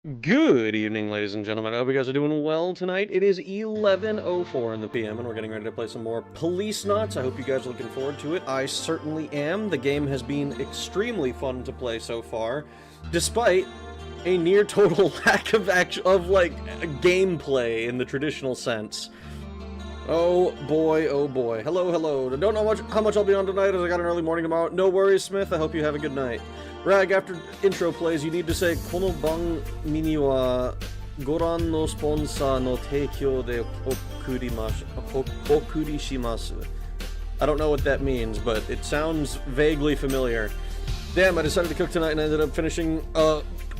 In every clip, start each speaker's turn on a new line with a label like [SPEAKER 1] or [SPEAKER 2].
[SPEAKER 1] Good evening, ladies and gentlemen. I hope you guys are doing well tonight. It is 11:04 in the PM, and we're getting ready to play some more Policenauts. I hope you guys are looking forward to it. I certainly am. The game has been extremely fun to play so far, despite a near total lack of gameplay in the traditional sense. Oh boy, oh boy. Hello, hello. Don't know how much I'll be on tonight, as I got an early morning tomorrow. No worries, Smith. I hope you have a good night. Rag, after intro plays, you need to say, Kono banmini wa goran no sponsor no teikyo de okuri shimasu. I don't know what that means, but it sounds vaguely familiar. Damn, I decided to cook tonight and ended up finishing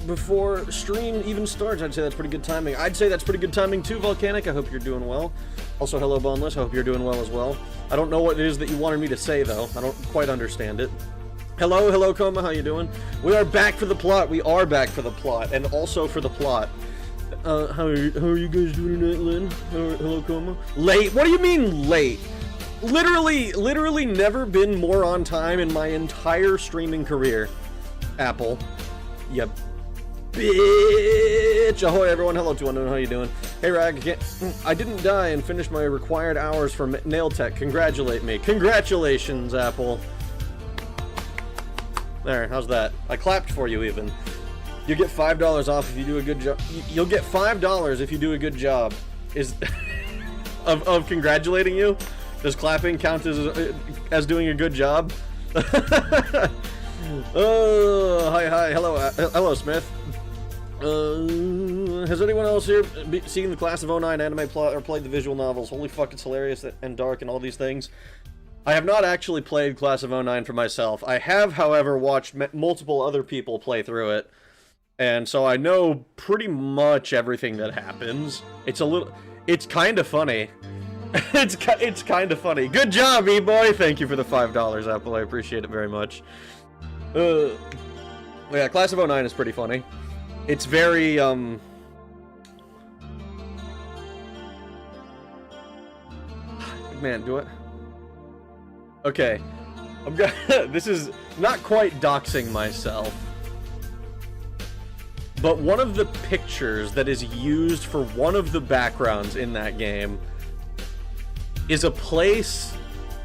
[SPEAKER 1] before stream even starts. I'd say that's pretty good timing. I'd say that's pretty good timing too, Volcanic. I hope you're doing well. Also, hello, Boneless. I hope you're doing well as well. I don't know what it is that you wanted me to say, though. I don't quite understand it. Hello, hello, Coma. How you doing? We are back for the plot. We are back for the plot, and also for the plot. How are you guys doing tonight, Lynn? Hello, Coma. Late? What do you mean late? Literally never been more on time in my entire streaming career. Apple. Yep. Bitch! Ahoy, everyone. Hello, 2unknown. How you doing? Hey, Rag. I didn't die and finished my required hours for nail tech. Congratulate me. Congratulations, Apple. There, how's that? I clapped for you, even. You get $5 off if you do a good job. You'll get $5 if you do a good job. Of congratulating you? Does clapping count as doing a good job? Oh, hi, hello, Smith. Has anyone else here seen the Class of '09 anime plot or played the visual novels? Holy fuck, it's hilarious and dark and all these things. I have not actually played Class of '09 for myself. I have, however, watched multiple other people play through it, and so I know pretty much everything that happens. It's kind of funny. it's kind of funny. Good job, E-boy! Thank you for the $5, Apple. I appreciate it very much. Yeah, Class of '09 is pretty funny. It's very, man, do it. Okay, this is not quite doxing myself, but one of the pictures that is used for one of the backgrounds in that game is a place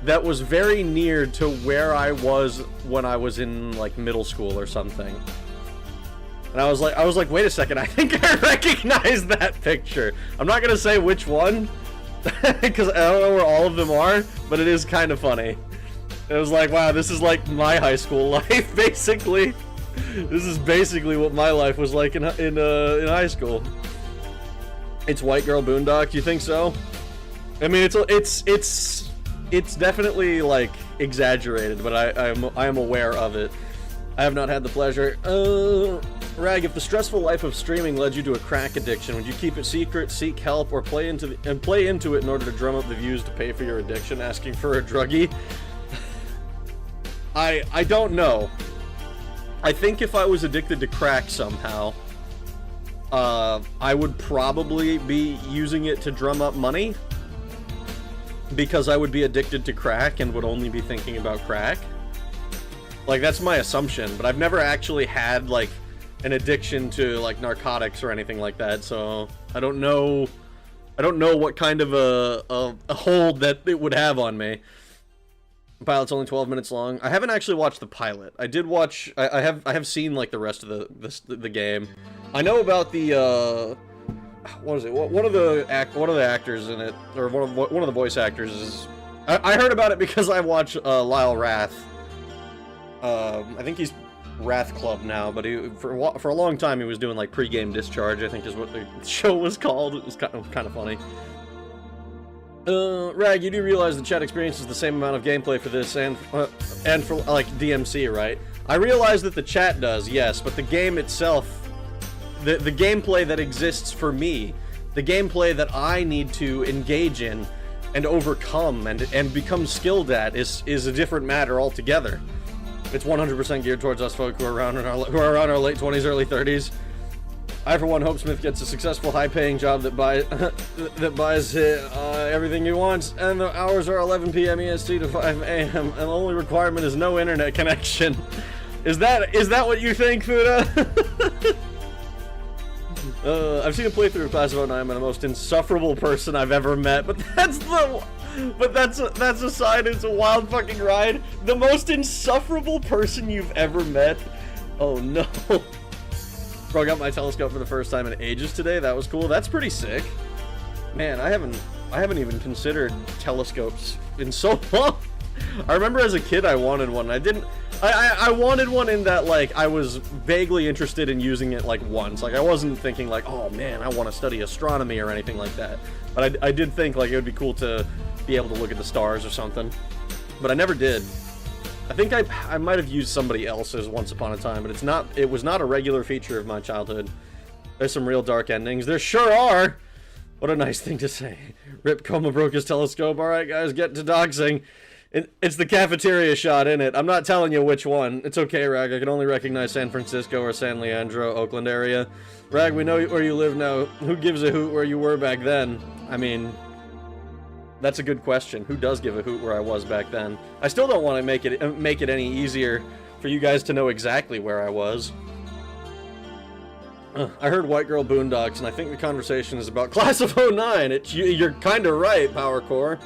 [SPEAKER 1] that was very near to where I was when I was in, like, middle school or something. And I was like, wait a second, I think I recognize that picture. I'm not gonna say which one, because I don't know where all of them are, but it is kind of funny. It was like, wow, this is like my high school life, basically. This is basically what my life was like in high school. It's White Girl Boondock, you think so? I mean, it's definitely, like, exaggerated, but I am aware of it. I have not had the pleasure. Rag, if the stressful life of streaming led you to a crack addiction, would you keep it secret, seek help, or play into it in order to drum up the views to pay for your addiction, asking for a druggie? I don't know. I think if I was addicted to crack somehow, I would probably be using it to drum up money, because I would be addicted to crack and would only be thinking about crack. Like, that's my assumption, but I've never actually had, like, an addiction to, like, narcotics or anything like that, so I don't know what kind of a hold that it would have on me. The pilot's only 12 minutes long. I haven't actually watched the pilot. I did watch. I have seen, like, the rest of the game. I know about the what is it? One of the actors in it, or one of the voice actors is. I heard about it because I watch Lyle Rath. I think he's Wrath Club now, but for a long time he was doing, like, Pre-Game Discharge, I think is what the show was called. It was kind of funny. Rag, you do realize the chat experiences the same amount of gameplay for this and for, like, DMC, right? I realize that the chat does, yes, but the game itself, the gameplay that exists for me, the gameplay that I need to engage in and overcome and become skilled at is a different matter altogether. It's 100% geared towards us folk who are around our late 20s, early 30s. I, for one, hope Smith gets a successful, high-paying job that buys everything he wants, and the hours are 11 p.m. EST to 5 a.m., and the only requirement is no internet connection. Is that what you think, Fuda? I've seen a playthrough of Class of '09. I'm the most insufferable person I've ever met, but that's aside. It's a wild fucking ride. The most insufferable person you've ever met. Oh no. Bro, I got my telescope for the first time in ages today. That was cool. That's pretty sick. Man, I haven't even considered telescopes in so long. I remember as a kid I wanted one. I wanted one in that, like, I was vaguely interested in using it, like, once. Like, I wasn't thinking, like, oh, man, I want to study astronomy or anything like that. But I did think, like, it would be cool to be able to look at the stars or something. But I never did. I think I might have used somebody else's once upon a time, but it was not a regular feature of my childhood. There's some real dark endings. There sure are! What a nice thing to say. Rip Coma broke his telescope. Alright, guys, get to doxing. It's the cafeteria shot, innit? I'm not telling you which one. It's okay, Rag. I can only recognize San Francisco or San Leandro, Oakland area. Rag, we know where you live now. Who gives a hoot where you were back then? I mean, that's a good question. Who does give a hoot where I was back then? I still don't want to make it any easier for you guys to know exactly where I was. I heard White Girl Boondocks, and I think the conversation is about Class of '09. You're kind of right, Power Core.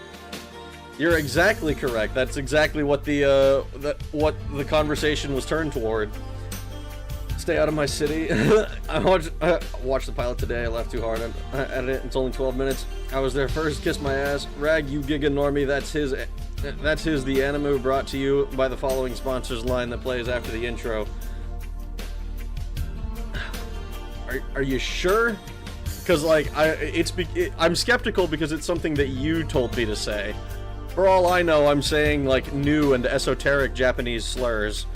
[SPEAKER 1] You're exactly correct. That's exactly what the conversation was turned toward. Stay out of my city. I watched the pilot today. I laughed too hard at it. It's only 12 minutes. I was there first. Kiss my ass. Rag, you giga normie. That's his the anime brought to you by the following sponsors line that plays after the intro. Are you sure? Because, like, I'm skeptical because it's something that you told me to say. For all I know, I'm saying, like, new and esoteric Japanese slurs.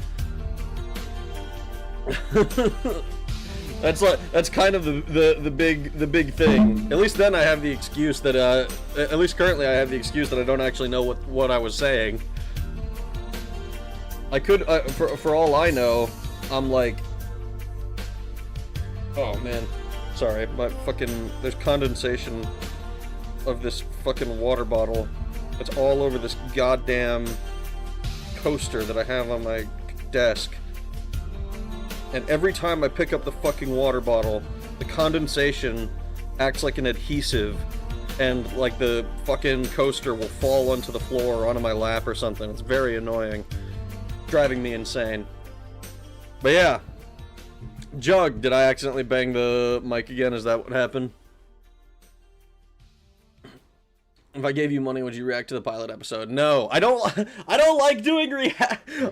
[SPEAKER 1] That's kind of the big thing. At least then I have the excuse that at least currently I have the excuse that I don't actually know what I was saying. I could for all I know, I'm like, oh man, sorry, my fucking, there's condensation of this fucking water bottle. It's all over this goddamn coaster that I have on my desk. And every time I pick up the fucking water bottle, the condensation acts like an adhesive, and like the fucking coaster will fall onto the floor or onto my lap or something. It's very annoying. Driving me insane. But yeah. Jug, did I accidentally bang the mic again? Is that what happened? If I gave you money, would you react to the pilot episode? No, I don't like doing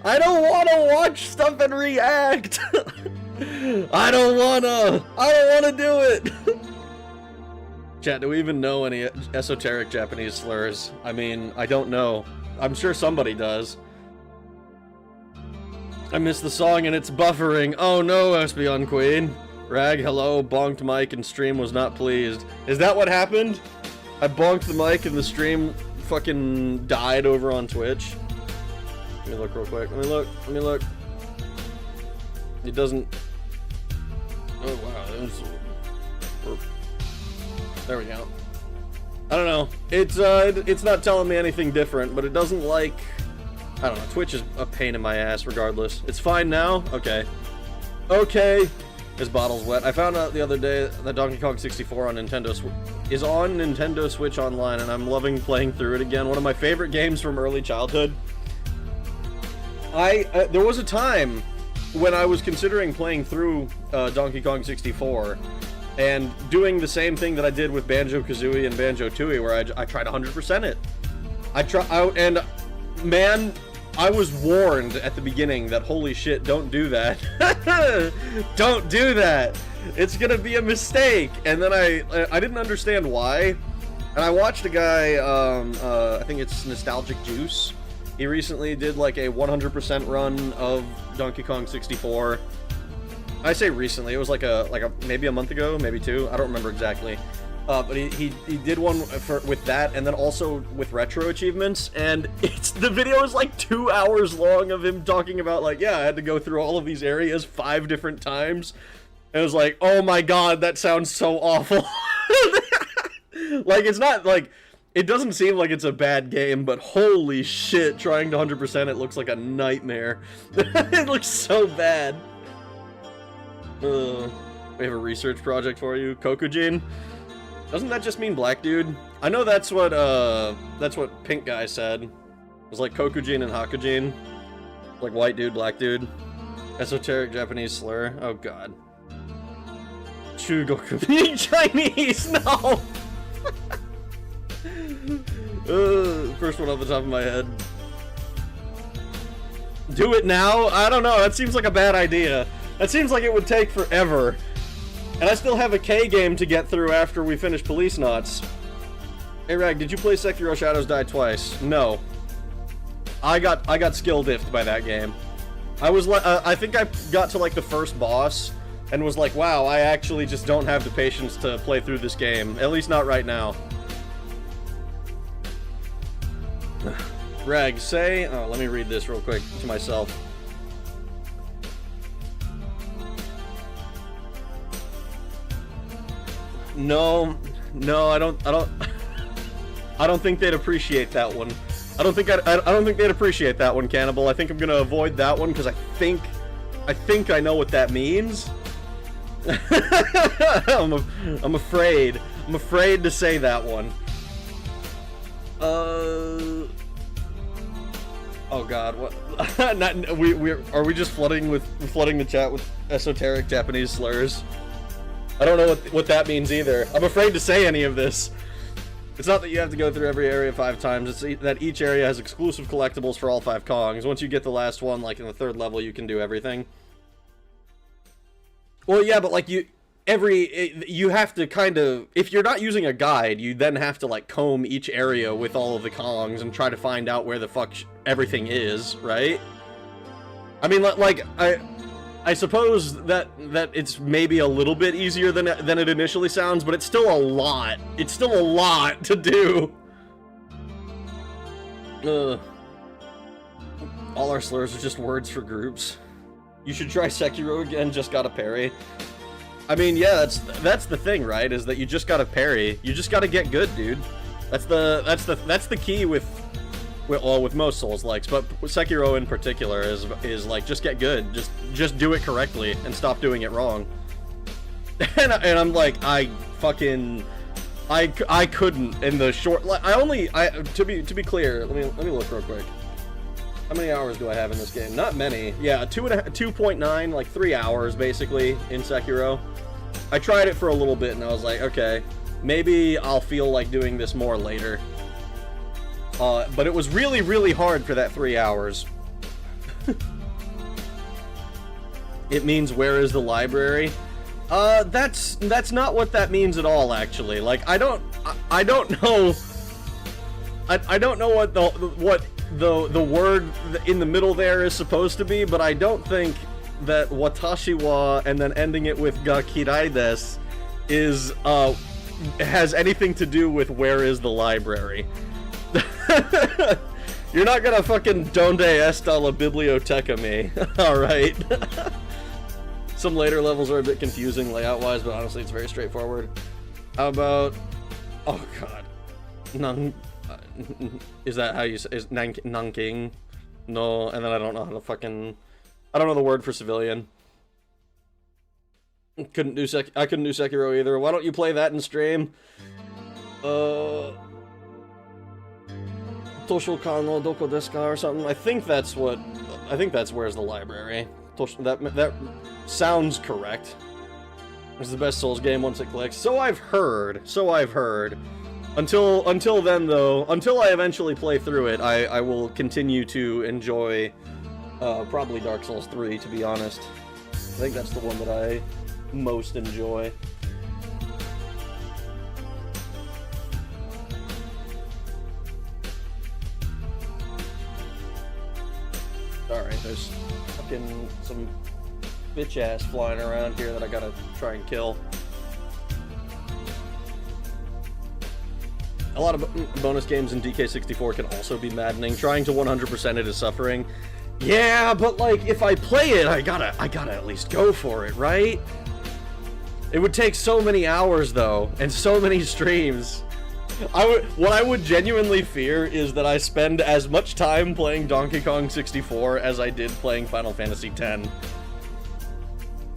[SPEAKER 1] I don't want to watch stuff and react. I don't wanna do it. Chat, do we even know any esoteric Japanese slurs? I mean, I don't know. I'm sure somebody does. I missed the song and it's buffering. Oh no, Espeon Queen. Rag, hello, bonked mic and stream was not pleased. Is that what happened? I bonked the mic and the stream fucking died over on Twitch. Let me look real quick. Let me look. It doesn't... Oh wow. There we go. I don't know. It's not telling me anything different, but it doesn't like... I don't know. Twitch is a pain in my ass regardless. It's fine now? Okay. Okay. His bottle's wet. I found out the other day that Donkey Kong 64 on Nintendo is on Nintendo Switch Online, and I'm loving playing through it again. One of my favorite games from early childhood. There was a time when I was considering playing through Donkey Kong 64 and doing the same thing that I did with Banjo-Kazooie and Banjo-Tooie, where I tried 100% it. And man, I was warned at the beginning that holy shit, don't do that. Don't do that. It's gonna be a mistake. And then I didn't understand why. And I watched a guy, I think it's Nostalgic Juice. He recently did like a 100% run of Donkey Kong 64. I say recently, it was like a maybe a month ago, maybe two. I don't remember exactly. But he did one with that, and then also with retro achievements, and the video is like 2 hours long of him talking about, like, yeah, I had to go through all of these areas 5 different times. And it was like, oh my god, that sounds so awful. Like, it's not, like, it doesn't seem like it's a bad game, but holy shit, trying to 100% it looks like a nightmare. It looks so bad. We have a research project for you. Kokujin? Doesn't that just mean black dude? I know that's what Pink Guy said. It was like Kokujin and Hakujin. Like white dude, black dude. Esoteric Japanese slur. Oh god. Chugoku being Chinese! No! First one off the top of my head. Do it now? I don't know, that seems like a bad idea. That seems like it would take forever. And I still have a K game to get through after we finish Policenauts. Hey Rag, did you play Sekiro Shadows Die twice? No. I got skill diffed by that game. I was like, I think I got to like the first boss and was like, wow, I actually just don't have the patience to play through this game. At least not right now. Rag, say, oh, let me read this real quick to myself. No, I don't think they'd appreciate that one. I don't think they'd appreciate that one, Cannibal. I think I'm gonna avoid that one because I think I know what that means. I'm afraid to say that one. Oh god, what? Are we just flooding the chat with esoteric Japanese slurs? I don't know what that means either. I'm afraid to say any of this. It's not that you have to go through every area 5 times, it's that each area has exclusive collectibles for all 5 Kongs. Once you get the last one, like in the 3rd level, you can do everything. Well, yeah, but like you have to kind of, if you're not using a guide, you then have to like comb each area with all of the Kongs and try to find out where the fuck everything is, right? I mean, like I suppose that it's maybe a little bit easier than it initially sounds, but it's still a lot. It's still a lot to do. All our slurs are just words for groups. You should try Sekiro again, just gotta parry. I mean, yeah, that's the thing, right? Is that you just gotta parry. You just gotta get good, dude. That's the key with most Souls-likes, but Sekiro in particular is like, just get good, just do it correctly and stop doing it wrong. and I'm like, I couldn't in the short. To be clear, let me look real quick. How many hours do I have in this game? Not many. Yeah, 2.9, like 3 hours basically in Sekiro. I tried it for a little bit and I was like, okay, maybe I'll feel like doing this more later. But it was really, really hard for that 3 hours. It means where is the library? That's not what that means at all, actually. Like, I don't know. I don't know what the word in the middle there is supposed to be, but I don't think that watashi wa and then ending it with ga kirai desu is has anything to do with where is the library. You're not gonna fucking donde está la biblioteca me. Alright. Some later levels are a bit confusing layout-wise, but honestly it's very straightforward. How about... Oh god. Is that how you say... Is Nanking? No, and then I don't know how to fucking... I don't know the word for civilian. I couldn't do Sekiro either. Why don't you play that in stream? Tosho Kano Doko desu ka or something. I think that's where's the library. That sounds correct. It's the best Souls game once it clicks. So I've heard. Until then though, until I eventually play through it, I will continue to enjoy probably Dark Souls 3, to be honest. I think that's the one that I most enjoy. Alright, there's fucking some bitch ass flying around here that I gotta try and kill. A lot of bonus games in DK64 can also be maddening. Trying to 100% it is suffering. Yeah, but like, if I play it, I gotta at least go for it, right? It would take so many hours, though, and so many streams. What I would genuinely fear is that I spend as much time playing Donkey Kong 64 as I did playing Final Fantasy X.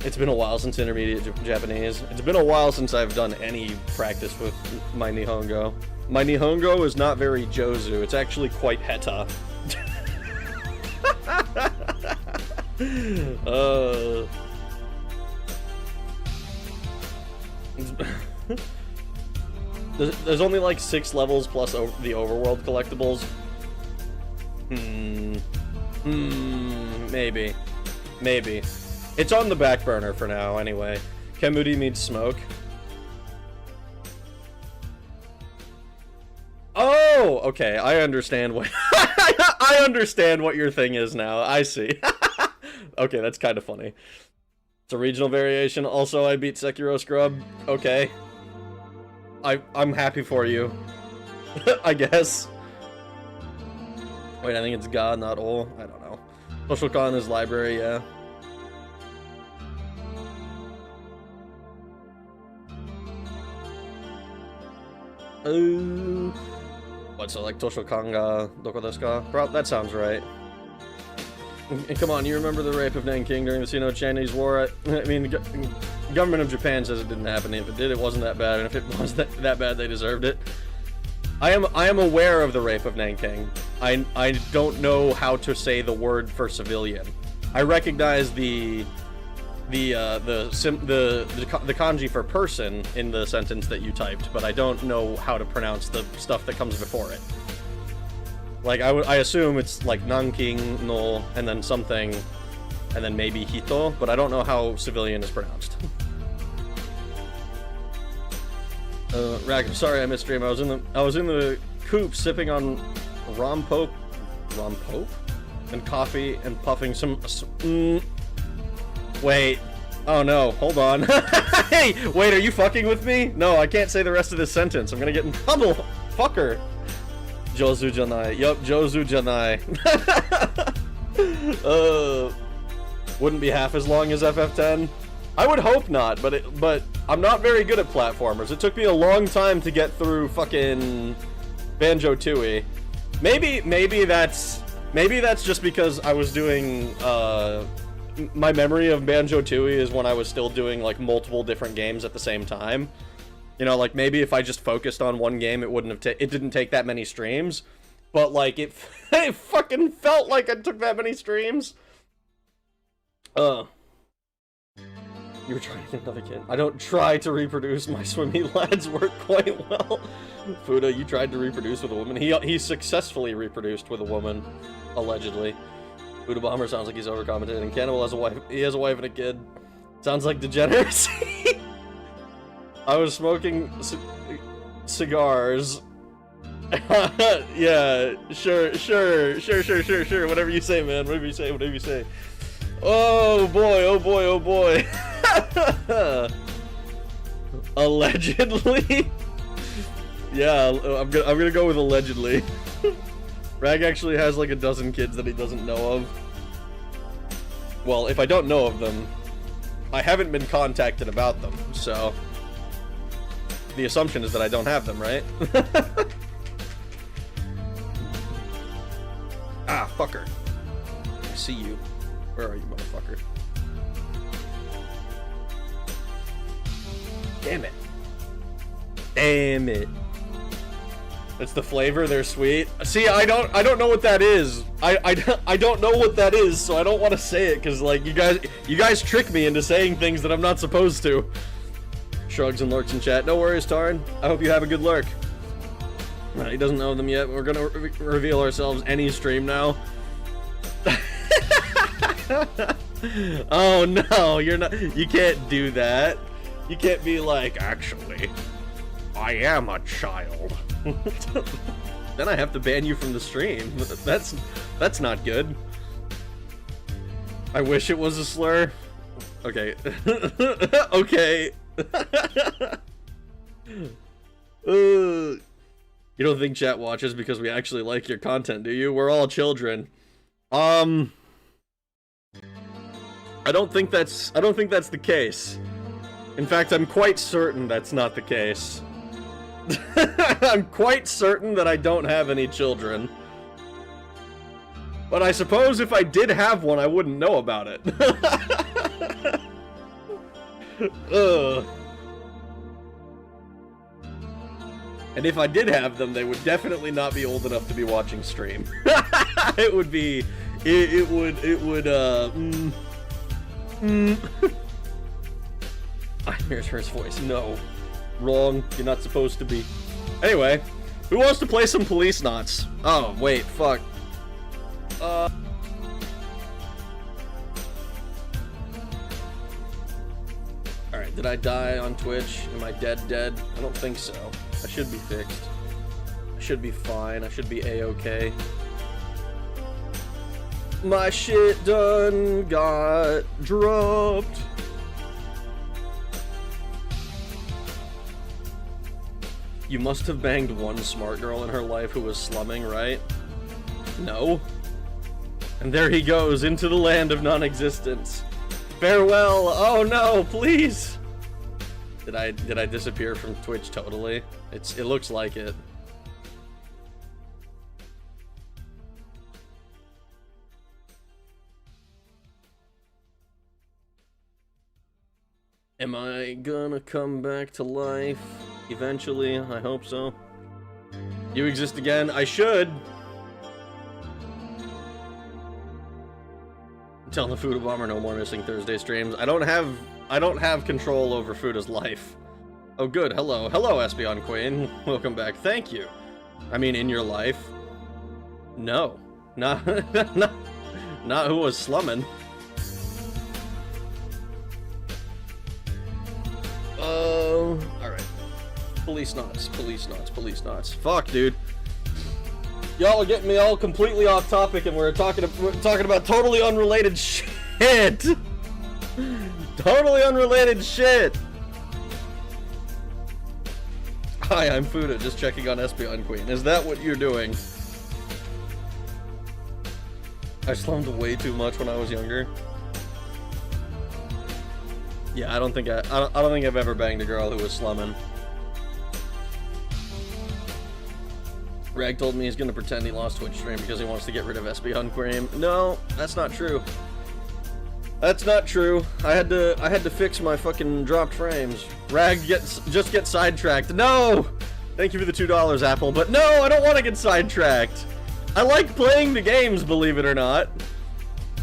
[SPEAKER 1] It's been a while since intermediate Japanese. It's been a while since I've done any practice with my Nihongo. My Nihongo is not very Jozu. It's actually quite Heta. There's only like 6 levels plus the overworld collectibles. Maybe. Maybe. It's on the back burner for now, anyway. Kemuri means smoke. Oh, okay. I understand what I understand what your thing is now. I see. Okay, that's kind of funny. It's a regional variation. Also, I beat Sekiro Scrub. Okay. I'm happy for you. I guess. Wait, I think it's God, not Ol. I don't know. Social Con is library, yeah. What, so like Toshokan ga doko desu ka? Bro, that sounds right. And come on, you remember the rape of Nanking during the Sino-Chinese War? I mean, the government of Japan says it didn't happen. If it did, it wasn't that bad. And if it was that bad, they deserved it. I am aware of the rape of Nanking. I don't know how to say the word for civilian. I recognize the kanji for person in the sentence that you typed, but I don't know how to pronounce the stuff that comes before it. Like, I assume it's like Nanking no, and then something, and then maybe hito, but I don't know how civilian is pronounced. Rack, I'm sorry I missed stream. I was in the coop sipping on rom pope, and coffee and puffing some. Wait. Oh no, hold on. Hey, wait, are you fucking with me? No, I can't say the rest of this sentence. I'm gonna get in trouble. Fucker. Jozu janai. Yup, Jozu janai. Wouldn't be half as long as FF10. I would hope not, but I'm not very good at platformers. It took me a long time to get through fucking Banjo-Tooie. Maybe that's just because I was doing my memory of Banjo-Tooie is when I was still doing like multiple different games at the same time. You know, like maybe if I just focused on one game, it wouldn't have it didn't take that many streams. But like it fucking felt like it took that many streams. You were trying to get another kid. I don't try to reproduce. My swimmy lads work quite well. Fuda, you tried to reproduce with a woman. He successfully reproduced with a woman, allegedly. Fuda Bomber sounds like he's overcompensating. Cannibal has a wife. He has a wife and a kid. Sounds like degeneracy. I was smoking cigars. Yeah, sure. Whatever you say, man. Whatever you say. Oh boy. Allegedly. Yeah, I'm gonna go with allegedly. Rag actually has like a dozen kids that he doesn't know of. Well, if I don't know of them, I haven't been contacted about them, so the assumption is that I don't have them, right? Ah, fucker. I see you. Where are you, motherfucker? Damn it. It's the flavor, they're sweet. See, I don't know what that is. I don't know what that is, so I don't want to say it, because like you guys trick me into saying things that I'm not supposed to. Shrugs and lurks in chat. No worries, Tarn. I hope you have a good lurk. He doesn't know them yet. We're gonna reveal ourselves any stream now. Oh no, you can't do that. You can't be like, actually, I am a child. Then I have to ban you from the stream. That's not good. I wish it was a slur. Okay. Okay. You don't think chat watches because we actually like your content, do you? We're all children. I don't think that's the case. In fact, I'm quite certain that's not the case. I'm quite certain that I don't have any children. But I suppose if I did have one, I wouldn't know about it. Ugh. And if I did have them, they would definitely not be old enough to be watching stream. It would be... It would, I hear her voice. No. Wrong. You're not supposed to be. Anyway, who wants to play some Policenauts? Oh, wait, fuck. Alright, did I die on Twitch? Am I dead? I don't think so. I should be fixed. I should be fine. I should be A-okay. My shit done got dropped. You must have banged one smart girl in her life who was slumming, right? No. And there he goes into the land of non-existence. Farewell! Oh no, please! Did I disappear from Twitch totally? It looks like it. Am I gonna come back to life eventually? I hope so. You exist again? I should! Tell the Food Bomber no more missing Thursday streams. I don't have control over Fuda's life. Oh good, hello. Hello, Espeon Queen. Welcome back. Thank you. I mean, in your life. No. Not who was slumming. Alright. Policenauts. Fuck, dude. Y'all are getting me all completely off topic, and we're talking about totally unrelated shit. Totally unrelated shit. Hi, I'm Fuda, just checking on Espeon Queen. Is that what you're doing? I slummed way too much when I was younger. Yeah, I don't think I've ever banged a girl who was slumming. Rag told me he's gonna pretend he lost Twitch stream because he wants to get rid of Espeon Queen. No, that's not true. That's not true. I had to fix my fucking dropped frames. Rag just get sidetracked. No! Thank you for the $2, Apple, but no, I don't want to get sidetracked. I like playing the games, believe it or not.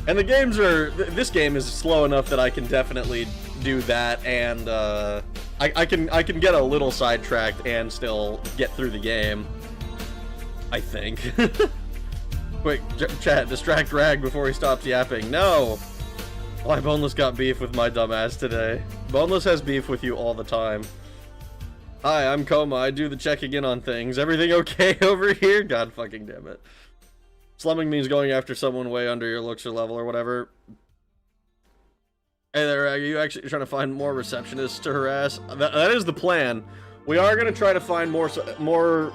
[SPEAKER 1] And the games are... This game is slow enough that I can definitely do that, and I can get a little sidetracked and still get through the game. I think. Quick, chat, distract Rag before he stops yapping. No! Why Boneless got beef with my dumbass today? Boneless has beef with you all the time. Hi, I'm Coma. I do the checking in on things. Everything okay over here? God fucking damn it. Slumming means going after someone way under your looks or level or whatever. Hey there, Rag. Are you actually trying to find more receptionists to harass? That is the plan. We are going to try to find more...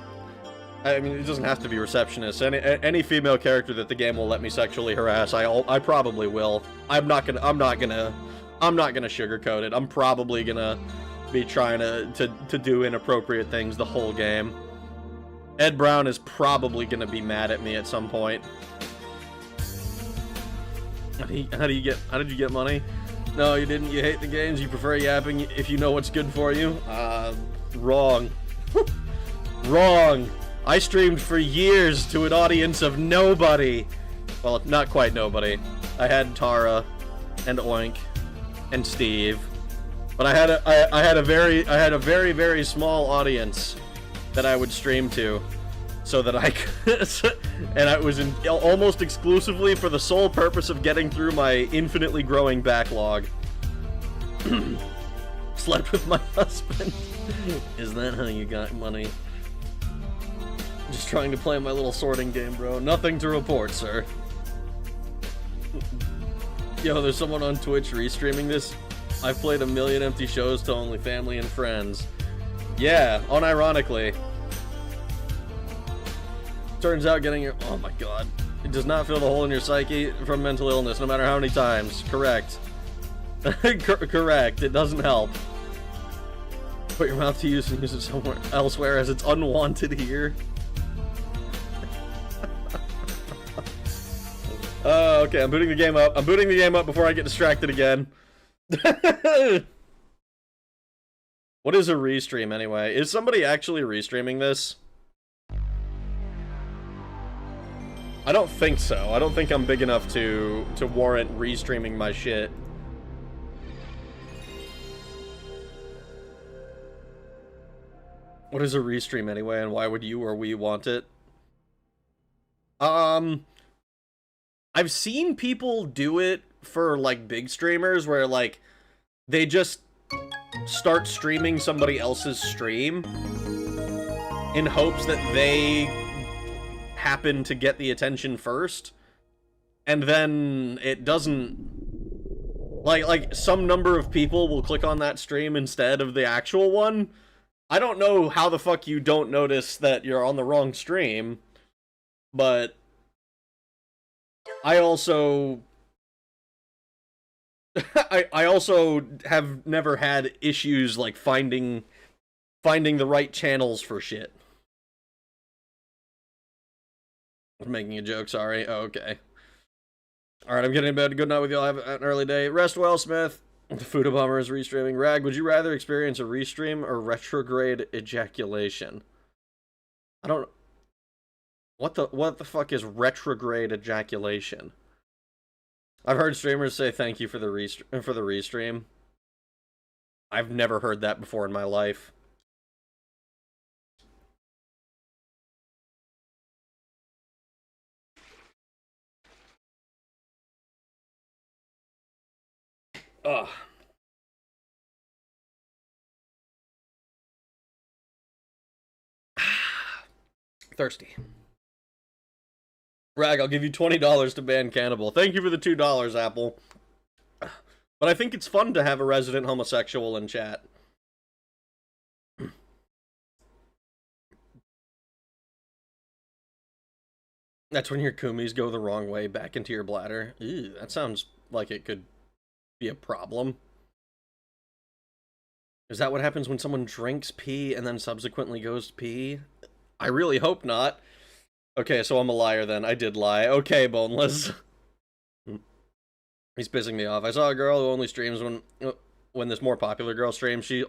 [SPEAKER 1] I mean, it doesn't have to be receptionists. Any female character that the game will let me sexually harass, I probably will. I'm not gonna sugarcoat it. I'm probably gonna be trying to do inappropriate things the whole game. Ed Brown is probably gonna be mad at me at some point. How did you get money? No, you didn't. You hate the games. You prefer yapping if you know what's good for you. Wrong. Wrong. I streamed for years to an audience of nobody. Well, not quite nobody. I had Tara, and Oink, and Steve, but I had a very, very small audience that I would stream to, so that I could, and I was almost exclusively for the sole purpose of getting through my infinitely growing backlog. Slept with my husband. Is that how you got money? Just trying to play my little sorting game, bro. Nothing to report, sir. Yo, there's someone on Twitch restreaming this. I've played a million empty shows to only family and friends. Yeah, unironically. Turns out getting your... Oh my god. It does not fill the hole in your psyche from mental illness, no matter how many times. Correct. Correct. It doesn't help. Put your mouth to use and use it somewhere elsewhere as it's unwanted here. Okay, I'm booting the game up. I'm booting the game up before I get distracted again. What is a restream anyway? Is somebody actually restreaming this? I don't think so. I don't think I'm big enough to warrant restreaming my shit. What is a restream anyway, and why would you or we want it? I've seen people do it for, like, big streamers, where, like, they just start streaming somebody else's stream in hopes that they happen to get the attention first, and then it doesn't... Like, some number of people will click on that stream instead of the actual one. I don't know how the fuck you don't notice that you're on the wrong stream, but I also... I also have never had issues, like, finding the right channels for shit. I'm making a joke, sorry. Oh, okay. Alright, I'm getting in bed. Good night with y'all. Have an early day. Rest well, Smith. The Food Bomber is restreaming. Rag, would you rather experience a restream or retrograde ejaculation? I don't... What the fuck is retrograde ejaculation? I've heard streamers say thank you for the restream. I've never heard that before in my life. Ugh. Thirsty. Rag, I'll give you $20 to ban Cannibal. Thank you for the $2, Apple. But I think it's fun to have a resident homosexual in chat. That's when your kumis go the wrong way back into your bladder. Ew, that sounds like it could be a problem. Is that what happens when someone drinks pee and then subsequently goes to pee? I really hope not. Okay, so I'm a liar then. I did lie. Okay, Boneless. He's pissing me off. I saw a girl who only streams when this more popular girl streams. She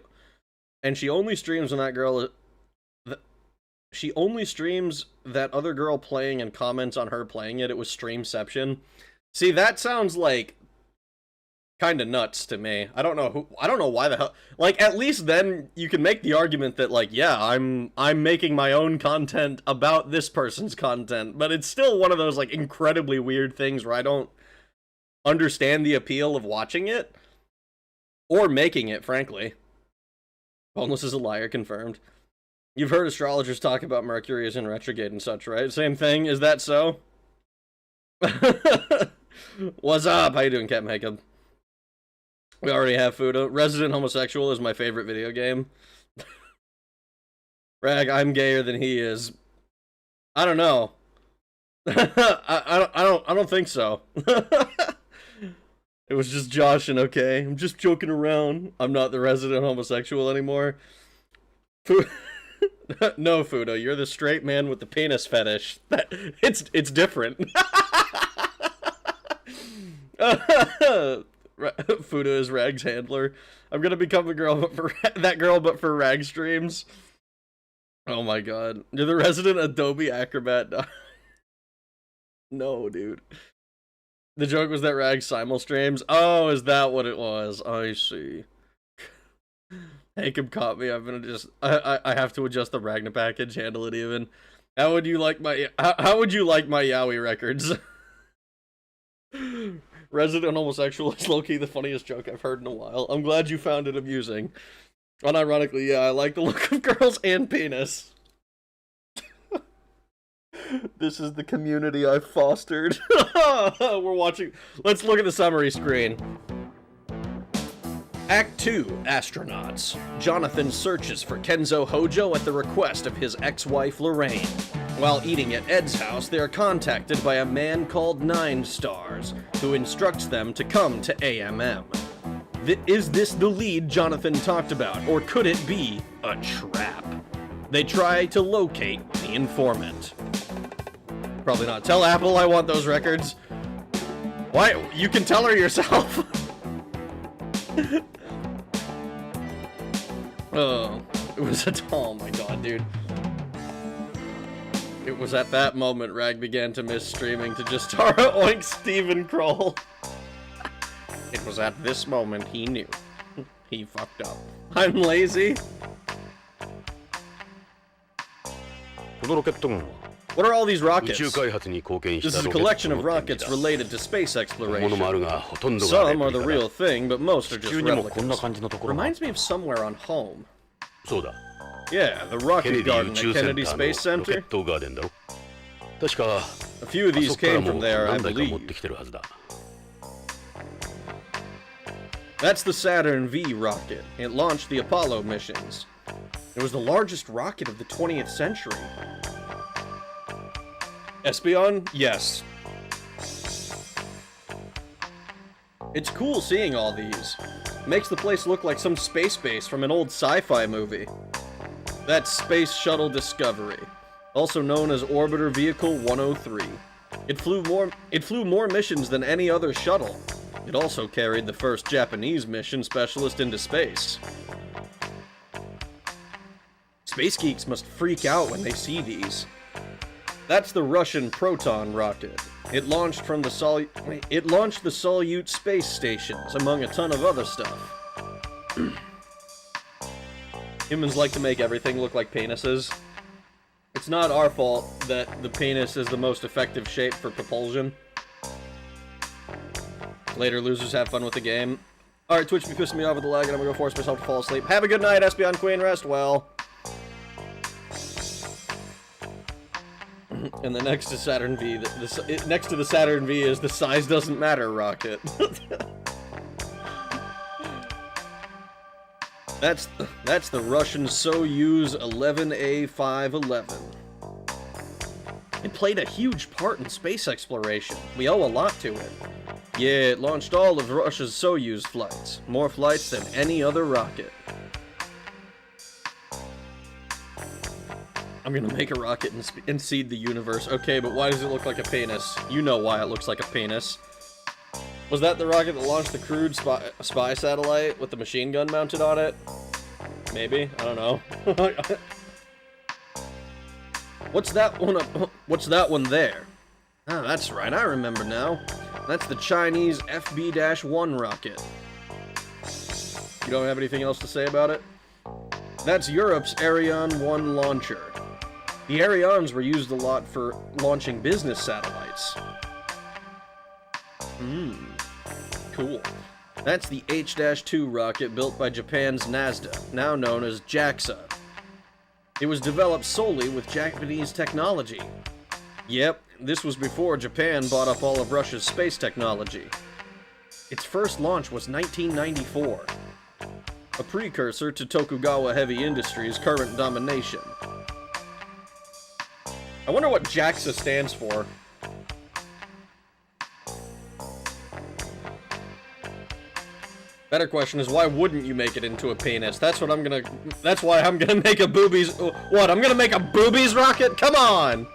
[SPEAKER 1] only streams when that girl... She only streams that other girl playing and comments on her playing it. It was Streamception. See, that sounds like kind of nuts to me. I don't know why the hell. Like, at least then you can make the argument that, like, yeah, I'm making my own content about this person's content, but it's still one of those, like, incredibly weird things where I don't understand the appeal of watching it or making it, frankly. Boneless is a liar, confirmed. You've heard astrologers talk about Mercury is in retrograde and such, right? Same thing, is that so? What's up? How you doing, Cat Makeup? We already have Fudo. Resident Homosexual is my favorite video game. Rag, I'm gayer than he is. I don't know. I don't think so. It was just joshing, okay? I'm just joking around. I'm not the resident homosexual anymore. No, Fudo, you're the straight man with the penis fetish. It's different. Fuda is Rag's handler. I'm gonna become a girl, but for that girl, but for Rag streams. Oh my god, you're the resident Adobe Acrobat. No, dude. The joke was that Rag simul streams. Oh, is that what it was? I see. Jacob caught me. I'm gonna just. I have to adjust the Ragna package. Handle it even. How would you like my? How would you like my Yowie records? Resident homosexual is low-key the funniest joke I've heard in a while. I'm glad you found it amusing. Unironically, yeah, I like the look of girls and penis. This is the community I've fostered. We're watching. Let's look at the summary screen. Act 2, Astronauts. Jonathan searches for Kenzo Hojo at the request of his ex-wife Lorraine. While eating at Ed's house, they are contacted by a man called Nine Stars, who instructs them to come to AMM. Is this the lead Jonathan talked about, or could it be a trap? They try to locate the informant. Probably not. Tell Apple I want those records. Why? You can tell her yourself. Oh, it was oh my god, dude. It was at that moment Rag began to miss streaming to just oink Stephen Kroll. It was at this moment he knew. He fucked up. I'm lazy. What are all these rockets? This is a collection of rockets related to space exploration. Some are the real thing, but most are just replicas. Reminds me of somewhere on Home. Yeah, the rocket garden at Kennedy Space Center. A few of these came from there, I believe. That's the Saturn V rocket. It launched the Apollo missions. It was the largest rocket of the 20th century. Espeon? Yes. It's cool seeing all these. Makes the place look like some space base from an old sci-fi movie. That's Space Shuttle Discovery, also known as Orbiter Vehicle 103. It flew more missions than any other shuttle. It also carried the first Japanese mission specialist into space. Space geeks must freak out when they see these. That's the Russian Proton rocket. It launched from the Salyut space stations, among a ton of other stuff. Humans like to make everything look like penises. It's not our fault that the penis is the most effective shape for propulsion. Later, losers, have fun with the game. Alright, Twitch be pissing me off with the lag, and I'm gonna go force myself to fall asleep. Have a good night, Espeon Queen, rest well. And the next to Saturn V, next to the Saturn V is the size doesn't matter rocket. That's the Russian Soyuz 11A511. It played a huge part in space exploration. We owe a lot to it. Yeah, it launched all of Russia's Soyuz flights. More flights than any other rocket. I'm gonna make a rocket and seed the universe. Okay, but why does it look like a penis? You know why it looks like a penis. Was that the rocket that launched the crewed spy satellite with the machine gun mounted on it? Maybe? I don't know. What's that one up? What's that one there? Ah, that's right, I remember now. That's the Chinese FB-1 rocket. You don't have anything else to say about it? That's Europe's Ariane 1 launcher. The Arianes were used a lot for launching business satellites. Cool. That's the H-2 rocket built by Japan's NASDA, now known as JAXA. It was developed solely with Japanese technology. Yep, this was before Japan bought up all of Russia's space technology. Its first launch was 1994, a precursor to Tokugawa Heavy Industries' current domination. I wonder what JAXA stands for. Better question is, why wouldn't you make it into a penis? That's why I'm gonna make a boobies... What, I'm gonna make a boobies rocket? Come on!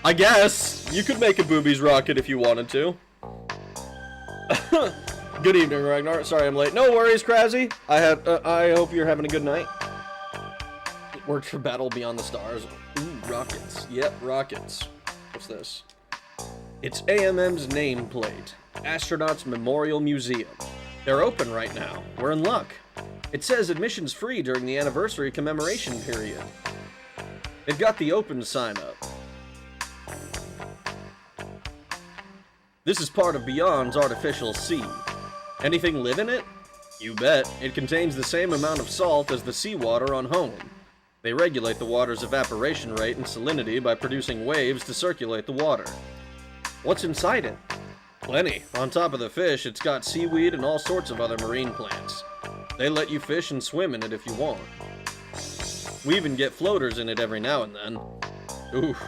[SPEAKER 1] I guess. You could make a boobies rocket if you wanted to. Good evening, Ragnar. Sorry I'm late. No worries, Krasy. I hope you're having a good night. It worked for Battle Beyond the Stars. Ooh, rockets. Yep, rockets. What's this? It's AMM's nameplate. Astronauts Memorial Museum. They're open right now. We're in luck. It says admission's free during the anniversary commemoration period. They've got the open sign up. This is part of Beyond's artificial sea. Anything live in it? You bet. It contains the same amount of salt as the seawater on Home. They regulate the water's evaporation rate and salinity by producing waves to circulate the water. What's inside it? Plenty. On top of the fish, it's got seaweed and all sorts of other marine plants. They let you fish and swim in it if you want. We even get floaters in it every now and then. Oof.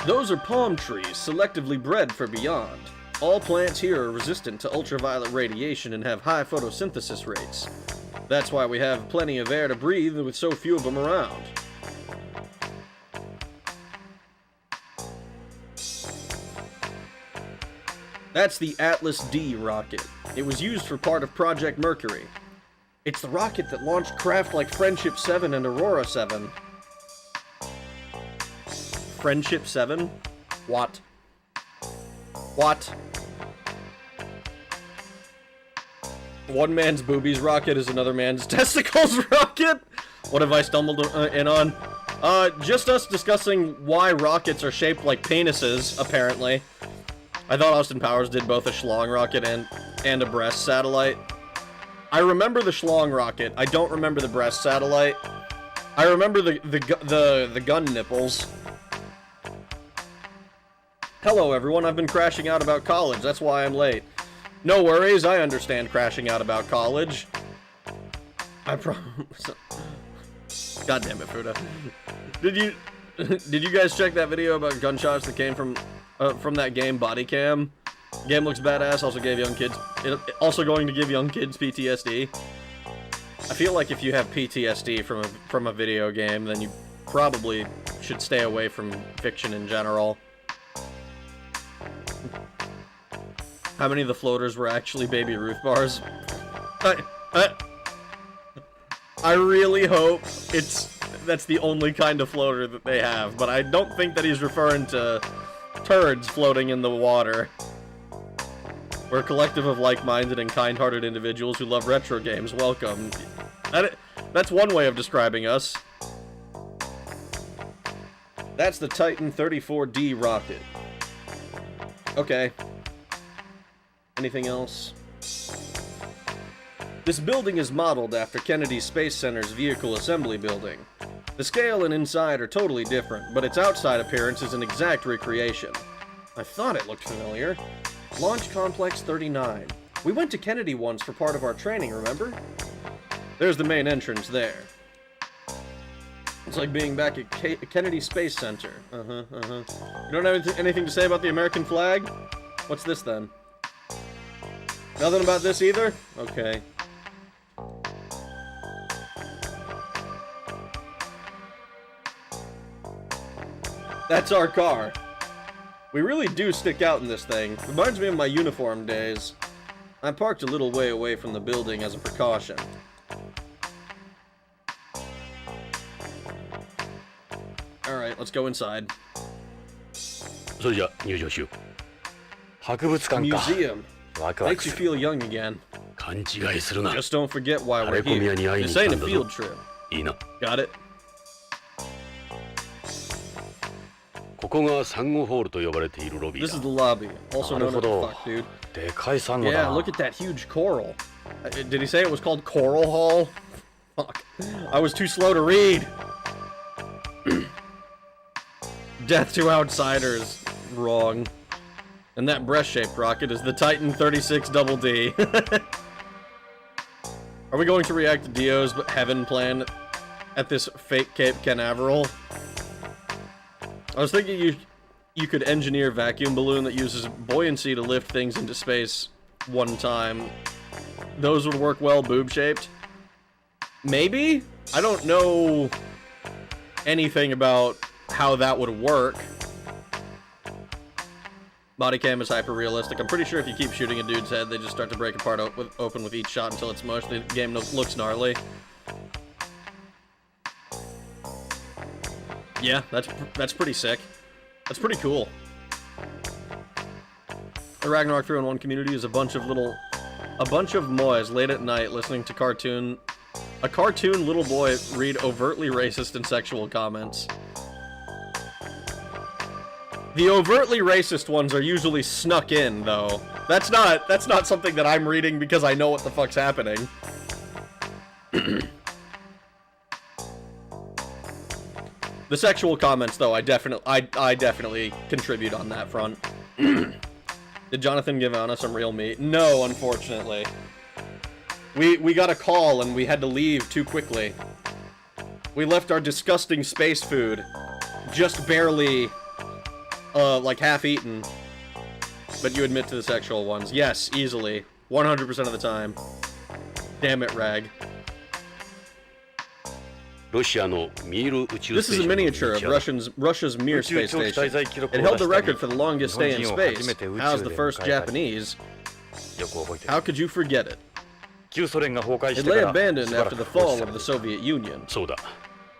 [SPEAKER 1] Those are palm trees selectively bred for Beyond. All plants here are resistant to ultraviolet radiation and have high photosynthesis rates. That's why we have plenty of air to breathe with so few of them around. That's the Atlas D rocket. It was used for part of Project Mercury. It's the rocket that launched craft like Friendship 7 and Aurora 7. Friendship 7? What? What? One man's boobies rocket is another man's testicles rocket? What have I stumbled in on? Just us discussing why rockets are shaped like penises, apparently. I thought Austin Powers did both a schlong rocket and a breast satellite. I remember the schlong rocket. I don't remember the breast satellite. I remember the gun nipples. Hello, everyone. I've been crashing out about college. That's why I'm late. No worries. I understand crashing out about college. I promise. God damn it, Fuda. Did you guys check that video about gunshots that came from that game Body Cam? Game looks badass. Also going to give young kids PTSD. I feel like if you have PTSD from a video game, then you probably should stay away from fiction in general. How many of the floaters were actually Baby Ruth bars? I really hope that's the only kind of floater that they have, but I don't think that he's referring to turds floating in the water. We're a collective of like-minded and kind-hearted individuals who love retro games. Welcome. That's one way of describing us. That's the Titan 34D rocket. Okay. Anything else? This building is modeled after Kennedy Space Center's vehicle assembly building. The scale and inside are totally different, but its outside appearance is an exact recreation. I thought it looked familiar. Launch Complex 39. We went to Kennedy once for part of our training, remember? There's the main entrance there. It's like being back at Kennedy Space Center. You don't have anything to say about the American flag? What's this then? Nothing about this either? Okay. That's our car. We really do stick out in this thing. Reminds me of my uniform days. I parked a little way away from the building as a precaution. Alright, let's go inside. Museum. Makes you feel young again. Just don't forget why we're here. This ain't a field trip. Got it?
[SPEAKER 2] This
[SPEAKER 1] is the lobby, also known as fuck, dude. Yeah, look at that huge coral. Did he say it was called Coral Hall? Fuck. I was too slow to read. Death to outsiders. Wrong. And that breast-shaped rocket is the Titan 36 Double D. Are we going to react to Dio's Heaven plan at this fake Cape Canaveral? I was thinking you could engineer a vacuum balloon that uses buoyancy to lift things into space one time. Those would work well boob-shaped. Maybe? I don't know anything about how that would work. Body cam is hyper-realistic. I'm pretty sure if you keep shooting a dude's head, they just start to break apart open with each shot until it's mushed. The game looks gnarly. Yeah, that's pretty sick. That's pretty cool. The Ragnarok 3-in-1 community is a bunch of moys late at night listening to a cartoon little boy read overtly racist and sexual comments. The overtly racist ones are usually snuck in, though. That's not something that I'm reading because I know what the fuck's happening. The sexual comments, though, I definitely contribute on that front. Did Jonathan give Anna some real meat? No, unfortunately. We got a call and we had to leave too quickly. We left our disgusting space food just barely, like half-eaten. But you admit to the sexual ones. Yes, easily. 100% of the time. Damn it, Rag.
[SPEAKER 2] This
[SPEAKER 1] is a miniature of Russia's Mir space station. It held the record for the longest stay in space. How's the first Japanese? How could you forget it? It lay abandoned after the fall of the Soviet Union.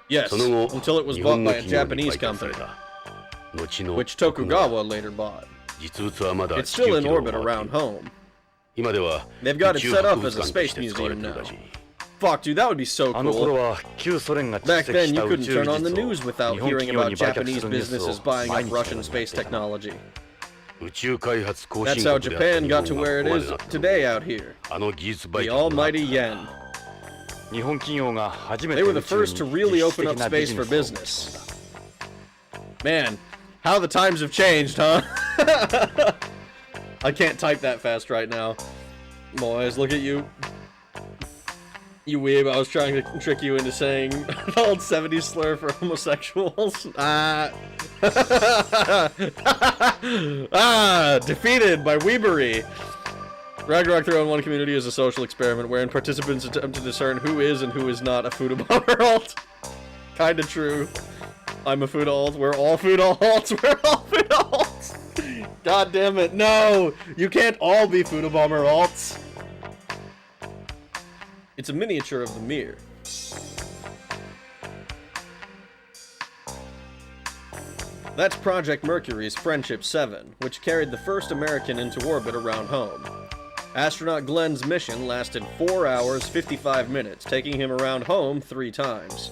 [SPEAKER 1] Yes, until it was bought by a Japanese company, which Tokugawa later bought. It's still in orbit around home. They've got it set up as a space museum now. Fuck, dude, that would be so cool. Back then, you couldn't turn on the news without hearing about Japanese businesses buying up Russian space technology. That's how Japan got to where it is today out here. The almighty yen. They were the first to really open up space for business. Man, how the times have changed, huh? I can't type that fast right now. Boys, look at you. You weeb, I was trying to trick you into saying an old 70s slur for homosexuals. Defeated by weebery. Ragnarok 3-on-1 community is a social experiment wherein participants attempt to discern who is and who is not a Foodabomber alt. Kinda true. I'm a food alt. We're all food alts. We're all food alts. God damn it. No! You can't all be Foodabomber alts. It's a miniature of the Mir. That's Project Mercury's Friendship 7, which carried the first American into orbit around home. Astronaut Glenn's mission lasted 4 hours, 55 minutes, taking him around home 3 times.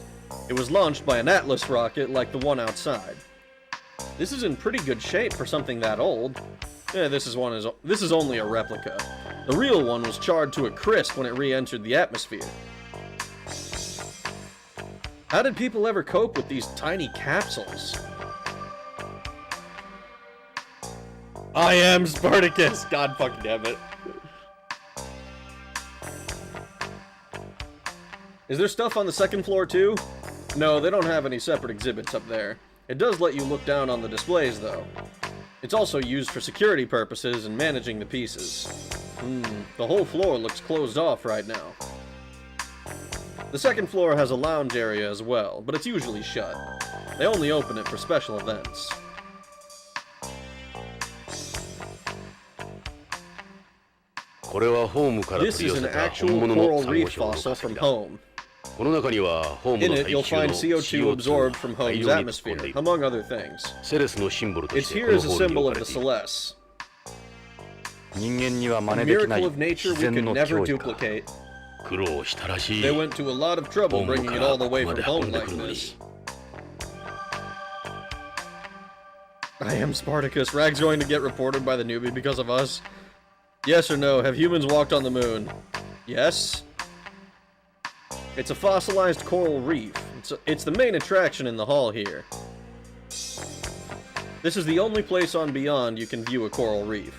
[SPEAKER 1] It was launched by an Atlas rocket like the one outside. This is in pretty good shape for something that old. Yeah, this is only a replica. The real one was charred to a crisp when it re-entered the atmosphere. How did people ever cope with these tiny capsules? I am Spartacus! God fucking damn it. Is there stuff on the second floor too? No, they don't have any separate exhibits up there. It does let you look down on the displays though. It's also used for security purposes and managing the pieces. The whole floor looks closed off right now. The second floor has a lounge area as well, but it's usually shut. They only open it for special events. This is an actual coral reef fossil from home. In it, you'll find CO2 absorbed from home's atmosphere, among other things. It's here as a symbol of the Celeste. A miracle of nature we could never duplicate. They went to a lot of trouble bringing it all the way from home like this. I am Spartacus. Rag's going to get reported by the newbie because of us. Yes or no, have humans walked on the moon? Yes. It's a fossilized coral reef. It's the main attraction in the hall here. This is the only place on Beyond you can view a coral reef.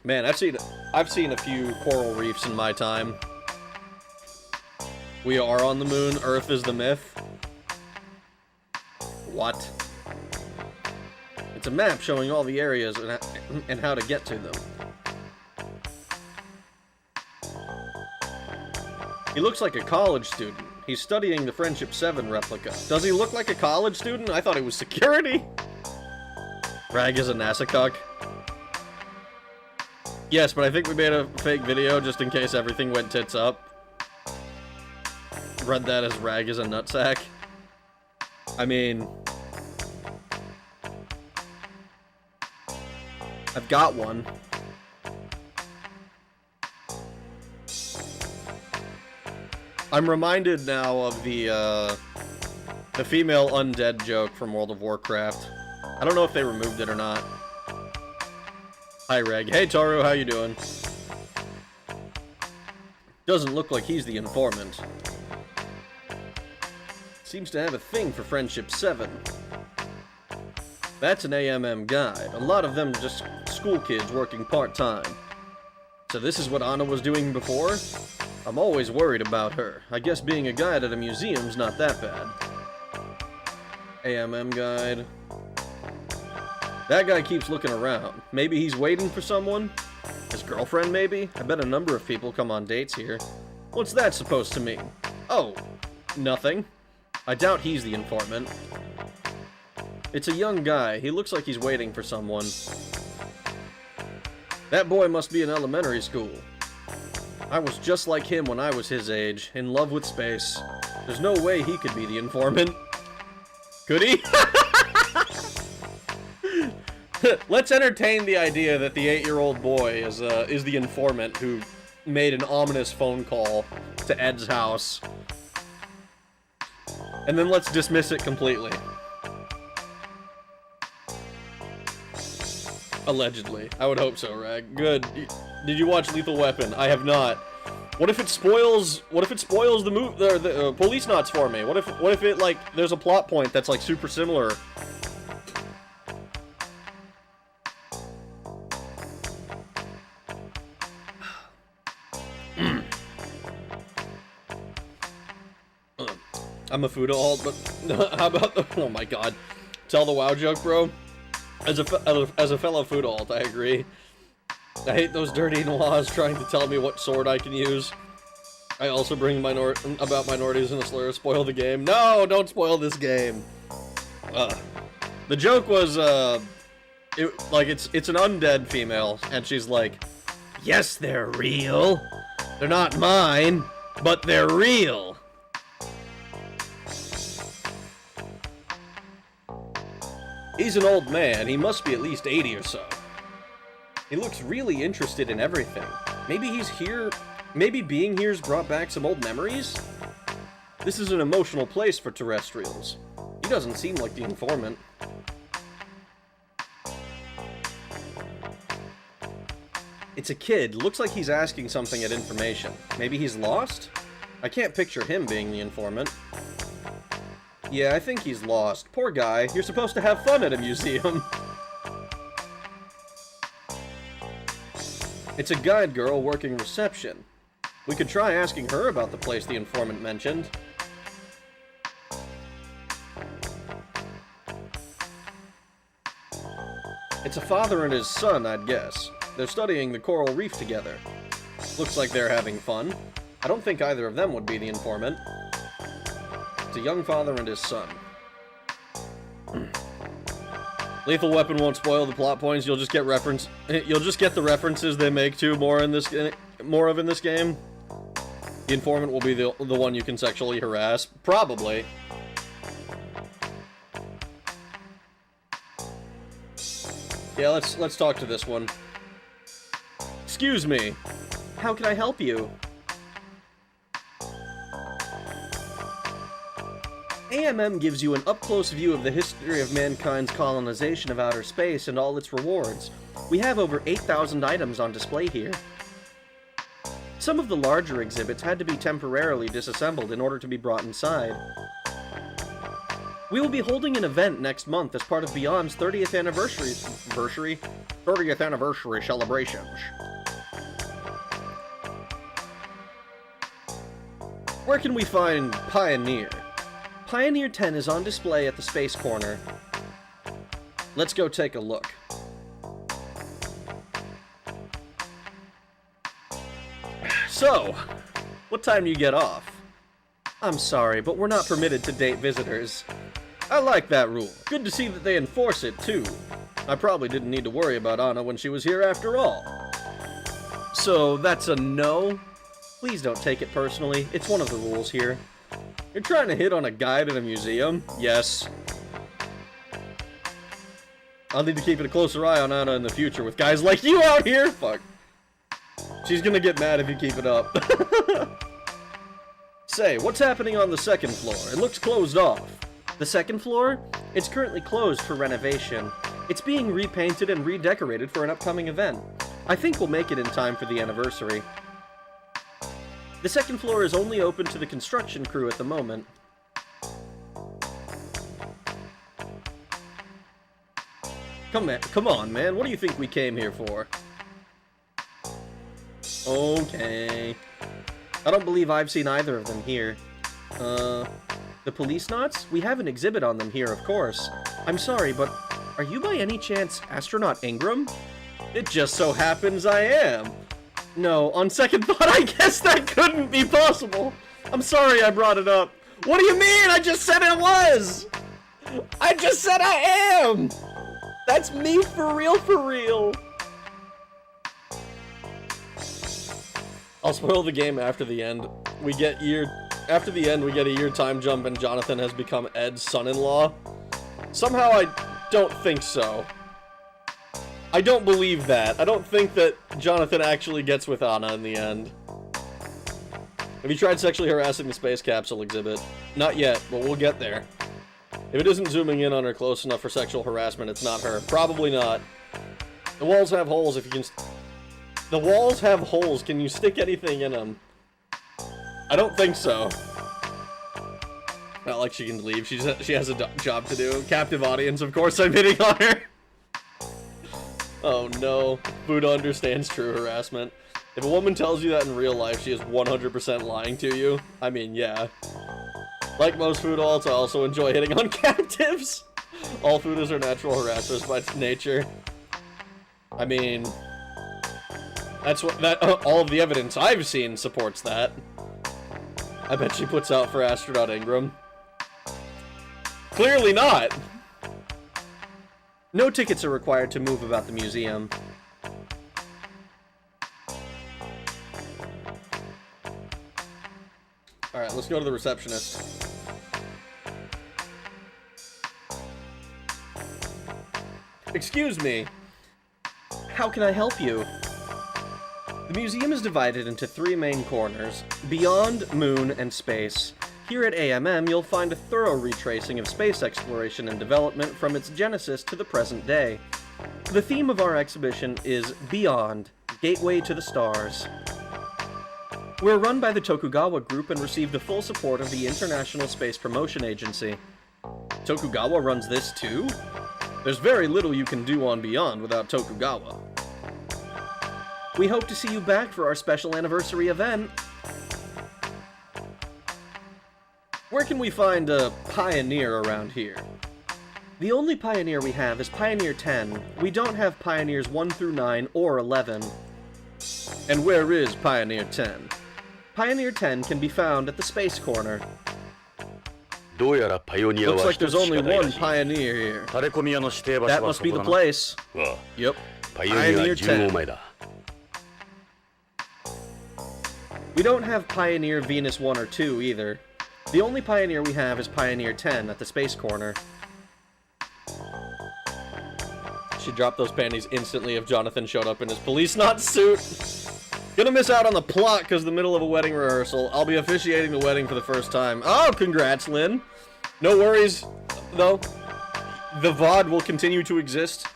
[SPEAKER 1] Man, I've seen a few coral reefs in my time. We are on the moon, Earth is the myth. What? It's a map showing all the areas and how to get to them. He looks like a college student. He's studying the Friendship 7 replica. Does he look like a college student? I thought he was security. Rag is a NASA cuck. Yes, but I think we made a fake video just in case everything went tits up. Read that as Rag is a nutsack. I mean... I've got one. I'm reminded now of the female undead joke from World of Warcraft. I don't know if they removed it or not. Hi, Reg. Hey, Taru, how you doing? Doesn't look like he's the informant. Seems to have a thing for Friendship 7. That's an AMM guide. A lot of them just school kids working part-time. So this is what Anna was doing before? I'm always worried about her. I guess being a guide at a museum's not that bad. AMM guide. That guy keeps looking around. Maybe he's waiting for someone? His girlfriend, maybe? I bet a number of people come on dates here. What's that supposed to mean? Oh, nothing. I doubt he's the informant. It's a young guy. He looks like he's waiting for someone. That boy must be in elementary school. I was just like him when I was his age, in love with space. There's no way he could be the informant. Could he? Let's entertain the idea that the 8-year-old boy is the informant who made an ominous phone call to Ed's house. And then let's dismiss it completely. Allegedly. I would hope so, Rag. Good. Did you watch Lethal Weapon? I have not. What if it spoils the Policenauts for me? What if it, like, there's a plot point that's, like, super similar? I'm a food alt, but how about the... Oh my god. Tell the WoW joke, bro. As a fellow food alt, I agree. I hate those dirty noirs trying to tell me what sword I can use. I also bring about minorities in a slur. Spoil the game. No, don't spoil this game. The joke was, it's an undead female, and she's like, yes, they're real. They're not mine, but they're real. He's an old man. He must be at least 80 or so. He looks really interested in everything. Maybe he's here... Maybe being here's brought back some old memories? This is an emotional place for terrestrials. He doesn't seem like the informant. It's a kid. Looks like he's asking something at information. Maybe he's lost? I can't picture him being the informant. Yeah, I think he's lost. Poor guy. You're supposed to have fun at a museum. It's a guide girl working reception. We could try asking her about the place the informant mentioned. It's a father and his son, I'd guess. They're studying the coral reef together. Looks like they're having fun. I don't think either of them would be the informant. It's a young father and his son. Lethal Weapon won't spoil the plot points. You'll just get the references they make to more of in this game. The informant will be the one you can sexually harass, probably. Yeah, let's talk to this one. Excuse me. How can I help you? AMM gives you an up-close view of the history of mankind's colonization of outer space and all its rewards. We have over 8,000 items on display here. Some of the larger exhibits had to be temporarily disassembled in order to be brought inside. We will be holding an event next month as part of Beyond's 30th anniversary celebrations. Where can we find Pioneer? Pioneer 10 is on display at the Space Corner. Let's go take a look. So, what time do you get off? I'm sorry, but we're not permitted to date visitors. I like that rule. Good to see that they enforce it, too. I probably didn't need to worry about Anna when she was here after all. So, that's a no? Please don't take it personally. It's one of the rules here. You're trying to hit on a guide at a museum? Yes. I'll need to keep a closer eye on Anna in the future with guys like you out here! Fuck. She's gonna get mad if you keep it up. Say, what's happening on the second floor? It looks closed off. The second floor? It's currently closed for renovation. It's being repainted and redecorated for an upcoming event. I think we'll make it in time for the anniversary. The second floor is only open to the construction crew at the moment. Come on, man. What do you think we came here for? Okay. I don't believe I've seen either of them here. The Policenauts? We have an exhibit on them here, of course. I'm sorry, but are you by any chance Astronaut Ingram? It just so happens I am. No, on second thought, I guess that couldn't be possible. I'm sorry I brought it up. What do you mean? I just said it was! I just said I am! That's me for real, for real. I'll spoil the game after the end. After the end, we get a year time jump and Jonathan has become Ed's son-in-law. Somehow I don't think so. I don't believe that. I don't think that Jonathan actually gets with Anna in the end. Have you tried sexually harassing the space capsule exhibit? Not yet, but we'll get there. If it isn't zooming in on her close enough for sexual harassment, it's not her. Probably not. The walls have holes if you can... The walls have holes. Can you stick anything in them? I don't think so. Not like she can leave. She has a job to do. Captive audience, of course I'm hitting on her. Oh no. Buddha understands true harassment. If a woman tells you that in real life, she is 100% lying to you. I mean, yeah. Like most food alts, I also enjoy hitting on captives. All foodies are natural harassers by nature. I mean... That's what all of the evidence I've seen supports that. I bet she puts out for Astronaut Ingram. Clearly not! No tickets are required to move about the museum. Alright, let's go to the receptionist. Excuse me. How can I help you? The museum is divided into 3 main corners: Beyond, Moon, and Space. Here at AMM, you'll find a thorough retracing of space exploration and development from its genesis to the present day. The theme of our exhibition is Beyond, Gateway to the Stars. We're run by the Tokugawa Group and receive the full support of the International Space Promotion Agency. Tokugawa runs this too? There's very little you can do on Beyond without Tokugawa. We hope to see you back for our special anniversary event. Where can we find a Pioneer around here? The only Pioneer we have is Pioneer 10. We don't have Pioneers 1 through 9 or 11. And where is Pioneer 10? Pioneer 10 can be found at the Space Corner. Looks like there's only one Pioneer here. That must be the place. Yep. Pioneer 10. We don't have Pioneer Venus 1 or 2 either. The only Pioneer we have is Pioneer 10 at the Space Corner. She'd drop those panties instantly if Jonathan showed up in his Policenauts suit. Gonna miss out on the plot because the middle of a wedding rehearsal. I'll be officiating the wedding for the first time. Oh, congrats, Lynn. No worries, though. The VOD will continue to exist.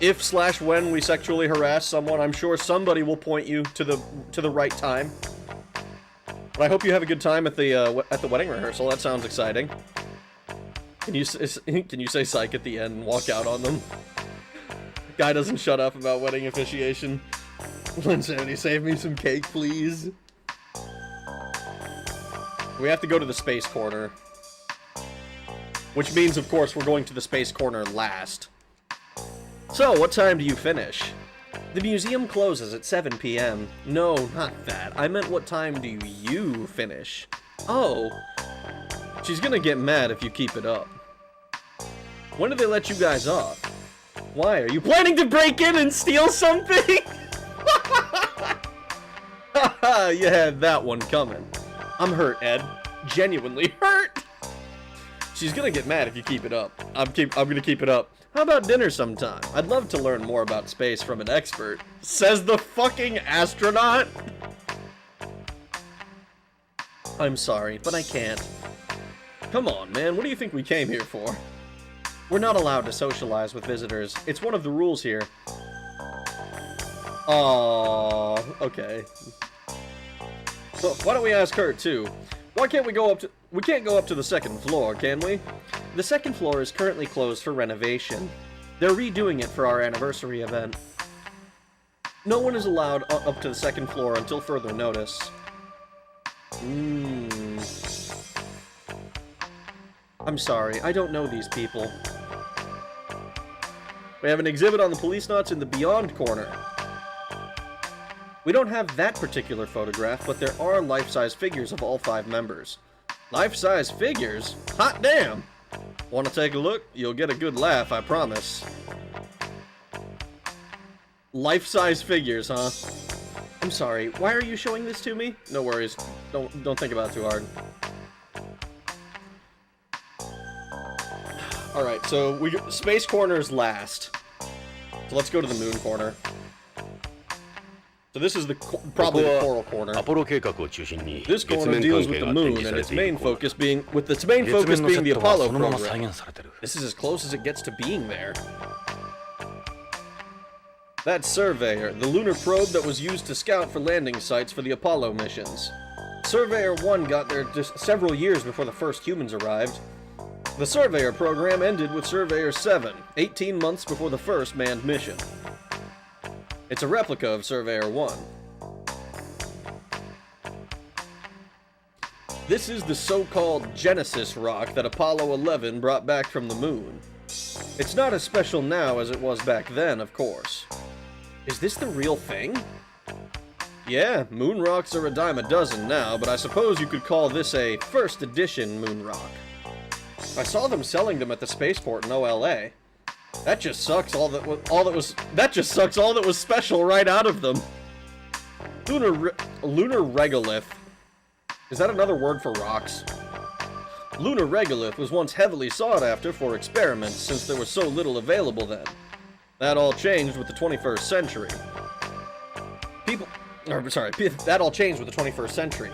[SPEAKER 1] If/when we sexually harass someone, I'm sure somebody will point you to the right time. But I hope you have a good time at the wedding rehearsal. That sounds exciting. Can you say psych at the end and walk out on them? Guy doesn't shut up about wedding officiation. Linsanity, save me some cake, please. We have to go to the Space Corner. Which means, of course, we're going to the Space Corner last. So, what time do you finish? The museum closes at 7 p.m. No, not that. I meant what time do you finish? Oh. She's gonna get mad if you keep it up. When did they let you guys off? Why? Are you planning to break in and steal something? Haha, you had that one coming. I'm hurt, Ed. Genuinely hurt. She's gonna get mad if you keep it up. I'm gonna keep it up. How about dinner sometime? I'd love to learn more about space from an expert. Says the fucking astronaut. I'm sorry, but I can't. Come on, man. What do you think we came here for? We're not allowed to socialize with visitors. It's one of the rules here. Aww, okay. So, why don't we ask her, too? Why can't we go up to... We can't go up to the second floor, can we? The second floor is currently closed for renovation. They're redoing it for our anniversary event. No one is allowed up to the second floor until further notice. I'm sorry, I don't know these people. We have an exhibit on the Policenauts in the Beyond corner. We don't have that particular photograph, but there are life-size figures of all 5 members. Life-size figures? Hot damn! Want to take a look? You'll get a good laugh, I promise. Life-size figures, huh? I'm sorry, why are you showing this to me? No worries. Don't think about it too hard. Alright, so Space Corner's last. So let's go to the Moon Corner. So this is probably the Coral Corner. This corner deals with the Moon and its main focus being the Apollo program. This is as close as it gets to being there. That's Surveyor, the lunar probe that was used to scout for landing sites for the Apollo missions. Surveyor 1 got there just several years before the first humans arrived. The Surveyor program ended with Surveyor 7, 18 months before the first manned mission. It's a replica of Surveyor 1. This is the so-called Genesis rock that Apollo 11 brought back from the moon. It's not as special now as it was back then, of course. Is this the real thing? Yeah, moon rocks are a dime a dozen now, but I suppose you could call this a first edition moon rock. I saw them selling them at the spaceport in OLA. That just sucks all that was special right out of them. Lunar regolith. Is that another word for rocks? Lunar regolith was once heavily sought after for experiments since there was so little available then. That all changed with the 21st century. That all changed with the 21st century.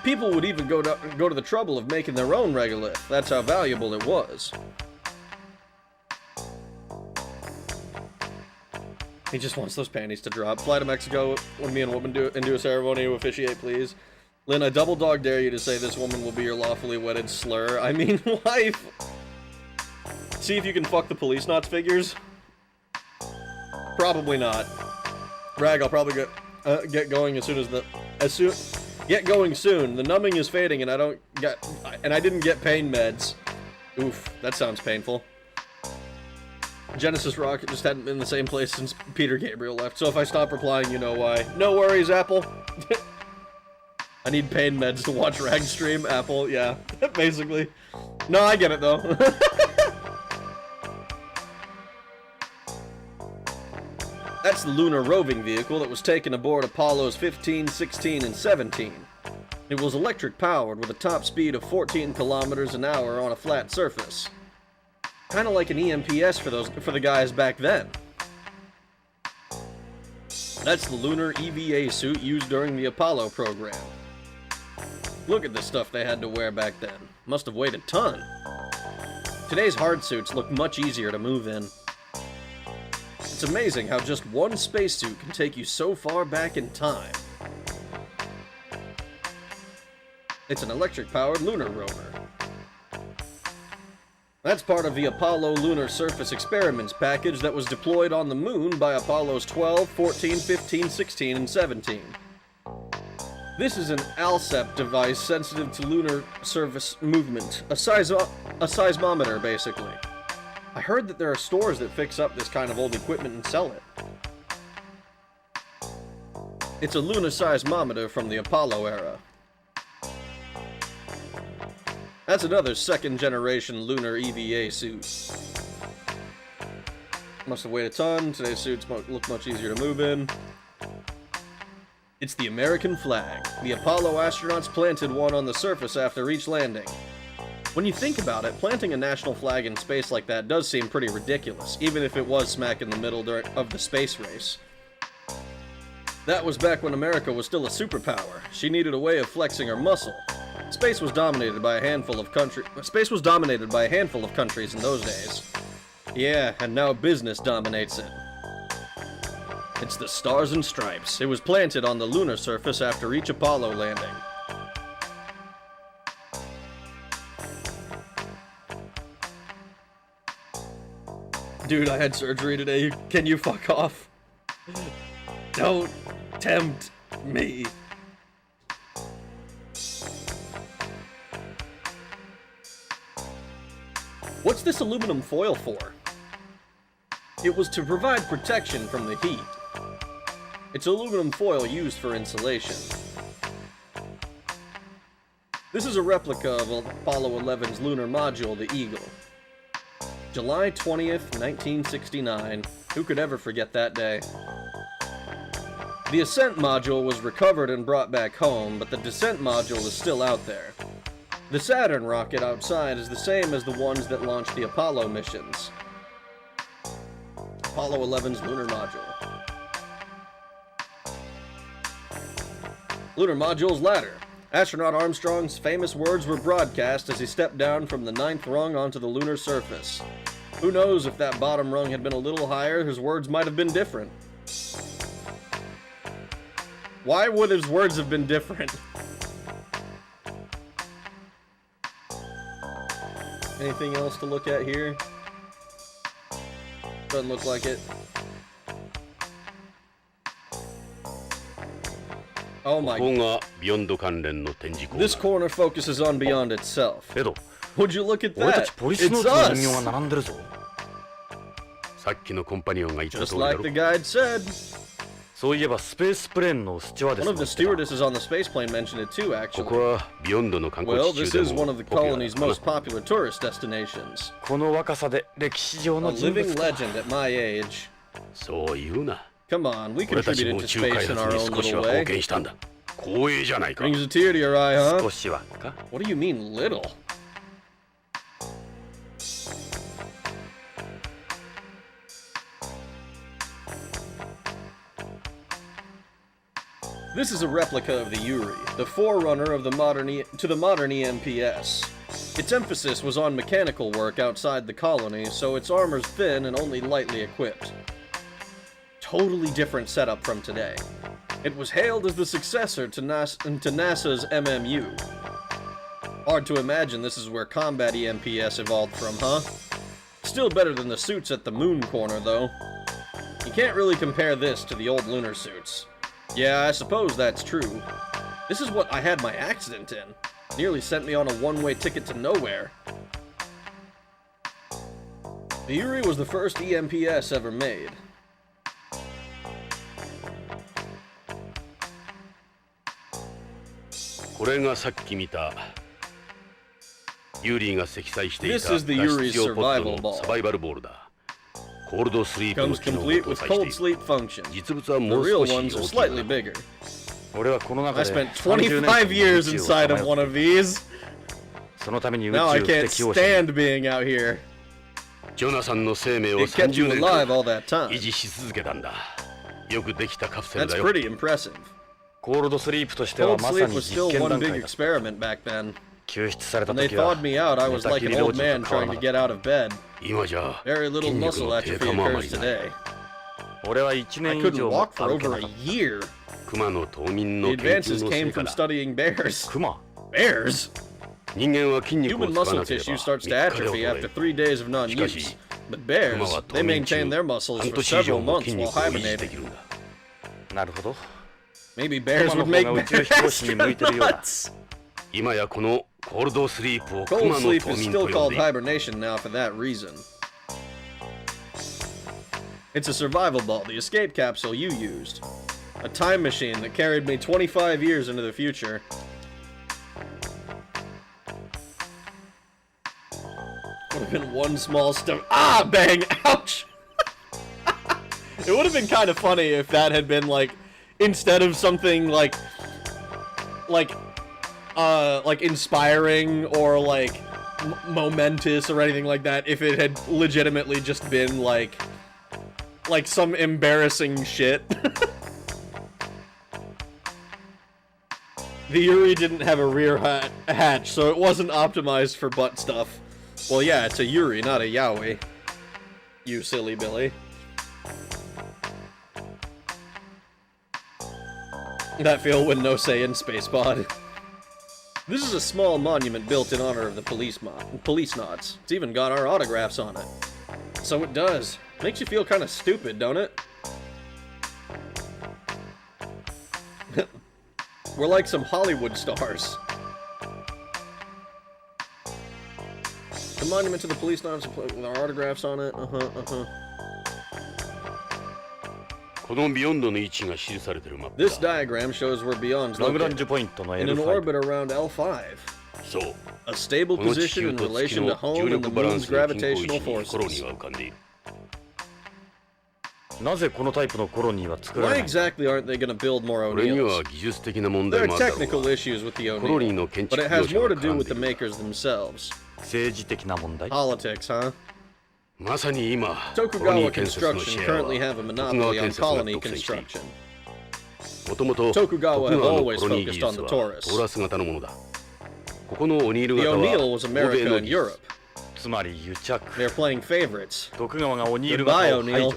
[SPEAKER 1] People would even go to the trouble of making their own regolith. That's how valuable it was. He just wants those panties to drop. Fly to Mexico when me and woman do a ceremony to officiate, please. Lynn, I double dog dare you to say this woman will be your lawfully wedded slur. I mean, wife. See if you can fuck the Policenauts figures. Probably not. Rag, I'll probably get going get going soon. The numbing is fading, and I didn't get pain meds. Oof, that sounds painful. Genesis Rock just hadn't been in the same place since Peter Gabriel left, so if I stop replying, you know why. No worries, Apple. I need pain meds to watch Rag stream. Apple, yeah, basically. No, I get it, though. That's the lunar roving vehicle that was taken aboard Apollos 15, 16, and 17. It was electric-powered with a top speed of 14 kilometers an hour on a flat surface. Kind of like an EMPS for the guys back then. That's the lunar EVA suit used during the Apollo program. Look at the stuff they had to wear back then. Must have weighed a ton. Today's hard suits look much easier to move in. It's amazing how just one spacesuit can take you so far back in time. It's an electric-powered lunar rover. That's part of the Apollo Lunar Surface Experiments package that was deployed on the moon by Apollos 12, 14, 15, 16, and 17. This is an ALSEP device sensitive to lunar surface movement, a seismometer, basically. I heard that there are stores that fix up this kind of old equipment and sell it. It's a lunar seismometer from the Apollo era. That's another second-generation lunar EVA suit. Must have weighed a ton. Today's suits look much easier to move in. It's the American flag. The Apollo astronauts planted one on the surface after each landing. When you think about it, planting a national flag in space like that does seem pretty ridiculous, even if it was smack in the middle of the space race. That was back when America was still a superpower. She needed a way of flexing her muscle. Space was dominated by a handful of countries in those days. Yeah, and now business dominates it. It's the Stars and Stripes. It was planted on the lunar surface after each Apollo landing. Dude, I had surgery today. Can you fuck off? Don't tempt me. What's this aluminum foil for? It was to provide protection from the heat. It's aluminum foil used for insulation. This is a replica of Apollo 11's lunar module, the Eagle. July 20th, 1969. Who could ever forget that day? The ascent module was recovered and brought back home, but the descent module is still out there. The Saturn rocket outside is the same as the ones that launched the Apollo missions. Apollo 11's lunar module. Lunar module's ladder. Astronaut Armstrong's famous words were broadcast as he stepped down from the 9th rung onto the lunar surface. Who knows, if that bottom rung had been a little higher, his words might have been different. Why would his words have been different? Anything else to look at here? Doesn't look like it. Oh my god. This corner focuses on Beyond itself. Would you look at that? It's us! Just like the guide said. One of the stewardesses on the spaceplane mentioned it too, actually. Well, this is one of the colony's most popular tourist destinations. A living legend at my age. Come on, we contributed to space in our own little way. Brings a tear to your eye, huh? What do you mean, little? This is a replica of the Yuri, the forerunner of the modern EMPS. Its emphasis was on mechanical work outside the colony, so its armor's thin and only lightly equipped. Totally different setup from today. It was hailed as the successor to NASA's MMU. Hard to imagine this is where combat EMPS evolved from, huh? Still better than the suits at the moon corner, though. You can't really compare this to the old lunar suits. Yeah, I suppose that's true. This is what I had my accident in. Nearly sent me on a one-way ticket to nowhere. The Yuri was the first EMPS ever made. This is the Yuri's survival ball. Comes complete with cold sleep function. The real ones are slightly bigger. I spent 25 years inside of one of these. Now I can't stand being out here. It kept you alive all that time. That's pretty impressive. Cold sleep was still one big experiment back then. When they thawed me out, I was like an old man trying to get out of bed. Very little muscle atrophy occurs today. I couldn't walk for over a year. The advances came from studying bears. Bears? Human muscle tissue starts to atrophy after 3 days of non-use. But bears, they maintain their muscles for several months while hibernating. Maybe bears would make better astronauts. Cold sleep is still called hibernation now for that reason. It's a survival ball, the escape capsule you used. A time machine that carried me 25 years into the future. Would have been one small step. Ah, bang! Ouch! It would have been kind of funny if that had been like, instead of something like inspiring or like momentous or anything like that, if it had legitimately just been like some embarrassing shit. The Yuri didn't have a rear hatch, so it wasn't optimized for butt stuff. Well, yeah, it's a Yuri, not a Yowie. You silly Billy. That feel when no say in Spacepod. This is a small monument built in honor of the Policenauts. It's even got our autographs on it. So it does. Makes you feel kind of stupid, don't it? We're like some Hollywood stars. The monument to the Policenauts with our autographs on it. This diagram shows where Beyond's located, in an orbit around L5. A stable position in relation to home and the moon's gravitational forces. Why exactly aren't they going to build more O'Neills? There are technical issues with the O'Neill, but it has more to do with the makers themselves. Politics, huh? Tokugawa Construction currently have a monopoly on colony construction. Tokugawa have always focused on the Taurus. The O'Neill was America and Europe. They're playing favorites. Goodbye, O'Neill.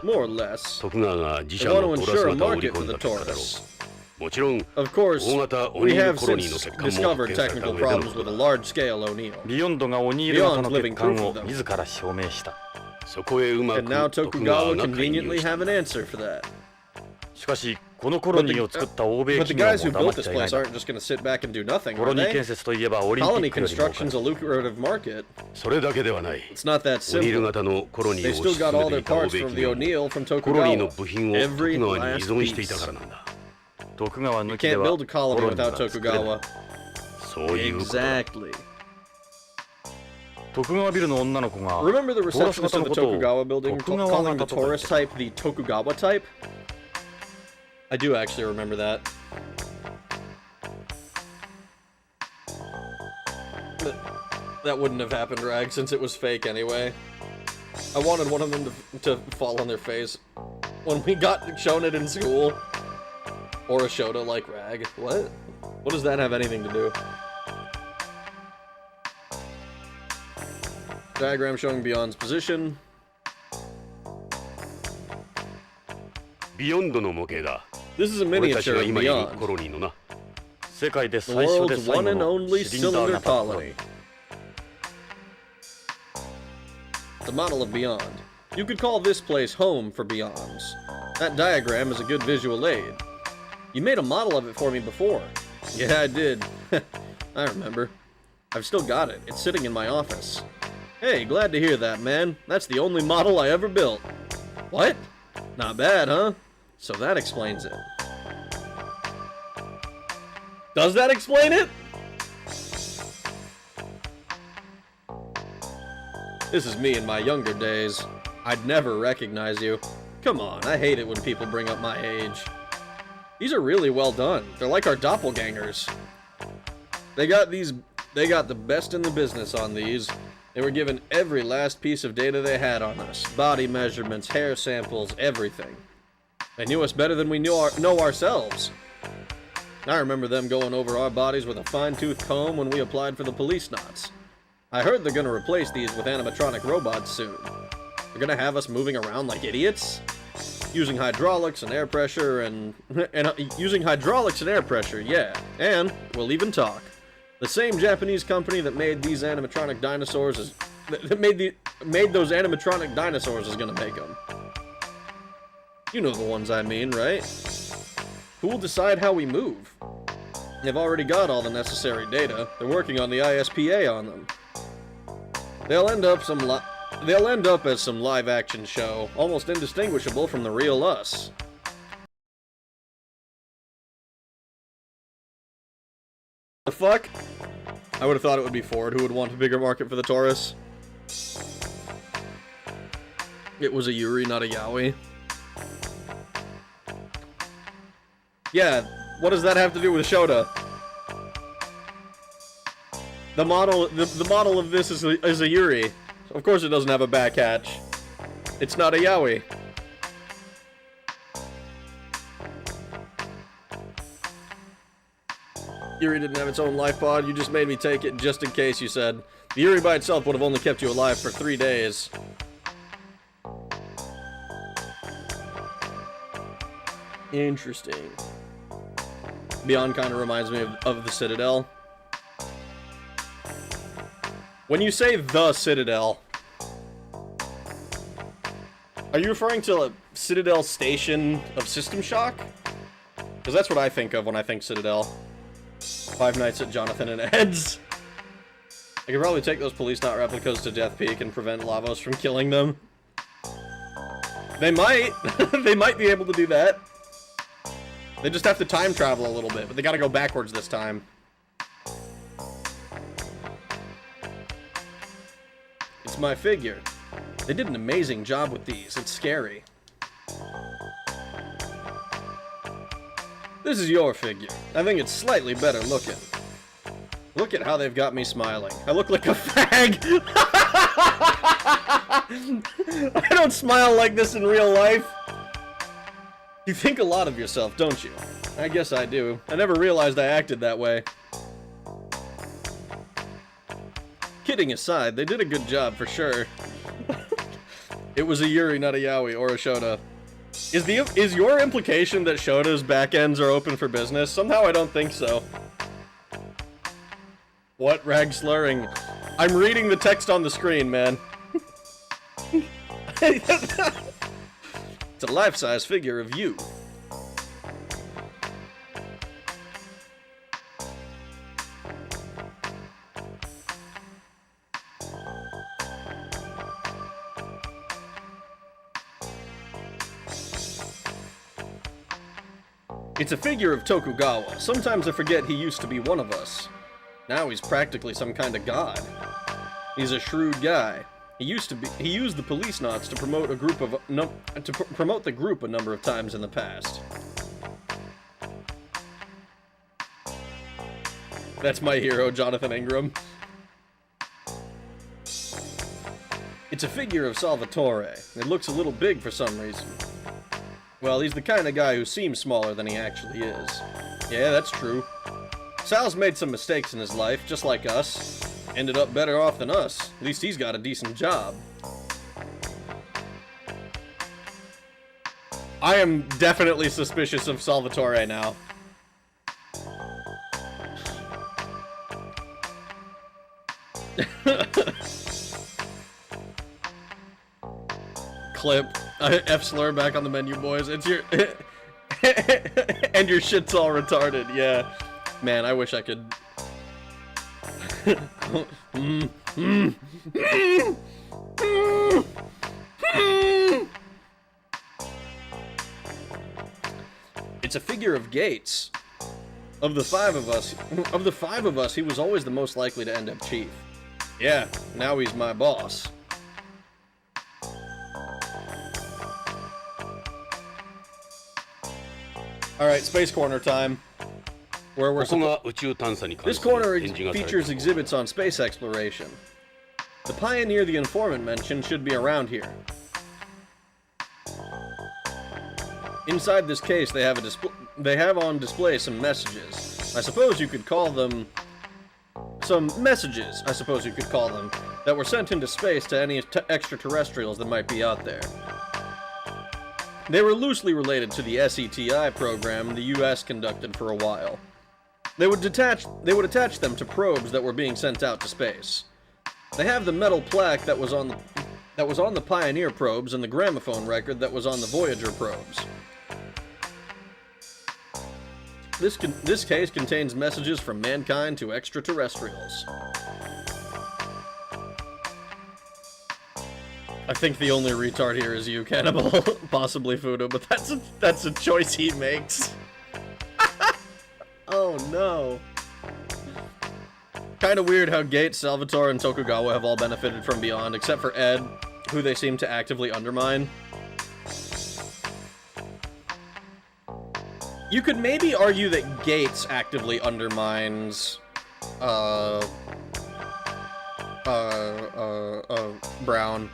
[SPEAKER 1] More or less. They want to ensure a market for the Taurus. Of course, we have since discovered technical problems with a large-scale O'Neill. Beyond's living proof of them. And now Tokugawa conveniently have an answer for that. But the guys who built this place aren't just going to sit back and do nothing, are they? Colony construction's a lucrative market. It's not that simple. They still got all their parts from the O'Neill from Tokugawa. Every last piece. You can't build a colony without Tokugawa. Exactly. Remember the receptionist of the Tokugawa building calling the Taurus type the Tokugawa type? I do actually remember that. But that wouldn't have happened, Rag, since it was fake anyway. I wanted one of them to fall on their face when we got shown it in school. Or a Shota like Rag. What? What does that have anything to do? Diagram showing Beyond's position. This is a miniature of Beyond. The world's one and only cylinder colony. The model of Beyond. You could call this place home for Beyonds. That diagram is a good visual aid. You made a model of it for me before. Yeah, I did. I remember. I've still got it. It's sitting in my office. Hey, glad to hear that, man. That's the only model I ever built. What? Not bad, huh? So that explains it. Does that explain it? This is me in my younger days. I'd never recognize you. Come on, I hate it when people bring up my age. These are really well done. They're like our doppelgangers. They got the best in the business on these. They were given every last piece of data they had on us. Body measurements, hair samples, everything. They knew us better than we know ourselves. I remember them going over our bodies with a fine-tooth comb when we applied for the Policenauts. I heard they're gonna replace these with animatronic robots soon. They're gonna have us moving around like idiots? Using hydraulics and air pressure using hydraulics and air pressure, yeah. And we'll even talk. The same Japanese company that made these animatronic dinosaurs that made those animatronic dinosaurs is gonna make them. You know the ones I mean, right? Who will decide how we move? They've already got all the necessary data. They're working on the ISPA on them. They'll end up as some live-action show, almost indistinguishable from the real us. The fuck? I would have thought it would be Ford who would want a bigger market for the Taurus. It was a Yuri, not a Yaoi. Yeah, what does that have to do with Shota? The model of this is a Yuri. Of course it doesn't have a back hatch. It's not a Yaoi. Yuri didn't have its own life pod, you just made me take it just in case, you said. The Yuri by itself would have only kept you alive for 3 days. Interesting. Beyond kind of reminds me of the Citadel. When you say the Citadel, are you referring to a Citadel station of System Shock? Because that's what I think of when I think Citadel. Five Nights at Jonathan and Ed's. I could probably take those Policenaut replicas to Death Peak and prevent Lavos from killing them. They might. They might be able to do that. They just have to time travel a little bit, but they gotta go backwards this time. It's my figure. They did an amazing job with these. It's scary. This is your figure. I think it's slightly better looking. Look at how they've got me smiling. I look like a fag! I don't smile like this in real life. You think a lot of yourself, don't you? I guess I do. I never realized I acted that way. Kidding aside, they did a good job for sure. It was a Yuri, not a Yaoi, or a Shota. Is your implication that Shota's backends are open for business? Somehow I don't think so. What rag slurring? I'm reading the text on the screen, man. It's a life-size figure of you. It's a figure of Tokugawa. Sometimes I forget he used to be one of us. Now he's practically some kind of god. He's a shrewd guy. He used the Policenauts to promote promote the group a number of times in the past. That's my hero, Jonathan Ingram. It's a figure of Salvatore. It looks a little big for some reason. Well, he's the kind of guy who seems smaller than he actually is. Yeah, that's true. Sal's made some mistakes in his life, just like us. Ended up better off than us. At least he's got a decent job. I am definitely suspicious of Salvatore now. Clip. F-slur back on the menu, boys. It's your... and your shit's all retarded, yeah. Man, I wish I could... It's a figure of Gates. Of the five of us, he was always the most likely to end up chief. Yeah, now he's my boss. Alright, Space Corner time. Where we're This corner features exhibits on space exploration. The Pioneer the Informant mentioned should be around here. Inside this case, they have on display some messages. I suppose you could call them... Some messages, I suppose you could call them, that were sent into space to any extraterrestrials that might be out there. They were loosely related to the SETI program the US conducted for a while. They would attach them to probes that were being sent out to space. They have the metal plaque that was on the Pioneer probes and the gramophone record that was on the Voyager probes. This case contains messages from mankind to extraterrestrials. I think the only retard here is you, Cannibal. Possibly Fudo, but that's a choice he makes. Oh no. Kinda weird how Gates, Salvatore, and Tokugawa have all benefited from Beyond, except for Ed, who they seem to actively undermine. You could maybe argue that Gates actively undermines, Brown.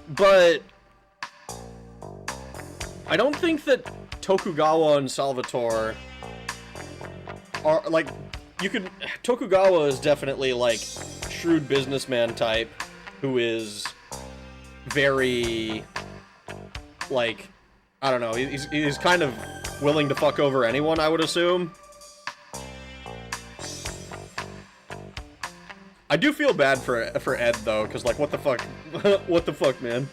[SPEAKER 1] But I don't think that Tokugawa and Salvatore are, like, Tokugawa is definitely, like, shrewd businessman type, who is very, like, I don't know, he's kind of willing to fuck over anyone, I would assume. I do feel bad for Ed, though, because, like, what the fuck? What the fuck, man?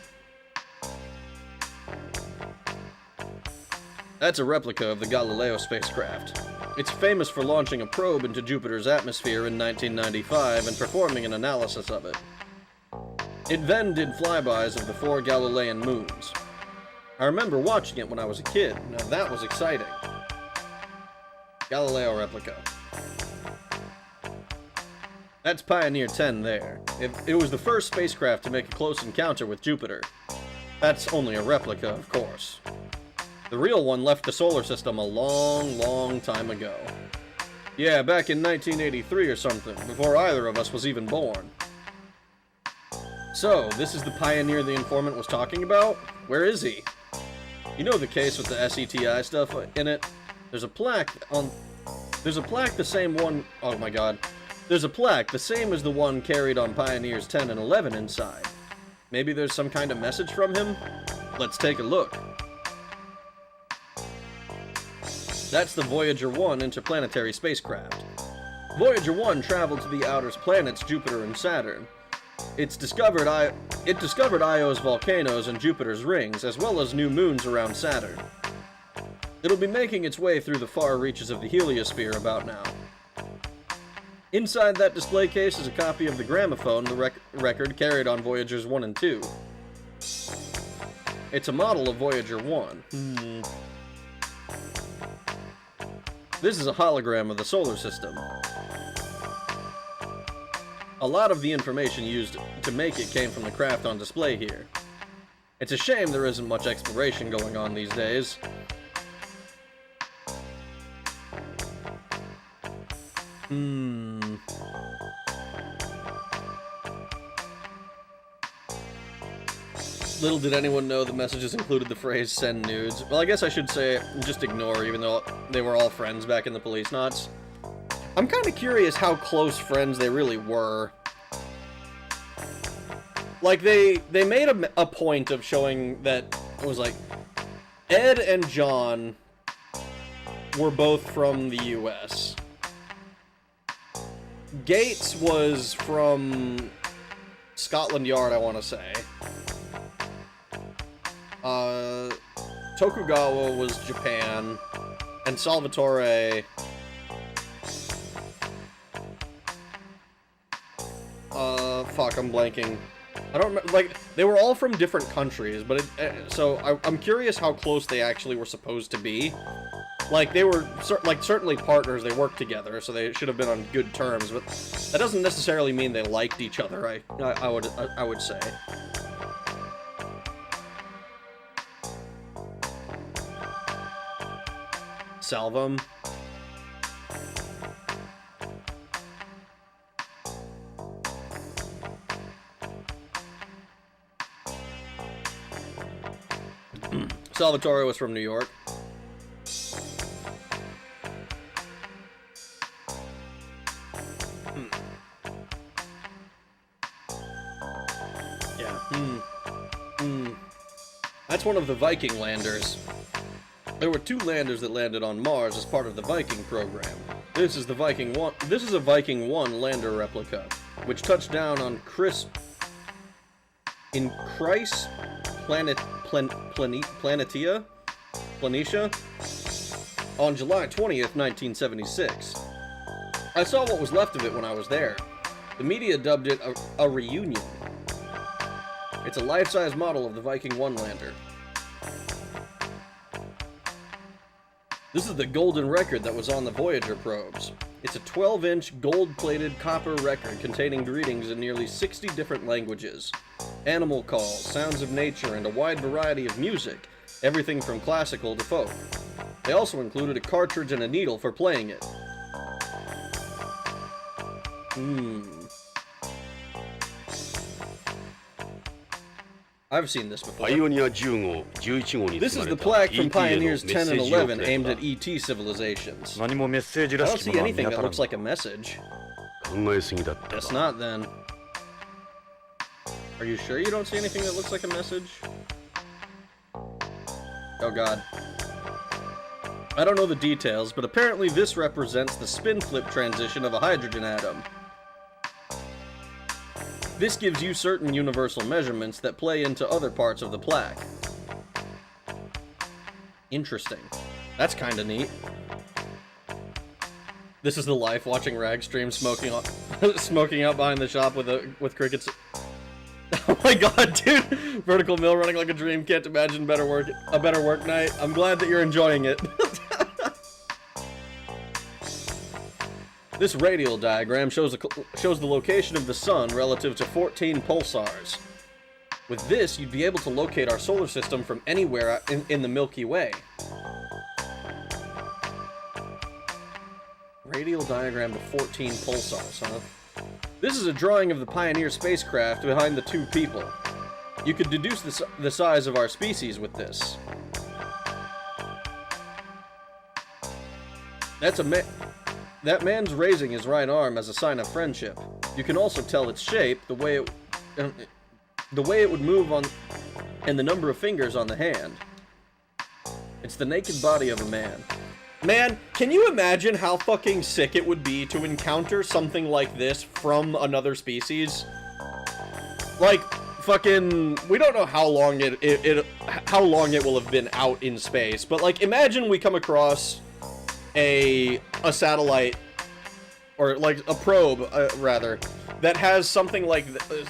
[SPEAKER 1] That's a replica of the Galileo spacecraft. It's famous for launching a probe into Jupiter's atmosphere in 1995 and performing an analysis of it. It then did flybys of the 4 Galilean moons. I remember watching it when I was a kid. Now that was exciting. Galileo replica. That's Pioneer 10 there. It was the first spacecraft to make a close encounter with Jupiter. That's only a replica, of course. The real one left the solar system a long, long time ago. Yeah, back in 1983 or something, before either of us was even born. So, this is the Pioneer the informant was talking about? Where is he? You know the case with the SETI stuff in it? There's a plaque the same one... Oh my god. There's a plaque the same as the one carried on Pioneers 10 and 11 inside. Maybe there's some kind of message from him? Let's take a look. That's the Voyager 1 interplanetary spacecraft. Voyager 1 traveled to the outer planets Jupiter and Saturn. It discovered Io's volcanoes and Jupiter's rings, as well as new moons around Saturn. It'll be making its way through the far reaches of the heliosphere about now. Inside that display case is a copy of the gramophone the record carried on Voyagers 1 and 2. It's a model of Voyager 1. This is a hologram of the solar system. A lot of the information used to make it came from the craft on display here. It's a shame there isn't much exploration going on these days. Little did anyone know the messages included the phrase, "send nudes." Well, I guess I should say, just ignore, even though they were all friends back in the Policenauts. I'm kind of curious how close friends they really were. Like, they made a point of showing that it was like, Ed and John were both from the US. Gates was from Scotland Yard, I want to say. Tokugawa was Japan, and Salvatore... fuck, I'm blanking. I don't remember, like, they were all from different countries, but so I'm curious how close they actually were supposed to be. Like, they were, certainly partners, they worked together, so they should have been on good terms, but that doesn't necessarily mean they liked each other, I would say. Salvum. Salvatore was from New York. That's one of the Viking landers. There were 2 landers that landed on Mars as part of the Viking program. This is the Viking 1. This is a Viking 1 lander replica, which touched down on Chryse Planitia on July 20th, 1976. I saw what was left of it when I was there. The media dubbed it a reunion. It's a life-size model of the Viking 1 lander. This is the golden record that was on the Voyager probes. It's a 12-inch gold-plated copper record containing greetings in nearly 60 different languages. Animal calls, sounds of nature, and a wide variety of music, everything from classical to folk. They also included a cartridge and a needle for playing it. I've seen this before. This is the plaque from Pioneers 10 and 11 aimed at ET civilizations. I don't see anything that looks like a message. Guess not, then. Are you sure you don't see anything that looks like a message? Oh god. I don't know the details, but apparently this represents the spin flip transition of a hydrogen atom. This gives you certain universal measurements that play into other parts of the plaque. Interesting. That's kinda neat. This is the life watching Ragstream smoking out behind the shop with crickets. Oh my god, dude! Vertical mill running like a dream. Can't imagine a better work night. I'm glad that you're enjoying it. This radial diagram shows the location of the sun relative to 14 pulsars. With this, you'd be able to locate our solar system from anywhere in the Milky Way. Radial diagram of 14 pulsars, huh? This is a drawing of the Pioneer spacecraft behind the two people. You could deduce the size of our species with this. That man's raising his right arm as a sign of friendship. You can also tell its shape, the way it would move on, and the number of fingers on the hand. It's the naked body of a man. Man, can you imagine how fucking sick it would be to encounter something like this from another species? Like, fucking, we don't know how long how long it will have been out in space, but like, imagine we come across a satellite, or like a probe, rather, that has something like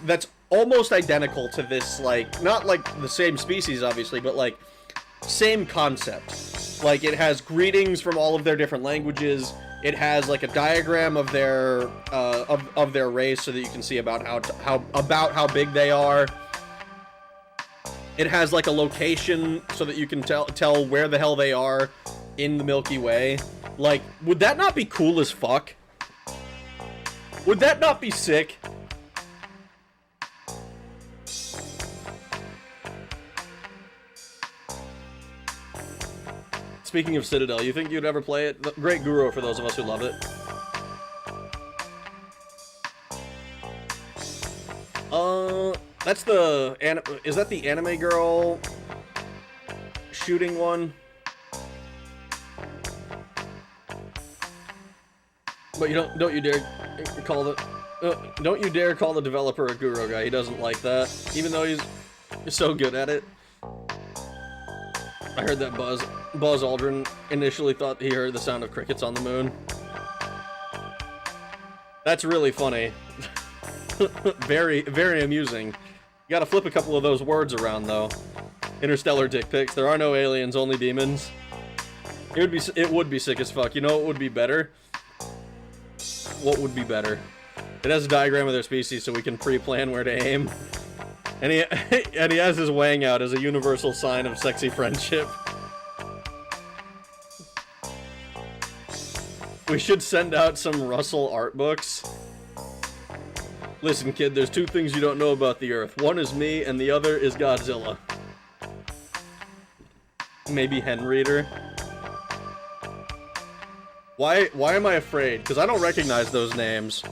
[SPEAKER 1] that's almost identical to this, like, not like the same species, obviously, but like, same concept. Like, it has greetings from all of their different languages. It has like a diagram of their of their race, so that you can see about how big they are. It has like a location, so that you can tell where the hell they are in the Milky Way. Like, would that not be cool as fuck? Would that not be sick? Speaking of Citadel, you think you'd ever play it? Great Guru for those of us who love it. That's the is that the anime girl shooting one? But you don't you dare call don't you dare call the developer a Guru guy. He doesn't like that, even though he's so good at it. I heard that Buzz Aldrin initially thought he heard the sound of crickets on the moon. That's really funny. Very, very amusing. You gotta flip a couple of those words around, though. Interstellar dick pics. There are no aliens, only demons. It would be sick as fuck. You know what would be better? What would be better? It has a diagram of their species, so we can pre-plan where to aim. And he has his wang out as a universal sign of sexy friendship. We should send out some Russell art books. Listen, kid, there's two things you don't know about the Earth. One is me, and the other is Godzilla. Maybe Hen Reader. Why am I afraid? Because I don't recognize those names.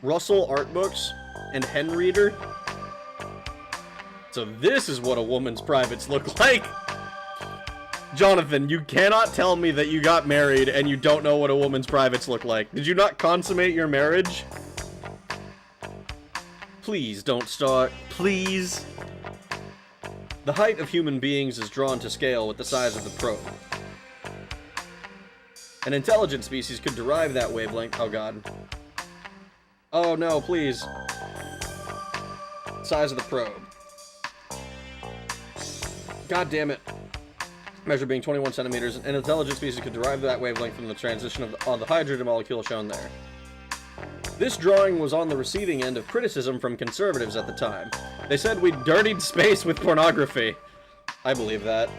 [SPEAKER 1] Russell art books and Hen Reader. So this is what a woman's privates look like. Jonathan, you cannot tell me that you got married and you don't know what a woman's privates look like. Did you not consummate your marriage? Please don't start. Please. The height of human beings is drawn to scale with the size of the probe. An intelligent species could derive that wavelength. Oh god. Oh no, please. Size of the probe. God damn it. Measure being 21 centimeters. An intelligent species could derive that wavelength from the transition of the hydrogen molecule shown there. This drawing was on the receiving end of criticism from conservatives at the time. They said we dirtied space with pornography. I believe that.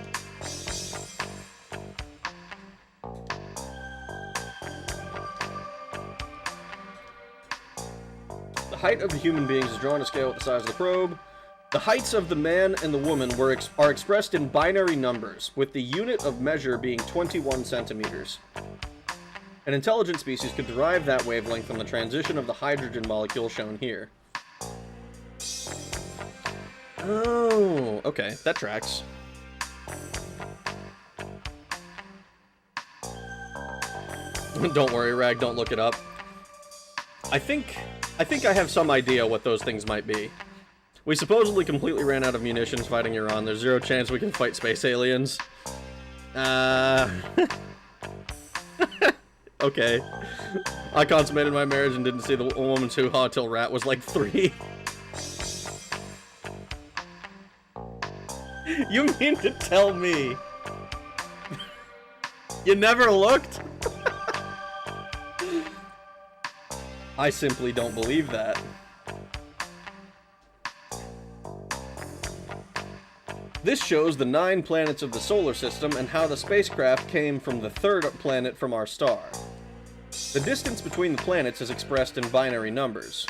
[SPEAKER 1] The height of the human beings is drawn to scale with the size of the probe. The heights of the man and the woman are expressed in binary numbers, with the unit of measure being 21 centimeters. An intelligent species could derive that wavelength from the transition of the hydrogen molecule shown here. Oh, okay, that tracks. Don't worry, Rag, don't look it up. I think I have some idea what those things might be. We supposedly completely ran out of munitions fighting Iran. There's zero chance we can fight space aliens. Okay. I consummated my marriage and didn't see the woman's hoo-ha till Rat was like 3. You mean to tell me you never looked? I simply don't believe that. This shows the 9 planets of the solar system and how the spacecraft came from the 3rd planet from our star. The distance between the planets is expressed in binary numbers.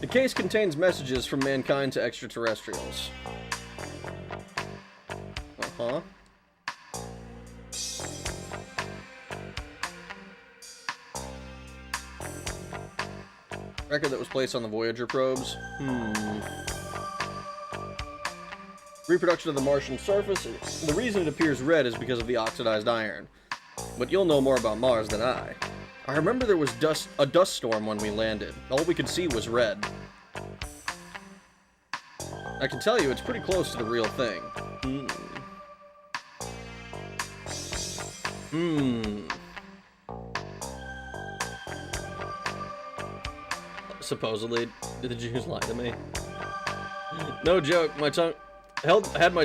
[SPEAKER 1] The case contains messages from mankind to extraterrestrials. Uh-huh. Record that was placed on the Voyager probes. Reproduction of the Martian surface. The reason it appears red is because of the oxidized iron. But you'll know more about Mars than I. I remember there was a dust storm when we landed. All we could see was red. I can tell you it's pretty close to the real thing. Supposedly, did the Jews lie to me? No joke, my tongue had my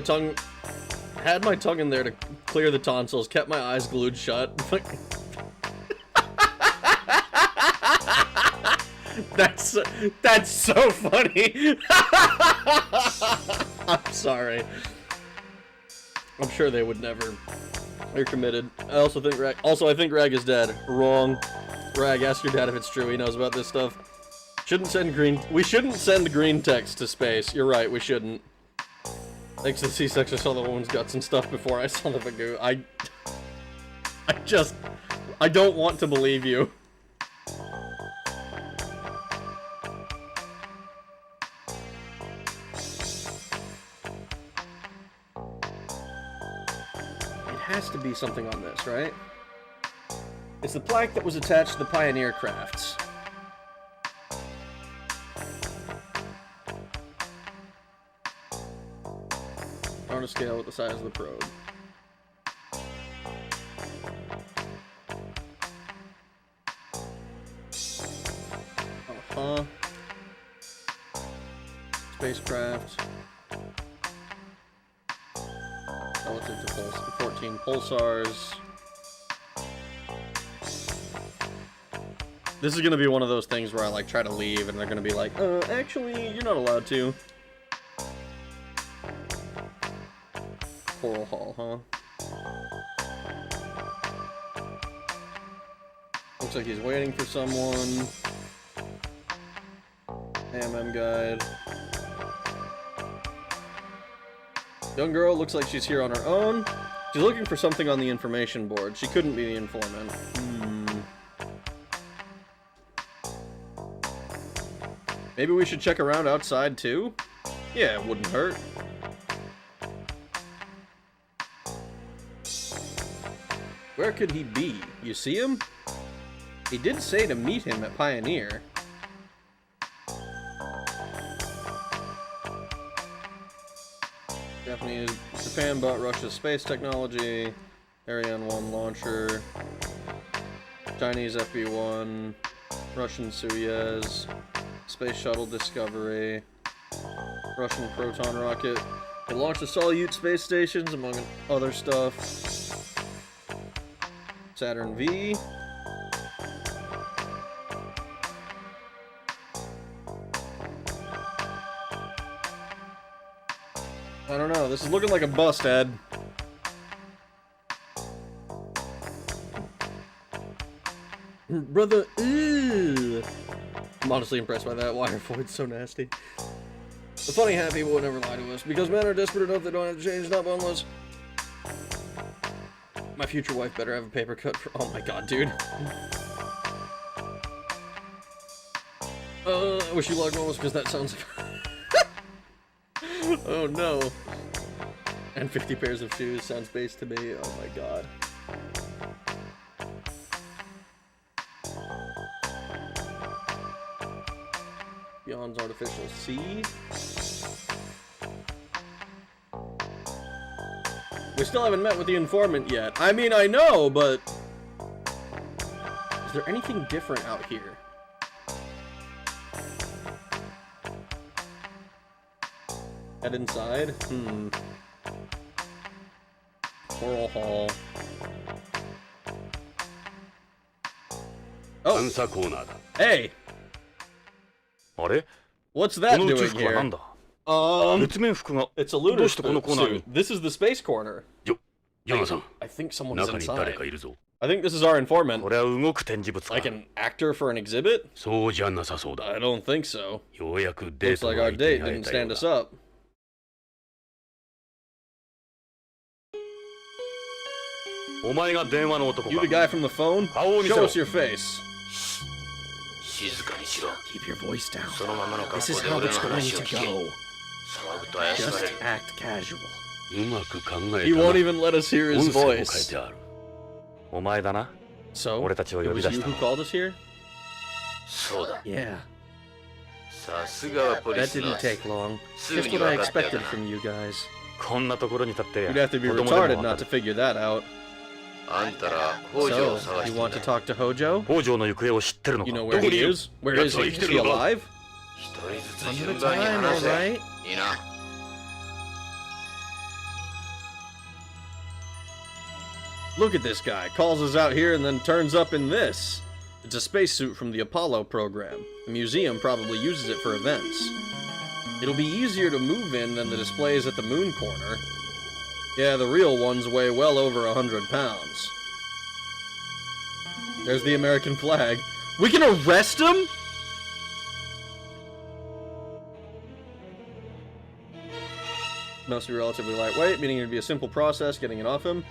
[SPEAKER 1] tongue in there to clear the tonsils, kept my eyes glued shut. That's so funny. I'm sorry. I'm sure they would never. You're committed. I think Rag is dead. Wrong. Rag, ask your dad if it's true. He knows about this stuff. We shouldn't send green text to space. You're right, we shouldn't. Thanks to the C-section, I saw the woman's guts and stuff before I saw the Bagoo. I don't want to believe you. Has to be something on this, right? It's the plaque that was attached to the Pioneer crafts. On a scale with the size of the probe. Uh-huh. Spacecraft. Relative to 14 pulsars. This is gonna be one of those things where I like try to leave and they're gonna be like, actually, you're not allowed to. Coral Hall, huh? Looks like he's waiting for someone. AMM guide. Young girl looks like she's here on her own. She's looking for something on the information board. She couldn't be the informant. Maybe we should check around outside too? Yeah, it wouldn't hurt. Where could he be? You see him? He did say to meet him at Pioneer. Japan bought Russia's space technology. Ariane 1 launcher. Chinese FB-1. Russian Soyuz. Space Shuttle Discovery. Russian Proton rocket. They launched the Salyut space stations, among other stuff. Saturn V. I don't know, this is looking like a bust, Ed. Brother, ew. I'm honestly impressed by that. Wire void's so nasty. The funny hat people would never lie to us, because men are desperate enough they don't have to change, not boneless. My future wife better have a paper cut for— oh my god, dude. I wish you logged one was because that sounds like— oh no. And 50 pairs of shoes sounds base to me. Oh my god. Beyond's artificial sea. We still haven't met with the informant yet. I mean, I know, but is there anything different out here? Head inside? Coral Hall. Oh! Hey! What's that doing here? It's a lunar suit. This is the space corner. I think someone's inside. I think this is our informant. Like an actor for an exhibit? I don't think so. Looks like our date didn't stand us up. You the guy from the phone? Show us your face. Keep your voice down. This is how it's going to go. Just act casual. He won't even let us hear his voice. So, it was you who called us here? Yeah. That didn't take long. Just what I expected from you guys. You'd have to be retarded not to figure that out. So, you want to talk to Hojo? You know where he is? Where is he? Is he alive? One at a time, alright? Look at this guy. Calls us out here and then turns up in this. It's a spacesuit from the Apollo program. The museum probably uses it for events. It'll be easier to move in than the displays at the moon corner. Yeah, the real ones weigh well over 100 pounds. There's the American flag. We can arrest him?! Must be relatively lightweight, meaning it'd be a simple process getting it off him.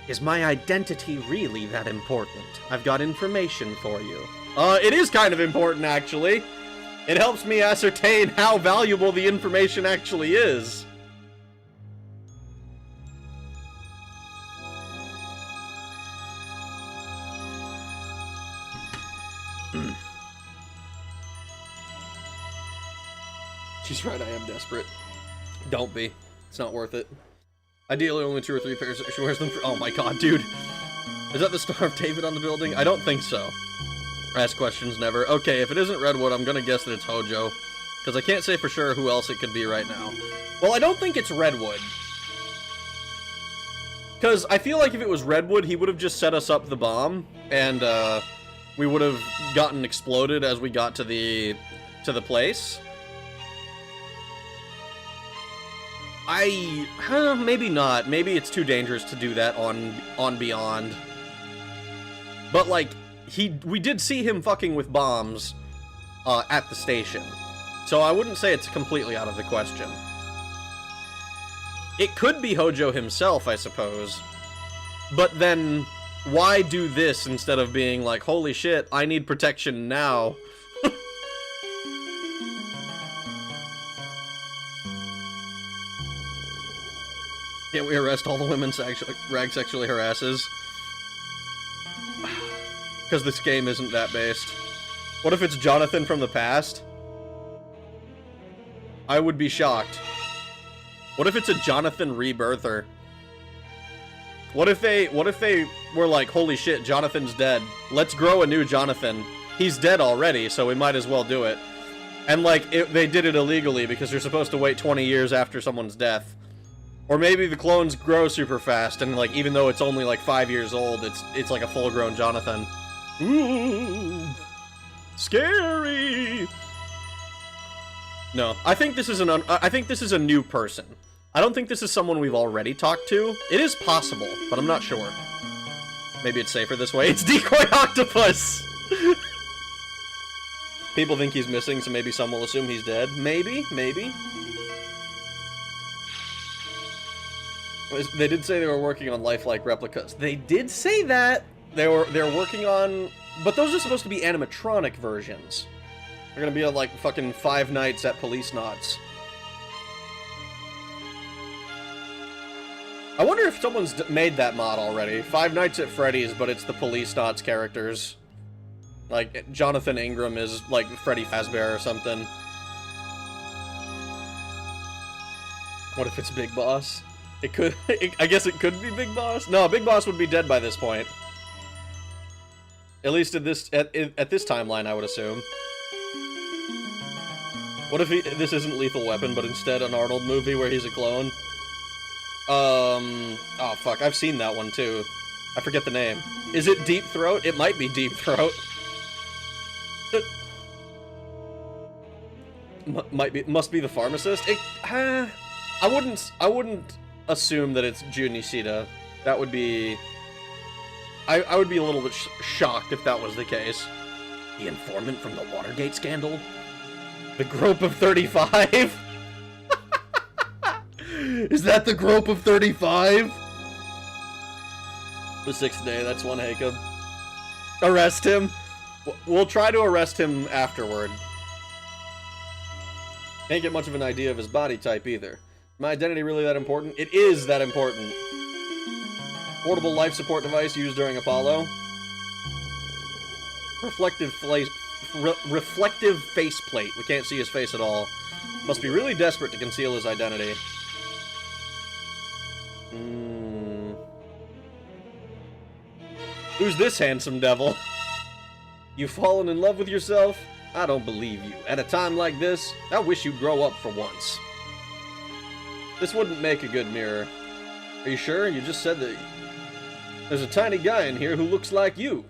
[SPEAKER 1] Is my identity really that important? I've got information for you. It is kind of important, actually. It helps me ascertain how valuable the information actually is. She's right, I am desperate. Don't be. It's not worth it. Ideally, only 2 or 3 pairs. She wears them for— oh my god, dude. Is that the Star of David on the building? I don't think so. Ask questions never. Okay, if it isn't Redwood, I'm gonna guess that it's Hojo. Because I can't say for sure who else it could be right now. Well, I don't think it's Redwood. Because I feel like if it was Redwood, he would have just set us up the bomb, and we would have gotten exploded as we got to the place. Maybe not. Maybe it's too dangerous to do that on Beyond. But, like, we did see him fucking with bombs at the station. So I wouldn't say it's completely out of the question. It could be Hojo himself, I suppose. But then, why do this instead of being like, holy shit, I need protection now? Can't we arrest all the women Rag sexually harasses? Because this game isn't that based. What if it's Jonathan from the past? I would be shocked. What if it's a Jonathan rebirther? What if they were like, holy shit, Jonathan's dead. Let's grow a new Jonathan. He's dead already, so we might as well do it. And like, they did it illegally because you're supposed to wait 20 years after someone's death. Or maybe the clones grow super fast, and like, even though it's only like 5 years old, it's like a full-grown Jonathan. Ooh, scary. No, I think this is a new person. I don't think this is someone we've already talked to. It is possible, but I'm not sure. Maybe it's safer this way. It's Decoy Octopus. People think he's missing, so maybe some will assume he's dead. Maybe, maybe. They did say they were working on lifelike replicas. They did say that they're working on, but those are supposed to be animatronic versions. They're gonna be like fucking Five Nights at Policenauts. I wonder if someone's made that mod already. Five Nights at Freddy's, but it's the Policenauts characters. Like, Jonathan Ingram is, like, Freddy Fazbear or something. What if it's Big Boss? It could... I guess it could be Big Boss? No, Big Boss would be dead by this point. At least at this timeline, I would assume. What if this isn't Lethal Weapon, but instead an Arnold movie where he's a clone? Oh fuck, I've seen that one too. I forget the name. Is it Deep Throat? It might be Deep Throat. Must be the pharmacist. I wouldn't assume that it's Jun Nishida. That would be... I would be a little bit shocked if that was the case. The informant from the Watergate scandal? The Grope of 35? Is that the Grope of 35? The sixth day, that's one Jacob. Arrest him? We'll try to arrest him afterward. Can't get much of an idea of his body type either. My identity really that important? It is that important. Portable life support device used during Apollo. Reflective faceplate. We can't see his face at all. Must be really desperate to conceal his identity. Who's this handsome devil? You've fallen in love with yourself? I don't believe you. At a time like this, I wish you'd grow up for once. This wouldn't make a good mirror. Are you sure? You just said that... There's a tiny guy in here who looks like you.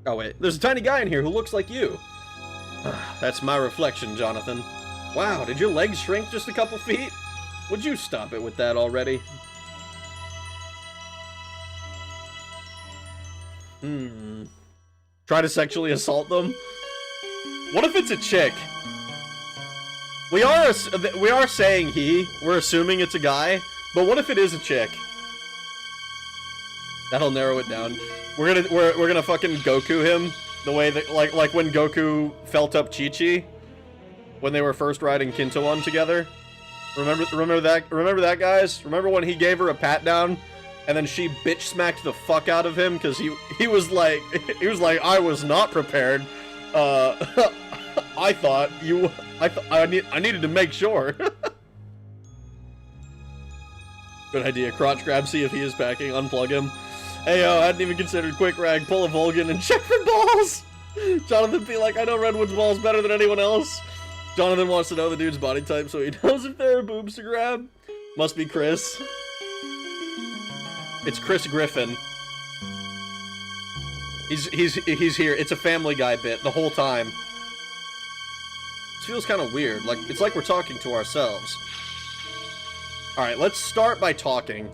[SPEAKER 1] Oh wait, there's a tiny guy in here who looks like you. That's my reflection, Jonathan. Wow, did your legs shrink just a couple feet? Would you stop it with that already? Try to sexually assault them? What if it's a chick? We are saying he. We're assuming it's a guy. But what if it is a chick? That'll narrow it down. We're gonna fucking Goku him the way that like when Goku felt up Chi-Chi when they were first riding Kintowan together. Remember that, guys? Remember when he gave her a pat down and then she bitch smacked the fuck out of him because he was like I was not prepared. I needed to make sure. Good idea. Crotch grab, see if he is packing, unplug him. Hey yo, I hadn't even considered quick rag, pull a Vulcan, and check for balls! Jonathan be like, I know Redwood's balls better than anyone else. Jonathan wants to know the dude's body type so he knows if there are boobs to grab. Must be Chris. It's Chris Griffin. He's here. It's a Family Guy bit the whole time. This feels kind of weird. Like it's like we're talking to ourselves. All right, let's start by talking.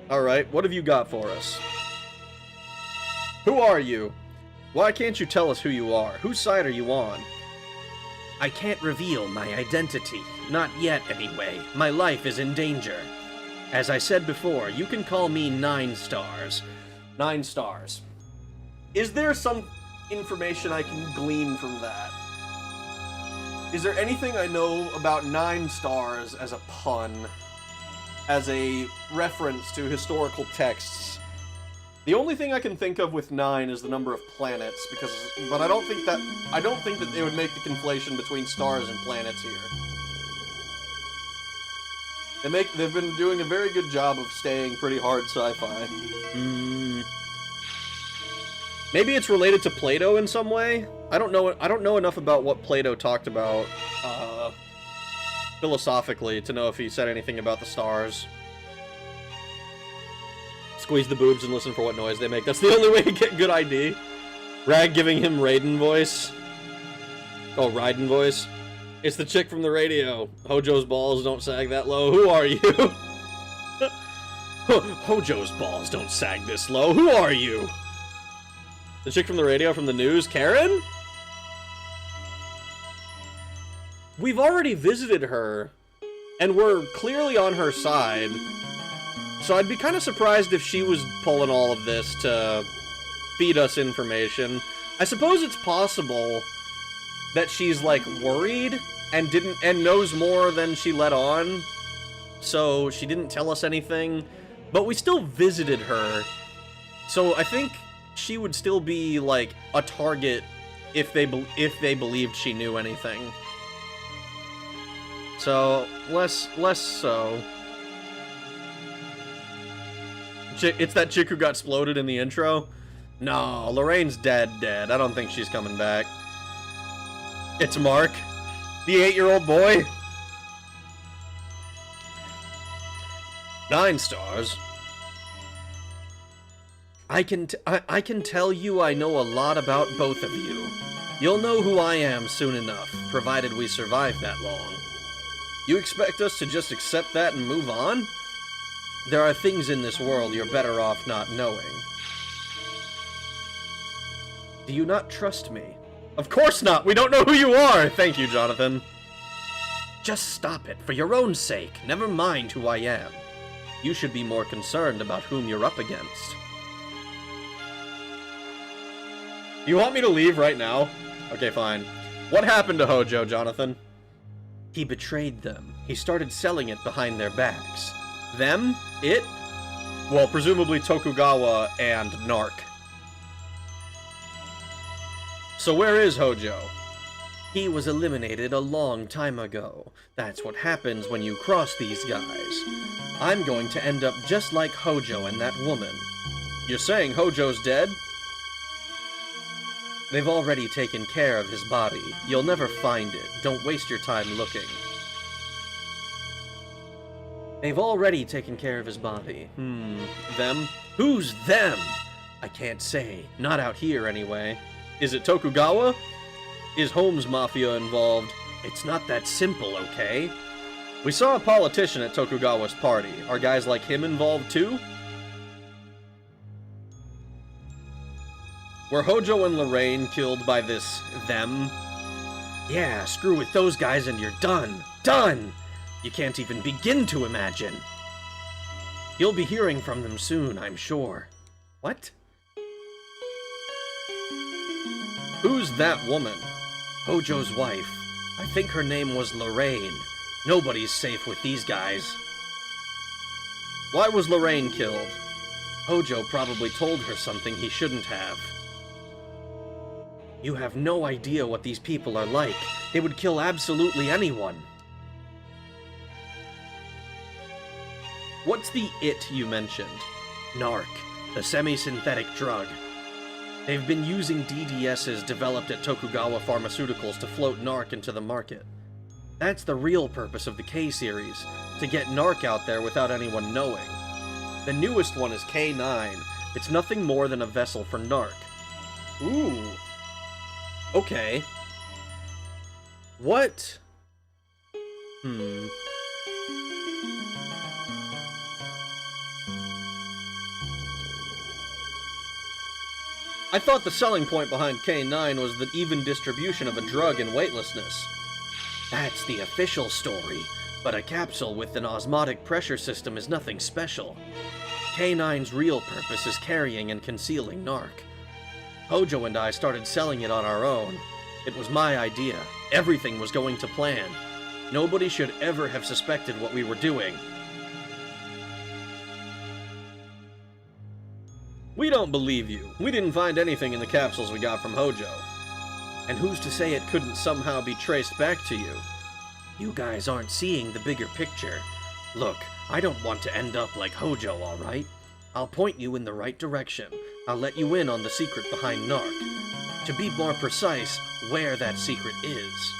[SPEAKER 1] All right, what have you got for us? Who are you? Why can't you tell us who you are? Whose side are you on? I can't reveal my identity. Not yet, anyway. My life is in danger. As I said before, you can call me 9 stars. 9 stars. Is there some information I can glean from that? Is there anything I know about 9 stars as a pun? As a reference to historical texts? The only thing I can think of with 9 is the number of planets, but I don't think that they would make the conflation between stars and planets here. They've been doing a very good job of staying pretty hard sci-fi. Maybe it's related to Plato in some way? I don't know enough about what Plato talked about philosophically to know if he said anything about the stars. Squeeze the boobs and listen for what noise they make. That's the only way to get good ID. Rag giving him Raiden voice. Oh, Raiden voice. It's the chick from the radio. Hojo's balls don't sag that low. Who are you? Hojo's balls don't sag this low. Who are you? The chick from the radio from the news? Karen? We've already visited her And we're clearly on her side. So I'd be kind of surprised if she was pulling all of this to feed us information. I suppose it's possible that she's, like, worried and knows more than she let on. So she didn't tell us anything. But we still visited her. So I think she would still be, like, a target if they believed she knew anything. So, less so. It's that chick who got exploded in the intro? No, Lorraine's dead. I don't think she's coming back. It's Mark, the 8-year-old boy. 9 stars. I can tell you I know a lot about both of you. You'll know who I am soon enough, provided we survive that long. You expect us to just accept that and move on? There are things in this world you're better off not knowing. Do you not trust me? Of course not! We don't know who you are! Thank you, Jonathan. Just stop it, for your own sake. Never mind who I am. You should be more concerned about whom you're up against. You want me to leave right now? Okay, fine. What happened to Hojo, Jonathan? He betrayed them. He started selling it behind their backs. Them? It? Well, presumably Tokugawa and Narc. So where is Hojo? He was eliminated a long time ago. That's what happens when you cross these guys. I'm going to end up just like Hojo and that woman. You're saying Hojo's dead? They've already taken care of his body. You'll never find it. Don't waste your time looking. They've already taken care of his body. Them? Who's them? I can't say. Not out here, anyway. Is it Tokugawa? Is Holmes Mafia involved? It's not that simple, okay? We saw a politician at Tokugawa's party. Are guys like him involved, too? Were Hojo and Lorraine killed by this them? Yeah, screw with those guys and you're done. Done! You can't even begin to imagine. You'll be hearing from them soon, I'm sure. What? Who's that woman? Hojo's wife. I think her name was Lorraine. Nobody's safe with these guys. Why was Lorraine killed? Hojo probably told her something he shouldn't have. You have no idea what these people are like. They would kill absolutely anyone. What's the it you mentioned? Narc, the semi-synthetic drug. They've been using DDSs developed at Tokugawa Pharmaceuticals to float Narc into the market. That's the real purpose of the K-series, to get Narc out there without anyone knowing. The newest one is K9. It's nothing more than a vessel for Narc. Ooh. Okay. What? I thought the selling point behind K9 was the even distribution of a drug and weightlessness. That's the official story, but a capsule with an osmotic pressure system is nothing special. K9's real purpose is carrying and concealing Narc. Hojo and I started selling it on our own. It was my idea. Everything was going to plan. Nobody should ever have suspected what we were doing. We don't believe you. We didn't find anything in the capsules we got from Hojo. And who's to say it couldn't somehow be traced back to you? You guys aren't seeing the bigger picture. Look, I don't want to end up like Hojo, alright? I'll point you in the right direction. I'll let you in on the secret behind Narc. To be more precise, where that secret is.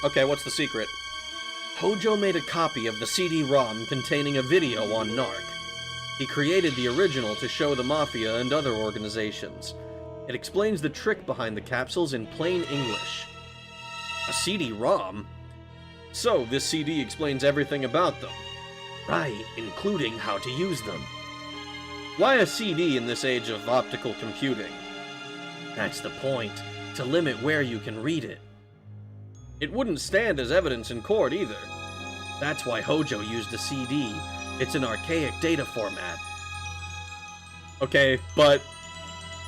[SPEAKER 1] Okay, what's the secret? Hojo made a copy of the CD-ROM containing a video on Narc. He created the original to show the Mafia and other organizations. It explains the trick behind the capsules in plain English. A CD-ROM? So, this CD explains everything about them. Right, including how to use them. Why a CD in this age of optical computing? That's the point, to limit where you can read it. It wouldn't stand as evidence in court either. That's why Hojo used a CD. It's an archaic data format. Okay, but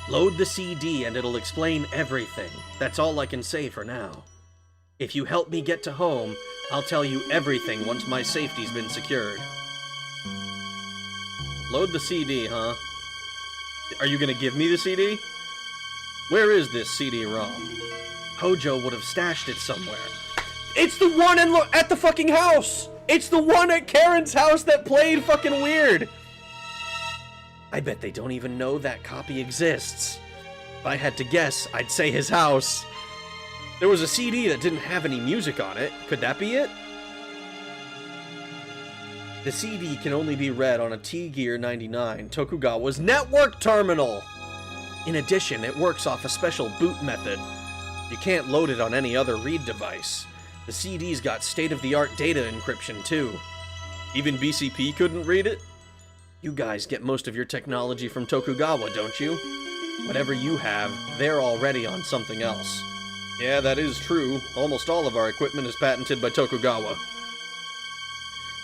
[SPEAKER 1] load the CD and it'll explain everything. That's all I can say for now. If you help me get to home, I'll tell you everything once my safety's been secured. Load the CD, huh? Are you gonna give me the CD? Where is this CD-ROM? Hojo would have stashed it somewhere. It's the one at the fucking house! It's the one at Karen's house that played fucking weird! I bet they don't even know that copy exists. If I had to guess, I'd say his house. There was a CD that didn't have any music on it. Could that be it? The CD can only be read on a T-Gear 99, Tokugawa's network terminal! In addition, it works off a special boot method. You can't load it on any other read device. The CD's got state-of-the-art data encryption, too. Even BCP couldn't read it? You guys get most of your technology from Tokugawa, don't you? Whatever you have, they're already on something else. Yeah, that is true. Almost all of our equipment is patented by Tokugawa.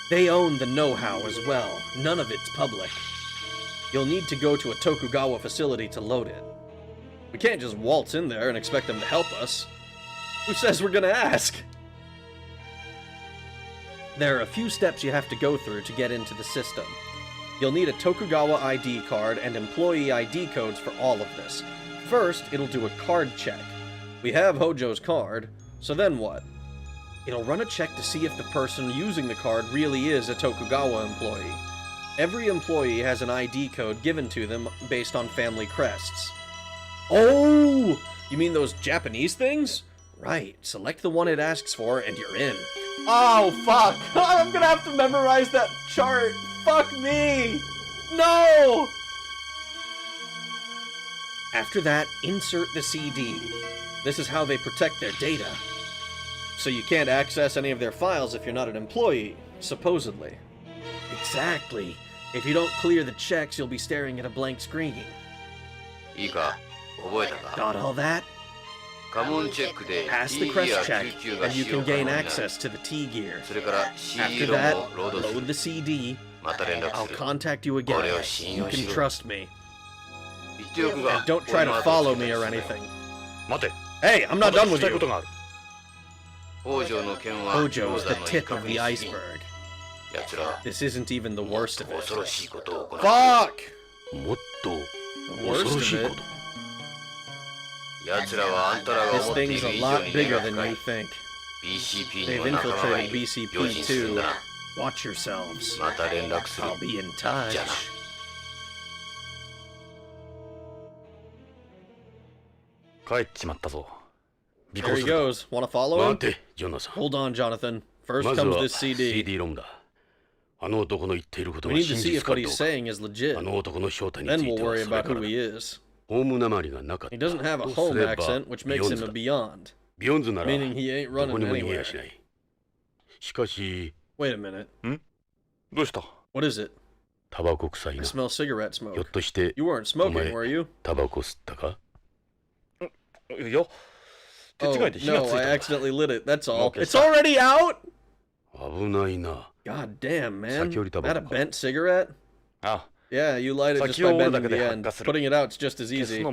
[SPEAKER 1] They own the know-how as well. None of it's public. You'll need to go to a Tokugawa facility to load it. We can't just waltz in there and expect them to help us. Who says we're gonna ask? There are a few steps you have to go through to get into the system. You'll need a Tokugawa ID card and employee ID codes for all of this. First, it'll do a card check. We have Hojo's card, so then what? It'll run a check to see if the person using the card really is a Tokugawa employee. Every employee has an ID code given to them based on family crests. Oh! You mean those Japanese things? Right, select the one it asks for and you're in. Oh, fuck! I'm gonna have to memorize that chart! Fuck me! No! After that, insert the CD. This is how they protect their data. So you can't access any of their files if you're not an employee, supposedly. Exactly. If you don't clear the checks, you'll be staring at a blank screen. Got all that? Pass the crest check, and you can gain access to the T-Gear. After that, load the CD. I'll contact you again. You can trust me. And don't try to follow me or anything. Hey, I'm not done with you. Hojo is the tip of the iceberg. This isn't even the worst of it. Fuck! The worst of it? This thing's a lot bigger than you think. They've infiltrated BCP too. Watch yourselves. I'll be in touch. There he goes. Wanna follow him? Hold on, Jonathan. First comes this CD. We need to see if what he's saying is legit. Then we'll worry about who he is. He doesn't have a home accent, which makes him a beyond. Meaning he ain't running anywhere. Wait a minute. What is it? I smell cigarette smoke. You weren't smoking, were you? Oh, no, I accidentally lit it, that's all. It's already out?! God damn, man. That a bent cigarette? Yeah, you light it just by bending the end. Putting it out's just as easy.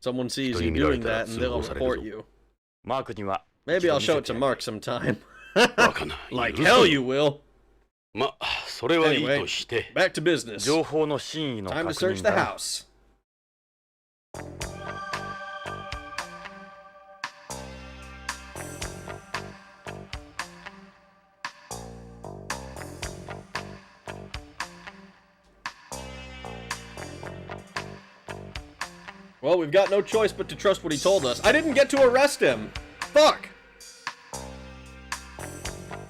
[SPEAKER 1] Someone sees you doing that and they'll report you. Maybe I'll show it to Mark sometime. Like hell you will! Anyway, back to business. Time to search the house. Well, we've got no choice but to trust what he told us. I didn't get to arrest him! Fuck!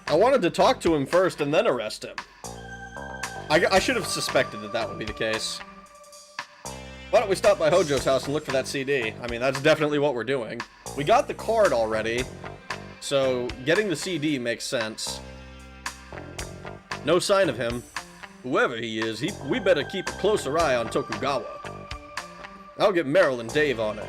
[SPEAKER 1] I wanted to talk to him first and then arrest him. I should have suspected that that would be the case. Why don't we stop by Hojo's house and look for that CD? I mean, that's definitely what we're doing. We got the card already, so getting the CD makes sense. No sign of him. Whoever he is, we better keep a closer eye on Tokugawa. I'll get Meryl and Dave on it.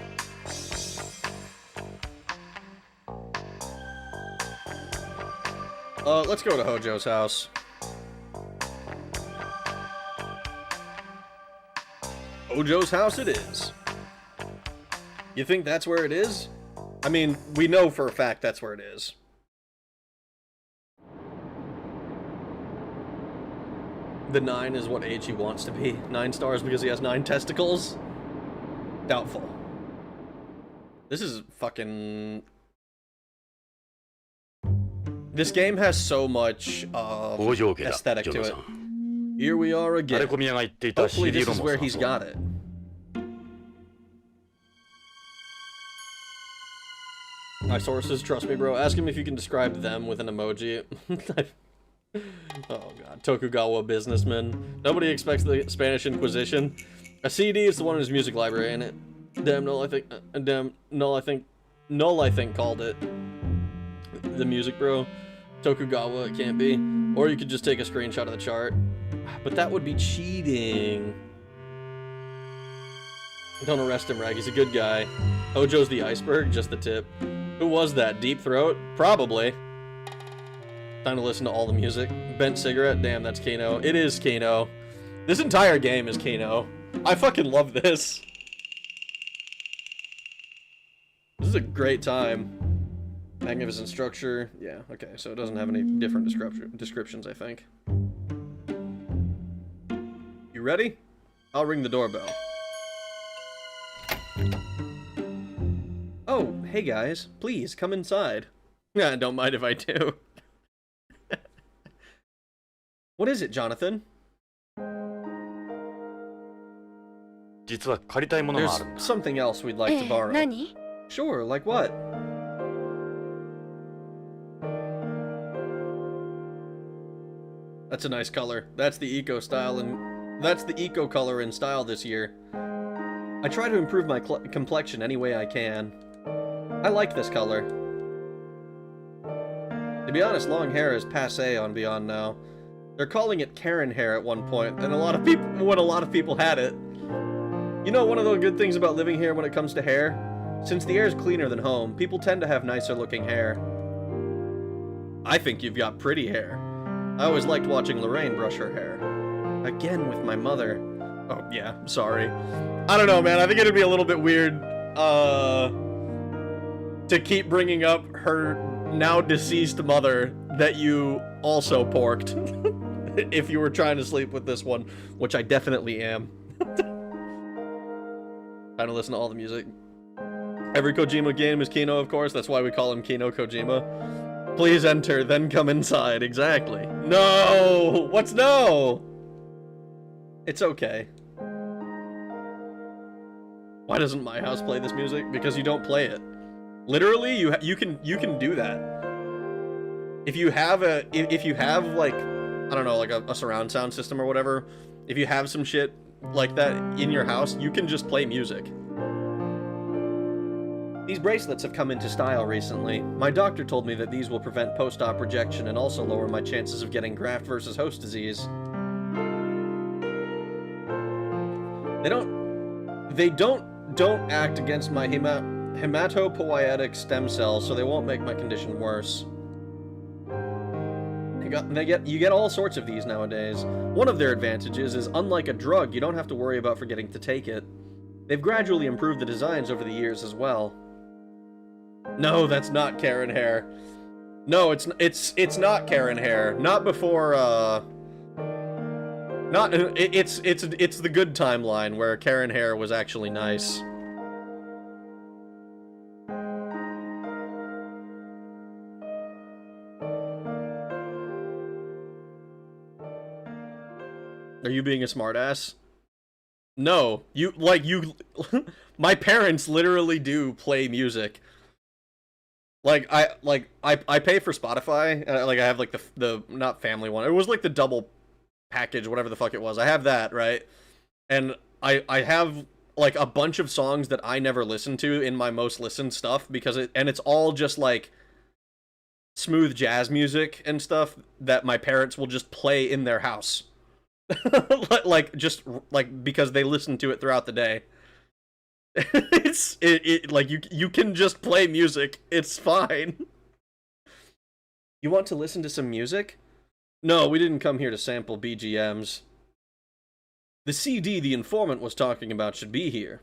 [SPEAKER 1] Let's go to Hojo's house. Hojo's house it is. You think that's where it is? I mean, we know for a fact that's where it is. The 9 is what age he wants to be. 9 stars because he has 9 testicles? Doubtful. This is fucking... This game has so much aesthetic to it. Here we are again. Hopefully this is where he's got it. My sources, trust me bro. Ask him if you can describe them with an emoji. Oh god. Tokugawa businessman. Nobody expects the Spanish Inquisition. A CD is the one in his music library, ain't it? Damn, Null, I think called it. The music bro. Tokugawa, it can't be. Or you could just take a screenshot of the chart. But that would be cheating. Don't arrest him, Rag. He's a good guy. Hojo's the iceberg, just the tip. Who was that? Deep Throat? Probably. Time to listen to all the music. Bent cigarette? Damn, that's Kano. It is Kano. This entire game is Kano. I fucking love this. This is a great time. Magnificent structure. Yeah, okay, so it doesn't have any different descriptions, I think. You ready? I'll ring the doorbell. Oh, hey guys. Please, come inside. Yeah, don't mind if I do. What is it, Jonathan? There's something else we'd like to borrow. Sure, like what? That's a nice color. That's the eco style, and that's the eco color and style this year. I try to improve my complexion any way I can. I like this color. To be honest, long hair is passé on Beyond now. They're calling it Karen hair at one point, and a lot of people had it. You know, one of the good things about living here when it comes to hair? Since the air is cleaner than home, people tend to have nicer looking hair. I think you've got pretty hair. I always liked watching Lorraine brush her hair. Again with my mother. Oh, yeah, sorry. I don't know, man. I think it'd be a little bit weird, to keep bringing up her now deceased mother that you also porked. If you were trying to sleep with this one, which I definitely am. Trying to listen to all the music. Every Kojima game is Kino, of course. That's why we call him Kino Kojima. Please enter, then come inside. Exactly. No! What's no? It's okay. Why doesn't my house play this music? Because you don't play it. Literally, you can do that. If you have like, I don't know, like a surround sound system or whatever, if you have some shit like that in your house, you can just play music. These bracelets have come into style recently. My doctor told me that these will prevent post-op rejection and also lower my chances of getting graft versus host disease. They don't act against my hematopoietic stem cells, so they won't make my condition worse. You get all sorts of these nowadays. One of their advantages is, unlike a drug, you don't have to worry about forgetting to take it. They've gradually improved the designs over the years as well. No, that's not Karen hair. No, it's not Karen hair. Not before it's the good timeline where Karen hair was actually nice. Are you being a smartass? No, my parents literally do play music. I pay for Spotify, I have like the not family one. It was like the double package, whatever the fuck it was. I have that, right? And I have like a bunch of songs that I never listen to in my most listened stuff because it's all just like smooth jazz music and stuff that my parents will just play in their house. Because they listen to it throughout the day. Like you can just play music. It's fine. You want to listen to some music? No, we didn't come here to sample BGMs. The CD the informant was talking about should be here.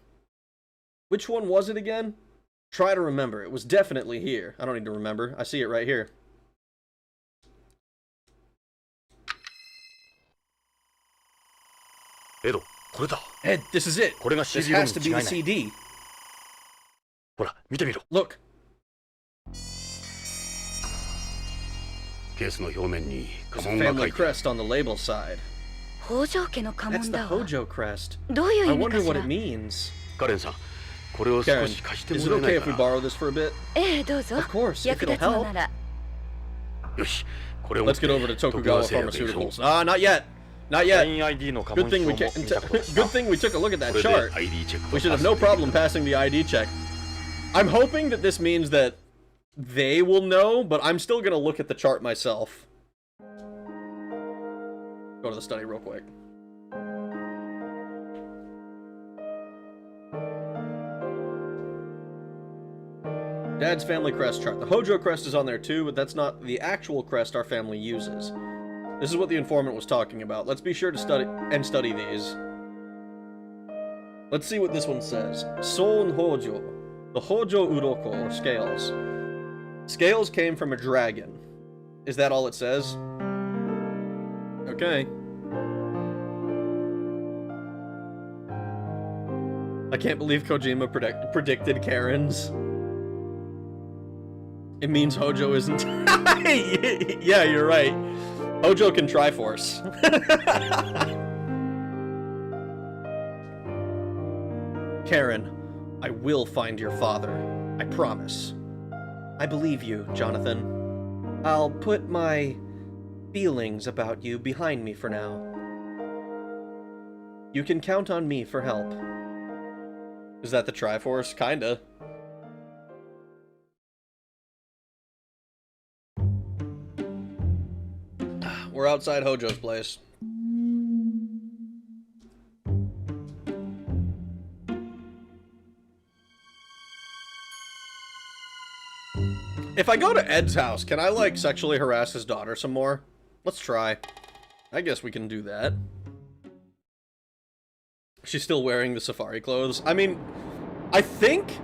[SPEAKER 1] Which one was it again? Try to remember. It was definitely here. I don't need to remember. I see it right here. Ed, this is it. This has to be the CD. Look. There's a family crest on the label side. That's the Hojo crest. I wonder what it means. Karen, is it okay if we borrow this for a bit? Of course, if it'll help. Let's get over to Tokugawa Pharmaceuticals. Ah, not yet. Not yet. Good thing we took a look at that chart. We should have no problem passing the ID check. I'm hoping that this means that they will know, but I'm still gonna look at the chart myself. Go to the study real quick. Dad's family crest chart. The Hojo crest is on there too, but that's not the actual crest our family uses. This is what the informant was talking about. Let's be sure to study these. Let's see what this one says. Son Hojo. The Hojo Uroko, or scales. Scales came from a dragon. Is that all it says? Okay. I can't believe Kojima predicted Karens. It means Hojo isn't. Yeah, you're right. Hojo can Triforce. Karen, I will find your father. I promise. I believe you, Jonathan. I'll put my feelings about you behind me for now. You can count on me for help. Is that the Triforce? Kinda. We're outside Hojo's place. If I go to Ed's house, can I, like, sexually harass his daughter some more? Let's try. I guess we can do that. She's still wearing the safari clothes. I mean, I think...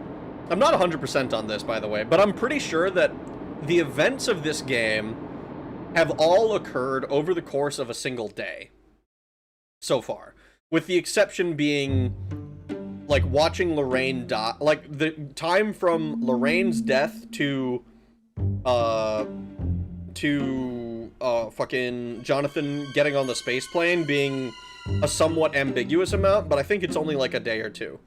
[SPEAKER 1] I'm not 100% on this, by the way, but I'm pretty sure that the events of this game have all occurred over the course of a single day. So far. With the exception being, like, watching Lorraine die. Like, the time from Lorraine's death to fucking Jonathan getting on the space plane being a somewhat ambiguous amount, but I think it's only like a day or two.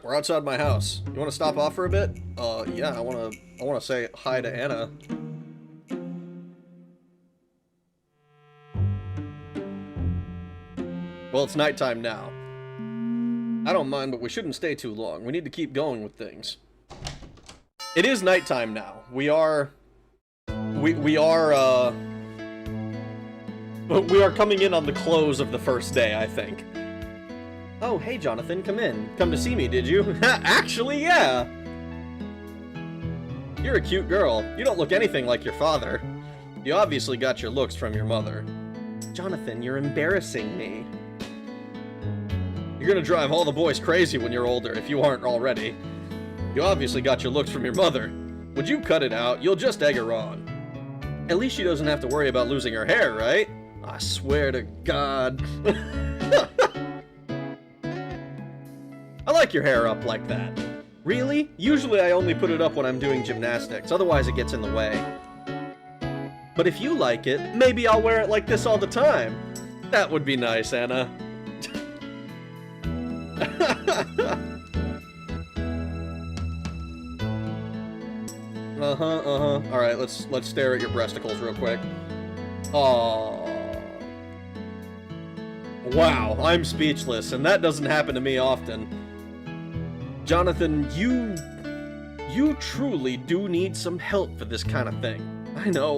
[SPEAKER 1] We're outside my house. You want to stop off for a bit? Yeah, I want to say hi to Anna. Well, it's nighttime now. I don't mind, but we shouldn't stay too long. We need to keep going with things. It is nighttime now. We are coming in on the close of the first day, I think. Oh, hey, Jonathan, come in. Come to see me, did you? Actually, yeah. You're a cute girl. You don't look anything like your father. You obviously got your looks from your mother. Jonathan, you're embarrassing me. You're gonna drive all the boys crazy when you're older, if you aren't already. You obviously got your looks from your mother. Would you cut it out? You'll just egg her on. At least she doesn't have to worry about losing her hair, right? I swear to God. I like your hair up like that. Really? Usually I only put it up when I'm doing gymnastics, otherwise it gets in the way. But if you like it, maybe I'll wear it like this all the time. That would be nice, Anna. Alright, let's stare at your breasticles real quick. Aww. Wow, I'm speechless, and that doesn't happen to me often. Jonathan, you truly do need some help for this kind of thing. I know.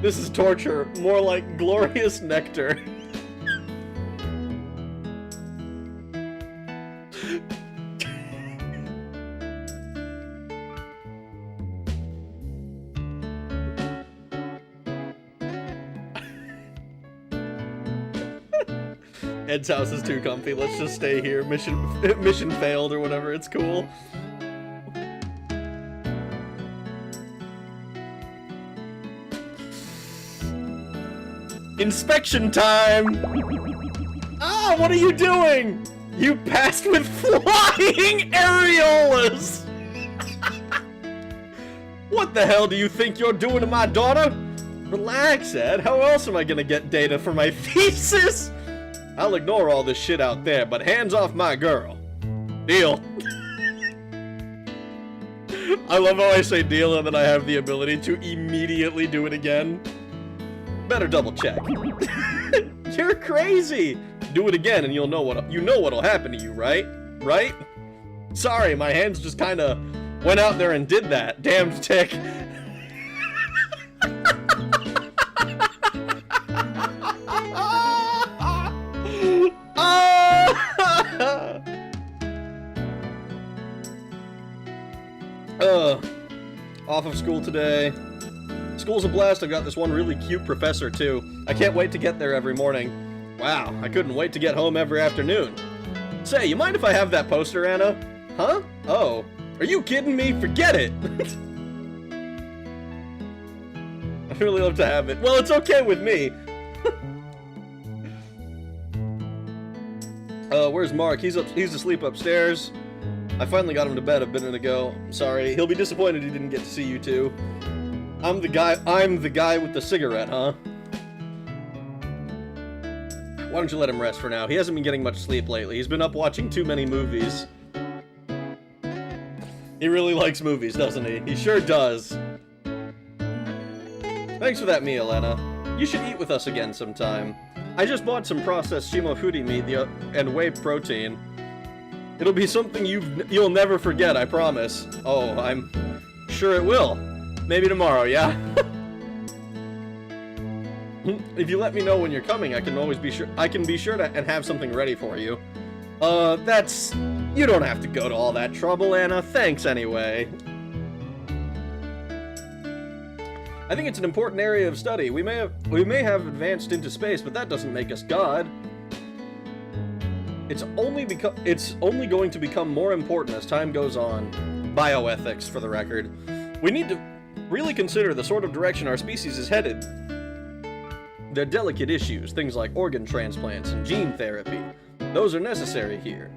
[SPEAKER 1] This is torture, more like glorious nectar. Ed's house is too comfy. Let's just stay here. Mission failed or whatever. It's cool. Inspection time! Ah, what are you doing? You passed with flying areolas! What the hell do you think you're doing to my daughter? Relax, Ed. How else am I gonna get data for my thesis? I'll ignore all this shit out there, but hands off my girl. Deal. I love how I say deal and then I have the ability to immediately do it again. Better double check. You're crazy. Do it again and you'll know what'll happen to you, right? Right? Sorry, my hands just kind of went out there and did that. Damned tick. Off of school today. School's a blast. I've got this one really cute professor too. I can't wait to get there every morning. Wow, I couldn't wait to get home every afternoon. Say, you mind if I have that poster, Anna? Huh? Oh. Are you kidding me? Forget it! I'd really love to have it. Well, it's okay with me. Where's Mark? He's asleep upstairs. I finally got him to bed a minute ago. Sorry. He'll be disappointed he didn't get to see you two. I'm the guy with the cigarette, huh? Why don't you let him rest for now? He hasn't been getting much sleep lately. He's been up watching too many movies. He really likes movies, doesn't he? He sure does. Thanks for that meal, Anna. You should eat with us again sometime. I just bought some processed shimofuji meat and whey protein. It'll be something you'll never forget, I promise. Oh, I'm sure it will. Maybe tomorrow, yeah? If you let me know when you're coming, I can be sure to and have something ready for you. You don't have to go to all that trouble, Anna. Thanks anyway. I think it's an important area of study. We may have advanced into space, but that doesn't make us God. It's only going to become more important as time goes on. Bioethics, for the record. We need to really consider the sort of direction our species is headed. They're delicate issues, things like organ transplants and gene therapy. Those are necessary here.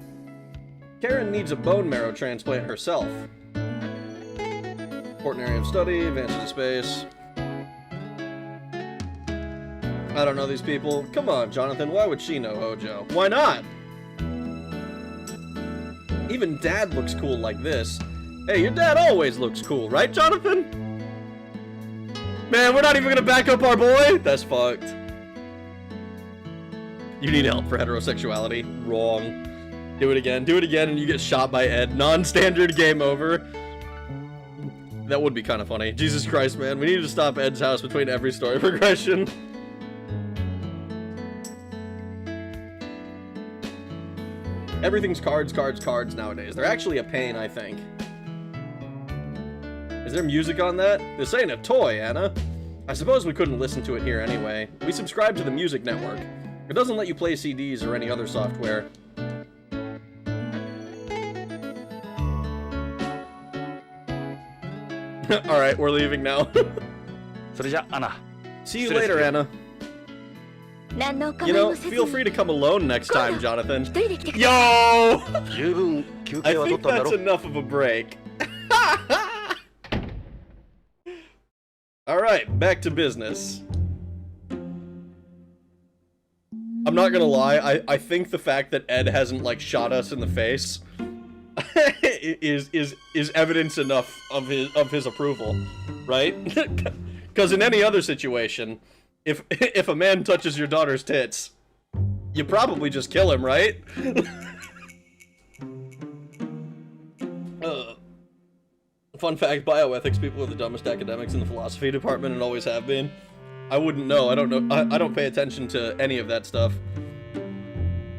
[SPEAKER 1] Karen needs a bone marrow transplant herself. Important area of study, advance into space. I don't know these people. Come on, Jonathan, why would she know Hojo? Why not? Even Dad looks cool like this. Hey, your dad always looks cool, right, Jonathan? Man, we're not even gonna back up our boy? That's fucked. You need help for heterosexuality. Wrong. Do it again, and you get shot by Ed. Non-standard game over. That would be kind of funny. Jesus Christ, man. We need to stop Ed's house between every story progression. Everything's cards nowadays. They're actually a pain, I think. Is there music on that? This ain't a toy, Anna. I suppose we couldn't listen to it here anyway. We subscribe to the Music Network. It doesn't let you play CDs or any other software. Alright, we're leaving now. See you later, Anna. You know, feel free to come alone next time, Jonathan. Yo! I think that's enough of a break. Alright, back to business. I'm not gonna lie, I think the fact that Ed hasn't, like, shot us in the face is evidence enough of his approval, right? Because in any other situation, if a man touches your daughter's tits, you probably just kill him, right? Fun fact, bioethics people are the dumbest academics in the philosophy department and always have been. I wouldn't know. I don't know. I don't pay attention to any of that stuff.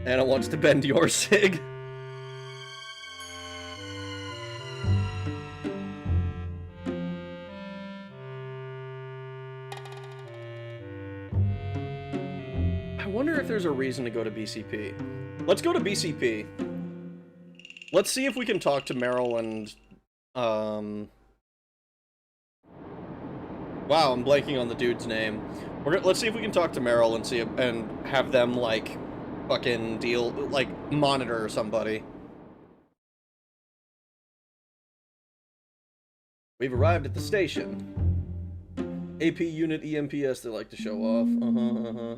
[SPEAKER 1] Anna wants to bend your sig. I wonder if there's a reason to go to BCP. Let's go to BCP. Let's see if we can talk to Meryl and, wow, I'm blanking on the dude's name. Let's see if we can talk to Meryl and see and have them, like, fucking monitor somebody. We've arrived at the station. AP unit EMPS, they like to show off.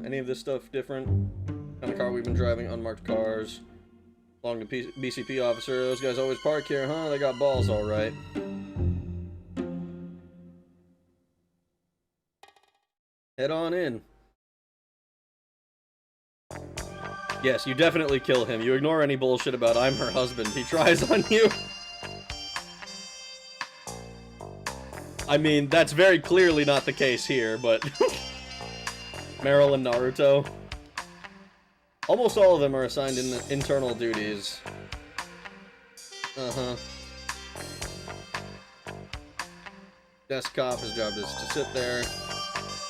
[SPEAKER 1] Any of this stuff different? Kind of car we've been driving, unmarked cars. Belong to BCP officer. Those guys always park here, huh? They got balls, alright. Head on in. Yes, you definitely kill him. You ignore any bullshit about I'm her husband. He tries on you. I mean, that's very clearly not the case here, but... Meryl and Naruto. Almost all of them are assigned internal duties. Desktop, his job is to sit there.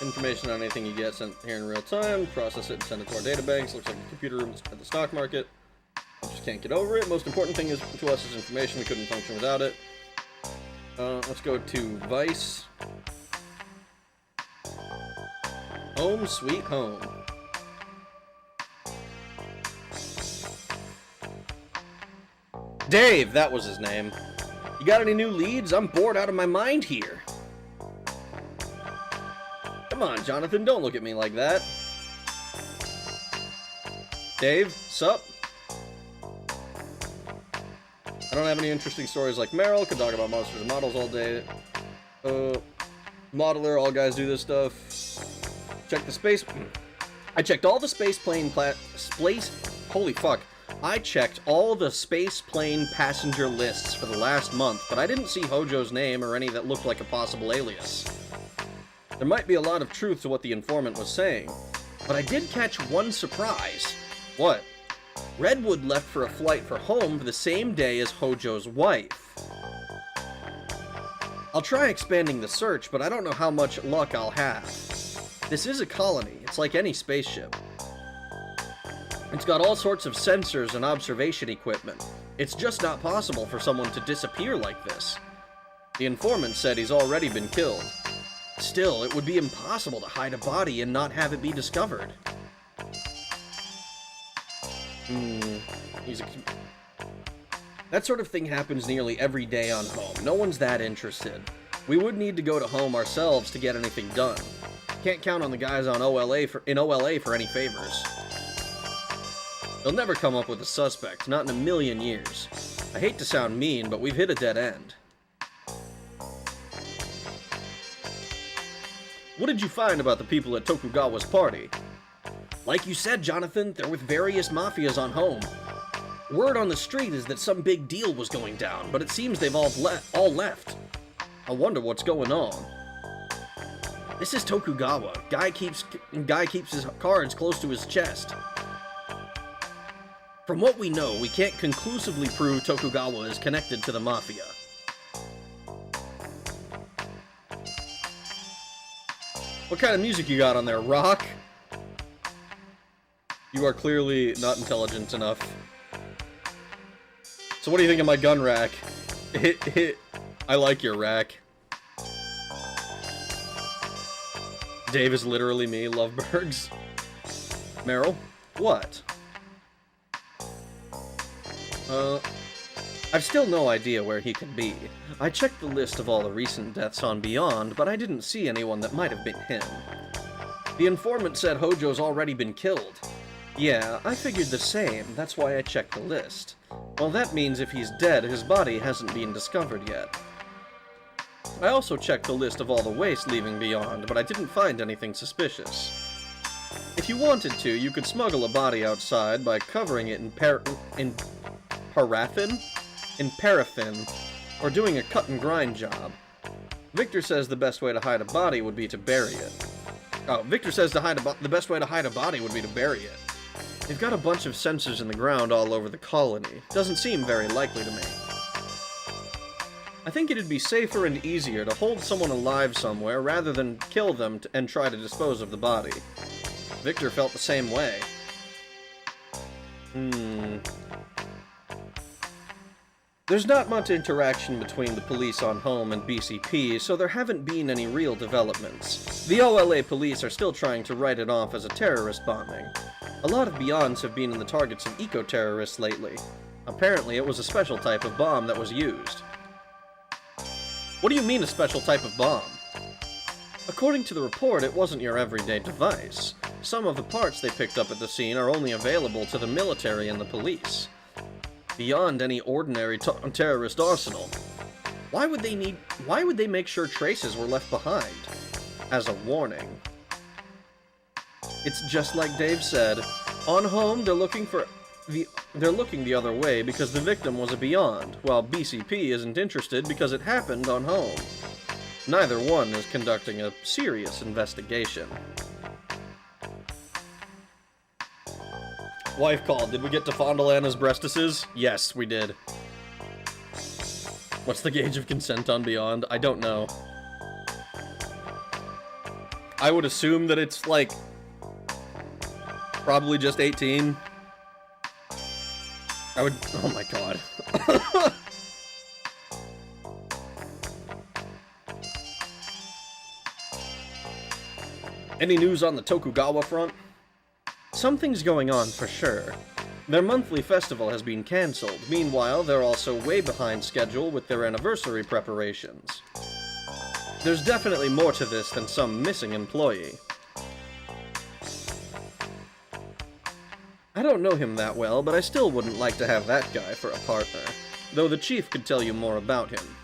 [SPEAKER 1] Information on anything you get sent here in real time. Process it and send it to our databanks. Looks like a computer room at the stock market. I just can't get over it. Most important thing is to us is information. We couldn't function without it. Let's go to Vice. Home sweet home. Dave, that was his name. You got any new leads? I'm bored out of my mind here. Come on, Jonathan, don't look at me like that. Dave, sup? I don't have any interesting stories like Meryl. Could talk about monsters and models all day. Modeler, all guys do this stuff. Check the space... I checked all the space plane holy fuck. I checked all the space plane passenger lists for the last month, but I didn't see Hojo's name or any that looked like a possible alias. There might be a lot of truth to what the informant was saying, but I did catch one surprise. What? Redwood left for a flight for home the same day as Hojo's wife. I'll try expanding the search, but I don't know how much luck I'll have. This is a colony. It's like any spaceship. It's got all sorts of sensors and observation equipment. It's just not possible for someone to disappear like this. The informant said he's already been killed. Still, it would be impossible to hide a body and not have it be discovered. That sort of thing happens nearly every day on home. No one's that interested. We would need to go to home ourselves to get anything done. Can't count on the guys on OLA for any favors. They'll never come up with a suspect, not in a million years. I hate to sound mean, but we've hit a dead end. What did you find about the people at Tokugawa's party? Like you said, Jonathan, they're with various mafias on home. Word on the street is that some big deal was going down, but it seems they've all left. I wonder what's going on. This is Tokugawa. Guy keeps his cards close to his chest. From what we know, we can't conclusively prove Tokugawa is connected to the Mafia. What kind of music you got on there, rock? You are clearly not intelligent enough. So what do you think of my gun rack? I like your rack. Dave is literally me, Lovebergs. Meryl? What? I've still no idea where he can be. I checked the list of all the recent deaths on Beyond, but I didn't see anyone that might have been him. The informant said Hojo's already been killed. Yeah, I figured the same, that's why I checked the list. Well, that means if he's dead, his body hasn't been discovered yet. I also checked the list of all the waste leaving Beyond, but I didn't find anything suspicious. If you wanted to, you could smuggle a body outside by covering it in paraffin, or doing a cut-and-grind job. Victor says the best way to hide a body would be to bury it. Oh, Victor says the best way to hide a body would be to bury it. They've got a bunch of sensors in the ground all over the colony. Doesn't seem very likely to me. I think it'd be safer and easier to hold someone alive somewhere rather than kill them and try to dispose of the body. Victor felt the same way. There's not much interaction between the police on home and BCP, so there haven't been any real developments. The OLA police are still trying to write it off as a terrorist bombing. A lot of Beyonds have been in the targets of eco-terrorists lately. Apparently, it was a special type of bomb that was used. What do you mean, a special type of bomb? According to the report, it wasn't your everyday device. Some of the parts they picked up at the scene are only available to the military and the police. Beyond any ordinary terrorist arsenal. Why would they make sure traces were left behind? As a warning. It's just like Dave said. On home, they're looking the other way because the victim was a Beyond, while BCP isn't interested because it happened on home. Neither one is conducting a serious investigation. Wife called. Did we get to fondle Anna's breastises? Yes, we did. What's the gauge of consent on Beyond? I don't know. I would assume that it's, like, probably just 18. I would... Oh my god. Any news on the Tokugawa front? Something's going on for sure. Their monthly festival has been cancelled. Meanwhile, they're also way behind schedule with their anniversary preparations. There's definitely more to this than some missing employee. I don't know him that well, but I still wouldn't like to have that guy for a partner. Though the chief could tell you more about him.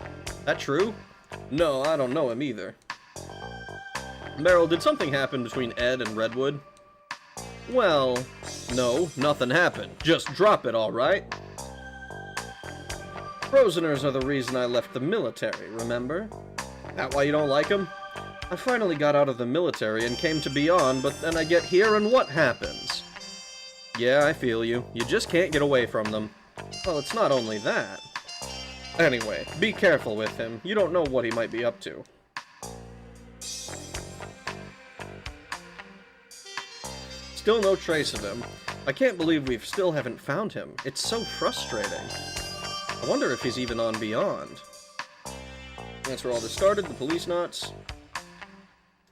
[SPEAKER 1] That true? No, I don't know him either. Meryl, did something happen between Ed and Redwood? Well, no, nothing happened. Just drop it, alright? Frozeners are the reason I left the military, remember? That why you don't like them? I finally got out of the military and came to Beyond, but then I get here and what happens? Yeah, I feel you. You just can't get away from them. Well, it's not only that. Anyway, be careful with him. You don't know what he might be up to. Still no trace of him. I can't believe we still haven't found him. It's so frustrating. I wonder if he's even on Beyond. That's where all this started, the Policenauts.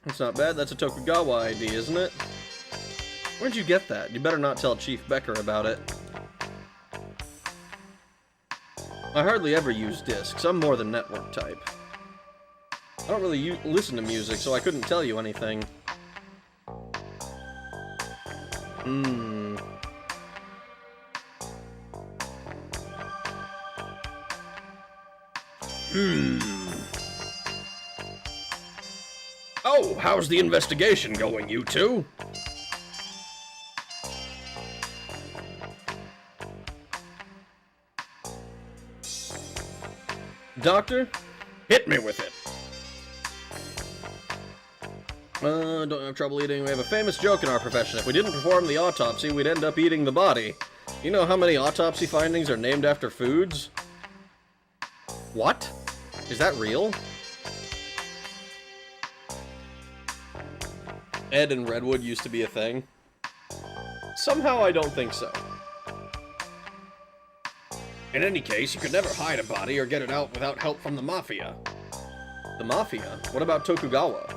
[SPEAKER 1] That's not bad, that's a Tokugawa ID, isn't it? Where'd you get that? You better not tell Chief Becker about it. I hardly ever use discs, I'm more the network type. I don't really listen to music, so I couldn't tell you anything. Oh, how's the investigation going, you two? Doctor, hit me with it. Don't have trouble eating. We have a famous joke in our profession. If we didn't perform the autopsy, we'd end up eating the body. You know how many autopsy findings are named after foods? What? Is that real? Ed and Redwood used to be a thing. Somehow I don't think so. In any case, you could never hide a body or get it out without help from the Mafia. The Mafia? What about Tokugawa?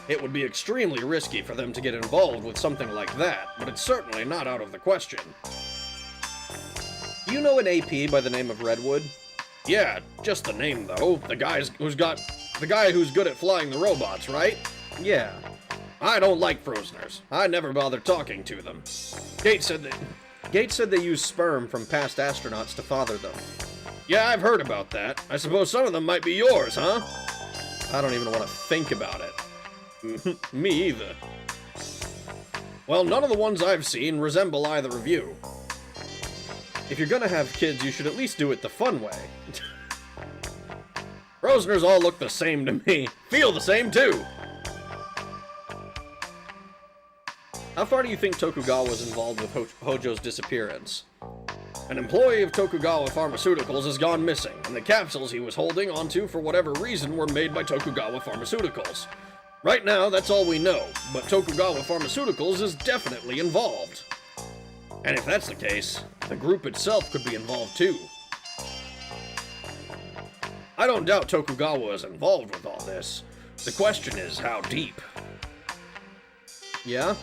[SPEAKER 1] It would be extremely risky for them to get involved with something like that, but it's certainly not out of the question. Do you know an AP by the name of Redwood? Yeah, just the name though. The guy who's good at flying the robots, right? Yeah. I don't like Frozeners. I never bother talking to them. Gates said they use sperm from past astronauts to father them. Yeah, I've heard about that. I suppose some of them might be yours, huh? I don't even want to think about it. Me either. Well, none of the ones I've seen resemble either of you. If you're gonna have kids, you should at least do it the fun way. Frozeners all look the same to me. Feel the same, too. How far do you think Tokugawa was involved with Hojo's disappearance? An employee of Tokugawa Pharmaceuticals has gone missing, and the capsules he was holding onto for whatever reason were made by Tokugawa Pharmaceuticals. Right now, that's all we know, but Tokugawa Pharmaceuticals is definitely involved. And if that's the case, the group itself could be involved too. I don't doubt Tokugawa is involved with all this. The question is how deep. Yeah?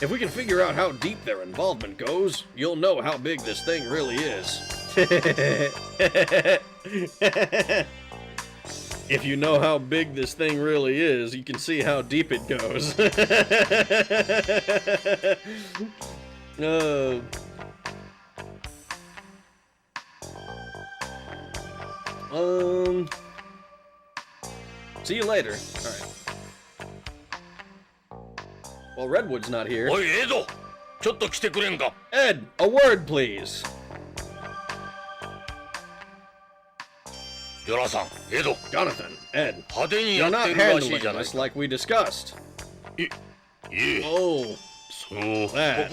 [SPEAKER 1] If we can figure out how deep their involvement goes, you'll know how big this thing really is. If you know how big this thing really is, you can see how deep it goes. See you later. Alright. Well, Redwood's not here. Ed, a word, please. Jonathan, Ed, you're not handling this like we discussed. Oh. That.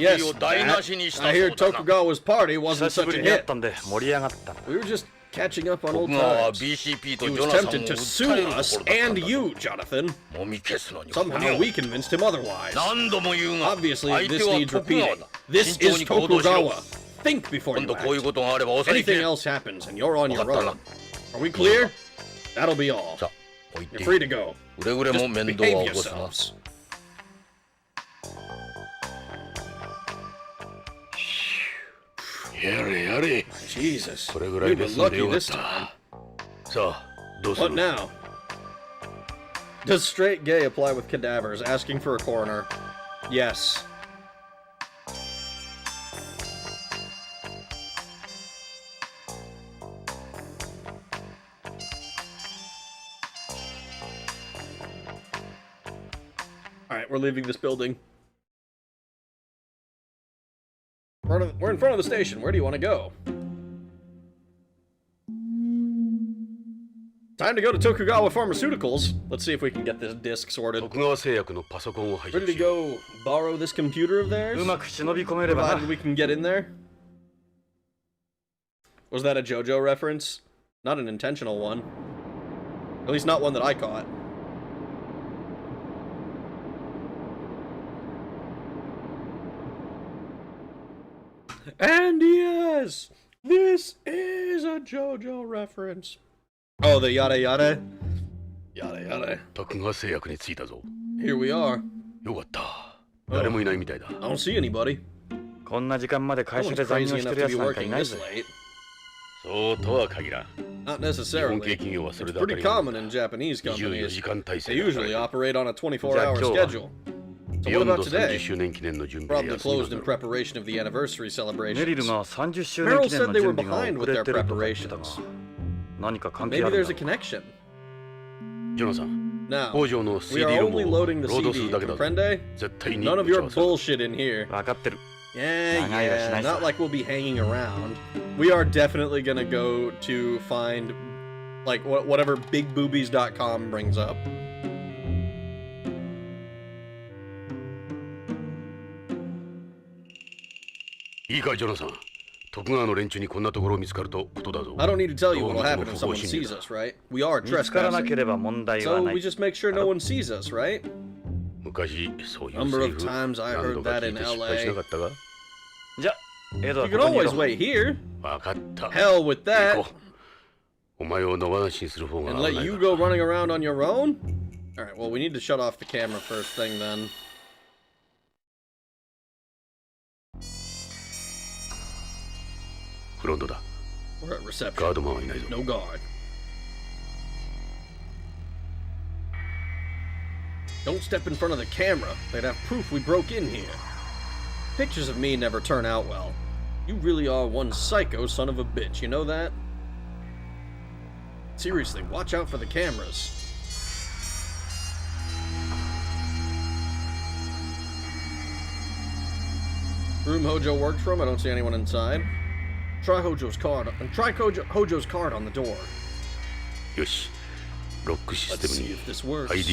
[SPEAKER 1] Yes, that. I hear Tokugawa's party wasn't such a hit. We were just catching up on old times. He was tempted to sue us and you, Jonathan. Somehow we convinced him otherwise. Obviously, this needs repeating. This is Tokugawa. Think before you act. Anything else happens and you're on your own. Are we clear? That'll be all. You're free to go. Just behave yourselves. Jesus, we were lucky this time. What now? Does straight gay apply with cadavers? Asking for a coroner. Yes. Alright, we're leaving this building. We're in front of the station. Where do you want to go? Time to go to Tokugawa Pharmaceuticals. Let's see if we can get this disc sorted. Ready to go borrow this computer of theirs? Provided we can get in there. Was that a JoJo reference? Not an intentional one. At least not one that I caught. And yes, this is a JoJo reference. Oh, the yada yada? Yada yada. Here we are. Oh. I don't see anybody. No one's crazy enough to be working this late. Not necessarily. It's pretty common in Japanese companies. They usually operate on a 24-hour schedule. So what about today? Probably closed in preparation of the anniversary celebrations. Meryl said they were behind with their preparations. Maybe there's a connection. Now, we are only loading the CD, comprende? None of your bullshit in here. Yeah, not like we'll be hanging around. We are definitely gonna go to find, like, whatever bigboobies.com brings up. I don't need to tell you what'll happen if someone sees us, right? We are trespassing. So we just make sure no one sees us, right? Number of times I heard that in LA. You can always wait here. Hell with that. And let you go running around on your own? Alright, well, we need to shut off the camera first thing then. We're at reception. No guard. Don't step in front of the camera. They'd have proof we broke in here. Pictures of me never turn out well. You really are one psycho son of a bitch, you know that? Seriously, watch out for the cameras. Room Hojo worked from, I don't see anyone inside. Try Hojo's card on the door. Let's see if this works. It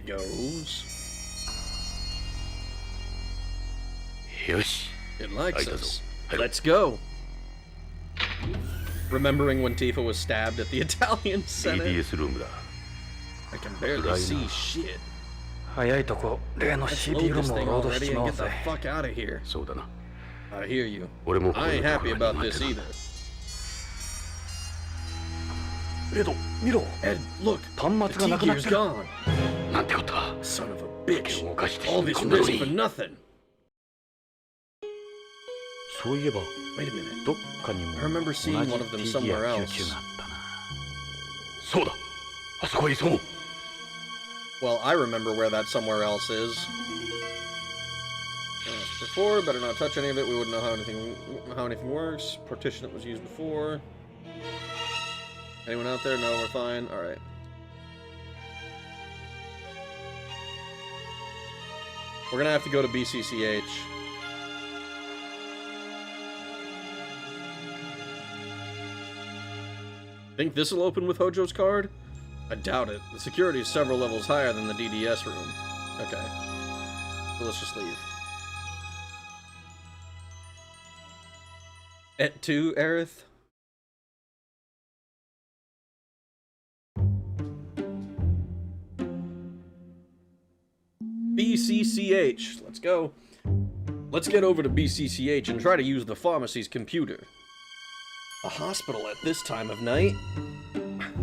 [SPEAKER 1] goes. It likes us. Let's go. Remembering when Tifa was stabbed at the Italian Senate.
[SPEAKER 2] BDS ルームだ。
[SPEAKER 1] I can barely see shit.
[SPEAKER 3] 早いとこ例の
[SPEAKER 1] Let's
[SPEAKER 3] CB
[SPEAKER 1] load
[SPEAKER 3] ロ
[SPEAKER 1] this
[SPEAKER 3] ム
[SPEAKER 1] thing
[SPEAKER 3] をロードし
[SPEAKER 1] already
[SPEAKER 3] ちまお
[SPEAKER 1] and
[SPEAKER 3] う
[SPEAKER 1] get the
[SPEAKER 3] ぜ
[SPEAKER 1] fuck out of here.
[SPEAKER 2] そうだな。
[SPEAKER 1] I hear you.
[SPEAKER 2] 俺も
[SPEAKER 1] I ain't happy about this either.
[SPEAKER 3] エド見ろ
[SPEAKER 1] Ed, look,
[SPEAKER 3] 端
[SPEAKER 1] the
[SPEAKER 3] 末がなくなっ
[SPEAKER 1] T-Gear's
[SPEAKER 3] てる
[SPEAKER 1] gone.
[SPEAKER 2] なんてことだ。
[SPEAKER 1] Son of a bitch.
[SPEAKER 2] を犯して
[SPEAKER 1] All this
[SPEAKER 2] こんなの
[SPEAKER 1] risk for
[SPEAKER 2] に。
[SPEAKER 1] nothing.
[SPEAKER 3] そういえば
[SPEAKER 1] Wait a minute.
[SPEAKER 3] どっかにも
[SPEAKER 1] I remember
[SPEAKER 3] 同
[SPEAKER 1] seeing
[SPEAKER 3] じ
[SPEAKER 1] one of them
[SPEAKER 3] T ギ
[SPEAKER 1] somewhere
[SPEAKER 3] ア
[SPEAKER 1] else.
[SPEAKER 3] 救急があったな
[SPEAKER 2] そうだ。あそこへ急ごう。
[SPEAKER 1] Well, I remember where that somewhere else is. Before, better not touch any of it. We wouldn't know how anything works. Partition that was used before. Anyone out there? No, we're fine. All right. We're gonna have to go to BCCH. Think this will open with Hojo's card? I doubt it. The security is several levels higher than the DDS room. Okay. So let's just leave. Et tu, Aerith? BCCH. Let's go. Let's get over to BCCH and try to use the pharmacy's computer. A hospital at this time of night?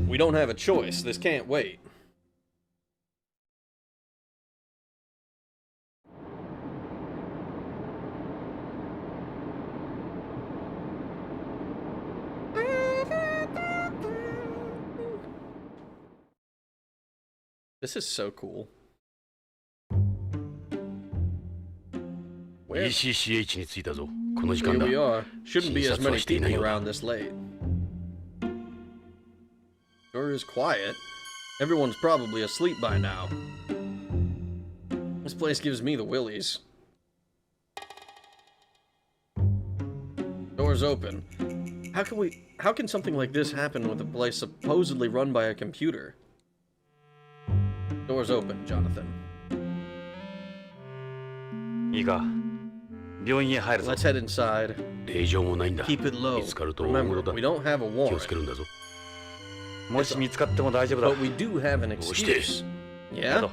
[SPEAKER 1] We don't have a choice. This can't wait. This is so cool. Where?
[SPEAKER 2] BCCH に着いたぞ。この時
[SPEAKER 1] Here
[SPEAKER 2] 間だ。
[SPEAKER 1] we are. Shouldn't be as many
[SPEAKER 2] 診察はしていない
[SPEAKER 1] people
[SPEAKER 2] ようだ。
[SPEAKER 1] around this late. Sure is quiet. Everyone's probably asleep by now. This place gives me the willies. Doors open. How can something like this happen with a place supposedly run by a computer? Doors open, Jonathan.
[SPEAKER 3] いいか病院へ入るぞ
[SPEAKER 1] Let's head inside.
[SPEAKER 2] 令状もないんだ。
[SPEAKER 1] Keep it low.
[SPEAKER 2] 見つかると大
[SPEAKER 1] Remember,
[SPEAKER 2] 物だ。
[SPEAKER 1] we don't have a
[SPEAKER 2] 気を
[SPEAKER 1] warrant,
[SPEAKER 2] つけるんだぞ。
[SPEAKER 3] もし見つかっても大丈夫だ
[SPEAKER 1] but we do have an
[SPEAKER 2] どうして
[SPEAKER 1] excuse.
[SPEAKER 3] エ
[SPEAKER 1] Yeah?
[SPEAKER 3] ド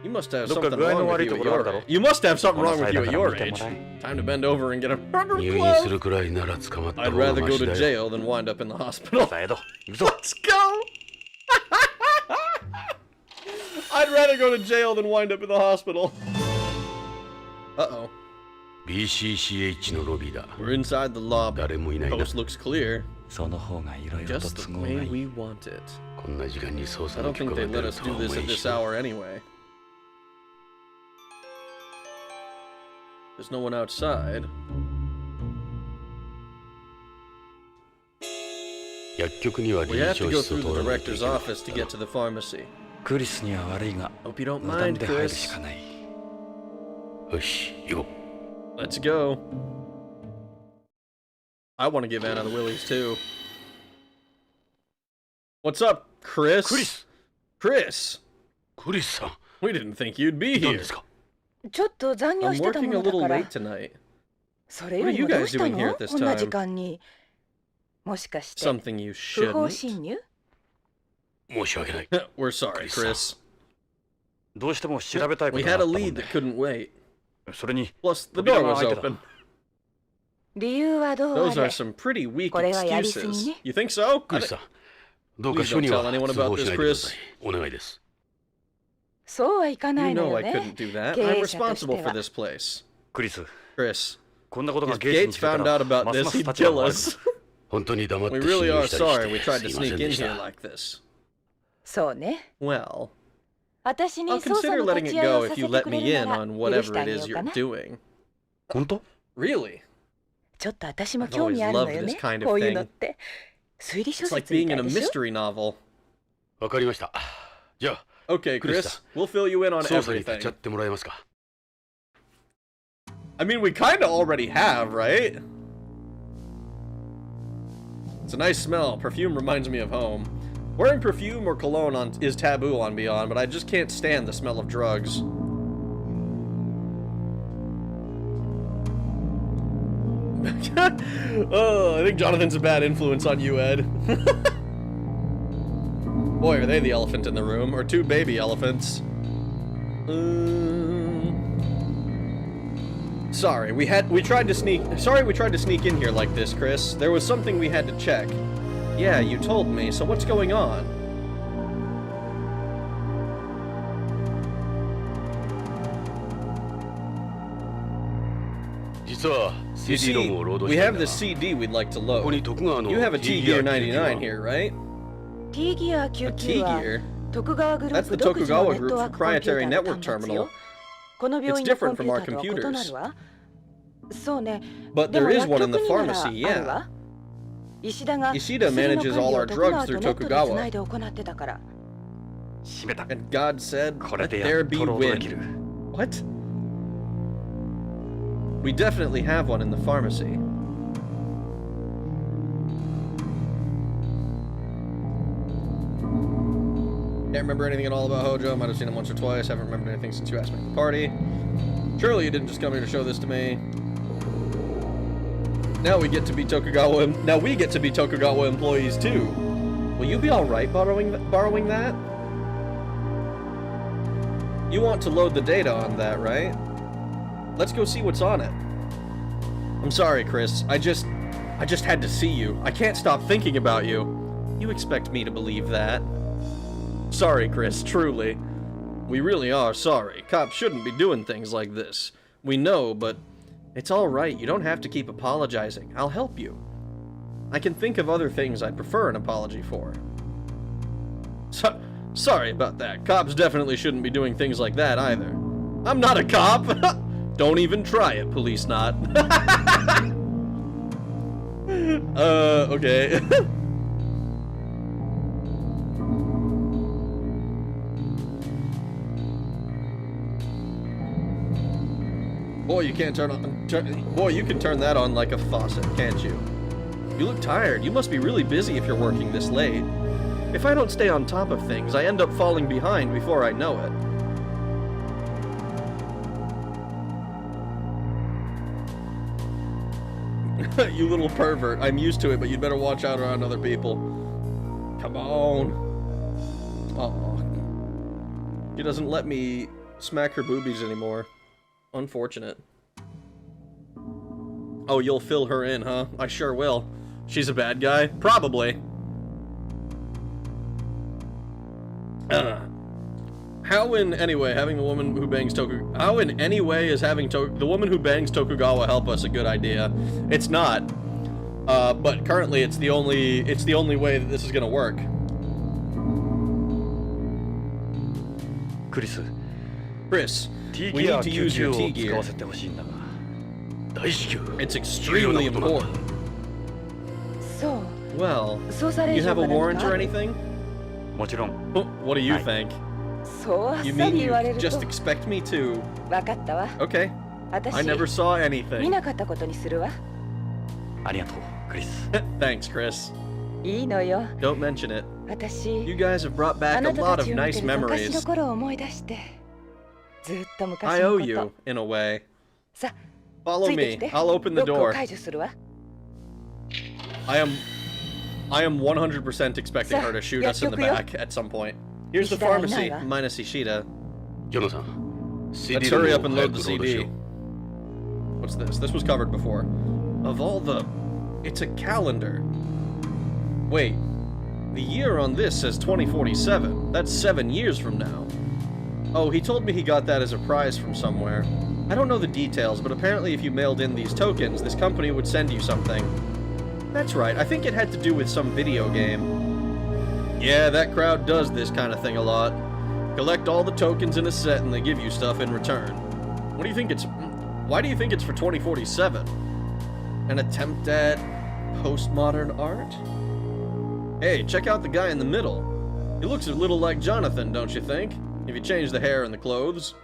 [SPEAKER 1] You must have
[SPEAKER 3] どっか
[SPEAKER 1] something
[SPEAKER 3] 具合
[SPEAKER 1] wrong
[SPEAKER 3] の
[SPEAKER 1] with
[SPEAKER 3] 悪い
[SPEAKER 1] you
[SPEAKER 3] と
[SPEAKER 1] at
[SPEAKER 3] ころあるだ
[SPEAKER 1] your
[SPEAKER 3] ろ
[SPEAKER 1] age. You must have something
[SPEAKER 3] この
[SPEAKER 1] wrong with
[SPEAKER 3] 際
[SPEAKER 1] you
[SPEAKER 3] だ
[SPEAKER 1] at
[SPEAKER 3] から
[SPEAKER 1] your
[SPEAKER 3] 見ても
[SPEAKER 1] age.
[SPEAKER 3] らえ
[SPEAKER 1] Time to bend over and get a proper
[SPEAKER 2] 入院す
[SPEAKER 1] glove.
[SPEAKER 2] るくらいなら捕まった
[SPEAKER 1] I'd
[SPEAKER 2] 方が
[SPEAKER 1] rather
[SPEAKER 2] マ
[SPEAKER 1] go
[SPEAKER 2] シ
[SPEAKER 1] to
[SPEAKER 2] だよ。
[SPEAKER 1] jail than wind up in the hospital.
[SPEAKER 3] さあエド行くぞ
[SPEAKER 1] Let's go! I'd rather go to jail than wind up in the hospital. Uh-oh.
[SPEAKER 2] BCCH のロビーだ。
[SPEAKER 1] We're inside the lobby.
[SPEAKER 2] 誰もいないな。
[SPEAKER 1] Post looks clear.
[SPEAKER 3] その方がいろいろと
[SPEAKER 1] Just the
[SPEAKER 3] 都合が
[SPEAKER 1] way
[SPEAKER 3] いい
[SPEAKER 1] we want it.
[SPEAKER 2] こんな時間に捜査
[SPEAKER 1] I
[SPEAKER 2] の
[SPEAKER 1] don't
[SPEAKER 2] 許
[SPEAKER 1] think
[SPEAKER 2] 可が
[SPEAKER 1] they'd
[SPEAKER 2] 出
[SPEAKER 1] let
[SPEAKER 2] る
[SPEAKER 1] us
[SPEAKER 2] と
[SPEAKER 1] do
[SPEAKER 2] は
[SPEAKER 1] this
[SPEAKER 2] 思
[SPEAKER 1] at
[SPEAKER 2] えん
[SPEAKER 1] this
[SPEAKER 2] しな。
[SPEAKER 1] hour anyway. There's no one outside.
[SPEAKER 2] 薬局には
[SPEAKER 1] We
[SPEAKER 2] 理
[SPEAKER 1] have
[SPEAKER 2] 事
[SPEAKER 1] to
[SPEAKER 2] 長
[SPEAKER 1] go
[SPEAKER 2] 室を
[SPEAKER 1] through
[SPEAKER 2] 通
[SPEAKER 1] the
[SPEAKER 2] らないとい
[SPEAKER 1] director's
[SPEAKER 2] けなか
[SPEAKER 1] office
[SPEAKER 2] っ
[SPEAKER 1] to
[SPEAKER 2] た
[SPEAKER 1] get to the pharmacy.
[SPEAKER 3] クリスには悪いが
[SPEAKER 1] Hope you don't
[SPEAKER 3] 無断
[SPEAKER 1] mind,
[SPEAKER 3] で入るし
[SPEAKER 1] Chris.
[SPEAKER 3] かない
[SPEAKER 2] よし、行こ
[SPEAKER 1] Let's go. I want to give Anna the willies too. What's up, Chris?
[SPEAKER 2] う。クリス
[SPEAKER 1] Chris!
[SPEAKER 2] クリスさん、
[SPEAKER 1] We didn't think you'd be
[SPEAKER 2] 何
[SPEAKER 1] here.
[SPEAKER 2] ですか。
[SPEAKER 4] ちょっと残業
[SPEAKER 1] I'm
[SPEAKER 4] してた
[SPEAKER 1] working
[SPEAKER 4] も
[SPEAKER 1] a
[SPEAKER 4] のだ
[SPEAKER 1] little
[SPEAKER 4] から
[SPEAKER 1] late tonight.
[SPEAKER 4] それよりも
[SPEAKER 1] What are you
[SPEAKER 4] ど
[SPEAKER 1] guys
[SPEAKER 4] うした
[SPEAKER 1] doing here
[SPEAKER 4] の
[SPEAKER 1] at this
[SPEAKER 4] こんな時
[SPEAKER 1] time?
[SPEAKER 4] 間にもしかして
[SPEAKER 1] Something you
[SPEAKER 4] 不法
[SPEAKER 1] shouldn't.
[SPEAKER 4] 侵入
[SPEAKER 2] 申し訳ない。
[SPEAKER 1] We're sorry,
[SPEAKER 2] Chris.
[SPEAKER 1] Chris.
[SPEAKER 3] どうしても調べたいこ
[SPEAKER 1] We
[SPEAKER 3] とがあ
[SPEAKER 1] had
[SPEAKER 3] っ
[SPEAKER 1] a
[SPEAKER 3] たもん
[SPEAKER 1] lead
[SPEAKER 3] で
[SPEAKER 1] that couldn't wait.
[SPEAKER 3] それに
[SPEAKER 1] Plus, the
[SPEAKER 3] 扉
[SPEAKER 1] door
[SPEAKER 3] が
[SPEAKER 1] was
[SPEAKER 3] 開いてた
[SPEAKER 1] open.
[SPEAKER 4] 理由はどうあ
[SPEAKER 1] Those are
[SPEAKER 4] れ
[SPEAKER 1] some pretty weak
[SPEAKER 4] これはやりすぎ
[SPEAKER 1] excuses.
[SPEAKER 4] ね。
[SPEAKER 1] You think so?
[SPEAKER 2] クリスさん、どうか
[SPEAKER 1] Please
[SPEAKER 2] 署に
[SPEAKER 1] don't
[SPEAKER 2] は
[SPEAKER 1] tell anyone
[SPEAKER 2] 通
[SPEAKER 1] about
[SPEAKER 2] 報し
[SPEAKER 1] this,
[SPEAKER 2] ないでくだ
[SPEAKER 1] Chris.
[SPEAKER 2] さい。お願いです。
[SPEAKER 4] そうはいかない
[SPEAKER 1] You
[SPEAKER 4] の
[SPEAKER 1] know
[SPEAKER 4] よ
[SPEAKER 1] I
[SPEAKER 4] ね
[SPEAKER 1] couldn't do that.
[SPEAKER 4] 経
[SPEAKER 1] I'm
[SPEAKER 4] 営者と
[SPEAKER 1] responsible
[SPEAKER 4] して
[SPEAKER 1] for
[SPEAKER 4] は
[SPEAKER 1] this place.
[SPEAKER 3] クリス
[SPEAKER 1] Chris,
[SPEAKER 3] こんなことが
[SPEAKER 1] if
[SPEAKER 3] ゲージに
[SPEAKER 1] Gates
[SPEAKER 3] 知れた
[SPEAKER 1] found
[SPEAKER 3] ら
[SPEAKER 1] out about
[SPEAKER 3] ます
[SPEAKER 1] this,
[SPEAKER 3] ます
[SPEAKER 1] he'd
[SPEAKER 3] 立場
[SPEAKER 1] kill
[SPEAKER 3] が悪い
[SPEAKER 1] us.
[SPEAKER 2] 本当に黙って
[SPEAKER 1] We
[SPEAKER 2] 信
[SPEAKER 1] really
[SPEAKER 2] 用
[SPEAKER 1] are
[SPEAKER 2] したり
[SPEAKER 1] sorry we
[SPEAKER 2] し
[SPEAKER 1] tried
[SPEAKER 2] て
[SPEAKER 1] to
[SPEAKER 2] すいませ
[SPEAKER 1] sneak
[SPEAKER 2] ん
[SPEAKER 1] in
[SPEAKER 2] でし
[SPEAKER 1] here
[SPEAKER 2] た。
[SPEAKER 1] like this.
[SPEAKER 4] そうね
[SPEAKER 1] Well,
[SPEAKER 4] 私に
[SPEAKER 1] I'll
[SPEAKER 4] 捜査
[SPEAKER 1] consider
[SPEAKER 4] の
[SPEAKER 1] letting
[SPEAKER 4] 立
[SPEAKER 1] it
[SPEAKER 4] ち会い
[SPEAKER 1] go
[SPEAKER 4] を
[SPEAKER 1] if
[SPEAKER 4] さ
[SPEAKER 1] you
[SPEAKER 4] せて
[SPEAKER 1] let
[SPEAKER 4] く
[SPEAKER 1] me
[SPEAKER 4] れる
[SPEAKER 1] in
[SPEAKER 4] なら
[SPEAKER 1] on
[SPEAKER 4] 許し
[SPEAKER 1] whatever
[SPEAKER 4] てあ
[SPEAKER 1] it
[SPEAKER 4] げ
[SPEAKER 1] is
[SPEAKER 4] ようか
[SPEAKER 1] you're
[SPEAKER 4] な
[SPEAKER 1] doing.
[SPEAKER 3] 本当
[SPEAKER 1] Really?
[SPEAKER 4] ちょっと私も
[SPEAKER 1] I've
[SPEAKER 4] 興味あるの
[SPEAKER 1] always
[SPEAKER 4] よ
[SPEAKER 1] loved
[SPEAKER 4] ね
[SPEAKER 1] this kind of
[SPEAKER 4] こういうの
[SPEAKER 1] thing.
[SPEAKER 4] って推理小
[SPEAKER 1] It's like
[SPEAKER 4] 説み
[SPEAKER 1] being
[SPEAKER 4] た
[SPEAKER 1] in a
[SPEAKER 4] いでしょ
[SPEAKER 1] mystery novel.
[SPEAKER 2] わかりました。じゃあ、
[SPEAKER 1] Okay,
[SPEAKER 2] Chris,
[SPEAKER 1] Chris, we'll fill you in on
[SPEAKER 2] 捜査に立ち会
[SPEAKER 1] everything.
[SPEAKER 2] ってもらえますか。
[SPEAKER 1] I mean, we kind of already have, right? It's a nice smell. Perfume reminds me of home. Wearing perfume or cologne is taboo on Beyond, but I just can't stand the smell of drugs. Oh, I think Jonathan's a bad influence on you, Ed. Boy, are they the elephant in the room, or two baby elephants. Sorry, we tried to sneak in here like this, Chris. There was something we had to check. Yeah, you told me, so what's going on? You see, we have this CD we'd like to load. You have a T-Gear 99 here, right? A T-Gear? That's the Tokugawa Group's proprietary network terminal. It's different from our computers. But there is one in the pharmacy, yeah. Ishida manages all our drugs through Tokugawa. And God said, let there be wind. What? We definitely have one in the pharmacy. Can't remember anything at all about Hojo. Might have seen him once or twice. Haven't remembered anything since you asked me at the party. Surely you didn't just come here to show this to me. Now we get to be Tokugawa employees too. Will you be all right borrowing that? You want to load the data on that, right? Let's go see what's on it. I'm sorry, Chris. I just had to see you. I can't stop thinking about you. You expect me to believe that? Sorry, Chris, truly. We really are sorry. Cops shouldn't be doing things like this. We know, but it's all right. You don't have to keep apologizing. I'll help you. I can think of other things I'd prefer an apology for. Sorry about that. Cops definitely shouldn't be doing things like that either. I'm not a cop! Don't even try it, police not. Okay. Boy, you can't boy, you can turn that on like a faucet, can't you? You look tired. You must be really busy if you're working this late. If I don't stay on top of things, I end up falling behind before I know it. You little pervert. I'm used to it, but you'd better watch out around other people. Come on. Aw. She doesn't let me smack her boobies anymore. Unfortunate. Oh, you'll fill her in, huh? I sure will. She's a bad guy? Probably. How in any way having the woman who bangs How in any way is having the woman who bangs Tokugawa help us a good idea? It's not. But currently it's the only way that this is gonna work. Chris, we need to use your T-Gear. It's extremely important. Well, you have a warrant or anything? What do you think? You mean you just expect me to? Okay. I never saw anything. Thanks, Chris. Don't mention it. You guys have brought back a lot of nice memories. I owe you, in a way. Follow me. I'll open the door. I am 100% expecting her to shoot us in the back at some point. Here's the pharmacy, minus Ishida. Let's hurry up and load the CD. What's this? This was covered before. Of all the... It's a calendar. Wait. The year on this says 2047. That's 7 years from now. Oh, he told me he got that as a prize from somewhere. I don't know the details, but apparently if you mailed in these tokens, this company would send you something. That's right, I think it had to do with some video game. Yeah, that crowd does this kind of thing a lot. Collect all the tokens in a set and they give you stuff in return. What do you think it's... Why do you think it's for 2047? An attempt at postmodern art? Hey, check out the guy in the middle. He looks a little like Jonathan, don't you think? If you change the hair and the clothes.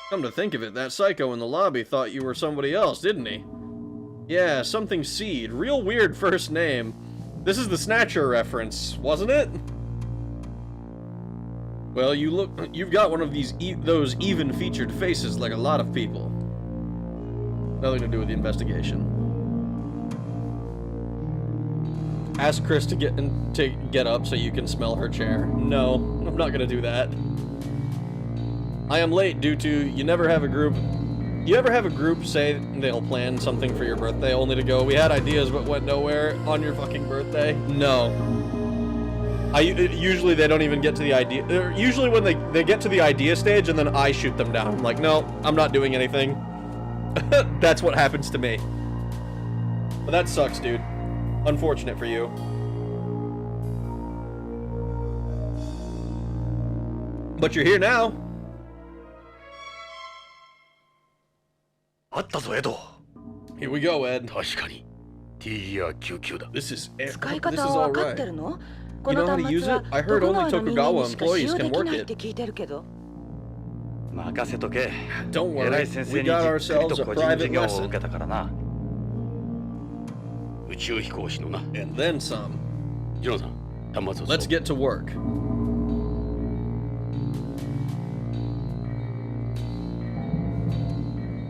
[SPEAKER 1] Come to think of it, that psycho in the lobby thought you were somebody else, didn't he? Yeah, something Seed. Real weird first name. This is the Snatcher reference, wasn't it? Well, you've got one of those even-featured faces like a lot of people. Nothing to do with the investigation. Ask Chris to get up so you can smell her chair. No, I'm not gonna do that. I am late due to you never have a group. You ever have a group say they'll plan something for your birthday only to go, we had ideas but went nowhere on your fucking birthday? No. Usually they don't even get to the idea. Usually when they get to the idea stage and then I shoot them down. I'm like, no, I'm not doing anything. That's what happens to me. But that sucks, dude. Unfortunate for you. But you're here now.
[SPEAKER 3] あったぞエド。
[SPEAKER 1] Here we go, Ed.
[SPEAKER 2] 確かに T や99だ。
[SPEAKER 1] This is
[SPEAKER 4] 使い
[SPEAKER 1] this is
[SPEAKER 4] 方は
[SPEAKER 1] all
[SPEAKER 4] 分かって
[SPEAKER 1] right.
[SPEAKER 4] るの？
[SPEAKER 1] You
[SPEAKER 4] こ
[SPEAKER 1] know
[SPEAKER 4] の
[SPEAKER 1] how to
[SPEAKER 4] 端
[SPEAKER 1] use
[SPEAKER 4] 末は
[SPEAKER 1] it? I
[SPEAKER 4] 徳
[SPEAKER 1] heard
[SPEAKER 4] 川
[SPEAKER 1] only
[SPEAKER 4] の人
[SPEAKER 1] Tokugawa
[SPEAKER 4] 間にしか使
[SPEAKER 1] employees
[SPEAKER 4] 用で
[SPEAKER 1] can
[SPEAKER 4] き
[SPEAKER 1] work
[SPEAKER 4] ないっ
[SPEAKER 1] it.
[SPEAKER 4] て聞いてるけど。
[SPEAKER 3] 任せとけ。
[SPEAKER 1] Don't
[SPEAKER 3] 偉
[SPEAKER 1] worry.
[SPEAKER 3] い先
[SPEAKER 1] We
[SPEAKER 3] 生にじ
[SPEAKER 1] got
[SPEAKER 3] っくり
[SPEAKER 1] ourselves
[SPEAKER 3] と
[SPEAKER 1] a
[SPEAKER 3] 個人授
[SPEAKER 1] private
[SPEAKER 3] 業を
[SPEAKER 1] lesson.
[SPEAKER 3] 受けたからな。
[SPEAKER 2] 宇宙飛行士のな。
[SPEAKER 1] And then some.
[SPEAKER 2] ジョナさん、端末を。
[SPEAKER 1] Let's get to work.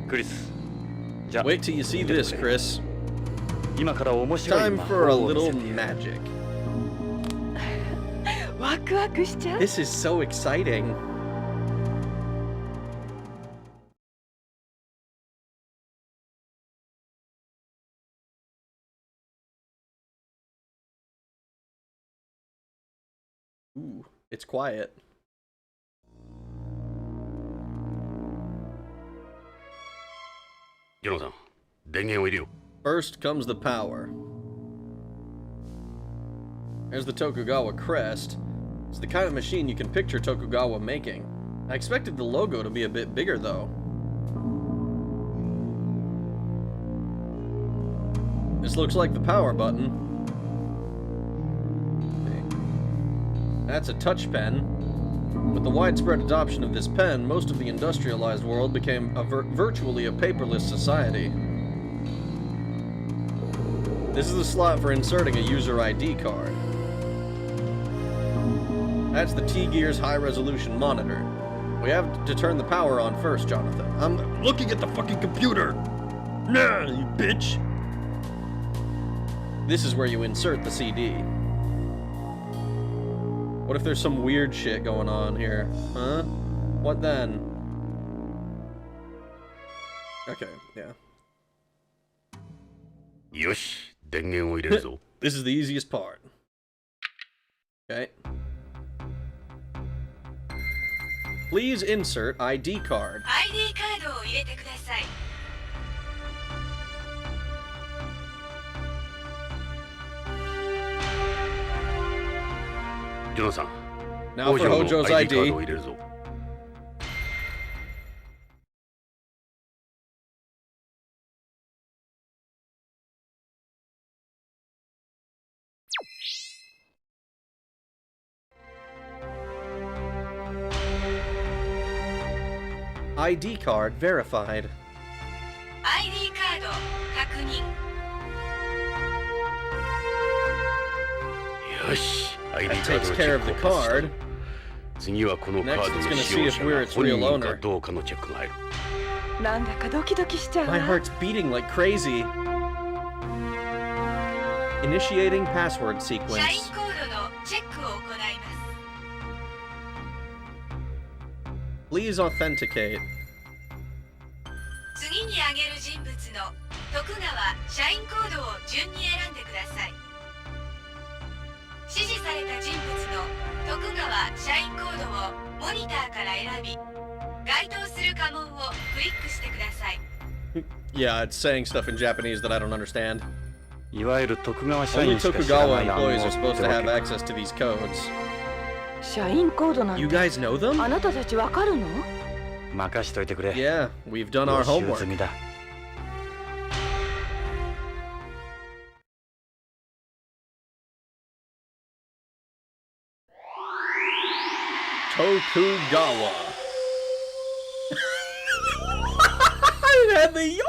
[SPEAKER 3] クリス。じゃあ
[SPEAKER 1] Wait till you see this, Chris.
[SPEAKER 3] 今から面白い
[SPEAKER 1] Time
[SPEAKER 3] 魔
[SPEAKER 1] for a
[SPEAKER 3] 法を見
[SPEAKER 1] little
[SPEAKER 3] せてやる。
[SPEAKER 1] magic.
[SPEAKER 4] ワクワクしちゃう。
[SPEAKER 1] This is so exciting. Ooh, it's quiet.
[SPEAKER 2] Jono ジョナさん、電源を入れよう。
[SPEAKER 1] First comes the power. There's the Tokugawa crest. It's the kind of machine you can picture Tokugawa making. I expected the logo to be a bit bigger, though. This looks like the power button. That's a touch pen. With the widespread adoption of this pen, most of the industrialized world became virtually a paperless society. This is the slot for inserting a user ID card. That's the T-Gear's high-resolution monitor. We have to turn the power on first, Jonathan. I'm looking at the fucking computer! Nah, you bitch! This is where you insert the CD. What if there's some weird shit going on here? Huh? What then? Okay, yeah.
[SPEAKER 2] よし、電源を入れるぞ。
[SPEAKER 1] This is the easiest part. Okay. Please insert ID card.
[SPEAKER 4] ID カードを入れてください。
[SPEAKER 2] ジョナさん、
[SPEAKER 1] Now for
[SPEAKER 2] 北条
[SPEAKER 1] Hojo's
[SPEAKER 2] の ID カー
[SPEAKER 1] ID.
[SPEAKER 2] ドを入れるぞ。
[SPEAKER 1] ID card verified.
[SPEAKER 4] ID カード確認。
[SPEAKER 2] よし、ID
[SPEAKER 1] That
[SPEAKER 2] カード
[SPEAKER 1] takes
[SPEAKER 2] のチ
[SPEAKER 1] care
[SPEAKER 2] ェ
[SPEAKER 1] of
[SPEAKER 2] ッ
[SPEAKER 1] the
[SPEAKER 2] クをパスした
[SPEAKER 1] card.
[SPEAKER 2] 次はこのカード
[SPEAKER 1] Next,
[SPEAKER 2] の
[SPEAKER 1] it's gonna
[SPEAKER 2] 使
[SPEAKER 1] see
[SPEAKER 2] 用
[SPEAKER 1] if
[SPEAKER 2] 者
[SPEAKER 1] we're
[SPEAKER 2] が
[SPEAKER 1] its
[SPEAKER 2] 本
[SPEAKER 1] real
[SPEAKER 2] 人か
[SPEAKER 1] owner.
[SPEAKER 2] どうかのチェックが入る。
[SPEAKER 4] なんだかドキドキしちゃう
[SPEAKER 1] My
[SPEAKER 4] わ。
[SPEAKER 1] heart's beating like crazy. Initiating password
[SPEAKER 4] 社員
[SPEAKER 1] sequence.
[SPEAKER 4] コードのチェックを行います。
[SPEAKER 1] Please authenticate.
[SPEAKER 4] 次に挙げる人物の徳川社員コードを順に選んでください。指示された人物の徳川社員コードをモニターから選び、該当する家紋をクリックしてください。
[SPEAKER 1] Yeah, it's saying stuff in Japanese that I don't understand.
[SPEAKER 3] いわゆる徳川社
[SPEAKER 1] Only
[SPEAKER 3] 員しか知ら
[SPEAKER 1] Tokugawa
[SPEAKER 3] ない暗号
[SPEAKER 1] employees
[SPEAKER 3] っ
[SPEAKER 1] are
[SPEAKER 3] て
[SPEAKER 1] supposed to
[SPEAKER 3] わ
[SPEAKER 1] have
[SPEAKER 3] けか。
[SPEAKER 1] access to these codes.
[SPEAKER 4] 社員コードなん
[SPEAKER 1] You
[SPEAKER 4] て
[SPEAKER 1] guys know them?
[SPEAKER 4] あなたたちわかるの？
[SPEAKER 3] 任しといてくれ。
[SPEAKER 1] Yeah, we've done our
[SPEAKER 3] 予習
[SPEAKER 1] homework.
[SPEAKER 3] 済みだ。
[SPEAKER 1] Tokugawa. It had the yo.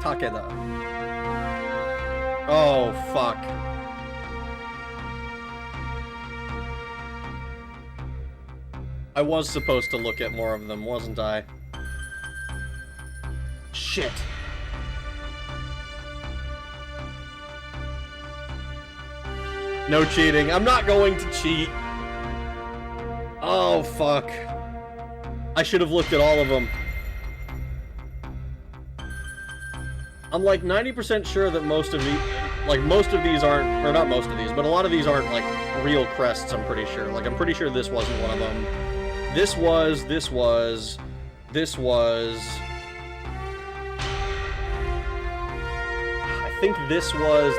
[SPEAKER 1] Takeda. Oh fuck. I was supposed to look at more of them, wasn't I? Shit. No cheating. I'm not going to cheat. Oh, fuck. I should have looked at all of them. I'm like 90% sure that most of these aren't, or not most of these, but a lot of these aren't like real crests, I'm pretty sure. Like, I'm pretty sure this wasn't one of them. This was. I think this was.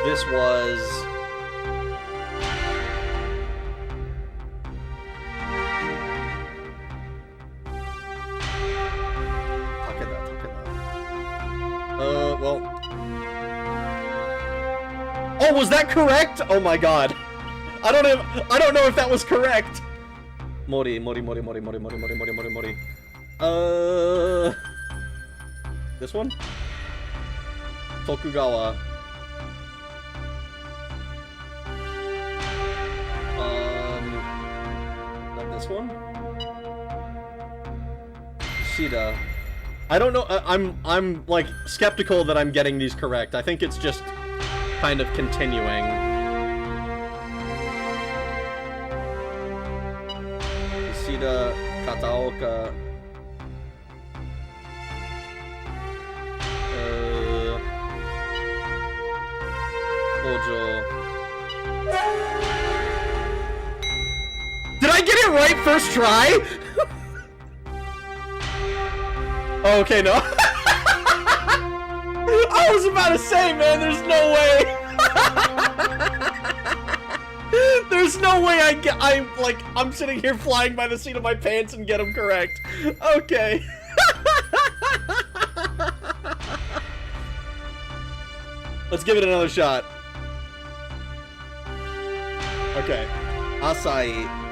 [SPEAKER 1] Well. Oh, was that correct? Oh my god. I don't know if that was correct. Mori. This one? Tokugawa. Not this one? Shida. I don't know, I'm like skeptical that I'm getting these correct. I think it's just kind of continuing. Ishida, Kataoka. Ojo. Did I get it right first try? Oh, okay, no. I was about to say, man, there's no way. There's no way I'm sitting here flying by the seat of my pants and get them correct. Okay. Let's give it another shot. Okay. Asai.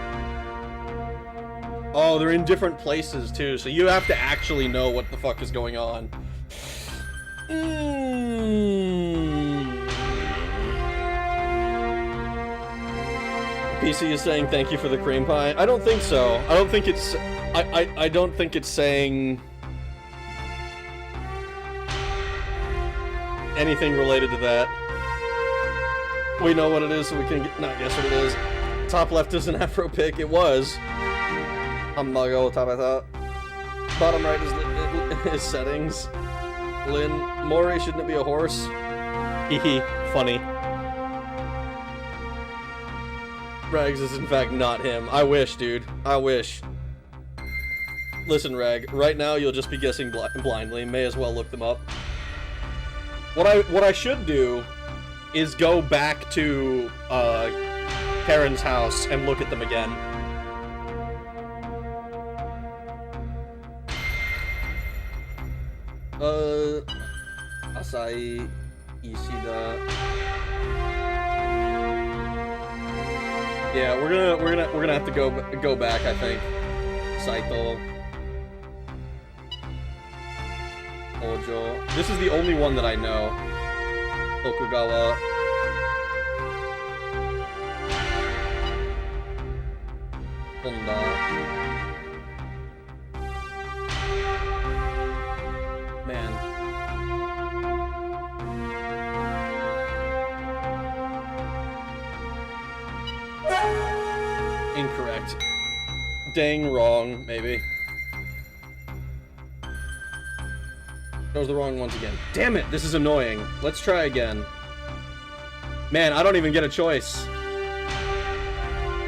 [SPEAKER 1] Oh, they're in different places, too, so you have to actually know what the fuck is going on. PC is saying thank you for the cream pie. I don't think so. I don't think it's... I don't think it's saying... anything related to that. We know what it is, so we can not guess what it is. Top left is an Afro pick. It was. Hamago Tabata. Bottom right is settings. Lynn. Mori, shouldn't it be a horse? Hehe. Funny. Rags is in fact not him. I wish, dude. I wish. Listen, Rag. Right now you'll just be guessing blindly. May as well look them up. What I should do is go back to Karen's house and look at them again. Asai, Ishida. Yeah, we're gonna have to go back, I think. Saito. Ojo. This is the only one that I know. Tokugawa. Honda. Man. Incorrect. Dang wrong, maybe. Those are the wrong ones again. Damn it, this is annoying. Let's try again. Man, I don't even get a choice.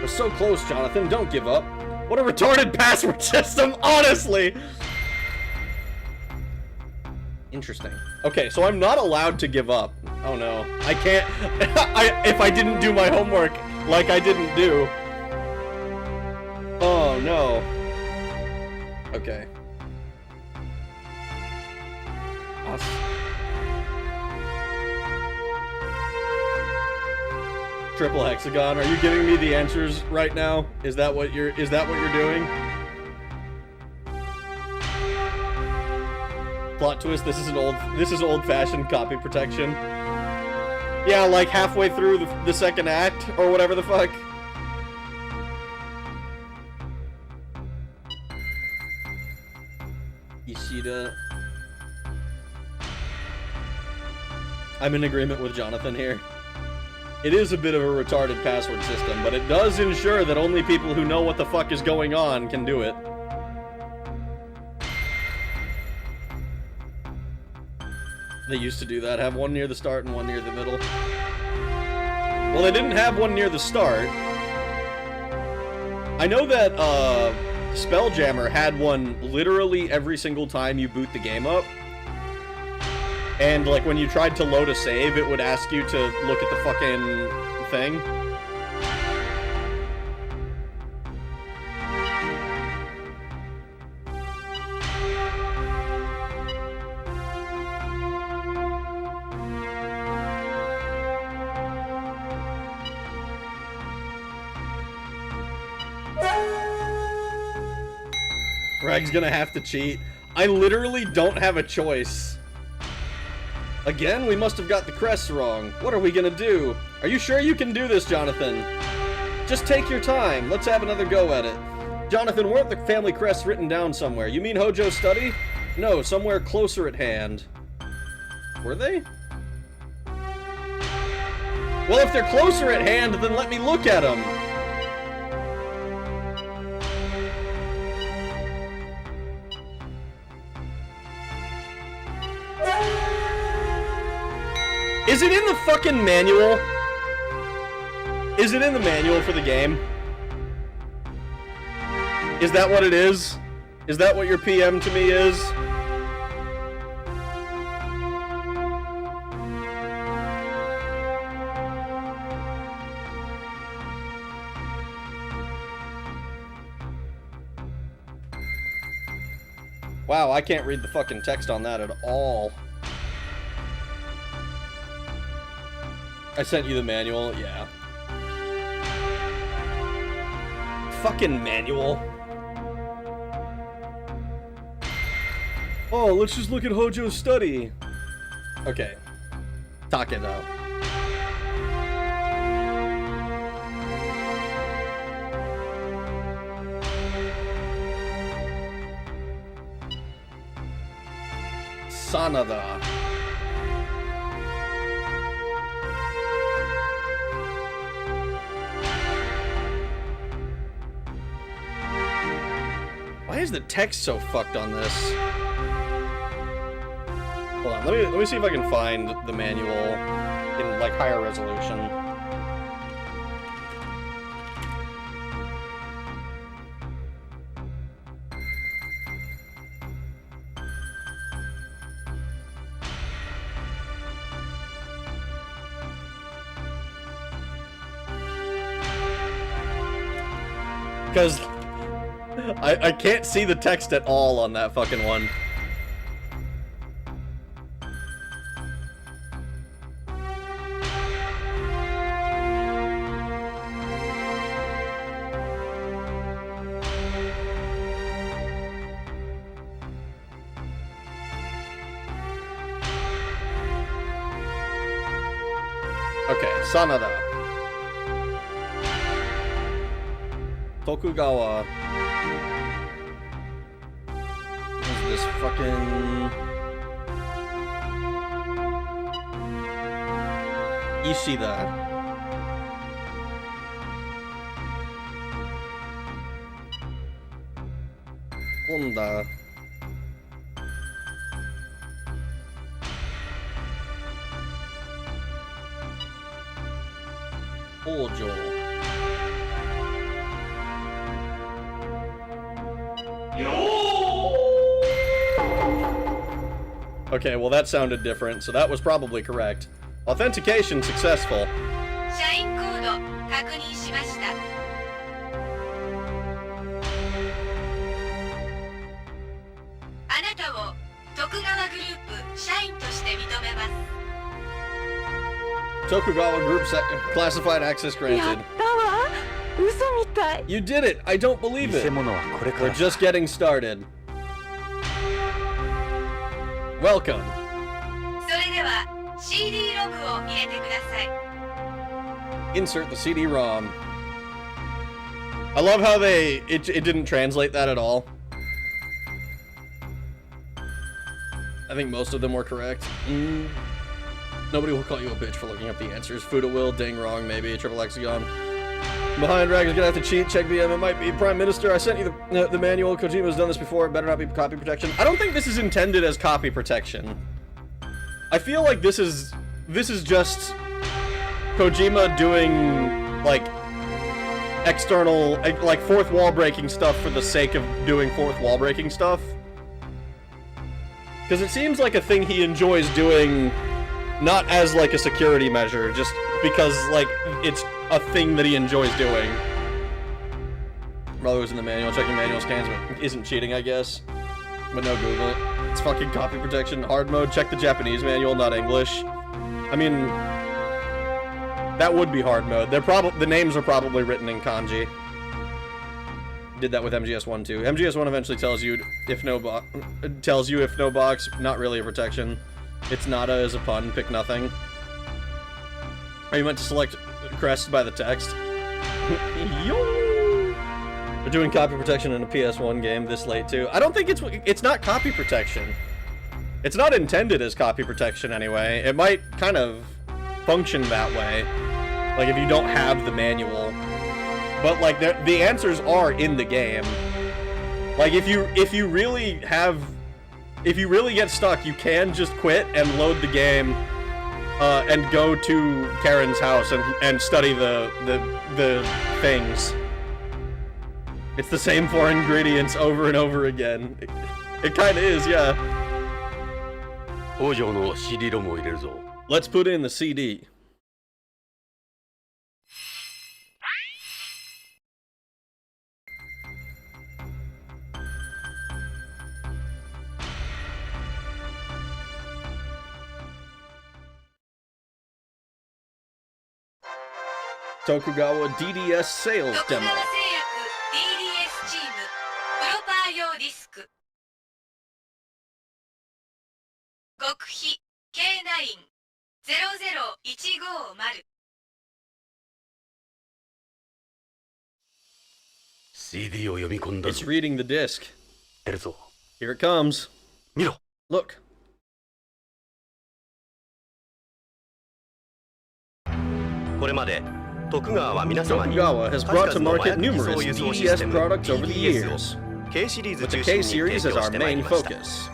[SPEAKER 1] We're so close, Jonathan. Don't give up. What a retarded password system, honestly! Interesting. Okay, so I'm not allowed to give up. Oh no. I can't... if I didn't do my homework like I didn't do. Oh no. Okay. Triple hexagon. Are you giving me the answers right now? Is that what you're doing? Plot twist, this is old-fashioned copy protection. Yeah, like halfway through the second act or whatever the fuck. Ishida. I'm in agreement with Jonathan here. It is a bit of a retarded password system, but it does ensure that only people who know what the fuck is going on can do it. They used to do that, have one near the start and one near the middle. Well, they didn't have one near the start. I know that, Spelljammer had one literally every single time you boot the game up. And, like, when you tried to load a save, it would ask you to look at the fucking thing. Greg's gonna have to cheat. I literally don't have a choice. Again, we must have got the crests wrong. What are we gonna do? Are you sure you can do this, Jonathan? Just take your time. Let's have another go at it. Jonathan, weren't the family crests written down somewhere? You mean Hojo's study? No, somewhere closer at hand. Were they? Well, if they're closer at hand, then let me look at them. Is it in the fucking manual? Is it in the manual for the game? Is that what it is? Is that what your PM to me is? Wow, I can't read the fucking text on that at all. I sent you the manual, yeah. Fucking manual. Oh, let's just look at Hojo's study. Okay. Talk it out. Sanada. Why is the text so fucked on this? Hold on, let me see if I can find the manual in like higher resolution. Because I can't see the text at all on that fucking one. Okay, Sanada. Tokugawa. This fucking Ishida. Honda. Hojo. Okay, well that sounded different, so that was probably correct. Authentication successful.
[SPEAKER 4] 社員コード確認しました。あなたを徳川グループ社員として認めます。
[SPEAKER 1] Tokugawa Group classified access
[SPEAKER 5] や
[SPEAKER 1] granted.
[SPEAKER 5] ったわ。嘘みたい。
[SPEAKER 1] You did it! I don't believe
[SPEAKER 3] 偽
[SPEAKER 1] it!
[SPEAKER 3] 物はこれか
[SPEAKER 1] We're
[SPEAKER 3] ら
[SPEAKER 1] just getting started. Welcome.
[SPEAKER 4] それでは CD ログを入れてください。
[SPEAKER 1] Insert the CD-ROM. I love how it didn't translate that at all. I think most of them were correct. Nobody will call you a bitch for looking up the answers. Fuda will, ding, wrong, maybe, triple lexicon. Behind Dragon's gonna have to cheat, check BM, it might be Prime Minister. I sent you the manual. Kojima's done this before, it better not be copy protection. I don't think this is intended as copy protection. I feel like this is just Kojima doing, like, external, like, fourth wall breaking stuff for the sake of doing fourth wall breaking stuff. Because it seems like a thing he enjoys doing, not as, like, a security measure, just because, like, it's a thing that he enjoys doing. Brother was in the manual, checking manual scans, but isn't cheating, I guess. But no Google. It's fucking copy protection. Hard mode, check the Japanese manual, not English. I mean, that would be hard mode. The names are probably written in kanji. Did that with MGS1 too. MGS1 eventually tells you if no box, not really a protection. It's nada as a pun, pick nothing. Are you meant to select crest by the text? Yo! They're doing copy protection in a PS1 game this late too. I don't think it's not copy protection. It's not intended as copy protection anyway. It might kind of function that way. Like if you don't have the manual. But like the answers are in the game. Like if you really get stuck, you can just quit and load the game and go to Karen's house and study the things. It's the same 4 ingredients over and over again. It kind of is, yeah. Let's put in the CD. Tokugawa DDS sales demo.
[SPEAKER 4] 徳川製薬 DDS チームプロパー用ディスク極秘 K9-00150
[SPEAKER 2] CD を読み込んだ
[SPEAKER 1] It's reading the disc.
[SPEAKER 2] やるぞ
[SPEAKER 1] Here it comes.
[SPEAKER 2] 見ろ
[SPEAKER 1] Look. Tokugawa has brought to market numerous DDS products over the years, with the K series as our main focus.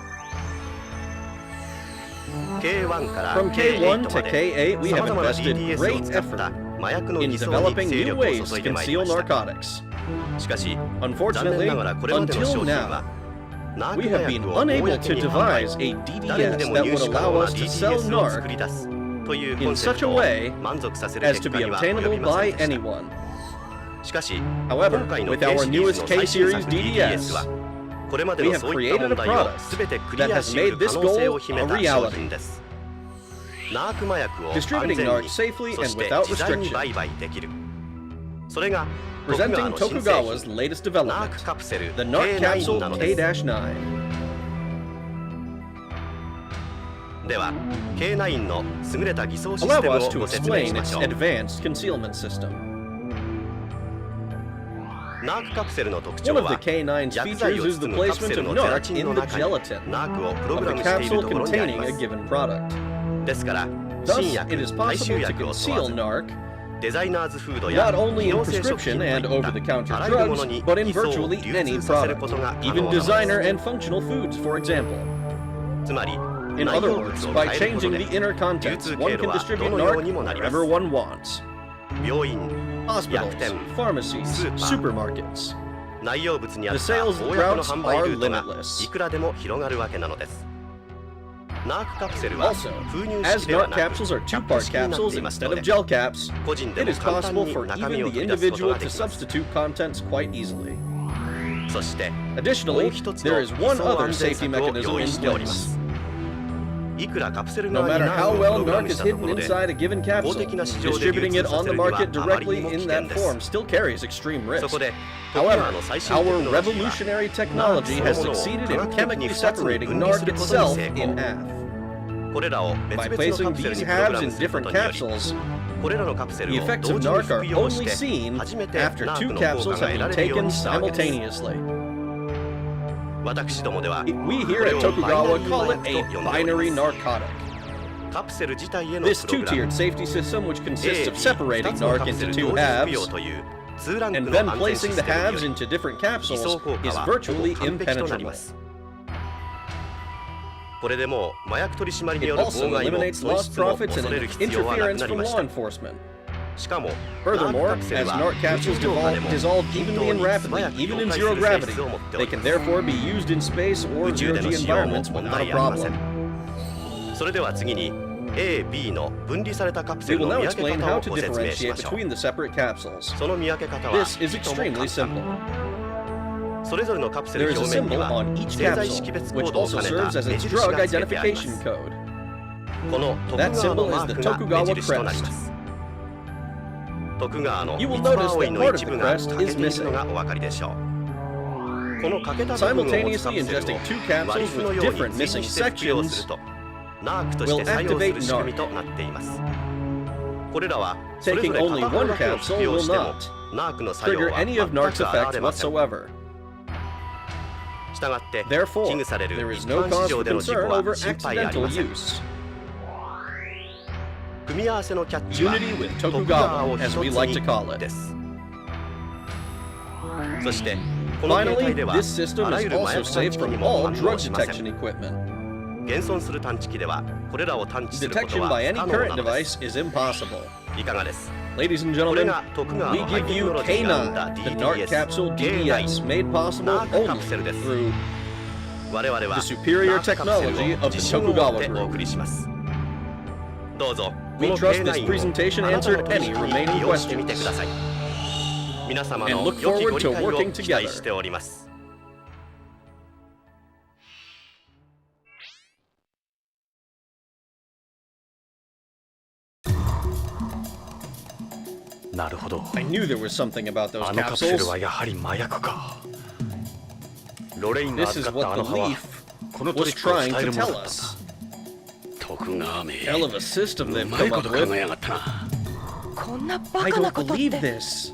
[SPEAKER 1] From K1 to K8, we have invested great effort in developing new ways to conceal narcotics. Unfortunately, until now, we have been unable to devise a DDS that would allow us to sell narc in such a way as to be obtainable by anyone. However, with our newest K-Series DDS, we have created a product that has made this goal a reality. Distributing narc safely and without restriction. Presenting Tokugawa's latest development, the Narc Capsule K-9. Allow us to explain its advanced concealment system. One of the K9's features is the placement of narc in the gelatin of the capsule containing a given product. Thus, it is possible to conceal narc not only in prescription and over-the-counter drugs, but in virtually any product, even designer and functional foods, for example. In other words, by changing the inner contents, one can distribute narc wherever one wants. Hospitals, pharmacies, supermarkets. The sales routes are limitless. Also, as narc capsules are two-part capsules instead of gel caps, it is possible for even the individual to substitute contents quite easily. Additionally, there is one other safety mechanism in place. No matter how well narc is hidden inside a given capsule, distributing it on the market directly in that form still carries extreme risk. However, our revolutionary technology has succeeded in chemically separating narc itself in half. By placing these halves in different capsules, the effects of narc are only seen after two capsules have been taken simultaneously. We here at Tokugawa call it a binary narcotic.
[SPEAKER 6] カプセル自体への
[SPEAKER 1] This
[SPEAKER 6] プログラム
[SPEAKER 1] two-tiered safety system, which consists of separating
[SPEAKER 6] 2つのカ
[SPEAKER 1] NARC
[SPEAKER 6] プセ
[SPEAKER 1] into
[SPEAKER 6] ル
[SPEAKER 1] two
[SPEAKER 6] 同時服
[SPEAKER 1] halves
[SPEAKER 6] 用という2ランク
[SPEAKER 1] and
[SPEAKER 6] の
[SPEAKER 1] then
[SPEAKER 6] 安全シ
[SPEAKER 1] placing
[SPEAKER 6] ス
[SPEAKER 1] the
[SPEAKER 6] テムによ
[SPEAKER 1] halves
[SPEAKER 6] り
[SPEAKER 1] into different
[SPEAKER 6] 偽
[SPEAKER 1] capsules
[SPEAKER 6] 装効果
[SPEAKER 1] is
[SPEAKER 6] はほぼ
[SPEAKER 1] virtually
[SPEAKER 6] 完璧となり
[SPEAKER 1] impenetrable.
[SPEAKER 6] ますこれでもう麻薬取締りに
[SPEAKER 1] It
[SPEAKER 6] よる
[SPEAKER 1] also
[SPEAKER 6] 妨害も
[SPEAKER 1] eliminates
[SPEAKER 6] 損
[SPEAKER 1] lost
[SPEAKER 6] 失も
[SPEAKER 1] profits
[SPEAKER 6] 恐
[SPEAKER 1] and
[SPEAKER 6] れる必要はなく
[SPEAKER 1] interference
[SPEAKER 6] なり
[SPEAKER 1] from
[SPEAKER 6] まし
[SPEAKER 1] law
[SPEAKER 6] た
[SPEAKER 1] enforcement.
[SPEAKER 6] しかも
[SPEAKER 1] Furthermore,
[SPEAKER 6] カプセ
[SPEAKER 1] as
[SPEAKER 6] ルは
[SPEAKER 1] NARC capsules
[SPEAKER 6] 無重力でも
[SPEAKER 1] dissolve
[SPEAKER 6] 均
[SPEAKER 1] evenly
[SPEAKER 6] 等
[SPEAKER 1] and
[SPEAKER 6] に素
[SPEAKER 1] rapidly,
[SPEAKER 6] 早く
[SPEAKER 1] even
[SPEAKER 6] 溶
[SPEAKER 1] in
[SPEAKER 6] 解す
[SPEAKER 1] zero
[SPEAKER 6] る性
[SPEAKER 1] gravity,
[SPEAKER 6] 質を持ってお
[SPEAKER 1] they
[SPEAKER 6] り
[SPEAKER 1] can
[SPEAKER 6] ます
[SPEAKER 1] therefore be used in space or
[SPEAKER 6] 宇宙で
[SPEAKER 1] zero
[SPEAKER 6] の
[SPEAKER 1] G
[SPEAKER 6] 使用も
[SPEAKER 1] environments
[SPEAKER 6] 問
[SPEAKER 1] without
[SPEAKER 6] 題
[SPEAKER 1] a
[SPEAKER 6] ありませ
[SPEAKER 1] problem.
[SPEAKER 6] んそれでは次に A、B の分離されたカプセ
[SPEAKER 1] We
[SPEAKER 6] ル
[SPEAKER 1] will
[SPEAKER 6] の
[SPEAKER 1] now
[SPEAKER 6] 見分け
[SPEAKER 1] explain
[SPEAKER 6] 方
[SPEAKER 1] how
[SPEAKER 6] を
[SPEAKER 1] to
[SPEAKER 6] ご説明し
[SPEAKER 1] differentiate
[SPEAKER 6] ましょう
[SPEAKER 1] between the separate capsules.
[SPEAKER 6] その見分け方は
[SPEAKER 1] This is
[SPEAKER 6] いとも
[SPEAKER 1] extremely
[SPEAKER 6] 簡
[SPEAKER 1] simple.
[SPEAKER 6] 単それぞれのカプセ
[SPEAKER 1] There
[SPEAKER 6] ル
[SPEAKER 1] is a
[SPEAKER 6] 表面に
[SPEAKER 1] symbol
[SPEAKER 6] は
[SPEAKER 1] on each
[SPEAKER 6] 製剤
[SPEAKER 1] capsule,
[SPEAKER 6] 識別コ
[SPEAKER 1] which
[SPEAKER 6] ードを
[SPEAKER 1] also
[SPEAKER 6] 兼ね
[SPEAKER 1] serves
[SPEAKER 6] た
[SPEAKER 1] as
[SPEAKER 6] 目
[SPEAKER 1] its
[SPEAKER 6] 印
[SPEAKER 1] drug
[SPEAKER 6] が付けてありま
[SPEAKER 1] identification
[SPEAKER 6] す
[SPEAKER 1] code.
[SPEAKER 6] この徳
[SPEAKER 1] That
[SPEAKER 6] 川の
[SPEAKER 1] symbol
[SPEAKER 6] マ
[SPEAKER 1] is
[SPEAKER 6] ー
[SPEAKER 1] the
[SPEAKER 6] クが目
[SPEAKER 1] Tokugawa
[SPEAKER 6] 印となり
[SPEAKER 1] crest.
[SPEAKER 6] ます徳川の
[SPEAKER 1] You
[SPEAKER 6] 三
[SPEAKER 1] will
[SPEAKER 6] つ
[SPEAKER 1] notice
[SPEAKER 6] 葉
[SPEAKER 1] that
[SPEAKER 6] 葵の
[SPEAKER 1] part of
[SPEAKER 6] 一
[SPEAKER 1] the
[SPEAKER 6] 部が
[SPEAKER 1] crest
[SPEAKER 6] 欠け
[SPEAKER 1] is
[SPEAKER 6] ている
[SPEAKER 1] missing.
[SPEAKER 6] のがお分かりでしょうこの欠けた部分を持つカ
[SPEAKER 1] Simultaneously
[SPEAKER 6] プセル
[SPEAKER 1] ingesting two
[SPEAKER 6] を
[SPEAKER 1] capsules
[SPEAKER 6] 割り符の
[SPEAKER 1] with
[SPEAKER 6] ように
[SPEAKER 1] different
[SPEAKER 6] 追
[SPEAKER 1] missing
[SPEAKER 6] 記して服用す
[SPEAKER 1] sections
[SPEAKER 6] るとナークとして作用する仕組みとなっていますこれらはそれぞ
[SPEAKER 1] Taking
[SPEAKER 6] れ
[SPEAKER 1] only
[SPEAKER 6] 片方
[SPEAKER 1] one
[SPEAKER 6] だけを
[SPEAKER 1] capsule
[SPEAKER 6] 服用
[SPEAKER 1] will
[SPEAKER 6] しても
[SPEAKER 1] not
[SPEAKER 6] ナークの作用
[SPEAKER 1] trigger
[SPEAKER 6] は
[SPEAKER 1] any
[SPEAKER 6] 全
[SPEAKER 1] of
[SPEAKER 6] く
[SPEAKER 1] NARC's
[SPEAKER 6] 現
[SPEAKER 1] effects
[SPEAKER 6] れません
[SPEAKER 1] whatsoever.
[SPEAKER 6] したがって危
[SPEAKER 1] Therefore,
[SPEAKER 6] 惧される
[SPEAKER 1] there
[SPEAKER 6] 一
[SPEAKER 1] is no
[SPEAKER 6] 般市
[SPEAKER 1] cause
[SPEAKER 6] 場
[SPEAKER 1] for
[SPEAKER 6] での事故
[SPEAKER 1] concern
[SPEAKER 6] は
[SPEAKER 1] over
[SPEAKER 6] 心配あり
[SPEAKER 1] accidental
[SPEAKER 6] ません
[SPEAKER 1] use.
[SPEAKER 6] 組み合わせのキャッチは
[SPEAKER 1] Unity with
[SPEAKER 6] 徳川を
[SPEAKER 1] Tokugawa,
[SPEAKER 6] 一
[SPEAKER 1] as
[SPEAKER 6] つ
[SPEAKER 1] we like to call
[SPEAKER 6] に
[SPEAKER 1] it.
[SPEAKER 6] ですそしてこの携
[SPEAKER 1] Finally,
[SPEAKER 6] 帯では
[SPEAKER 1] this system
[SPEAKER 6] あら
[SPEAKER 1] is
[SPEAKER 6] ゆる麻
[SPEAKER 1] also
[SPEAKER 6] 薬探
[SPEAKER 1] safe
[SPEAKER 6] 知機に
[SPEAKER 1] from
[SPEAKER 6] も
[SPEAKER 1] all
[SPEAKER 6] 反応
[SPEAKER 1] drug
[SPEAKER 6] しません
[SPEAKER 1] detection equipment.
[SPEAKER 6] 現存する探知機ではこれらを探知すること
[SPEAKER 1] Detection
[SPEAKER 6] は
[SPEAKER 1] by
[SPEAKER 6] 不
[SPEAKER 1] any
[SPEAKER 6] 可能な
[SPEAKER 1] current
[SPEAKER 6] ので
[SPEAKER 1] device
[SPEAKER 6] す
[SPEAKER 1] is impossible.
[SPEAKER 6] いかがです
[SPEAKER 1] Ladies and
[SPEAKER 6] これ
[SPEAKER 1] gentlemen,
[SPEAKER 6] が徳川
[SPEAKER 1] we
[SPEAKER 6] のハイ
[SPEAKER 1] give
[SPEAKER 6] テク
[SPEAKER 1] you
[SPEAKER 6] ノロジーが生んだ
[SPEAKER 1] K9, the NARC
[SPEAKER 6] DDS
[SPEAKER 1] capsule DDS, made possible
[SPEAKER 6] NARC
[SPEAKER 1] only
[SPEAKER 6] カプセルです
[SPEAKER 1] through
[SPEAKER 6] 我々は
[SPEAKER 1] the superior
[SPEAKER 6] ナークカプセル
[SPEAKER 1] technology
[SPEAKER 6] を
[SPEAKER 1] of the
[SPEAKER 6] 自信を持っ
[SPEAKER 1] Tokugawa
[SPEAKER 6] てお
[SPEAKER 1] group.
[SPEAKER 6] 送りしますどうぞこ
[SPEAKER 1] We
[SPEAKER 6] の
[SPEAKER 1] trust this
[SPEAKER 6] K9 を
[SPEAKER 1] presentation
[SPEAKER 6] あなたの
[SPEAKER 1] answered
[SPEAKER 6] 取
[SPEAKER 1] any
[SPEAKER 6] 引に
[SPEAKER 1] remaining
[SPEAKER 6] 利用してみて
[SPEAKER 1] questions.
[SPEAKER 6] ください皆様
[SPEAKER 1] And
[SPEAKER 6] の
[SPEAKER 1] look
[SPEAKER 6] 良き
[SPEAKER 1] forward
[SPEAKER 6] ご理
[SPEAKER 1] to
[SPEAKER 6] 解を
[SPEAKER 1] working
[SPEAKER 6] 期待
[SPEAKER 1] together.
[SPEAKER 6] しております
[SPEAKER 3] なるほど
[SPEAKER 1] I knew there was something about those
[SPEAKER 3] あのカプセル
[SPEAKER 1] capsules.
[SPEAKER 3] はやはり麻薬かロレインが
[SPEAKER 1] This is
[SPEAKER 3] 預かった
[SPEAKER 1] what
[SPEAKER 3] あ
[SPEAKER 1] the
[SPEAKER 3] の葉は
[SPEAKER 1] leaf
[SPEAKER 3] このトリ
[SPEAKER 1] was
[SPEAKER 3] ックを伝
[SPEAKER 1] trying
[SPEAKER 3] え
[SPEAKER 1] to
[SPEAKER 3] るもの
[SPEAKER 1] tell
[SPEAKER 3] だったんだ
[SPEAKER 1] us.
[SPEAKER 2] 徳川め
[SPEAKER 1] Hell of a system
[SPEAKER 2] う
[SPEAKER 1] they've
[SPEAKER 2] まい
[SPEAKER 1] come
[SPEAKER 2] こ
[SPEAKER 1] up
[SPEAKER 2] と考
[SPEAKER 1] with.
[SPEAKER 2] えやがったな
[SPEAKER 5] こんなバ
[SPEAKER 1] I
[SPEAKER 5] カな
[SPEAKER 1] don't
[SPEAKER 5] ことっ
[SPEAKER 1] believe
[SPEAKER 5] て
[SPEAKER 1] this.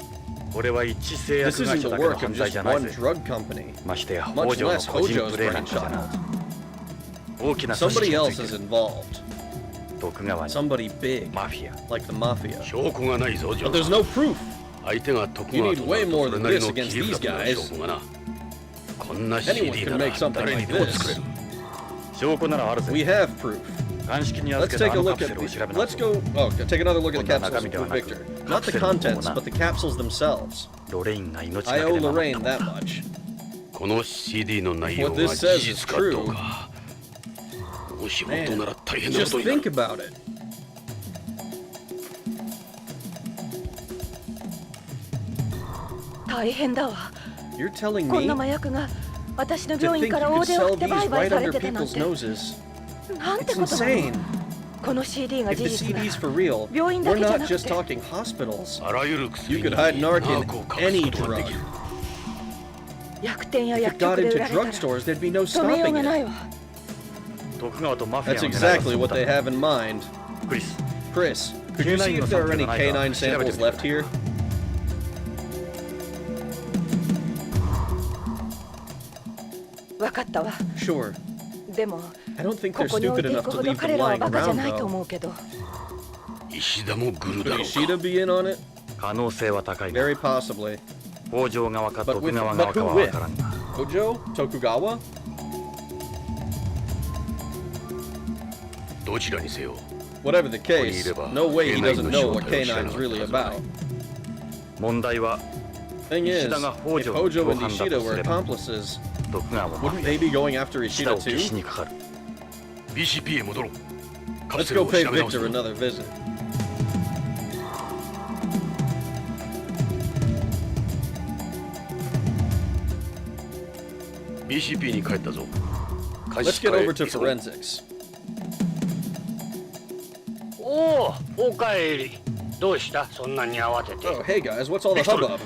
[SPEAKER 3] これは一製
[SPEAKER 1] This
[SPEAKER 3] 薬会
[SPEAKER 1] isn't
[SPEAKER 3] 社
[SPEAKER 1] the
[SPEAKER 3] だけの
[SPEAKER 1] work of
[SPEAKER 3] 犯罪
[SPEAKER 1] just
[SPEAKER 3] じゃない
[SPEAKER 1] one
[SPEAKER 3] ぜ
[SPEAKER 1] drug company.
[SPEAKER 3] ましてや
[SPEAKER 1] Much
[SPEAKER 3] 北条の
[SPEAKER 1] less
[SPEAKER 3] 個人
[SPEAKER 1] Hojo's
[SPEAKER 3] プレーなんかじゃな
[SPEAKER 1] brainchild.
[SPEAKER 3] 大きな組
[SPEAKER 1] Somebody
[SPEAKER 3] 織が
[SPEAKER 1] else
[SPEAKER 3] つい
[SPEAKER 1] is
[SPEAKER 3] てる
[SPEAKER 1] involved.
[SPEAKER 3] 徳川に
[SPEAKER 1] Somebody big,
[SPEAKER 3] マフィア
[SPEAKER 1] like the mafia.
[SPEAKER 2] 証拠がないぞジョ
[SPEAKER 1] But
[SPEAKER 2] ー
[SPEAKER 1] there's no proof.
[SPEAKER 2] 相手が徳
[SPEAKER 1] You
[SPEAKER 2] 川
[SPEAKER 1] need
[SPEAKER 2] とな
[SPEAKER 1] way
[SPEAKER 2] ると
[SPEAKER 1] more
[SPEAKER 2] それ
[SPEAKER 1] than
[SPEAKER 2] なり
[SPEAKER 1] this
[SPEAKER 2] の
[SPEAKER 1] against
[SPEAKER 2] 切り
[SPEAKER 1] these
[SPEAKER 2] 札の
[SPEAKER 1] guys.
[SPEAKER 2] 証拠がなこんな
[SPEAKER 1] Anyone
[SPEAKER 2] CD
[SPEAKER 1] can
[SPEAKER 2] なら
[SPEAKER 1] make something
[SPEAKER 2] 誰に
[SPEAKER 1] like
[SPEAKER 2] でも
[SPEAKER 1] this.
[SPEAKER 2] 作れる
[SPEAKER 3] 証拠ならある
[SPEAKER 1] We
[SPEAKER 3] ぜ
[SPEAKER 1] have proof.
[SPEAKER 3] 鑑識に
[SPEAKER 1] Let's
[SPEAKER 3] 預けた
[SPEAKER 1] take
[SPEAKER 3] あ
[SPEAKER 1] a
[SPEAKER 3] のカ
[SPEAKER 1] look
[SPEAKER 3] プ
[SPEAKER 1] at
[SPEAKER 3] セルを
[SPEAKER 1] the,
[SPEAKER 3] 調べ直
[SPEAKER 1] let's
[SPEAKER 3] そう
[SPEAKER 1] go, take another look at the capsules with Victor. Not the contents, but the capsules themselves.
[SPEAKER 3] ロレインが命
[SPEAKER 1] I
[SPEAKER 3] がけ
[SPEAKER 1] owe
[SPEAKER 3] で守
[SPEAKER 1] Lorraine
[SPEAKER 3] った
[SPEAKER 1] that much.
[SPEAKER 2] この CD の内容
[SPEAKER 1] What
[SPEAKER 2] が
[SPEAKER 1] this
[SPEAKER 2] 事
[SPEAKER 1] says is
[SPEAKER 2] 実かど
[SPEAKER 1] true.
[SPEAKER 2] うかもし本
[SPEAKER 1] Man,
[SPEAKER 2] 当なら大変なこ
[SPEAKER 1] just
[SPEAKER 2] とになる
[SPEAKER 1] think about it.
[SPEAKER 5] 大変だわ
[SPEAKER 1] You're telling
[SPEAKER 5] こん
[SPEAKER 1] me
[SPEAKER 5] な麻薬が私の
[SPEAKER 1] to
[SPEAKER 5] 病
[SPEAKER 1] think
[SPEAKER 5] 院
[SPEAKER 1] you
[SPEAKER 5] から
[SPEAKER 1] could
[SPEAKER 5] 大手を
[SPEAKER 1] sell
[SPEAKER 5] 振って
[SPEAKER 1] these
[SPEAKER 5] 売買
[SPEAKER 1] right
[SPEAKER 5] され
[SPEAKER 1] under
[SPEAKER 5] てたなん
[SPEAKER 1] people's
[SPEAKER 5] て
[SPEAKER 1] noses?
[SPEAKER 5] なんて
[SPEAKER 1] It's
[SPEAKER 5] ことなの
[SPEAKER 1] insane.
[SPEAKER 5] この CD が
[SPEAKER 1] If
[SPEAKER 5] 事
[SPEAKER 1] the
[SPEAKER 5] 実なら
[SPEAKER 1] CD's for real,
[SPEAKER 5] 病院だ
[SPEAKER 1] we're
[SPEAKER 5] けじゃ
[SPEAKER 1] not
[SPEAKER 5] なく
[SPEAKER 1] just
[SPEAKER 5] て
[SPEAKER 1] talking hospitals.
[SPEAKER 2] あらゆる薬
[SPEAKER 1] You
[SPEAKER 2] に
[SPEAKER 1] could
[SPEAKER 2] ナ
[SPEAKER 1] hide narc
[SPEAKER 2] ー
[SPEAKER 1] in
[SPEAKER 2] コを隠す
[SPEAKER 1] any
[SPEAKER 2] ことがで
[SPEAKER 1] drug.
[SPEAKER 2] きる
[SPEAKER 5] 薬店や
[SPEAKER 1] If
[SPEAKER 5] 薬
[SPEAKER 1] it got
[SPEAKER 5] 局で
[SPEAKER 1] into
[SPEAKER 5] 売られたら
[SPEAKER 1] drugstores, there'd be no
[SPEAKER 5] 止めよう
[SPEAKER 1] stopping
[SPEAKER 5] がない
[SPEAKER 1] it.
[SPEAKER 5] わ
[SPEAKER 3] 徳川とマフィア
[SPEAKER 1] That's
[SPEAKER 3] の狙いは
[SPEAKER 1] exactly
[SPEAKER 3] そう
[SPEAKER 1] what
[SPEAKER 3] だ
[SPEAKER 1] they have in mind.
[SPEAKER 3] クリス
[SPEAKER 1] Chris, could you see if there are any canine samples left here?
[SPEAKER 5] 分かったわ
[SPEAKER 1] Sure.
[SPEAKER 5] でも
[SPEAKER 1] I don't think
[SPEAKER 5] こ
[SPEAKER 1] they're
[SPEAKER 5] こに置い
[SPEAKER 1] stupid
[SPEAKER 5] てい
[SPEAKER 1] enough
[SPEAKER 5] く
[SPEAKER 1] to
[SPEAKER 5] ほど
[SPEAKER 1] leave them
[SPEAKER 5] 彼らは
[SPEAKER 1] lying
[SPEAKER 5] バカじゃ
[SPEAKER 1] around,
[SPEAKER 5] ないと
[SPEAKER 1] though.
[SPEAKER 5] 思うけど
[SPEAKER 2] 石田もグルだ
[SPEAKER 1] Could
[SPEAKER 2] ろう
[SPEAKER 1] Ishida
[SPEAKER 2] か
[SPEAKER 1] be in on it?
[SPEAKER 3] 可能性は高いが
[SPEAKER 1] Very possibly.
[SPEAKER 3] 北条側か
[SPEAKER 1] But
[SPEAKER 3] 徳
[SPEAKER 1] with,
[SPEAKER 3] 川
[SPEAKER 1] but
[SPEAKER 3] 側か
[SPEAKER 1] who
[SPEAKER 3] は
[SPEAKER 1] with?
[SPEAKER 3] 分からんが
[SPEAKER 1] Hojo? Tokugawa?
[SPEAKER 2] どちらにせよ
[SPEAKER 1] Whatever the case, no way he doesn't know what K9's really about.
[SPEAKER 3] 問題は
[SPEAKER 1] Thing is,
[SPEAKER 3] Ishidaが
[SPEAKER 1] if
[SPEAKER 3] Hojo
[SPEAKER 1] Hojo
[SPEAKER 3] の
[SPEAKER 1] and
[SPEAKER 3] 共犯だ
[SPEAKER 1] Ishida
[SPEAKER 3] とす
[SPEAKER 1] were
[SPEAKER 3] れば
[SPEAKER 1] accomplices,
[SPEAKER 3] 徳川もマフ
[SPEAKER 1] wouldn't
[SPEAKER 3] ィ
[SPEAKER 1] they be going after
[SPEAKER 3] ア舌
[SPEAKER 1] Ishida
[SPEAKER 3] を消し
[SPEAKER 1] too?
[SPEAKER 3] にかかる
[SPEAKER 2] BCP へ戻ろうカプ
[SPEAKER 1] Let's
[SPEAKER 2] セル
[SPEAKER 1] go
[SPEAKER 2] を
[SPEAKER 1] pay
[SPEAKER 2] 調べ直す
[SPEAKER 1] Victor another visit.
[SPEAKER 2] BCP に帰ったぞ
[SPEAKER 1] Let's get over to forensics.
[SPEAKER 7] おお、おかえり。どうしたそんなに慌てて。
[SPEAKER 1] Oh, hey guys, what's all the hubbub?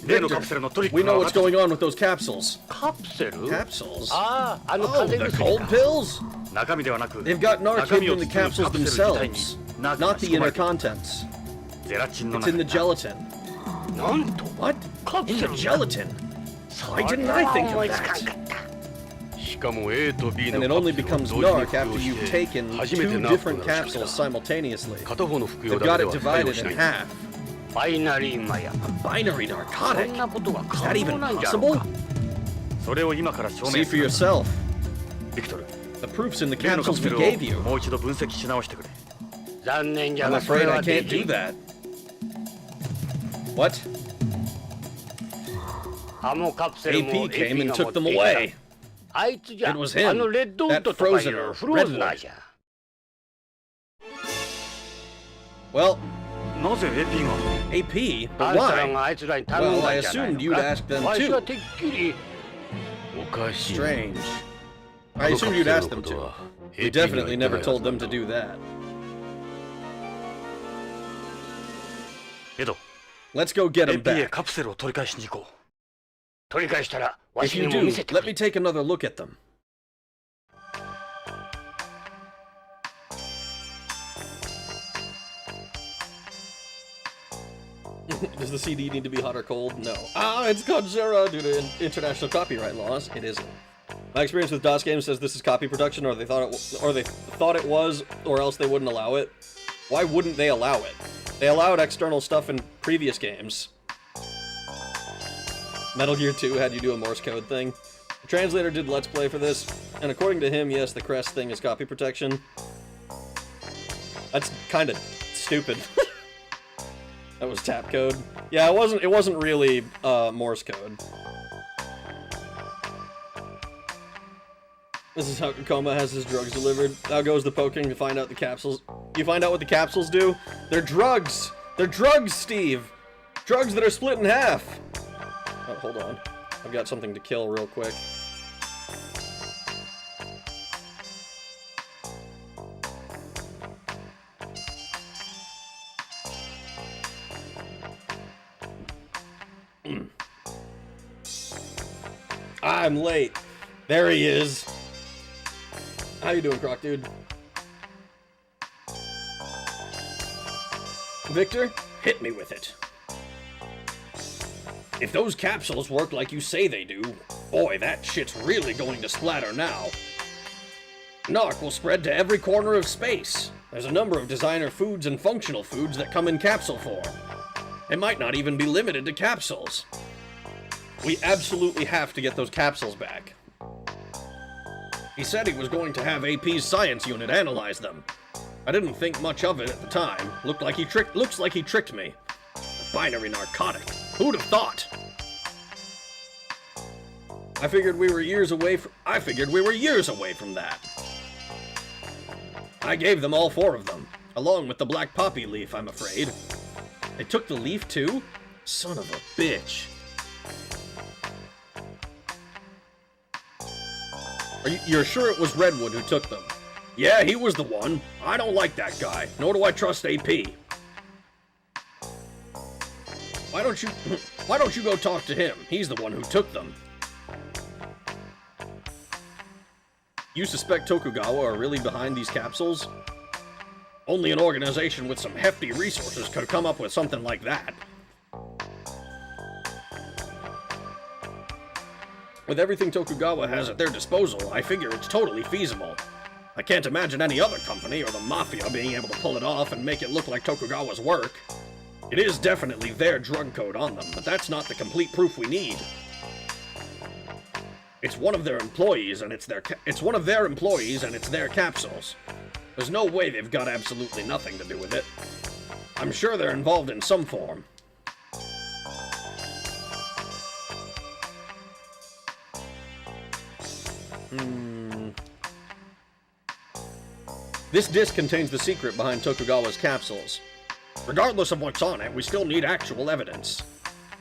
[SPEAKER 3] 例のカプセルのトリッ
[SPEAKER 1] We
[SPEAKER 3] クが
[SPEAKER 1] know
[SPEAKER 3] 分か
[SPEAKER 1] what's
[SPEAKER 3] った
[SPEAKER 1] going on with those capsules.
[SPEAKER 7] カプセル
[SPEAKER 1] Capsules?
[SPEAKER 7] ああ、
[SPEAKER 1] Oh,
[SPEAKER 7] 風
[SPEAKER 1] the
[SPEAKER 7] 邪
[SPEAKER 1] cold
[SPEAKER 7] 薬か。
[SPEAKER 1] pills?
[SPEAKER 3] 中身ではなく
[SPEAKER 1] They've got narc
[SPEAKER 3] 中身
[SPEAKER 1] hidden
[SPEAKER 3] を
[SPEAKER 1] in the
[SPEAKER 3] 包む
[SPEAKER 1] capsules
[SPEAKER 3] カプセル自体に
[SPEAKER 1] themselves,
[SPEAKER 3] ナークが
[SPEAKER 1] not the
[SPEAKER 3] 仕込ま
[SPEAKER 1] inner
[SPEAKER 3] れている
[SPEAKER 1] contents.
[SPEAKER 3] ゼラチンの
[SPEAKER 1] It's
[SPEAKER 3] 中
[SPEAKER 1] in the
[SPEAKER 3] に
[SPEAKER 1] gelatin.
[SPEAKER 7] なんと
[SPEAKER 1] What?
[SPEAKER 7] カプ
[SPEAKER 1] In
[SPEAKER 7] セ
[SPEAKER 1] the
[SPEAKER 7] ル
[SPEAKER 1] gelatin? Why didn't I think of
[SPEAKER 7] 思いつかん
[SPEAKER 1] that?
[SPEAKER 7] かった。
[SPEAKER 2] しかも A と B の
[SPEAKER 1] And it
[SPEAKER 2] カ
[SPEAKER 1] only
[SPEAKER 2] プセルを
[SPEAKER 1] becomes
[SPEAKER 2] 同時に
[SPEAKER 1] narc
[SPEAKER 2] 服
[SPEAKER 1] after
[SPEAKER 2] 用し
[SPEAKER 1] you've
[SPEAKER 2] て
[SPEAKER 1] taken
[SPEAKER 2] 初めて
[SPEAKER 1] 2
[SPEAKER 2] ナーク
[SPEAKER 1] different
[SPEAKER 2] がなる
[SPEAKER 1] capsules
[SPEAKER 2] 式だ
[SPEAKER 1] simultaneously.
[SPEAKER 2] 片方の服用
[SPEAKER 1] They've
[SPEAKER 2] だけ
[SPEAKER 1] got
[SPEAKER 2] で
[SPEAKER 1] it
[SPEAKER 2] は対応
[SPEAKER 1] divided
[SPEAKER 2] し
[SPEAKER 1] in
[SPEAKER 2] ない
[SPEAKER 1] half.
[SPEAKER 7] バイナリーマヤ
[SPEAKER 1] Binary
[SPEAKER 7] そ
[SPEAKER 1] narcotic?
[SPEAKER 7] んなことが
[SPEAKER 1] Is
[SPEAKER 7] 可
[SPEAKER 1] that
[SPEAKER 7] 能
[SPEAKER 1] even
[SPEAKER 7] なんじゃろう
[SPEAKER 1] possible?
[SPEAKER 7] か
[SPEAKER 3] それを今から証
[SPEAKER 1] See
[SPEAKER 3] 明
[SPEAKER 1] for
[SPEAKER 3] する
[SPEAKER 1] yourself.
[SPEAKER 3] ビクトル
[SPEAKER 1] The proof's in the
[SPEAKER 3] 例のカ
[SPEAKER 1] capsules
[SPEAKER 3] プセ
[SPEAKER 1] we
[SPEAKER 3] ル
[SPEAKER 1] gave you.
[SPEAKER 3] をもう一度分析し直してくれ
[SPEAKER 7] 残念じゃ
[SPEAKER 1] I'm
[SPEAKER 7] がそれ
[SPEAKER 1] afraid I
[SPEAKER 7] はで
[SPEAKER 1] can't
[SPEAKER 7] き
[SPEAKER 1] do
[SPEAKER 7] ん
[SPEAKER 1] that. What?
[SPEAKER 7] ハモカプセルも
[SPEAKER 1] AP came and
[SPEAKER 7] が
[SPEAKER 1] took
[SPEAKER 7] 持って
[SPEAKER 1] them
[SPEAKER 7] いた
[SPEAKER 1] away.
[SPEAKER 7] あいつじゃ
[SPEAKER 1] It was him.
[SPEAKER 7] あのレッドウッドとかい
[SPEAKER 1] That
[SPEAKER 7] う
[SPEAKER 1] frozen
[SPEAKER 7] フローズナーじゃ
[SPEAKER 1] Well,
[SPEAKER 3] なぜ AP が
[SPEAKER 1] AP?
[SPEAKER 7] あ
[SPEAKER 1] But
[SPEAKER 7] んたら
[SPEAKER 1] why?
[SPEAKER 7] があいつらに頼ん
[SPEAKER 1] Well, I
[SPEAKER 7] だんじゃない
[SPEAKER 1] assumed
[SPEAKER 7] の
[SPEAKER 1] you'd
[SPEAKER 7] か
[SPEAKER 1] ask them
[SPEAKER 7] わし
[SPEAKER 1] too.
[SPEAKER 7] はてっきり
[SPEAKER 2] おかしい
[SPEAKER 1] Strange.
[SPEAKER 2] あ
[SPEAKER 1] I
[SPEAKER 2] のカ
[SPEAKER 1] assumed
[SPEAKER 2] プ
[SPEAKER 1] you'd
[SPEAKER 2] セル
[SPEAKER 1] ask
[SPEAKER 2] の
[SPEAKER 1] them
[SPEAKER 2] こと
[SPEAKER 1] to.
[SPEAKER 2] は
[SPEAKER 1] We
[SPEAKER 2] AP には
[SPEAKER 1] definitely
[SPEAKER 2] 言って
[SPEAKER 1] never
[SPEAKER 2] ないは
[SPEAKER 1] told
[SPEAKER 2] ずな
[SPEAKER 1] them
[SPEAKER 2] ん
[SPEAKER 1] to
[SPEAKER 2] だ
[SPEAKER 1] do that.
[SPEAKER 3] エド
[SPEAKER 1] Let's go get them
[SPEAKER 3] AP へ
[SPEAKER 1] back.
[SPEAKER 3] カプセルを取り返しに行こ
[SPEAKER 7] 取り返したらわ
[SPEAKER 1] If
[SPEAKER 7] し
[SPEAKER 1] you
[SPEAKER 7] にも
[SPEAKER 1] do,
[SPEAKER 7] 見せて
[SPEAKER 1] let
[SPEAKER 7] く
[SPEAKER 1] me
[SPEAKER 7] れ
[SPEAKER 1] take another look at them. Does the CD need to be hot or cold? No. Ah, it's Godzilla due to international copyright laws. It isn't. My experience with DOS games says this is copy production, or they thought it was, or else they wouldn't allow it. Why wouldn't they allow it? They allowed external stuff in previous games. Metal Gear 2 had you do a Morse code thing. The translator did Let's Play for this, and according to him, yes, the crest thing is copy protection. That's kind of stupid. That was tap code. Yeah, it wasn't really Morse code. This is how Kakoma has his drugs delivered. Now goes the poking to find out the capsules. You find out what the capsules do? They're drugs! They're drugs, Steve! Drugs that are split in half! Oh, hold on. I've got something to kill real quick. I'm late. There he is. How you doing, Croc Dude? Victor, hit me with it. If those capsules work like you say they do, boy, that shit's really going to splatter now. Narc will spread to every corner of space. There's a number of designer foods and functional foods that come in capsule form. It might not even be limited to capsules. We absolutely have to get those capsules back. He said he was going to have AP's science unit analyze them. I didn't think much of it at the time. Looks like he tricked me. A binary narcotic. Who'd have thought? I figured we were years away from that. I gave them all 4 of them, along with the black poppy leaf, I'm afraid. They took the leaf too? Son of a bitch. You're sure it was Redwood who took them? Yeah, he was the one. I don't like that guy, nor do I trust AP. Why don't you go talk to him? He's the one who took them. You suspect Tokugawa are really behind these capsules? Only an organization with some hefty resources could come up with something like that. With everything Tokugawa has at their disposal, I figure it's totally feasible. I can't imagine any other company or the Mafia being able to pull it off and make it look like Tokugawa's work. It is definitely their drug code on them, but that's not the complete proof we need. It's one of their employees and it's their capsules. There's no way they've got absolutely nothing to do with it. I'm sure they're involved in some form. This disc contains the secret behind Tokugawa's capsules. Regardless of what's on it, we still need actual evidence.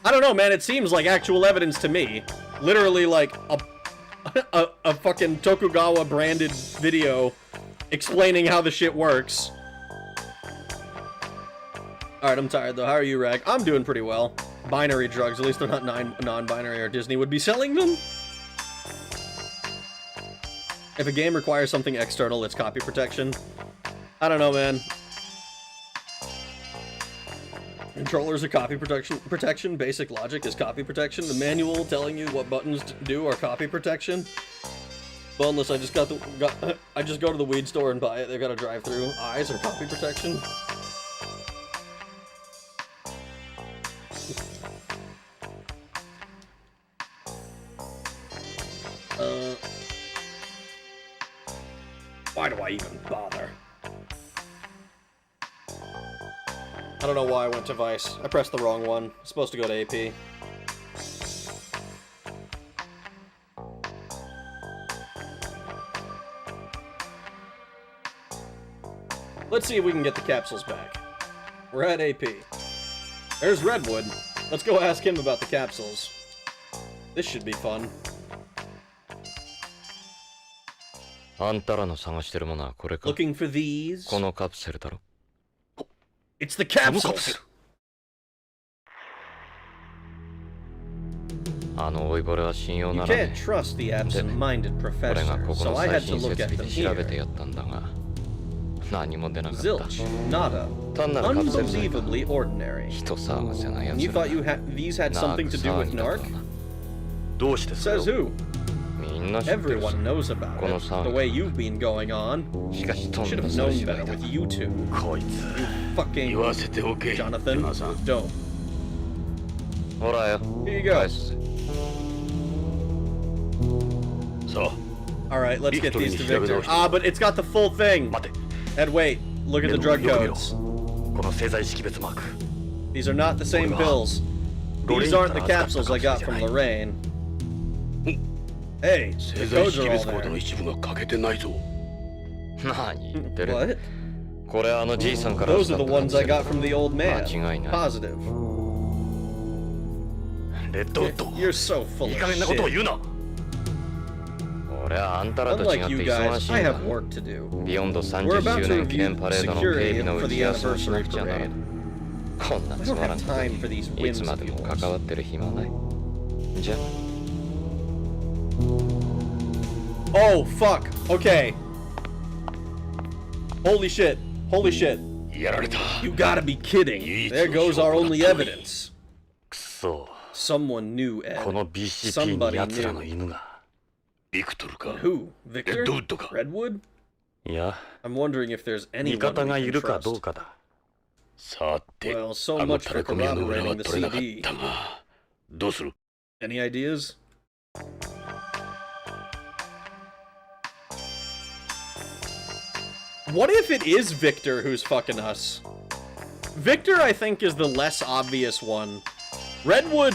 [SPEAKER 1] I don't know, man, it seems like actual evidence to me. Literally like a fucking Tokugawa branded video explaining how the shit works. Alright, I'm tired though. How are you, Rag? I'm doing pretty well. Binary drugs, at least they're not non-binary, or Disney would be selling them. If a game requires something external, it's copy protection. I don't know, man. Controllers are copy protection. Basic logic is copy protection. The manual telling you what buttons do are copy protection. Boneless, I just I just go to the weed store and buy it. They got a drive-through. Eyes or copy protection. Why do I even bother? I don't know why I went to Vice. I pressed the wrong one. I'm supposed to go to AP. Let's see if we can get the capsules back. We're at AP. There's Redwood. Let's go ask him about the capsules. This should be fun.
[SPEAKER 2] あんたらの探してるものはこれか。
[SPEAKER 1] Looking for these?
[SPEAKER 2] このカプセルだろ。
[SPEAKER 1] It's the capsules!
[SPEAKER 2] あの老いぼれは信用
[SPEAKER 1] You
[SPEAKER 2] なら
[SPEAKER 1] can't
[SPEAKER 2] ね
[SPEAKER 1] trust the absent-minded
[SPEAKER 2] え。俺が
[SPEAKER 1] professor,
[SPEAKER 2] ここ
[SPEAKER 1] so
[SPEAKER 2] の
[SPEAKER 1] I
[SPEAKER 2] 最
[SPEAKER 1] had to
[SPEAKER 2] 新
[SPEAKER 1] look
[SPEAKER 2] 設
[SPEAKER 1] at
[SPEAKER 2] 備
[SPEAKER 1] them
[SPEAKER 2] で調べて
[SPEAKER 1] here.
[SPEAKER 2] やったんだが、何も出なかった。
[SPEAKER 1] Zilch, nada.
[SPEAKER 2] 単なるカプセルじゃないか。
[SPEAKER 1] Unbelievably ordinary.
[SPEAKER 2] 人騒がせなや
[SPEAKER 1] And you
[SPEAKER 2] つら
[SPEAKER 1] thought these had
[SPEAKER 2] ナ
[SPEAKER 1] something
[SPEAKER 2] ーク
[SPEAKER 1] to do
[SPEAKER 2] 騒
[SPEAKER 1] with
[SPEAKER 2] ぎだと
[SPEAKER 1] narc?
[SPEAKER 2] はな。
[SPEAKER 6] どうしてそれ
[SPEAKER 1] Says
[SPEAKER 6] を
[SPEAKER 1] who?
[SPEAKER 2] みんな知ってるさ。
[SPEAKER 1] Everyone knows about
[SPEAKER 2] Kono
[SPEAKER 1] it.
[SPEAKER 2] sound.
[SPEAKER 1] The way you've been going on.
[SPEAKER 2] しかしとん
[SPEAKER 1] Should
[SPEAKER 2] だ
[SPEAKER 1] have
[SPEAKER 2] そう
[SPEAKER 1] known
[SPEAKER 2] 芝
[SPEAKER 1] better
[SPEAKER 2] 居だ。
[SPEAKER 1] with you two.
[SPEAKER 6] こいつ
[SPEAKER 1] Fucking
[SPEAKER 3] 言わせておけ
[SPEAKER 1] Jonathan.
[SPEAKER 3] 今さん
[SPEAKER 1] Dope.
[SPEAKER 2] ほらよ。
[SPEAKER 1] Here you go.
[SPEAKER 2] 返すぜ。
[SPEAKER 3] さ
[SPEAKER 1] Alright, let's get
[SPEAKER 3] Victor
[SPEAKER 1] these to
[SPEAKER 3] に調べ
[SPEAKER 1] Victor.
[SPEAKER 3] 直して。
[SPEAKER 1] Ah, but it's got the full thing.
[SPEAKER 6] 待て
[SPEAKER 1] Ed, wait. Look at the drug
[SPEAKER 6] よく見ろ
[SPEAKER 1] codes.
[SPEAKER 6] この製剤識別マーク
[SPEAKER 1] These are not the same pills. These aren't the capsules I got from Lorraine. Hey,
[SPEAKER 3] 製
[SPEAKER 1] the
[SPEAKER 3] 剤
[SPEAKER 1] codes
[SPEAKER 3] 識
[SPEAKER 1] are all
[SPEAKER 3] 別コードの
[SPEAKER 1] there.
[SPEAKER 3] 一部が欠けてないぞ。
[SPEAKER 2] 何言ってる。
[SPEAKER 1] What?
[SPEAKER 2] これあのじいさんから
[SPEAKER 1] Those are the
[SPEAKER 2] 預かった
[SPEAKER 1] ones I got from the old man.
[SPEAKER 2] 間違いない。
[SPEAKER 1] Positive.
[SPEAKER 6] レッドウッド
[SPEAKER 1] You're so full
[SPEAKER 6] いい
[SPEAKER 1] of
[SPEAKER 6] 加減なことを
[SPEAKER 1] shit.
[SPEAKER 6] 言うな
[SPEAKER 2] 俺はあんたらと違
[SPEAKER 1] Unlike
[SPEAKER 2] って
[SPEAKER 1] you
[SPEAKER 2] 忙
[SPEAKER 1] guys,
[SPEAKER 2] しい
[SPEAKER 1] I
[SPEAKER 2] んだ。
[SPEAKER 1] have work to do.
[SPEAKER 2] ビヨンド
[SPEAKER 1] We're
[SPEAKER 2] 30
[SPEAKER 1] about
[SPEAKER 2] 周
[SPEAKER 1] to
[SPEAKER 2] 年記念
[SPEAKER 1] review
[SPEAKER 2] パレードの警
[SPEAKER 1] security
[SPEAKER 2] 備の
[SPEAKER 1] for
[SPEAKER 2] 打
[SPEAKER 1] the
[SPEAKER 2] ち合わせをしな
[SPEAKER 1] anniversary
[SPEAKER 2] くちゃならない。
[SPEAKER 1] parade.
[SPEAKER 2] こんな
[SPEAKER 1] I
[SPEAKER 2] つ
[SPEAKER 1] don't
[SPEAKER 2] まらん
[SPEAKER 1] have
[SPEAKER 2] こと
[SPEAKER 1] time for these
[SPEAKER 2] にい
[SPEAKER 1] whims
[SPEAKER 2] つま
[SPEAKER 1] of
[SPEAKER 2] でも
[SPEAKER 1] yours.
[SPEAKER 2] 関わってる暇はない。じゃ
[SPEAKER 1] Oh, fuck. Okay. Holy shit. Holy shit.
[SPEAKER 3] やられた。
[SPEAKER 1] You gotta be kidding. There goes our only evidence.
[SPEAKER 6] くそ
[SPEAKER 1] Someone knew, Ed.
[SPEAKER 6] この BCP に
[SPEAKER 1] Somebody
[SPEAKER 6] 奴らの
[SPEAKER 1] knew.
[SPEAKER 6] 犬が
[SPEAKER 3] ビクトルか。
[SPEAKER 1] Who? Victor?
[SPEAKER 3] Redwood か。
[SPEAKER 1] Redwood?
[SPEAKER 6] いや
[SPEAKER 1] I'm wondering if there's
[SPEAKER 6] 味
[SPEAKER 1] anyone
[SPEAKER 6] 方が
[SPEAKER 1] we
[SPEAKER 6] い
[SPEAKER 1] can
[SPEAKER 6] るか
[SPEAKER 1] trust.
[SPEAKER 6] どうかだ
[SPEAKER 3] さて、
[SPEAKER 1] Well, so
[SPEAKER 3] あの
[SPEAKER 1] much
[SPEAKER 3] タ
[SPEAKER 1] for
[SPEAKER 3] レコミ屋の裏は
[SPEAKER 1] corroborating the
[SPEAKER 3] 取れなかっ
[SPEAKER 1] CD.
[SPEAKER 3] たが、どうする？
[SPEAKER 1] Any ideas? What if it is Victor who's fucking us? Victor, I think, is the less obvious one. Redwood...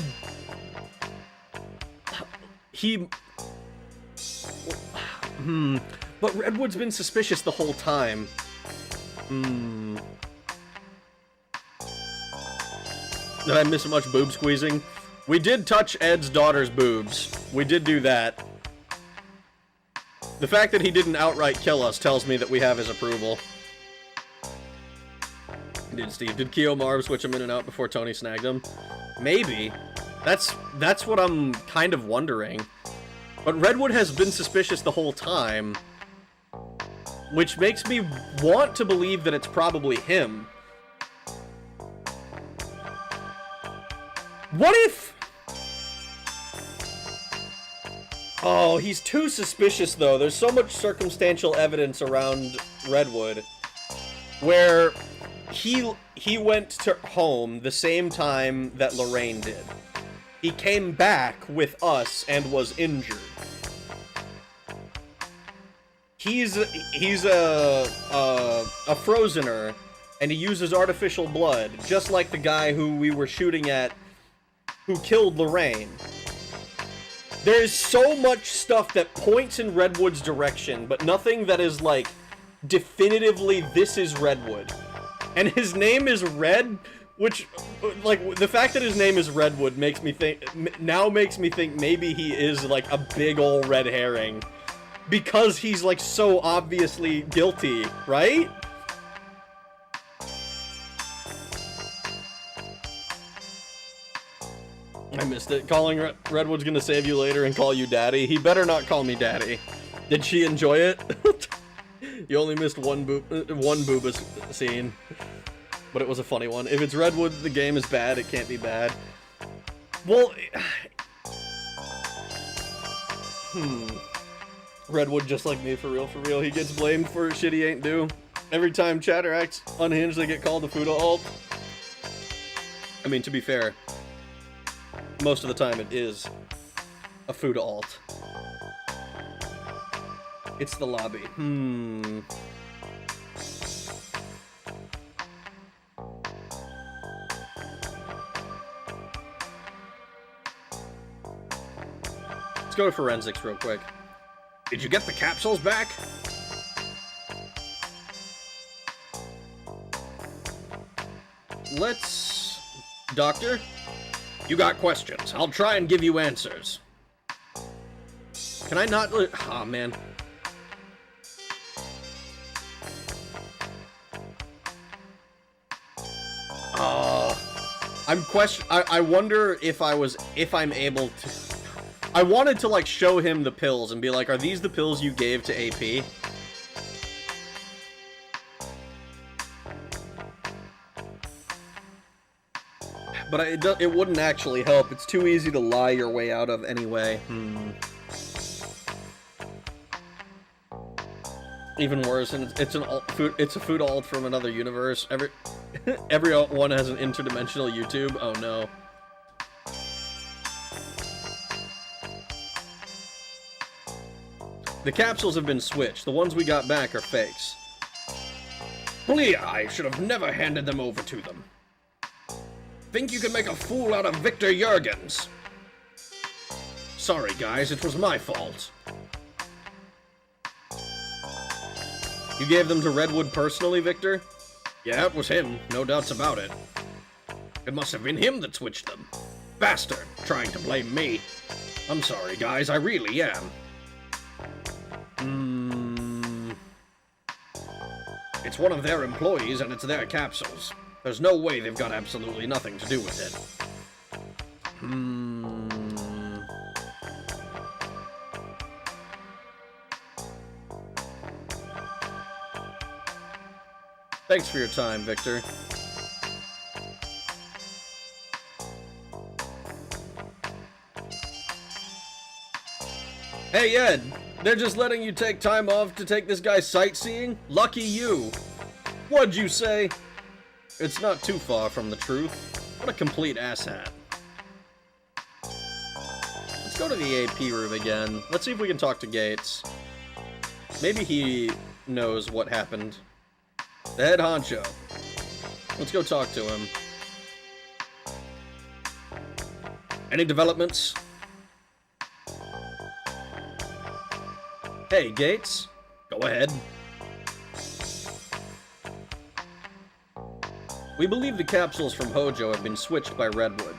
[SPEAKER 1] He... But Redwood's been suspicious the whole time. Did I miss much boob squeezing? We did touch Ed's daughter's boobs. We did do that. The fact that he didn't outright kill us tells me that we have his approval. Did Steve? Did Kiyomaru switch him in and out before Tony snagged him? Maybe. That's what I'm kind of wondering. But Redwood has been suspicious the whole time, which makes me want to believe that it's probably him. What if... Oh, he's too suspicious, though. There's so much circumstantial evidence around Redwood where he went to home the same time that Lorraine did. He came back with us and was injured. He's a frozener, and he uses artificial blood, just like the guy who we were shooting at who killed Lorraine. There is so much stuff that points in Redwood's direction, but nothing that is, like, definitively, this is Redwood. And his name is Red, which, like, the fact that his name is Redwood makes me think maybe he is, like, a big ol' red herring. Because he's, like, so obviously guilty, right? I missed it. Calling Redwood's gonna save you later and call you daddy. He better not call me daddy. Did she enjoy it? You only missed one booba scene. But it was a funny one. If it's Redwood, the game is bad. It can't be bad. Well... Redwood just like me, for real, for real. He gets blamed for shit he ain't do. Every time Chatter acts unhinged, they get called a Fuda alt. I mean, to be fair, most of the time it is a Fuda alt. It's the lobby. Let's go to forensics real quick. Did you get the capsules back? Let's... Doctor? You got questions. I'll try and give you answers. Can I not... Aw, man. I wonder if I'm able to... I wanted to, like, show him the pills and be like, are these the pills you gave to AP? But it wouldn't actually help. It's too easy to lie your way out of anyway. Even worse, and it's a food alt from another universe. Every one has an interdimensional YouTube. Oh no. The capsules have been switched. The ones we got back are fakes. Leah, I should have never handed them over to them. Think you can make a fool out of Victor Jurgens? Sorry, guys, it was my fault. You gave them to Redwood personally, Victor? Yeah, it was him, no doubts about it. It must have been him that switched them. Bastard, trying to blame me. I'm sorry, guys, I really am. It's one of their employees and it's their capsules. There's no way they've got absolutely nothing to do with it. Thanks for your time, Victor. Hey, Ed! They're just letting you take time off to take this guy sightseeing? Lucky you! What'd you say? It's not too far from the truth. What a complete asshat. Let's go to the AP room again. Let's see if we can talk to Gates. Maybe he knows what happened. The head honcho. Let's go talk to him. Any developments? Hey, Gates. Go ahead. We believe the capsules from Hojo have been switched by Redwood.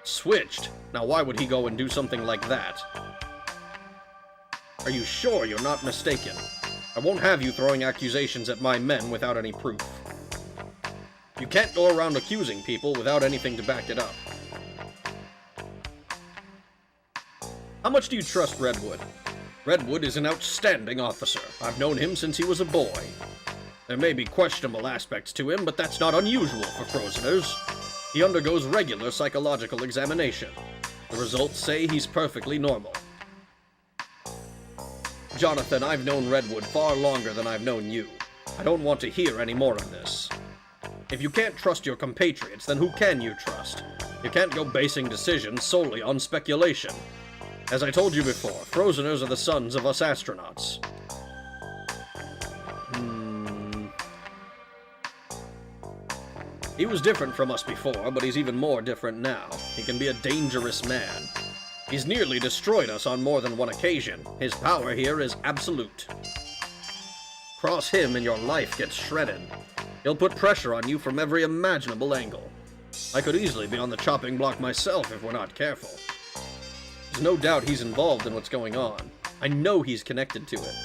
[SPEAKER 1] Switched? Now why would he go and do something like that? Are you sure you're not mistaken? I won't have you throwing accusations at my men without any proof. You can't go around accusing people without anything to back it up. How much do you trust Redwood? Redwood is an outstanding officer. I've known him since he was a boy. There may be questionable aspects to him, but that's not unusual for Frozeners. He undergoes regular psychological examination. The results say he's perfectly normal. Jonathan, I've known Redwood far longer than I've known you. I don't want to hear any more of this. If you can't trust your compatriots, then who can you trust? You can't go basing decisions solely on speculation. As I told you before, Frozeners are the sons of us astronauts. He was different from us before, but he's even more different now. He can be a dangerous man. He's nearly destroyed us on more than one occasion. His power here is absolute. Cross him and your life gets shredded. He'll put pressure on you from every imaginable angle. I could easily be on the chopping block myself if we're not careful. There's no doubt he's involved in what's going on. I know he's connected to it.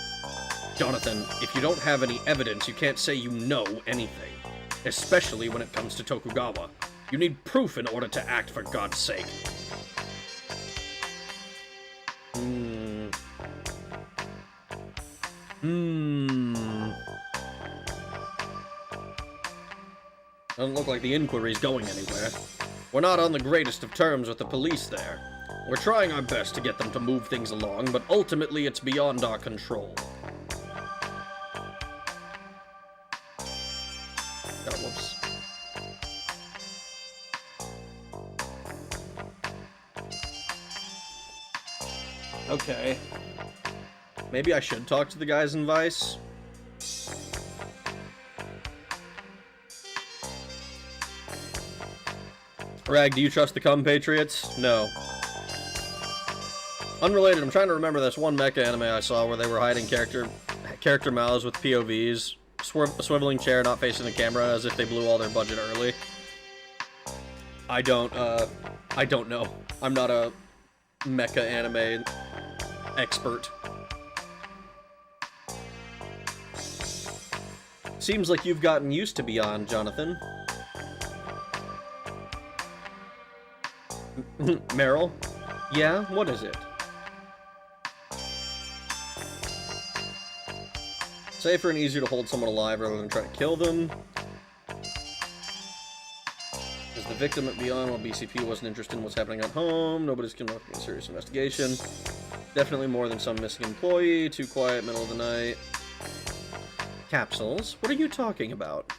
[SPEAKER 1] Jonathan, if you don't have any evidence, you can't say you know anything. Especially when it comes to Tokugawa. You need proof in order to act, for God's sake. Doesn't look like the inquiry's going anywhere. We're not on the greatest of terms with the police there. We're trying our best to get them to move things along, but ultimately it's beyond our control. Oh, whoops. Okay. Maybe I should talk to the guys in Vice. Rag, do you trust the compatriots? No. Unrelated, I'm trying to remember this one mecha anime I saw where they were hiding character mouths with POVs, swiveling chair not facing the camera as if they blew all their budget early. I don't know. I'm not a mecha anime expert. Seems like you've gotten used to Beyond, Jonathan. Meryl? Yeah? What is it? Safer and easier to hold someone alive rather than try to kill them. As the victim at Beyond, while BCP wasn't interested in what's happening at home, nobody's conducting a serious investigation. Definitely more than some missing employee. Too quiet, middle of the night. Capsules? What are you talking about?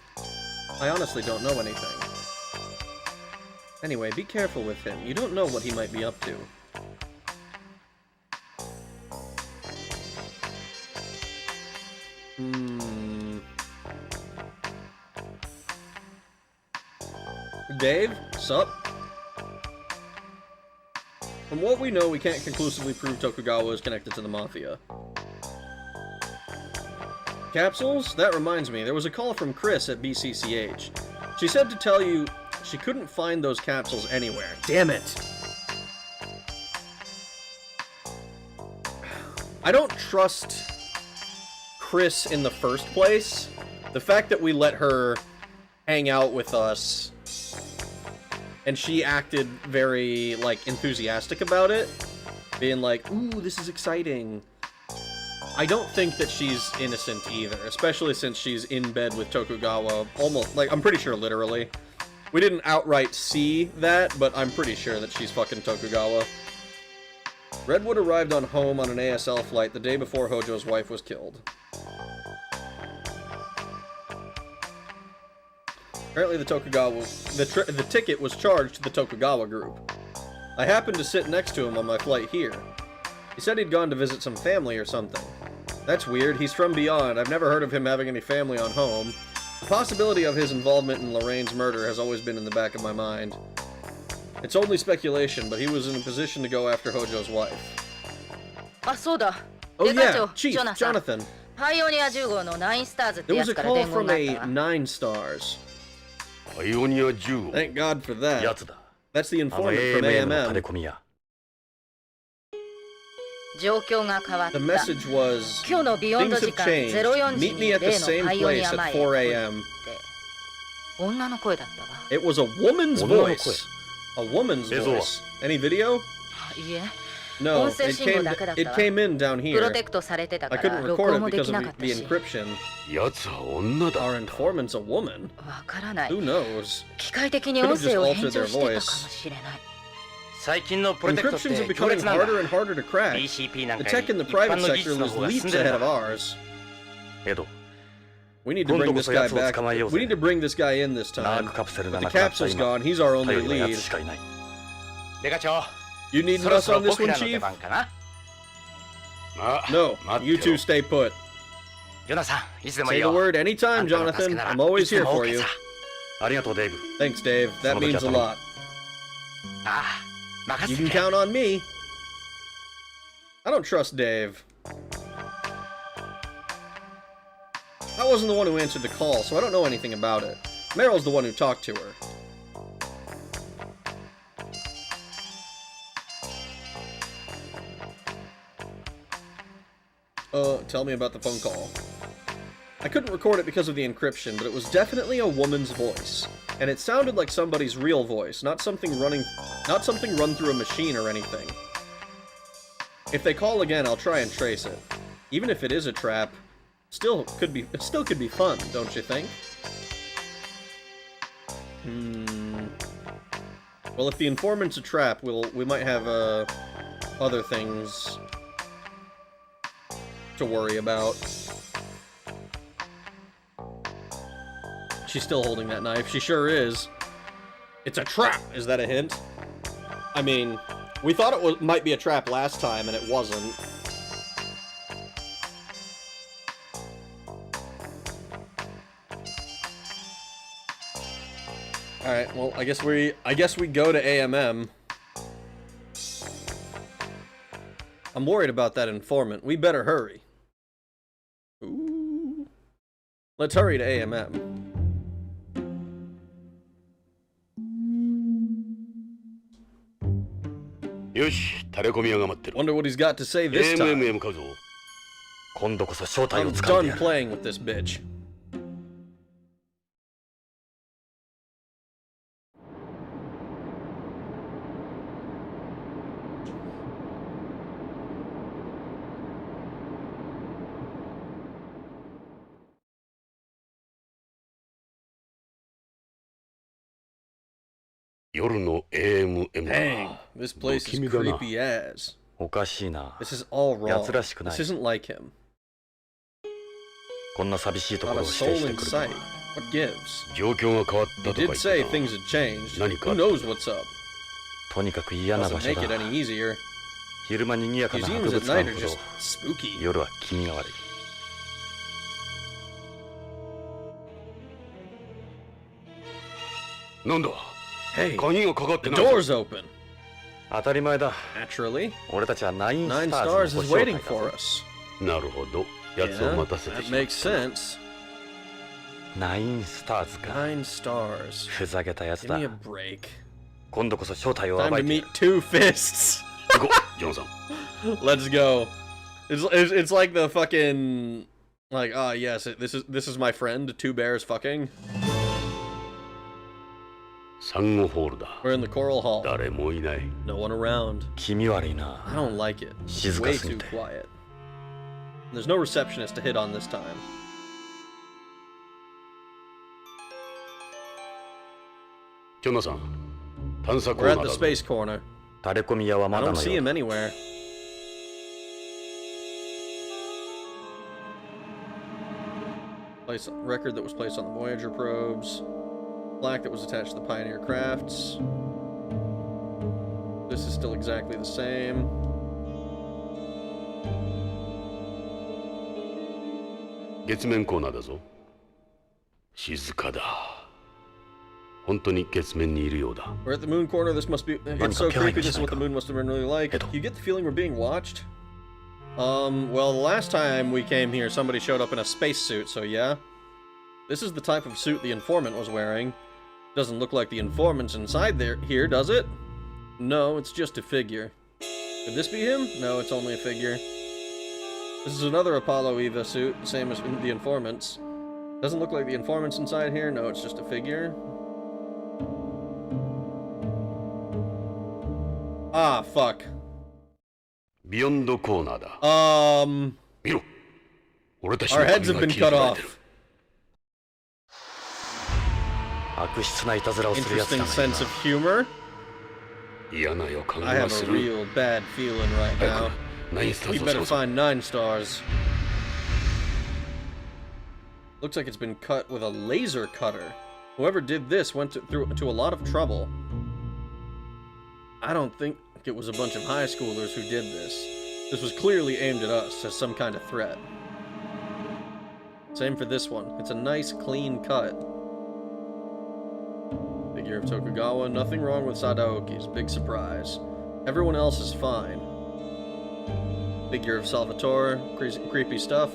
[SPEAKER 1] I honestly don't know anything. Anyway, be careful with him. You don't know what he might be up to. Dave? Sup? From what we know, we can't conclusively prove Tokugawa is connected to the Mafia. Capsules? That reminds me, there was a call from Chris at BCCH. She said to tell you she couldn't find those capsules anywhere. Damn it! I don't trust Chris in the first place. The fact that we let her hang out with us and she acted very, like, enthusiastic about it, being like, ooh, this is exciting. I don't think that she's innocent either, especially since she's in bed with Tokugawa, almost, like, I'm pretty sure literally. We didn't outright see that, but I'm pretty sure that she's fucking Tokugawa. Redwood arrived on home on an ASL flight the day before Hojo's wife was killed. Apparently the ticket was charged to the Tokugawa group. I happened to sit next to him on my flight here. He said he'd gone to visit some family or something. That's weird, he's from Beyond. I've never heard of him having any family on home. The possibility of his involvement in Lorraine's murder has always been in the back of my mind. It's only speculation, but he was in a position to go after Hojo's wife. Oh yeah, Chief, Jonathan. There was a call from a 9 stars. Thank God for that. That's the informant from AMM. The message was, things have changed. Meet me at the same place at 4 a.m. It was a woman's voice. A woman's voice. Any video? No, it came in down here. I couldn't record it because of the encryption. Our informant's a woman? Who knows? Could have just altered their voice. Encryptions are becoming harder and harder to crack. The tech in the private sector is leaps ahead of ours. We need to bring this guy back. We need to bring this guy in this time. But the capsule's gone. He's our only lead. You need us on this one, Chief? No, you two stay put. Say the word anytime, Jonathan. I'm always here for you. Thanks, Dave. That means a lot. You can count on me. I don't trust Dave. I wasn't the one who answered the call, so I don't know anything about it. Meryl's the one who talked to her. Tell me about the phone call. I couldn't record it because of the encryption, but it was definitely a woman's voice. And it sounded like somebody's real voice, not something run through a machine or anything. If they call again, I'll try and trace it. Even if it is a trap, it still could be fun, don't you think? Well, if the informant's a trap, we might have other things to worry about. She's still holding that knife. She sure is. It's a trap. Is that a hint? I mean, we thought it might be a trap last time, and it wasn't. All right. Well, I guess we go to AMM. I'm worried about that informant. We better hurry. Ooh. Let's hurry to AMM. Wonder what he's got to say this time. I'm done playing with this bitch. Dang, this place is creepy as. This is all wrong. This isn't like him. Not a soul in sight. What gives? He did say things had changed. Who knows what's up? Doesn't make it any easier. Museums at night are just spooky. Hey, the door's open. Naturally. 9 stars is waiting for us. Yeah, that makes sense.
[SPEAKER 2] 9 stars
[SPEAKER 1] 9 stars. Give me a break.
[SPEAKER 2] 今度こそ正体を
[SPEAKER 1] Time
[SPEAKER 2] 暴
[SPEAKER 1] to
[SPEAKER 2] いて
[SPEAKER 1] meet Two Fists. Let's go. It's like the fucking like yes, this is my friend. 2 bears fucking. We're in the Coral Hall. No one around.
[SPEAKER 2] 気味悪いな
[SPEAKER 1] I don't like it. It's way too quiet. There's no receptionist to hit on this time. We're at the space corner.
[SPEAKER 2] タレコミ屋は
[SPEAKER 1] I
[SPEAKER 2] まだ
[SPEAKER 1] don't
[SPEAKER 2] の
[SPEAKER 1] see
[SPEAKER 2] よ
[SPEAKER 1] him
[SPEAKER 2] うだ
[SPEAKER 1] anywhere. Record that was placed on the Voyager probes. Plaque that was attached to the Pioneer crafts. This is still exactly the same. We're at the moon corner. This must be. It's so creepy. This is what the moon must have been really like. You get the feeling we're being watched? Well, the last time we came here, somebody showed up in a spacesuit, so yeah. This is the type of suit the informant was wearing. Doesn't look like the informant's inside here, does it? No, it's just a figure. Could this be him? No, it's only a figure. This is another Apollo Eva suit, same as the informant's. Doesn't look like the informant's inside here. No, it's just a figure. Ah, fuck. Our heads have been cut off. Interesting sense of humor. I have a real bad feeling right now. We better find 9 stars. Looks like it's been cut with a laser cutter. Whoever did this went through a lot of trouble. I don't think it was a bunch of high schoolers who did this. This was clearly aimed at us as some kind of threat. Same for this one. It's a nice, clean cut. Figure of Tokugawa. Nothing wrong with Sadaoki's. Big surprise. Everyone else is fine. Figure of Salvatore. Creepy stuff.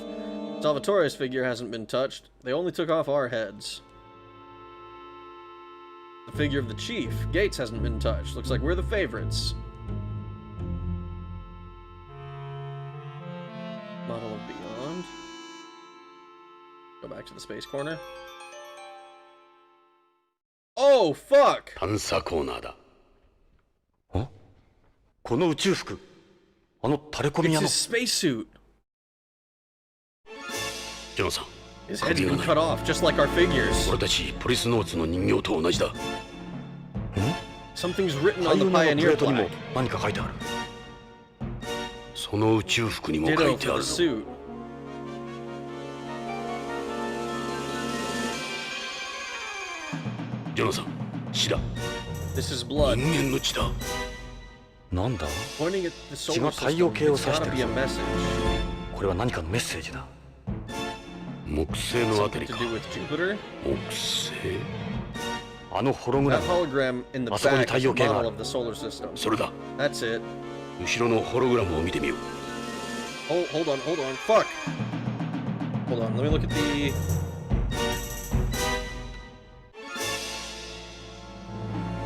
[SPEAKER 1] Salvatore's figure hasn't been touched. They only took off our heads. The figure of the chief. Gates hasn't been touched. Looks like we're the favorites. Model of Beyond. Go back to the space corner. Oh, fuck!
[SPEAKER 2] 探査コーナーだ。あ？この宇宙服。あのタレコミ屋の。
[SPEAKER 1] It's his spacesuit.
[SPEAKER 3] ジョンさん。
[SPEAKER 1] His head's been cut off, just like our figures.
[SPEAKER 3] 俺たちポリスノーツの人形と同じだ。
[SPEAKER 1] Something's written
[SPEAKER 2] 灰
[SPEAKER 1] on the
[SPEAKER 2] 色のプレ
[SPEAKER 1] Pioneer
[SPEAKER 2] ートにも
[SPEAKER 1] flag.
[SPEAKER 2] 何か書いてある。
[SPEAKER 3] その宇宙服にも書
[SPEAKER 1] Ditto
[SPEAKER 3] いて
[SPEAKER 1] for
[SPEAKER 3] あ
[SPEAKER 1] the
[SPEAKER 3] るぞ。
[SPEAKER 1] suit.
[SPEAKER 3] ジョナサン、血だ。
[SPEAKER 1] This is blood.
[SPEAKER 3] 人間の血だ。
[SPEAKER 2] なんだ？
[SPEAKER 1] Pointing at the solar
[SPEAKER 2] 血が太陽
[SPEAKER 1] system.
[SPEAKER 2] 系を
[SPEAKER 1] It's
[SPEAKER 2] 指して
[SPEAKER 1] gotta
[SPEAKER 2] る
[SPEAKER 1] be a
[SPEAKER 2] ぞ。
[SPEAKER 1] message.
[SPEAKER 2] これは何かのメッセージだ。
[SPEAKER 3] 木星のあた
[SPEAKER 1] Something
[SPEAKER 3] り
[SPEAKER 1] to
[SPEAKER 3] か。
[SPEAKER 1] do with Jupiter?
[SPEAKER 3] 木星？
[SPEAKER 2] あのホログラ
[SPEAKER 1] That
[SPEAKER 2] ム。
[SPEAKER 1] hologram in the
[SPEAKER 2] あそこに
[SPEAKER 1] back
[SPEAKER 2] 太
[SPEAKER 1] is a
[SPEAKER 2] 陽系があ
[SPEAKER 1] model
[SPEAKER 2] る。
[SPEAKER 1] of the solar system.
[SPEAKER 3] それだ。
[SPEAKER 1] That's it.
[SPEAKER 3] 後ろのホログラムを見てみよう。
[SPEAKER 1] Oh, hold on. Fuck. Hold on. Let me look at the.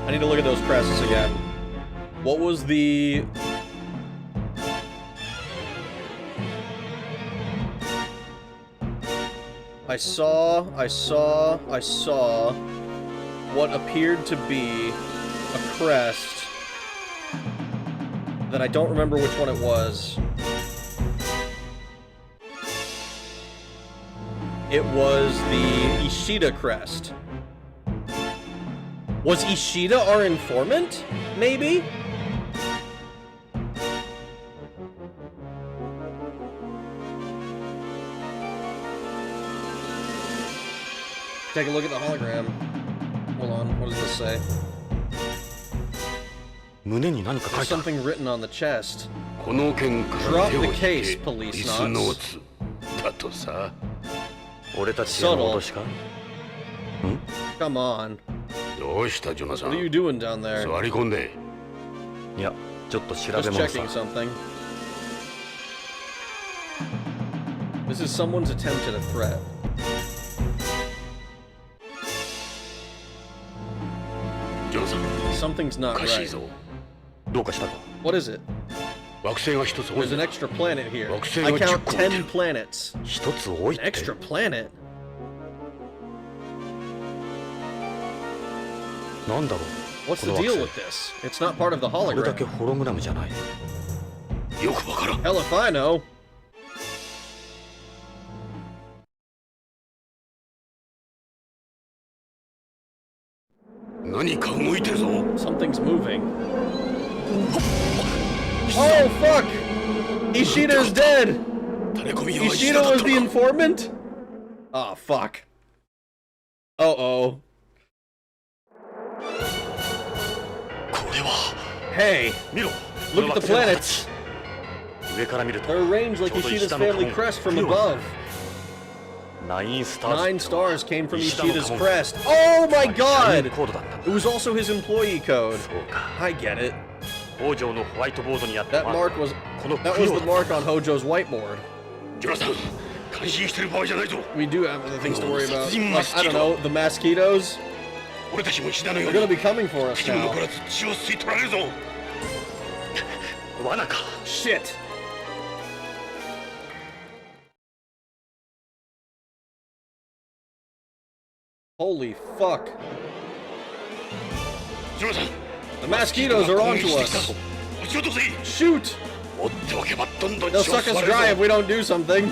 [SPEAKER 1] I need to look at those crests again. What was the? I saw what appeared to be a crest that I don't remember which one it was. It was the Ishida crest. Was Ishida our informant? Maybe? Take a look at the hologram. Hold on, what does this say?
[SPEAKER 2] 胸に何か書
[SPEAKER 1] There's
[SPEAKER 2] いてある。
[SPEAKER 1] something written on the chest.
[SPEAKER 3] この件から手を
[SPEAKER 1] Drop
[SPEAKER 3] 引
[SPEAKER 1] the
[SPEAKER 3] け。
[SPEAKER 1] case,
[SPEAKER 3] リ
[SPEAKER 1] Policenauts.
[SPEAKER 3] スノーツだとさ。
[SPEAKER 2] 俺たちへの脅しか？
[SPEAKER 1] Come on.
[SPEAKER 3] どうしたジョナサ
[SPEAKER 1] What are you
[SPEAKER 3] ン。
[SPEAKER 1] doing down there?
[SPEAKER 3] 座り込んで。
[SPEAKER 2] いや、ちょっと調
[SPEAKER 1] Just
[SPEAKER 2] べ物さ
[SPEAKER 1] checking。something. This is someone's attempt at a threat.
[SPEAKER 3] ジョナサン、
[SPEAKER 1] Something's not
[SPEAKER 3] おかしい
[SPEAKER 1] right.
[SPEAKER 3] ぞ。
[SPEAKER 2] どうかしたか？
[SPEAKER 1] What is it?
[SPEAKER 3] 惑星が一つ多い
[SPEAKER 1] There's
[SPEAKER 3] ん
[SPEAKER 1] an
[SPEAKER 3] だ。
[SPEAKER 1] extra planet here.
[SPEAKER 3] Rock City
[SPEAKER 1] I
[SPEAKER 3] は
[SPEAKER 1] count
[SPEAKER 3] 10個持ってる。
[SPEAKER 1] 10 planets.
[SPEAKER 2] 一つ多いっ
[SPEAKER 1] An
[SPEAKER 2] て。
[SPEAKER 1] extra planet?
[SPEAKER 2] なんだろう。
[SPEAKER 1] What's
[SPEAKER 2] こ
[SPEAKER 1] the
[SPEAKER 2] の惑
[SPEAKER 1] deal
[SPEAKER 2] 星
[SPEAKER 1] with this? It's not part of the
[SPEAKER 2] これだけ
[SPEAKER 1] hologram.
[SPEAKER 2] ホログラムじゃない。
[SPEAKER 3] よくわからん。
[SPEAKER 1] Hell if I know.
[SPEAKER 3] 何か動いてるぞ。
[SPEAKER 1] Something's moving. Oh fuck! Ishida is dead!
[SPEAKER 3] タレコミは石
[SPEAKER 1] Ishida
[SPEAKER 3] 田だっ
[SPEAKER 1] was
[SPEAKER 3] た
[SPEAKER 1] the
[SPEAKER 3] な。
[SPEAKER 1] informant? Oh fuck. Uh-oh.
[SPEAKER 2] これは。
[SPEAKER 1] Hey,
[SPEAKER 2] 見ろ。
[SPEAKER 1] look at the planets.
[SPEAKER 2] 上から見ると。
[SPEAKER 1] They're arranged like
[SPEAKER 2] ちょうど
[SPEAKER 1] Ishida's
[SPEAKER 2] 石田の
[SPEAKER 1] family
[SPEAKER 2] 顔
[SPEAKER 1] crest from
[SPEAKER 2] 供養
[SPEAKER 1] above.
[SPEAKER 2] 9 stars.
[SPEAKER 1] Nine stars came from
[SPEAKER 2] 石田の
[SPEAKER 1] Ishida's
[SPEAKER 2] 顔
[SPEAKER 1] crest. Oh my
[SPEAKER 2] 社員
[SPEAKER 1] god!
[SPEAKER 2] コードだったん
[SPEAKER 1] It
[SPEAKER 2] だ。
[SPEAKER 1] was also his employee code.
[SPEAKER 2] そうか。
[SPEAKER 1] I get it.
[SPEAKER 2] 北条のホワイトボードにあった
[SPEAKER 1] That mark was
[SPEAKER 2] この
[SPEAKER 1] that
[SPEAKER 2] 供
[SPEAKER 1] was
[SPEAKER 2] 養
[SPEAKER 1] the
[SPEAKER 2] だ。
[SPEAKER 1] mark on Hojo's whiteboard.
[SPEAKER 3] ジョナサン、感心してる場合じゃないぞ。
[SPEAKER 1] We do have other things to worry about.
[SPEAKER 3] 殺人
[SPEAKER 1] Like, I don't know, the mosquitoes.
[SPEAKER 3] 俺たちも石田のよ
[SPEAKER 1] They're
[SPEAKER 3] う
[SPEAKER 1] gonna
[SPEAKER 3] に
[SPEAKER 1] be coming for us
[SPEAKER 3] 敵も
[SPEAKER 1] now.
[SPEAKER 3] 残らず血を吸い取られるぞ。
[SPEAKER 2] 罠か。
[SPEAKER 1] Shit. Holy fuck.
[SPEAKER 3] ジョナサン、
[SPEAKER 1] The mosquitoes are
[SPEAKER 3] 攻
[SPEAKER 1] onto
[SPEAKER 3] 撃してきた
[SPEAKER 1] us.
[SPEAKER 3] ぞ。撃ち落とせ。
[SPEAKER 1] Shoot!
[SPEAKER 3] 追っておけばどんどん
[SPEAKER 1] They'll
[SPEAKER 3] 血を
[SPEAKER 1] suck
[SPEAKER 3] 吸
[SPEAKER 1] us
[SPEAKER 3] われる
[SPEAKER 1] dry if
[SPEAKER 3] ぞ。
[SPEAKER 1] we don't do something.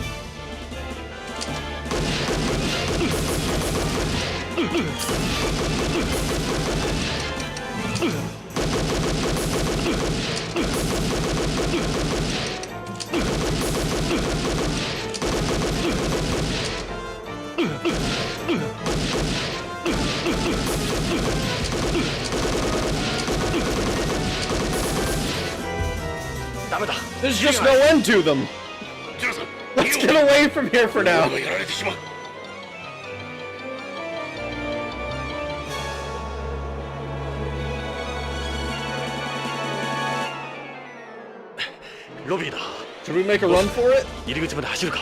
[SPEAKER 1] There's just no end to them.
[SPEAKER 3] ジョナサン、
[SPEAKER 1] Let's get away from here for
[SPEAKER 3] 俺
[SPEAKER 1] now.
[SPEAKER 3] がやられてしまう。
[SPEAKER 2] ロビーだ。
[SPEAKER 1] Should we make a run for it?
[SPEAKER 2] 入り口まで走るか。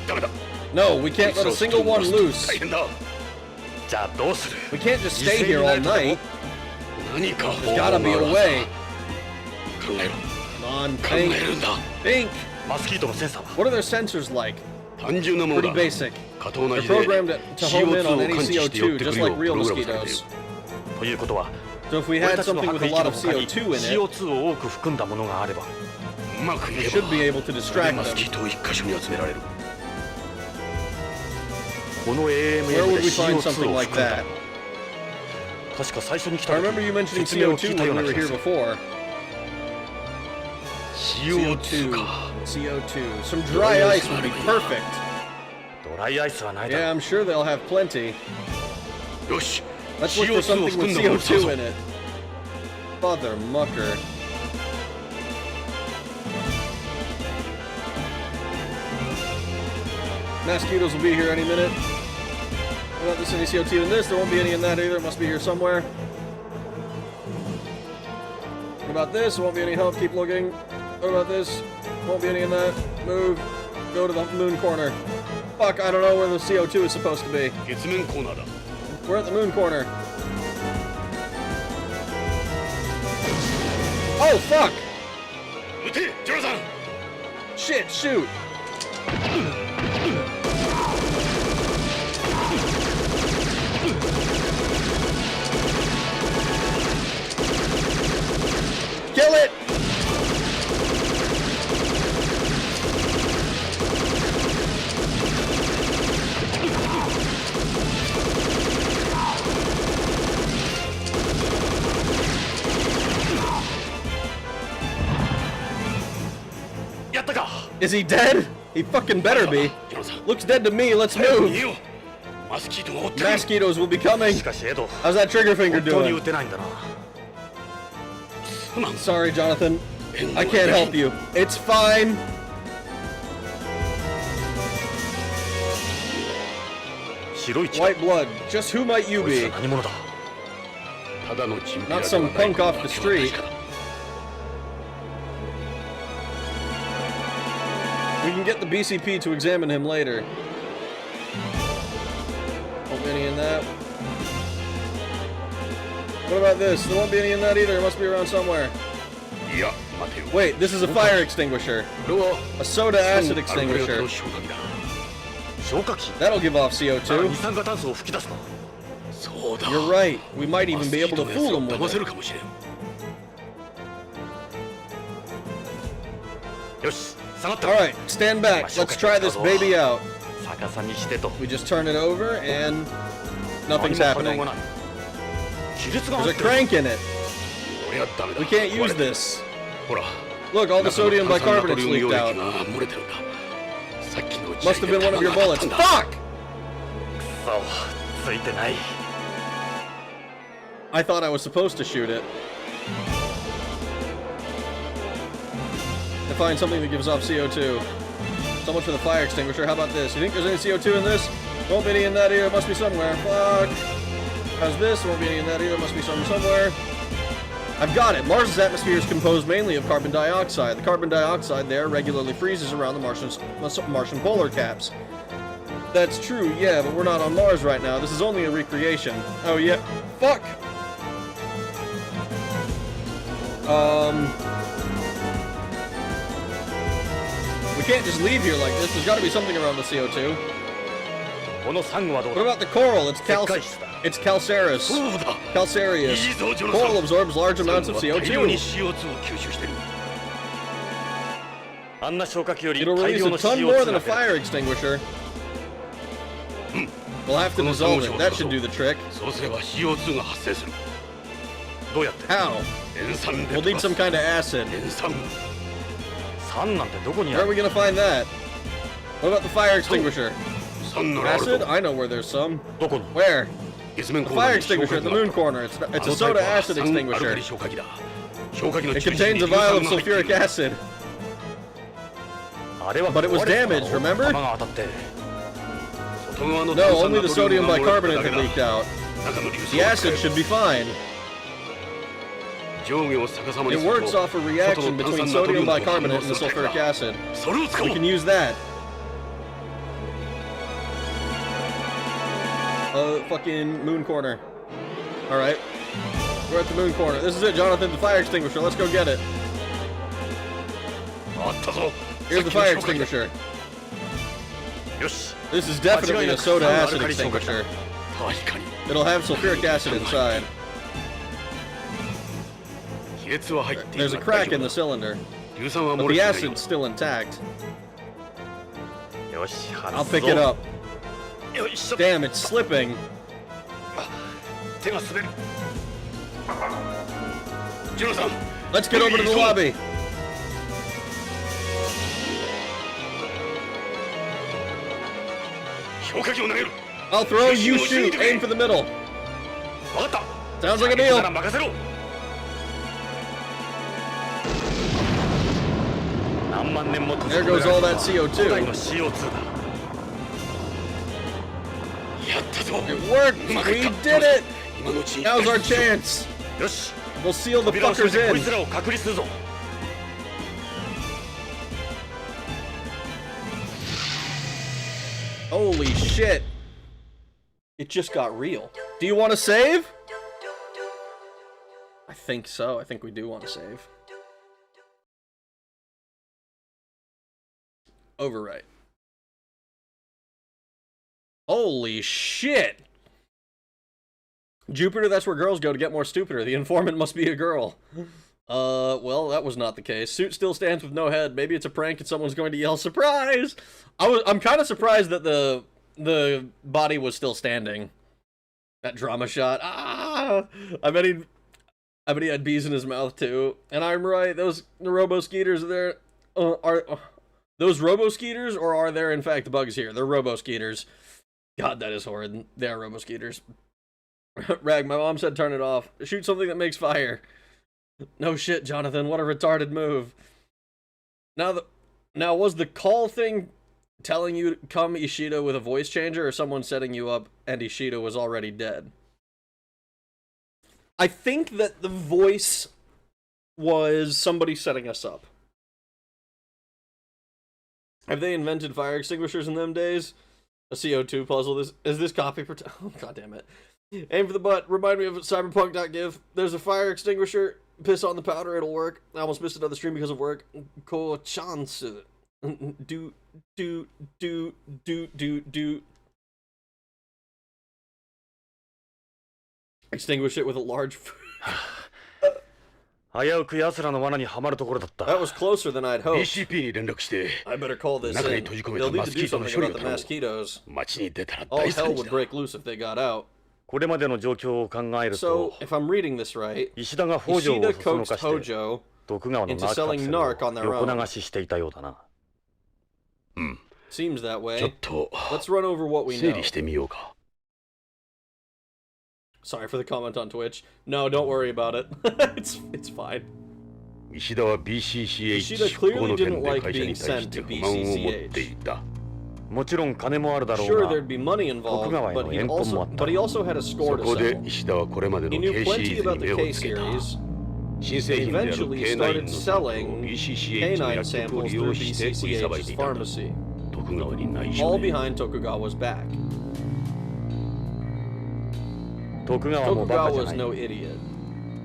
[SPEAKER 3] ダメだ。
[SPEAKER 1] No, we can't let a single one
[SPEAKER 3] 大
[SPEAKER 1] loose.
[SPEAKER 3] 変だ。
[SPEAKER 2] じゃあどうする？
[SPEAKER 1] We can't just stay here all night.
[SPEAKER 3] 何か方
[SPEAKER 1] There's
[SPEAKER 3] 法があ
[SPEAKER 1] gotta
[SPEAKER 3] る
[SPEAKER 1] be a
[SPEAKER 3] はずだ。
[SPEAKER 1] way.
[SPEAKER 3] 考えろ。
[SPEAKER 1] Come on,
[SPEAKER 3] 考え
[SPEAKER 1] think.
[SPEAKER 3] るんだ。
[SPEAKER 1] Think.
[SPEAKER 2] マスキートのセンサーは？
[SPEAKER 1] What are their sensors like?
[SPEAKER 3] 単純なもの
[SPEAKER 1] Pretty
[SPEAKER 3] だ。
[SPEAKER 1] basic.
[SPEAKER 3] 蚊と同
[SPEAKER 1] They're
[SPEAKER 3] じで
[SPEAKER 1] programmed to home in
[SPEAKER 3] CO2 を
[SPEAKER 1] on any
[SPEAKER 3] 感知して寄っ
[SPEAKER 1] CO2,
[SPEAKER 3] てく
[SPEAKER 1] just
[SPEAKER 3] るよう
[SPEAKER 1] like
[SPEAKER 3] プ
[SPEAKER 1] real
[SPEAKER 3] ログラムされている。
[SPEAKER 1] mosquitoes.
[SPEAKER 2] ということは、
[SPEAKER 1] So if we
[SPEAKER 2] 俺
[SPEAKER 1] had
[SPEAKER 2] たちの
[SPEAKER 1] something
[SPEAKER 2] 吐
[SPEAKER 1] with
[SPEAKER 2] く
[SPEAKER 1] a
[SPEAKER 2] 息
[SPEAKER 1] lot
[SPEAKER 2] の
[SPEAKER 1] of
[SPEAKER 2] 他に
[SPEAKER 1] CO2 in it,
[SPEAKER 2] CO2 を多く含んだものがあれば、
[SPEAKER 3] うまく言
[SPEAKER 1] we
[SPEAKER 3] え
[SPEAKER 1] should
[SPEAKER 3] ば
[SPEAKER 1] be able to
[SPEAKER 3] マ
[SPEAKER 1] distract
[SPEAKER 3] スキ
[SPEAKER 1] them.
[SPEAKER 3] ートを一箇所に集められる。
[SPEAKER 2] この
[SPEAKER 1] Where
[SPEAKER 2] AMM
[SPEAKER 1] would
[SPEAKER 2] で
[SPEAKER 1] we find
[SPEAKER 2] CO2 を
[SPEAKER 1] something
[SPEAKER 2] 含ん
[SPEAKER 1] like
[SPEAKER 2] だ
[SPEAKER 1] that?
[SPEAKER 2] 確か最初に来た
[SPEAKER 1] I
[SPEAKER 2] 時
[SPEAKER 1] remember you mentioning
[SPEAKER 2] 説明を聞
[SPEAKER 1] CO2
[SPEAKER 2] いたよう
[SPEAKER 1] when
[SPEAKER 2] な
[SPEAKER 1] we
[SPEAKER 2] 気
[SPEAKER 1] were
[SPEAKER 2] が
[SPEAKER 1] here
[SPEAKER 2] する
[SPEAKER 1] before.
[SPEAKER 3] CO2 か
[SPEAKER 1] CO2. Some dry ice would be perfect.
[SPEAKER 2] ドライアイスはないだ
[SPEAKER 1] Yeah,
[SPEAKER 2] ろ
[SPEAKER 1] I'm sure they'll have plenty.
[SPEAKER 3] よし
[SPEAKER 1] Let's look for
[SPEAKER 3] CO2 を
[SPEAKER 1] something
[SPEAKER 3] 含ん
[SPEAKER 1] with
[SPEAKER 3] だものを探
[SPEAKER 1] CO2
[SPEAKER 3] そう
[SPEAKER 1] in it. Father mucker. Mosquitoes will be here any minute. What about this? Any CO2 in this? There won't be any in that either. It must be here somewhere. What about this? There won't be any help. Keep looking. What about this? Won't be any in that. Move. Go to the moon corner. Fuck, I don't know where the CO2 is supposed to be.
[SPEAKER 3] 月面コーナーだ
[SPEAKER 1] We're at the moon corner. Oh, fuck!
[SPEAKER 3] 撃てジョナサン
[SPEAKER 1] Shit, shoot! Kill it! Is he dead? He fucking better be.
[SPEAKER 3] ジョナサン
[SPEAKER 1] Looks dead to me. Let's
[SPEAKER 3] 早く逃
[SPEAKER 1] move.
[SPEAKER 3] げようマスキートが追ってくる
[SPEAKER 1] Mosquitoes will be coming.
[SPEAKER 2] しかしエド
[SPEAKER 1] How's that trigger finger
[SPEAKER 2] 本当に
[SPEAKER 1] doing?
[SPEAKER 2] 撃てないんだな
[SPEAKER 3] そうなん
[SPEAKER 1] Sorry, Jonathan. I can't help you. It's fine.
[SPEAKER 2] 白い血
[SPEAKER 1] White blood. Just who might you
[SPEAKER 2] こいつ
[SPEAKER 1] be?
[SPEAKER 2] は何者だ
[SPEAKER 3] ただのチンピ
[SPEAKER 1] Not
[SPEAKER 3] ラで
[SPEAKER 1] some
[SPEAKER 3] はない
[SPEAKER 1] punk
[SPEAKER 3] こと
[SPEAKER 1] off
[SPEAKER 3] だ
[SPEAKER 1] the
[SPEAKER 3] けは
[SPEAKER 1] street.
[SPEAKER 3] 確かだ
[SPEAKER 1] We can get the BCP to examine him later. Won't be any in that. What about this? There won't be any in that either. It must be around somewhere.
[SPEAKER 3] いや待てよ
[SPEAKER 1] Wait, this is a fire extinguisher.
[SPEAKER 3] これは
[SPEAKER 1] A soda acid
[SPEAKER 3] アルゴレオ
[SPEAKER 1] extinguisher.
[SPEAKER 3] と消火器だ
[SPEAKER 2] 消火器
[SPEAKER 1] That'll give off
[SPEAKER 2] 二
[SPEAKER 1] CO2.
[SPEAKER 2] 酸化炭素を吹き出すの
[SPEAKER 3] そうだ
[SPEAKER 1] You're right. We might
[SPEAKER 3] マ
[SPEAKER 1] even
[SPEAKER 3] ス
[SPEAKER 1] be
[SPEAKER 3] キー
[SPEAKER 1] able
[SPEAKER 3] ト
[SPEAKER 1] to
[SPEAKER 3] のやつ
[SPEAKER 1] fool
[SPEAKER 3] を
[SPEAKER 1] them
[SPEAKER 3] 騙
[SPEAKER 1] with
[SPEAKER 3] せ
[SPEAKER 1] it.
[SPEAKER 3] るかもしれん
[SPEAKER 2] よし下がった
[SPEAKER 1] Alright, stand back. Let's try this baby out.
[SPEAKER 2] 逆さにしてと
[SPEAKER 1] We just turn it over and
[SPEAKER 2] 何
[SPEAKER 1] nothing's
[SPEAKER 2] も反応
[SPEAKER 1] happening.
[SPEAKER 2] がない亀裂が
[SPEAKER 1] There's
[SPEAKER 2] 入
[SPEAKER 1] a
[SPEAKER 2] ってる
[SPEAKER 1] crank in it.
[SPEAKER 3] これはダメだ
[SPEAKER 1] We can't
[SPEAKER 3] 壊
[SPEAKER 1] use
[SPEAKER 3] れてる
[SPEAKER 1] this.
[SPEAKER 3] ほら
[SPEAKER 1] Look, all the
[SPEAKER 3] 中の
[SPEAKER 1] sodium
[SPEAKER 3] 炭酸ナト
[SPEAKER 1] bicarbonate's
[SPEAKER 3] リウム溶
[SPEAKER 1] leaked
[SPEAKER 3] 液
[SPEAKER 1] out.
[SPEAKER 3] が漏れてるんださっきの打ち
[SPEAKER 1] Must
[SPEAKER 3] 上
[SPEAKER 1] have
[SPEAKER 3] げ
[SPEAKER 1] been one of your
[SPEAKER 3] 弾が
[SPEAKER 1] bullets.
[SPEAKER 3] 当たったんだ
[SPEAKER 1] Fuck!
[SPEAKER 2] そうついてない
[SPEAKER 1] I thought I was supposed to shoot it. To find something that gives off CO2. So much for the fire extinguisher. How about this? You think there's any CO2 in this? Won't be any in that either. It must be somewhere. Fuck. How's this? Won't be any in that either. It must be somewhere. I've got it. Mars's atmosphere is composed mainly of carbon dioxide. The carbon dioxide there regularly freezes around the Martian polar caps. That's true, yeah, but we're not on Mars right now. This is only a recreation. Oh, yeah. Fuck! We can't just leave here like this. There's got to be something around the CO2.
[SPEAKER 2] このサンゴはどう
[SPEAKER 1] What
[SPEAKER 2] だ
[SPEAKER 1] about the coral? It's
[SPEAKER 2] 石灰質だ
[SPEAKER 1] It's calcareous.
[SPEAKER 3] そうだ
[SPEAKER 1] Calcareous.
[SPEAKER 3] いいぞジョナサン
[SPEAKER 1] Coral absorbs large amounts of
[SPEAKER 3] サンゴは大量に
[SPEAKER 1] CO2.
[SPEAKER 3] CO2 を吸収してる
[SPEAKER 2] あんな消火器より
[SPEAKER 1] It'll
[SPEAKER 2] 大
[SPEAKER 1] release
[SPEAKER 2] 量
[SPEAKER 1] a
[SPEAKER 2] の
[SPEAKER 1] ton more
[SPEAKER 2] CO2
[SPEAKER 1] than a
[SPEAKER 2] が出る
[SPEAKER 1] fire extinguisher. We'll have to dissolve it. That should do the trick.
[SPEAKER 3] そうすれば CO2 が発生する
[SPEAKER 2] どうやって
[SPEAKER 1] How?
[SPEAKER 3] 塩酸で
[SPEAKER 1] We'll need some kind of acid.
[SPEAKER 3] 塩酸
[SPEAKER 2] 酸なんてどこに
[SPEAKER 1] Where
[SPEAKER 2] あ
[SPEAKER 1] are we
[SPEAKER 2] る
[SPEAKER 1] gonna find that? What about the fire extinguisher?
[SPEAKER 3] 酸ならある
[SPEAKER 1] Acid?
[SPEAKER 3] ぞ
[SPEAKER 1] I know where there's some.
[SPEAKER 2] どこに
[SPEAKER 1] Where?
[SPEAKER 3] 月面
[SPEAKER 1] The
[SPEAKER 3] コーナー
[SPEAKER 1] fire
[SPEAKER 3] に消
[SPEAKER 1] extinguisher
[SPEAKER 3] 火
[SPEAKER 1] at
[SPEAKER 3] 器
[SPEAKER 1] the
[SPEAKER 3] があ
[SPEAKER 1] moon
[SPEAKER 3] った
[SPEAKER 1] corner. It's a
[SPEAKER 3] あのタイプ
[SPEAKER 1] soda
[SPEAKER 3] は
[SPEAKER 1] acid
[SPEAKER 3] 酸アルカ
[SPEAKER 1] extinguisher.
[SPEAKER 3] リ消火器だ消火器の
[SPEAKER 1] It
[SPEAKER 3] 中心
[SPEAKER 1] contains
[SPEAKER 3] に
[SPEAKER 1] a
[SPEAKER 3] 硫酸
[SPEAKER 1] vial
[SPEAKER 3] が
[SPEAKER 1] of
[SPEAKER 3] 入ってい
[SPEAKER 1] sulfuric
[SPEAKER 3] る
[SPEAKER 1] acid.
[SPEAKER 2] あれは
[SPEAKER 1] But it was
[SPEAKER 2] 壊れてた
[SPEAKER 1] damaged,
[SPEAKER 2] の
[SPEAKER 1] remember?
[SPEAKER 2] 弾が当たって
[SPEAKER 3] 外側の
[SPEAKER 1] No,
[SPEAKER 3] 炭酸
[SPEAKER 1] only
[SPEAKER 3] ナ
[SPEAKER 1] the
[SPEAKER 3] トリウ
[SPEAKER 1] sodium
[SPEAKER 3] ムが漏れてる
[SPEAKER 1] bicarbonate
[SPEAKER 3] だけ
[SPEAKER 1] that
[SPEAKER 3] だ
[SPEAKER 1] leaked out.
[SPEAKER 3] 中の硫
[SPEAKER 1] The
[SPEAKER 3] 酸を
[SPEAKER 1] acid
[SPEAKER 3] 使え
[SPEAKER 1] should be fine.
[SPEAKER 3] 上下を逆さまに
[SPEAKER 1] It
[SPEAKER 3] する
[SPEAKER 1] works
[SPEAKER 3] と
[SPEAKER 1] off a reaction
[SPEAKER 3] 外の
[SPEAKER 1] between
[SPEAKER 3] 炭酸ナトリ
[SPEAKER 1] sodium
[SPEAKER 3] ウムと反
[SPEAKER 1] bicarbonate
[SPEAKER 3] 応
[SPEAKER 1] and
[SPEAKER 3] す
[SPEAKER 1] the
[SPEAKER 3] るタイプ
[SPEAKER 1] sulfuric
[SPEAKER 3] だ
[SPEAKER 1] acid.
[SPEAKER 3] それを使お
[SPEAKER 1] We
[SPEAKER 3] う
[SPEAKER 1] can use that. Fucking moon corner. Alright. We're at the moon corner. This is it, Jonathan, the fire extinguisher. Let's go get it.
[SPEAKER 3] あったぞ
[SPEAKER 1] Here's the
[SPEAKER 3] さっ
[SPEAKER 1] fire
[SPEAKER 3] きの消火器だ
[SPEAKER 1] extinguisher.
[SPEAKER 2] よし
[SPEAKER 1] This is definitely a soda acid extinguisher.
[SPEAKER 3] 確かに
[SPEAKER 1] It'll have sulfuric acid inside.
[SPEAKER 3] 亀裂は入っている
[SPEAKER 1] There's a
[SPEAKER 3] が
[SPEAKER 1] crack
[SPEAKER 3] 大
[SPEAKER 1] in
[SPEAKER 3] 丈
[SPEAKER 1] the
[SPEAKER 3] 夫
[SPEAKER 1] cylinder,
[SPEAKER 3] だ硫酸は
[SPEAKER 1] but
[SPEAKER 3] 漏れ
[SPEAKER 1] the
[SPEAKER 3] てないよ
[SPEAKER 1] acid's still intact.
[SPEAKER 2] よし
[SPEAKER 1] I'll pick it up.
[SPEAKER 2] よいしょ
[SPEAKER 1] Damn, it's slipping.
[SPEAKER 3] 手が滑る。ジローさん、
[SPEAKER 1] Let's get over to the lobby.
[SPEAKER 3] 消火器を投げる。
[SPEAKER 1] I'll throw, you shoot, aim for the middle.
[SPEAKER 3] わかった。
[SPEAKER 1] Sounds like a deal.
[SPEAKER 3] なら任せろ。何万年も
[SPEAKER 1] There goes all that CO2.
[SPEAKER 3] 古代の CO2 だ。やったぞ。
[SPEAKER 1] It worked.
[SPEAKER 3] うまくい
[SPEAKER 1] We
[SPEAKER 3] った。
[SPEAKER 1] did it.
[SPEAKER 3] 今のうちに
[SPEAKER 1] Now's our chance.
[SPEAKER 3] よし。
[SPEAKER 1] We'll seal the
[SPEAKER 3] 扉を閉め
[SPEAKER 1] fuckers
[SPEAKER 3] てこい
[SPEAKER 1] in.
[SPEAKER 3] つらを隔離するぞ。
[SPEAKER 1] Holy shit. It just got real. Do you want to save? I think so. I think we do want to save. Overwrite. Holy shit. Jupiter, that's where girls go to get more stupider. The informant must be a girl. Well, that was not the case. Suit still stands with no head. Maybe it's a prank and someone's going to yell, surprise! I'm kind of surprised that the body was still standing. That drama shot. Ah! I bet he had bees in his mouth too. And I'm right, the robo-skeeters there, are those robo-skeeters, or are there in fact bugs here? They're robo-skeeters. God, that is horrid. They are robo-skeeters. Rag, my mom said turn it off. Shoot something that makes fire. No shit, Jonathan, what a retarded move. Now was the call thing telling you to come Ishida with a voice changer, or someone setting you up and Ishida was already dead? I think that the voice was somebody setting us up. Have they invented fire extinguishers in them days? A CO2 puzzle. Is this copy protect? Oh, god damn it. Aim for the butt. Remind me of cyberpunk.gif. There's a fire extinguisher. Piss on the powder, it'll work. I almost missed another stream because of work. Cool chance. Do. Extinguish it with a large.
[SPEAKER 2] 危うく奴らの罠にはまるところだった。
[SPEAKER 1] That was closer than I'd hoped.
[SPEAKER 3] BCP に連絡して、
[SPEAKER 1] I better call this
[SPEAKER 3] 中に
[SPEAKER 1] in.
[SPEAKER 3] 閉じ込めた
[SPEAKER 1] They'll need
[SPEAKER 3] マ
[SPEAKER 1] to
[SPEAKER 3] スキ
[SPEAKER 1] do
[SPEAKER 3] ートの
[SPEAKER 1] something
[SPEAKER 3] 処理
[SPEAKER 1] about
[SPEAKER 3] を
[SPEAKER 1] the
[SPEAKER 3] 頼む。
[SPEAKER 1] mosquitoes.
[SPEAKER 3] 街に出たら
[SPEAKER 1] All
[SPEAKER 3] 大
[SPEAKER 1] hell
[SPEAKER 3] 惨事
[SPEAKER 1] would
[SPEAKER 3] だ。
[SPEAKER 1] break loose if they got out.
[SPEAKER 2] これまでの状況を考える
[SPEAKER 1] So,
[SPEAKER 2] と、
[SPEAKER 1] if I'm reading this right,
[SPEAKER 2] 石田が北条を
[SPEAKER 1] Ishida
[SPEAKER 2] そその
[SPEAKER 1] coaxed
[SPEAKER 2] かして、
[SPEAKER 1] Hojo
[SPEAKER 2] 徳川の
[SPEAKER 1] into
[SPEAKER 2] ナークカプ
[SPEAKER 1] selling
[SPEAKER 2] セル
[SPEAKER 1] narc on their
[SPEAKER 2] を
[SPEAKER 1] own.
[SPEAKER 2] 横流ししていたようだな。
[SPEAKER 1] Seems that
[SPEAKER 3] ちょっ
[SPEAKER 1] way.
[SPEAKER 3] と
[SPEAKER 1] Let's run over what we
[SPEAKER 3] 整
[SPEAKER 1] know.
[SPEAKER 3] 理してみようか。
[SPEAKER 1] Sorry for the comment on Twitch. No, don't worry about it. it's fine.
[SPEAKER 3] 石田は BCCH
[SPEAKER 1] Ishida
[SPEAKER 3] 出向の
[SPEAKER 1] clearly
[SPEAKER 3] 件
[SPEAKER 1] didn't
[SPEAKER 3] で
[SPEAKER 1] like
[SPEAKER 3] 会社
[SPEAKER 1] being
[SPEAKER 3] に対し
[SPEAKER 1] sent
[SPEAKER 3] て
[SPEAKER 1] to
[SPEAKER 3] 不満を持ってい
[SPEAKER 1] BCCH.
[SPEAKER 3] た。
[SPEAKER 2] もちろん金もあるだろう
[SPEAKER 1] Sure,
[SPEAKER 2] が、
[SPEAKER 1] there'd be money involved,
[SPEAKER 2] 徳川へ
[SPEAKER 1] but
[SPEAKER 2] の
[SPEAKER 1] he
[SPEAKER 2] 怨恨もあった。
[SPEAKER 1] also had a
[SPEAKER 3] そ
[SPEAKER 1] score to
[SPEAKER 3] こで
[SPEAKER 1] settle.
[SPEAKER 3] 石田はこれまで
[SPEAKER 1] He
[SPEAKER 3] の
[SPEAKER 1] knew
[SPEAKER 3] K シ
[SPEAKER 1] plenty
[SPEAKER 3] リーズ
[SPEAKER 1] about
[SPEAKER 3] に
[SPEAKER 1] the
[SPEAKER 3] 目
[SPEAKER 1] K
[SPEAKER 3] をつけた。
[SPEAKER 1] series.
[SPEAKER 3] 新製品である
[SPEAKER 1] Eventually
[SPEAKER 3] K9
[SPEAKER 1] started
[SPEAKER 3] のサンプルを
[SPEAKER 1] selling
[SPEAKER 3] BCCH の
[SPEAKER 1] K9
[SPEAKER 3] 薬局を
[SPEAKER 1] samples
[SPEAKER 3] 利
[SPEAKER 1] through
[SPEAKER 3] 用して売りさばいて
[SPEAKER 1] BCCH's
[SPEAKER 3] いたんだ。
[SPEAKER 1] pharmacy,
[SPEAKER 3] 徳川に内緒
[SPEAKER 1] all
[SPEAKER 3] で。
[SPEAKER 1] behind Tokugawa's back.
[SPEAKER 2] 徳川もバカじゃ
[SPEAKER 1] Tokugawa's
[SPEAKER 2] ない。
[SPEAKER 1] no idiot.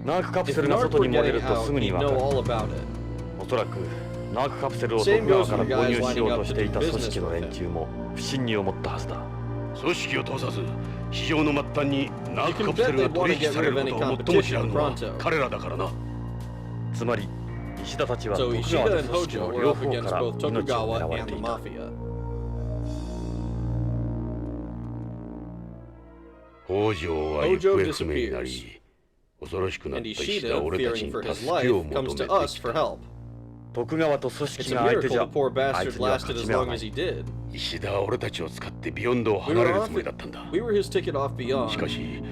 [SPEAKER 2] ナークカプ
[SPEAKER 1] If
[SPEAKER 2] セルが
[SPEAKER 1] narc
[SPEAKER 2] 外
[SPEAKER 1] were
[SPEAKER 2] に漏れ
[SPEAKER 1] getting
[SPEAKER 2] ると
[SPEAKER 1] out,
[SPEAKER 2] すぐに
[SPEAKER 1] he'd
[SPEAKER 2] わか
[SPEAKER 1] know
[SPEAKER 2] る。
[SPEAKER 1] all about it.
[SPEAKER 2] おそらくナークカプセルを
[SPEAKER 1] Same
[SPEAKER 2] 徳川
[SPEAKER 1] goes
[SPEAKER 2] から
[SPEAKER 1] for
[SPEAKER 2] 購
[SPEAKER 1] guys
[SPEAKER 2] 入し
[SPEAKER 1] lining
[SPEAKER 2] よう
[SPEAKER 1] up
[SPEAKER 2] と
[SPEAKER 1] to
[SPEAKER 2] してい
[SPEAKER 1] do
[SPEAKER 2] た組
[SPEAKER 1] business
[SPEAKER 2] 織の
[SPEAKER 1] with
[SPEAKER 2] 連
[SPEAKER 1] him.
[SPEAKER 2] 中も不審に思ったはずだ。
[SPEAKER 3] 組織を通さず市場の末端にナー
[SPEAKER 1] You
[SPEAKER 3] ク
[SPEAKER 1] can
[SPEAKER 3] カプセ
[SPEAKER 1] bet
[SPEAKER 3] ルが
[SPEAKER 1] they'd want
[SPEAKER 3] 取
[SPEAKER 1] to
[SPEAKER 3] 引
[SPEAKER 1] get
[SPEAKER 3] され
[SPEAKER 1] rid
[SPEAKER 3] る
[SPEAKER 1] of
[SPEAKER 3] こ
[SPEAKER 1] any
[SPEAKER 3] とを最も知ら
[SPEAKER 1] competition
[SPEAKER 3] ぬのは
[SPEAKER 1] pronto.
[SPEAKER 3] 彼らだからな。
[SPEAKER 2] つまり石田たちは
[SPEAKER 1] So
[SPEAKER 2] 徳
[SPEAKER 1] Ishida
[SPEAKER 2] 川
[SPEAKER 1] and
[SPEAKER 2] と組織
[SPEAKER 1] Hojo
[SPEAKER 2] の
[SPEAKER 1] were
[SPEAKER 2] 両
[SPEAKER 1] up
[SPEAKER 2] 方
[SPEAKER 1] against
[SPEAKER 2] から
[SPEAKER 1] both
[SPEAKER 2] 命を狙
[SPEAKER 1] Tokugawa
[SPEAKER 2] われ
[SPEAKER 1] and
[SPEAKER 2] て
[SPEAKER 1] the
[SPEAKER 2] いた。
[SPEAKER 1] Mafia.
[SPEAKER 3] 北条は行方不明になり、恐ろしくなっ
[SPEAKER 1] And
[SPEAKER 3] た石田
[SPEAKER 1] Ishida,
[SPEAKER 3] は俺たち
[SPEAKER 1] fearing
[SPEAKER 3] に
[SPEAKER 1] for his
[SPEAKER 3] 助
[SPEAKER 1] life,
[SPEAKER 3] けを
[SPEAKER 1] comes
[SPEAKER 3] 求
[SPEAKER 1] to
[SPEAKER 3] めて
[SPEAKER 1] us
[SPEAKER 3] き
[SPEAKER 1] for
[SPEAKER 3] た。
[SPEAKER 1] help.
[SPEAKER 2] 徳川と組
[SPEAKER 1] It's
[SPEAKER 2] 織
[SPEAKER 1] a
[SPEAKER 2] が相手
[SPEAKER 1] miracle
[SPEAKER 2] じゃ
[SPEAKER 1] the poor
[SPEAKER 2] あい
[SPEAKER 1] bastard
[SPEAKER 2] つには
[SPEAKER 1] lasted
[SPEAKER 2] 勝
[SPEAKER 1] as
[SPEAKER 2] ち目は
[SPEAKER 1] long
[SPEAKER 2] な
[SPEAKER 1] as
[SPEAKER 2] い。
[SPEAKER 1] he did.
[SPEAKER 3] 石田は俺たちを使ってビヨンドを
[SPEAKER 1] We
[SPEAKER 3] 離
[SPEAKER 1] were,
[SPEAKER 3] れる
[SPEAKER 1] off
[SPEAKER 3] つもりだったんだ。
[SPEAKER 1] we were his ticket off
[SPEAKER 3] しか
[SPEAKER 1] beyond.
[SPEAKER 3] し、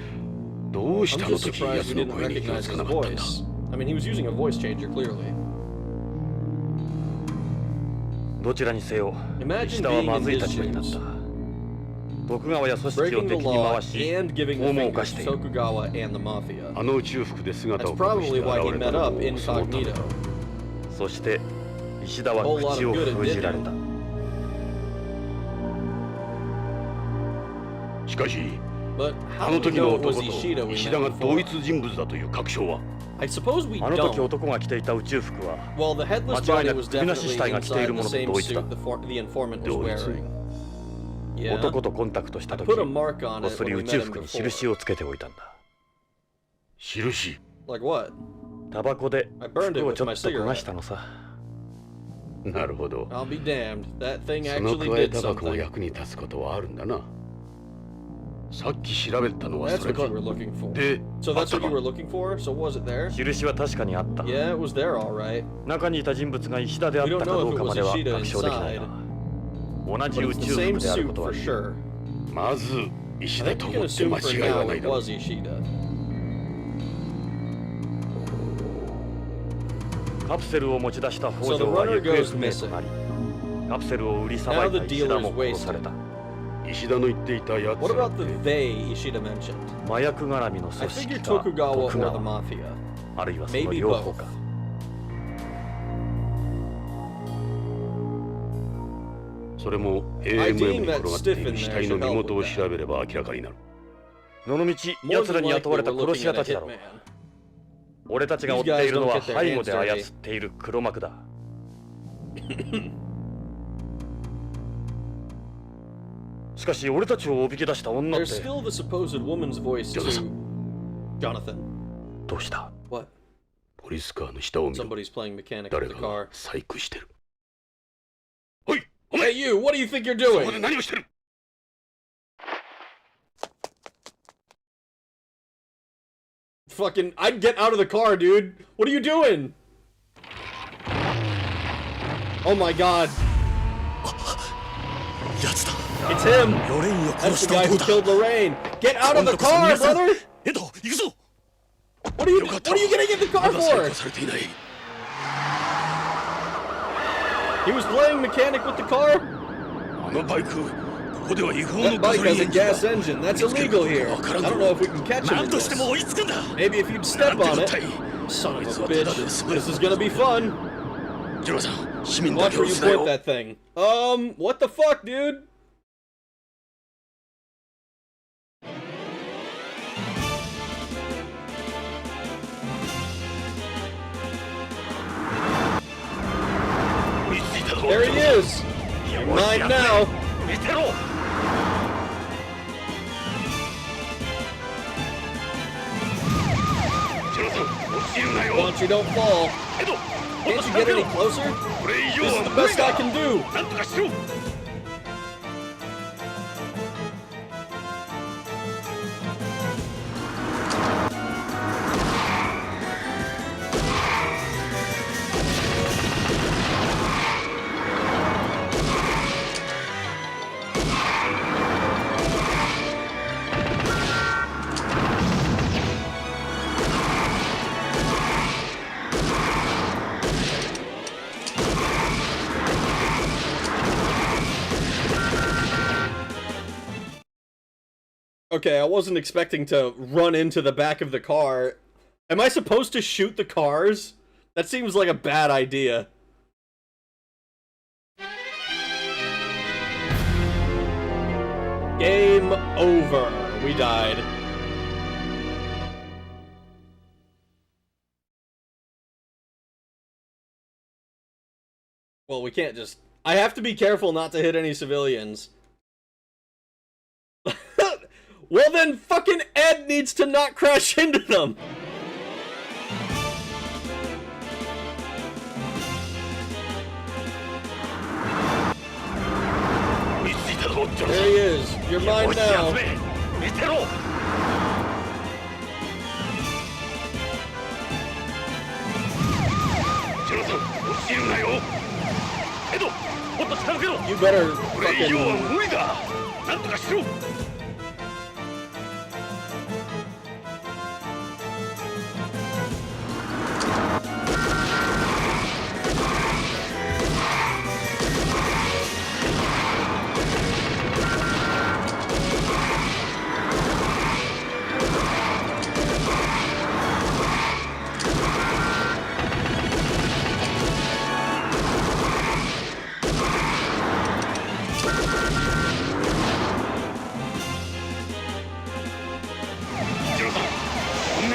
[SPEAKER 3] どうし
[SPEAKER 1] I'm
[SPEAKER 3] たあの
[SPEAKER 1] just
[SPEAKER 3] 時
[SPEAKER 1] surprised
[SPEAKER 3] 奴
[SPEAKER 1] we
[SPEAKER 3] の
[SPEAKER 1] didn't
[SPEAKER 3] 声に気が
[SPEAKER 1] recognize
[SPEAKER 3] つか
[SPEAKER 1] his
[SPEAKER 3] なかったんだ。
[SPEAKER 1] voice. I mean, he was using a voice changer, clearly.
[SPEAKER 2] どちらにせよ、
[SPEAKER 1] Imagine
[SPEAKER 2] 石田は
[SPEAKER 1] being
[SPEAKER 2] ま
[SPEAKER 1] in
[SPEAKER 2] ずい
[SPEAKER 1] his
[SPEAKER 2] 立場になっ
[SPEAKER 1] shoes,
[SPEAKER 2] た。徳川や組織を
[SPEAKER 1] breaking the
[SPEAKER 2] 敵に
[SPEAKER 1] law
[SPEAKER 2] 回し、
[SPEAKER 1] and giving the
[SPEAKER 2] 法も
[SPEAKER 1] fingers
[SPEAKER 2] 犯して
[SPEAKER 1] to
[SPEAKER 2] いる。
[SPEAKER 1] Tokugawa and the Mafia.
[SPEAKER 3] あの宇宙服で姿
[SPEAKER 1] That's
[SPEAKER 3] を隠して
[SPEAKER 1] probably
[SPEAKER 3] 現
[SPEAKER 1] why he
[SPEAKER 3] れた
[SPEAKER 1] met
[SPEAKER 3] の
[SPEAKER 1] up
[SPEAKER 3] もそのため
[SPEAKER 1] incognito.
[SPEAKER 3] だ。
[SPEAKER 2] そして石田は
[SPEAKER 1] Whole lot
[SPEAKER 2] 口
[SPEAKER 1] of
[SPEAKER 2] を
[SPEAKER 1] good it
[SPEAKER 2] 封じ
[SPEAKER 1] did
[SPEAKER 2] られ
[SPEAKER 1] him.
[SPEAKER 3] た。しかし、
[SPEAKER 1] But
[SPEAKER 3] あ
[SPEAKER 1] how
[SPEAKER 3] の
[SPEAKER 1] do we
[SPEAKER 3] 時の
[SPEAKER 1] know it
[SPEAKER 3] 男
[SPEAKER 1] was
[SPEAKER 3] と
[SPEAKER 1] Ishida we
[SPEAKER 3] 石田が
[SPEAKER 1] met
[SPEAKER 3] 同
[SPEAKER 1] before?
[SPEAKER 3] 一人物だという確証は。
[SPEAKER 1] I suppose we
[SPEAKER 2] あの時
[SPEAKER 1] don't.
[SPEAKER 2] 男が着ていた宇宙服は
[SPEAKER 1] Well, the headless
[SPEAKER 2] 間違い
[SPEAKER 1] body
[SPEAKER 2] なく
[SPEAKER 1] was
[SPEAKER 2] 首なし死
[SPEAKER 1] definitely
[SPEAKER 2] 体が着てい
[SPEAKER 1] inside
[SPEAKER 2] るも
[SPEAKER 1] the
[SPEAKER 2] のと
[SPEAKER 1] same
[SPEAKER 2] 同一だ。
[SPEAKER 1] suit the informant was
[SPEAKER 3] 同一
[SPEAKER 1] wearing. Yeah.
[SPEAKER 2] 男とコンタクトした
[SPEAKER 1] I
[SPEAKER 2] 時
[SPEAKER 1] put a mark on
[SPEAKER 2] こっ
[SPEAKER 1] it
[SPEAKER 2] そり
[SPEAKER 1] when
[SPEAKER 2] 宇
[SPEAKER 1] we
[SPEAKER 2] 宙
[SPEAKER 1] met him
[SPEAKER 2] 服に
[SPEAKER 1] before.
[SPEAKER 2] 印をつけておいたんだ。
[SPEAKER 3] 印。
[SPEAKER 1] Like what?
[SPEAKER 2] タバコで
[SPEAKER 1] I burned it
[SPEAKER 2] 服を
[SPEAKER 1] with
[SPEAKER 2] ちょ
[SPEAKER 1] my
[SPEAKER 2] っと焦がし
[SPEAKER 1] cigarette.
[SPEAKER 2] たのさ。
[SPEAKER 3] なるほど。
[SPEAKER 1] I'll be damned. That thing
[SPEAKER 3] その
[SPEAKER 1] actually
[SPEAKER 3] 加え
[SPEAKER 1] did
[SPEAKER 3] タバコも
[SPEAKER 1] something.
[SPEAKER 3] 役に立つことはあるんだな。さっき調べたのは
[SPEAKER 1] That's
[SPEAKER 3] それ
[SPEAKER 1] what
[SPEAKER 3] か
[SPEAKER 1] you were looking for.
[SPEAKER 3] で
[SPEAKER 1] So that's
[SPEAKER 3] あ
[SPEAKER 1] what
[SPEAKER 3] った
[SPEAKER 1] you
[SPEAKER 3] か
[SPEAKER 1] were looking for? So was it there?
[SPEAKER 2] 印は確かにあった。
[SPEAKER 1] Yeah, it was there, all right.
[SPEAKER 2] 中にいた人物が石田であったかどうかまでは確証できないな。同じ
[SPEAKER 1] But
[SPEAKER 2] 宇
[SPEAKER 1] it's the
[SPEAKER 2] 宙
[SPEAKER 1] same
[SPEAKER 2] 服であるこ
[SPEAKER 1] suit
[SPEAKER 2] とは
[SPEAKER 1] for sure.
[SPEAKER 3] まず石
[SPEAKER 1] I
[SPEAKER 3] 田
[SPEAKER 1] think
[SPEAKER 3] と
[SPEAKER 1] you can
[SPEAKER 3] 思って
[SPEAKER 1] assume
[SPEAKER 3] 間
[SPEAKER 1] for
[SPEAKER 3] 違いは
[SPEAKER 1] now
[SPEAKER 3] ない
[SPEAKER 1] it
[SPEAKER 3] だろう
[SPEAKER 1] was Ishida.
[SPEAKER 2] カプセルを持ち出した北
[SPEAKER 1] So the
[SPEAKER 2] 条は
[SPEAKER 1] runner
[SPEAKER 2] 行方
[SPEAKER 1] goes
[SPEAKER 2] 不明となり、
[SPEAKER 1] missing.
[SPEAKER 2] カプセルを売りさば
[SPEAKER 1] Now
[SPEAKER 2] い
[SPEAKER 1] the
[SPEAKER 2] た石田
[SPEAKER 1] dealer
[SPEAKER 2] も
[SPEAKER 1] is
[SPEAKER 2] 殺された。
[SPEAKER 1] wasted.
[SPEAKER 3] 石田の言っていたやつ
[SPEAKER 1] What
[SPEAKER 3] ら
[SPEAKER 1] about
[SPEAKER 3] っ
[SPEAKER 1] the
[SPEAKER 3] て
[SPEAKER 1] they Ishida mentioned?
[SPEAKER 2] 麻薬絡みの
[SPEAKER 1] I
[SPEAKER 2] 組織
[SPEAKER 1] figured
[SPEAKER 2] か
[SPEAKER 1] Tokugawa
[SPEAKER 2] 徳
[SPEAKER 1] or the
[SPEAKER 2] 川、
[SPEAKER 1] Mafia.
[SPEAKER 2] あるいはその
[SPEAKER 1] Maybe
[SPEAKER 2] 両方
[SPEAKER 1] both.
[SPEAKER 2] か。
[SPEAKER 3] それも
[SPEAKER 1] I
[SPEAKER 3] AMM に
[SPEAKER 1] deem that
[SPEAKER 3] 転がってい
[SPEAKER 1] stiff
[SPEAKER 3] る
[SPEAKER 1] in
[SPEAKER 3] 死
[SPEAKER 1] there
[SPEAKER 3] 体の
[SPEAKER 1] should
[SPEAKER 3] 身
[SPEAKER 1] help
[SPEAKER 3] 元を
[SPEAKER 1] with
[SPEAKER 3] 調
[SPEAKER 1] that.
[SPEAKER 3] べれば明らかになる
[SPEAKER 2] どの道
[SPEAKER 1] More
[SPEAKER 2] 奴ら
[SPEAKER 1] than
[SPEAKER 2] に雇わ
[SPEAKER 1] likely
[SPEAKER 2] れた
[SPEAKER 1] we're
[SPEAKER 2] 殺し
[SPEAKER 1] looking
[SPEAKER 2] 屋
[SPEAKER 1] at
[SPEAKER 2] た
[SPEAKER 1] a
[SPEAKER 2] ちだろう。
[SPEAKER 1] hitman.
[SPEAKER 2] 俺たちが追っているのは背後で操っている黒幕だ。しかし俺たちをおびき出した女っ
[SPEAKER 1] There's
[SPEAKER 2] て
[SPEAKER 1] still the supposed woman's voice to Jonathan.
[SPEAKER 2] どうした？
[SPEAKER 1] What?
[SPEAKER 3] ポリスカーの下を見ろ
[SPEAKER 1] Somebody's playing mechanic
[SPEAKER 3] 誰
[SPEAKER 1] with
[SPEAKER 3] か
[SPEAKER 1] the
[SPEAKER 3] が
[SPEAKER 1] car.
[SPEAKER 3] 細工してるおいお
[SPEAKER 1] Hey
[SPEAKER 3] 前
[SPEAKER 1] you, what do you think you're
[SPEAKER 3] ここ
[SPEAKER 1] doing?
[SPEAKER 3] で何をしてる
[SPEAKER 1] Fucking, I'd get out of the car, dude. What are you doing? Oh my god. It's him. That's the guy who killed Lorraine. Get out of the car, brother. What are you getting in the car
[SPEAKER 3] まだ細工
[SPEAKER 1] for?
[SPEAKER 3] はされていない
[SPEAKER 1] He was playing mechanic with the car?
[SPEAKER 3] あのバイクここでは違法の
[SPEAKER 1] That
[SPEAKER 3] ガソ
[SPEAKER 1] bike
[SPEAKER 3] リン
[SPEAKER 1] has
[SPEAKER 3] エ
[SPEAKER 1] a
[SPEAKER 3] ンジンだ
[SPEAKER 1] gas engine. That's illegal here. I don't know if we can catch him in this. Maybe if you'd step on it. Son of a bitch. This is gonna be fun.
[SPEAKER 3] ジローさん市民だ
[SPEAKER 1] Watch
[SPEAKER 3] けを
[SPEAKER 1] where you
[SPEAKER 3] 撃つな
[SPEAKER 1] point
[SPEAKER 3] よ
[SPEAKER 1] that thing. What the fuck, dude? There he is! You're mine now!
[SPEAKER 2] 見てろ。
[SPEAKER 3] ジローさん落ちるなよ
[SPEAKER 1] Watch you don't fall.
[SPEAKER 3] けど
[SPEAKER 1] Can't you get any closer?
[SPEAKER 3] これ以
[SPEAKER 1] This
[SPEAKER 3] 上
[SPEAKER 1] is
[SPEAKER 3] は
[SPEAKER 1] the
[SPEAKER 3] 無理
[SPEAKER 1] best I
[SPEAKER 3] だ
[SPEAKER 1] can do!
[SPEAKER 3] なんとかしろ
[SPEAKER 1] Okay, I wasn't expecting to run into the back of the car. Am I supposed to shoot the cars? That seems like a bad idea. Game over. We died. Well, we can't just... I have to be careful not to hit any civilians. Well then, fucking Ed needs to not crash into them! There he is. You're mine now.
[SPEAKER 2] 見てろ。
[SPEAKER 3] ジローさん落ちるなよ
[SPEAKER 2] エド、もっと近づけろ。
[SPEAKER 1] You better
[SPEAKER 3] これ以上は
[SPEAKER 1] fucking...
[SPEAKER 3] 無理だなんとかしろ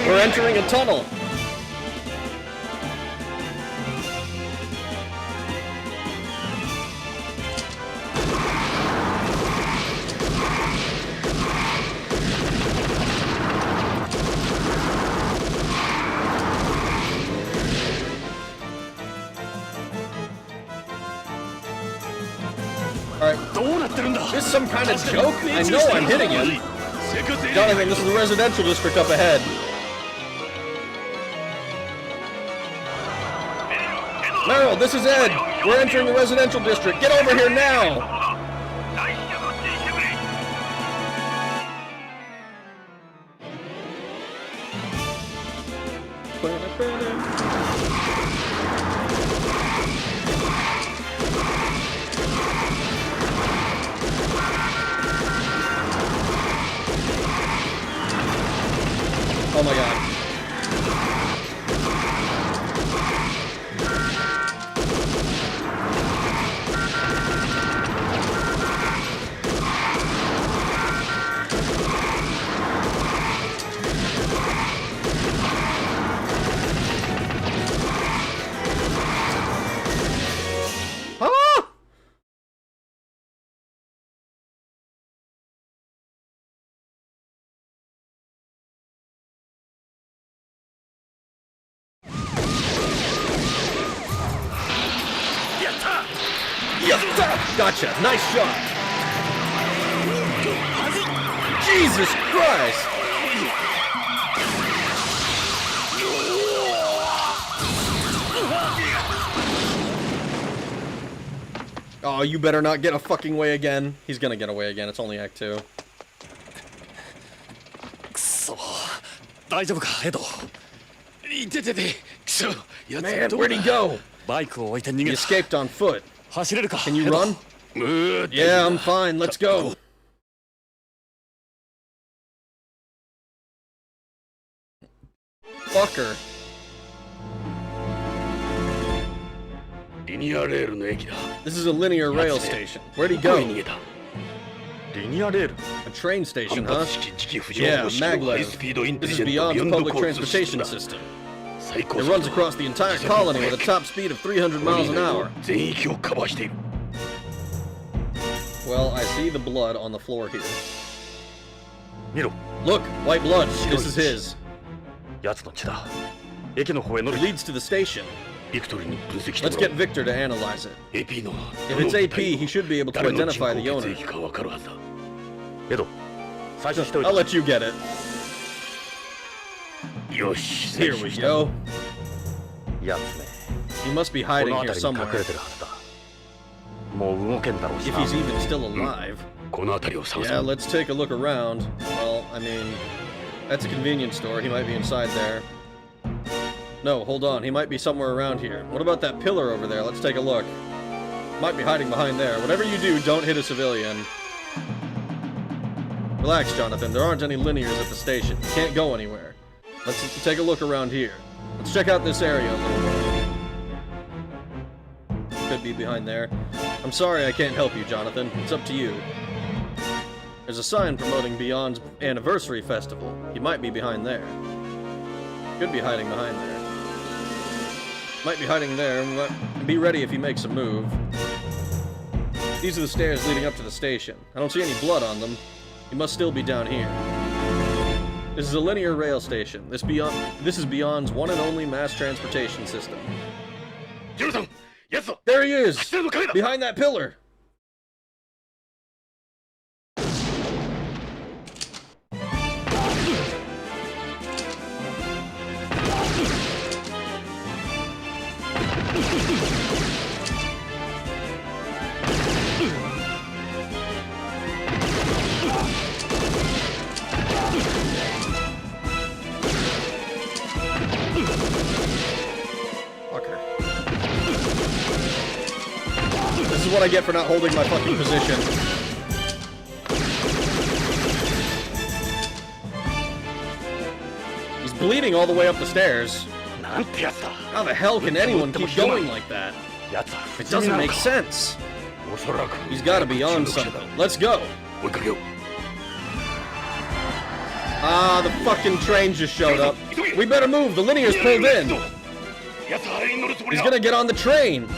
[SPEAKER 1] We're entering a tunnel. Alright,
[SPEAKER 2] どうなってるんだ。
[SPEAKER 1] this some kind of joke? I know I'm hitting him. Jonathan, this is the residential district up ahead. Meryl, this is Ed. We're entering the residential district. Get over here now! Oh my god. Gotcha. Nice shot. Jesus Christ. Oh, you better not get a fucking way again. He's gonna get away again. It's only Act 2. Man, where'd he go? He escaped on foot. Can you run? Yeah, I'm fine. Let's go. Fucker. This is a linear rail station. Where'd he go? A train station, huh? Yeah, maglev. This is Beyond's public transportation system. It runs across the entire colony with a top speed of 300 miles an hour. Well, I see the blood on the floor here. Look, white blood. This is his. It leads to the station. Let's get Victor to analyze it. If it's AP, he should be able to identify the owner. I'll let you get it. Here we go. He must be hiding here somewhere. If he's even still alive. Yeah, let's take a look around. Well, I mean, that's a convenience store. He might be inside there. No, hold on. He might be somewhere around here. What about that pillar over there? Let's take a look. Might be hiding behind there. Whatever you do, don't hit a civilian. Relax, Jonathan. There aren't any linears at the station. You can't go anywhere. Let's take a look around here. Let's check out this area a little bit. Could be behind there. I'm sorry I can't help you, Jonathan. It's up to you. There's a sign promoting Beyond's anniversary festival. He might be behind there. Could be hiding behind there. Might be hiding there. Be ready if he makes a move. These are the stairs leading up to the station. I don't see any blood on them. He must still be down here. This is a linear rail station. This is Beyond's one and only mass transportation system. There he is! Behind that pillar! This is what I get for not holding my fucking position. He's bleeding all the way up the stairs. How the hell can anyone keep going like that? It doesn't make sense. He's gotta be on something. Let's go. Ah, the fucking train just showed up. We better move. The linear's pulled in. He's gonna get on the train.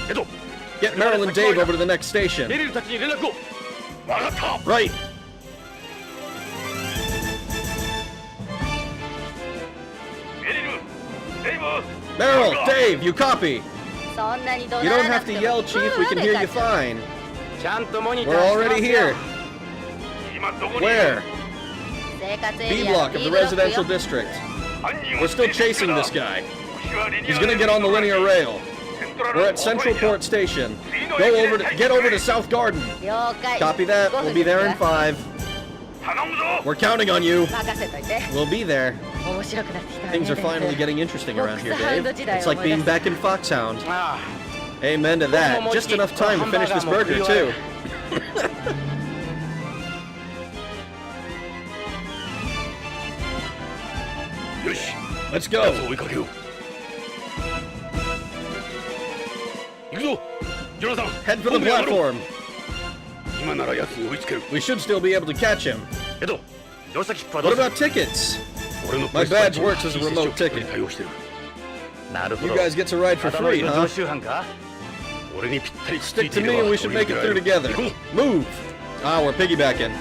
[SPEAKER 1] Get Meryl and Dave over to the next station. Right. Meryl, Dave, you copy. You don't have to yell, Chief. We can hear you fine. We're already here. Where? B block of the residential district. We're still chasing this guy. He's gonna get on the linear rail. We're at Central Port Station. Get over to South Garden. Copy that. We'll be there in 5. We're counting on you. We'll be there. Things are finally getting interesting around here, Dave. It's like being back in Foxhound. Amen to that. Just enough time to finish this burger, too. Let's go. Head for the platform. We should still be able to catch him. What about tickets? My badge works as a remote ticket. You guys get to ride for free, huh? Stick to me and we should make it through together. Move! Ah, we're piggybacking.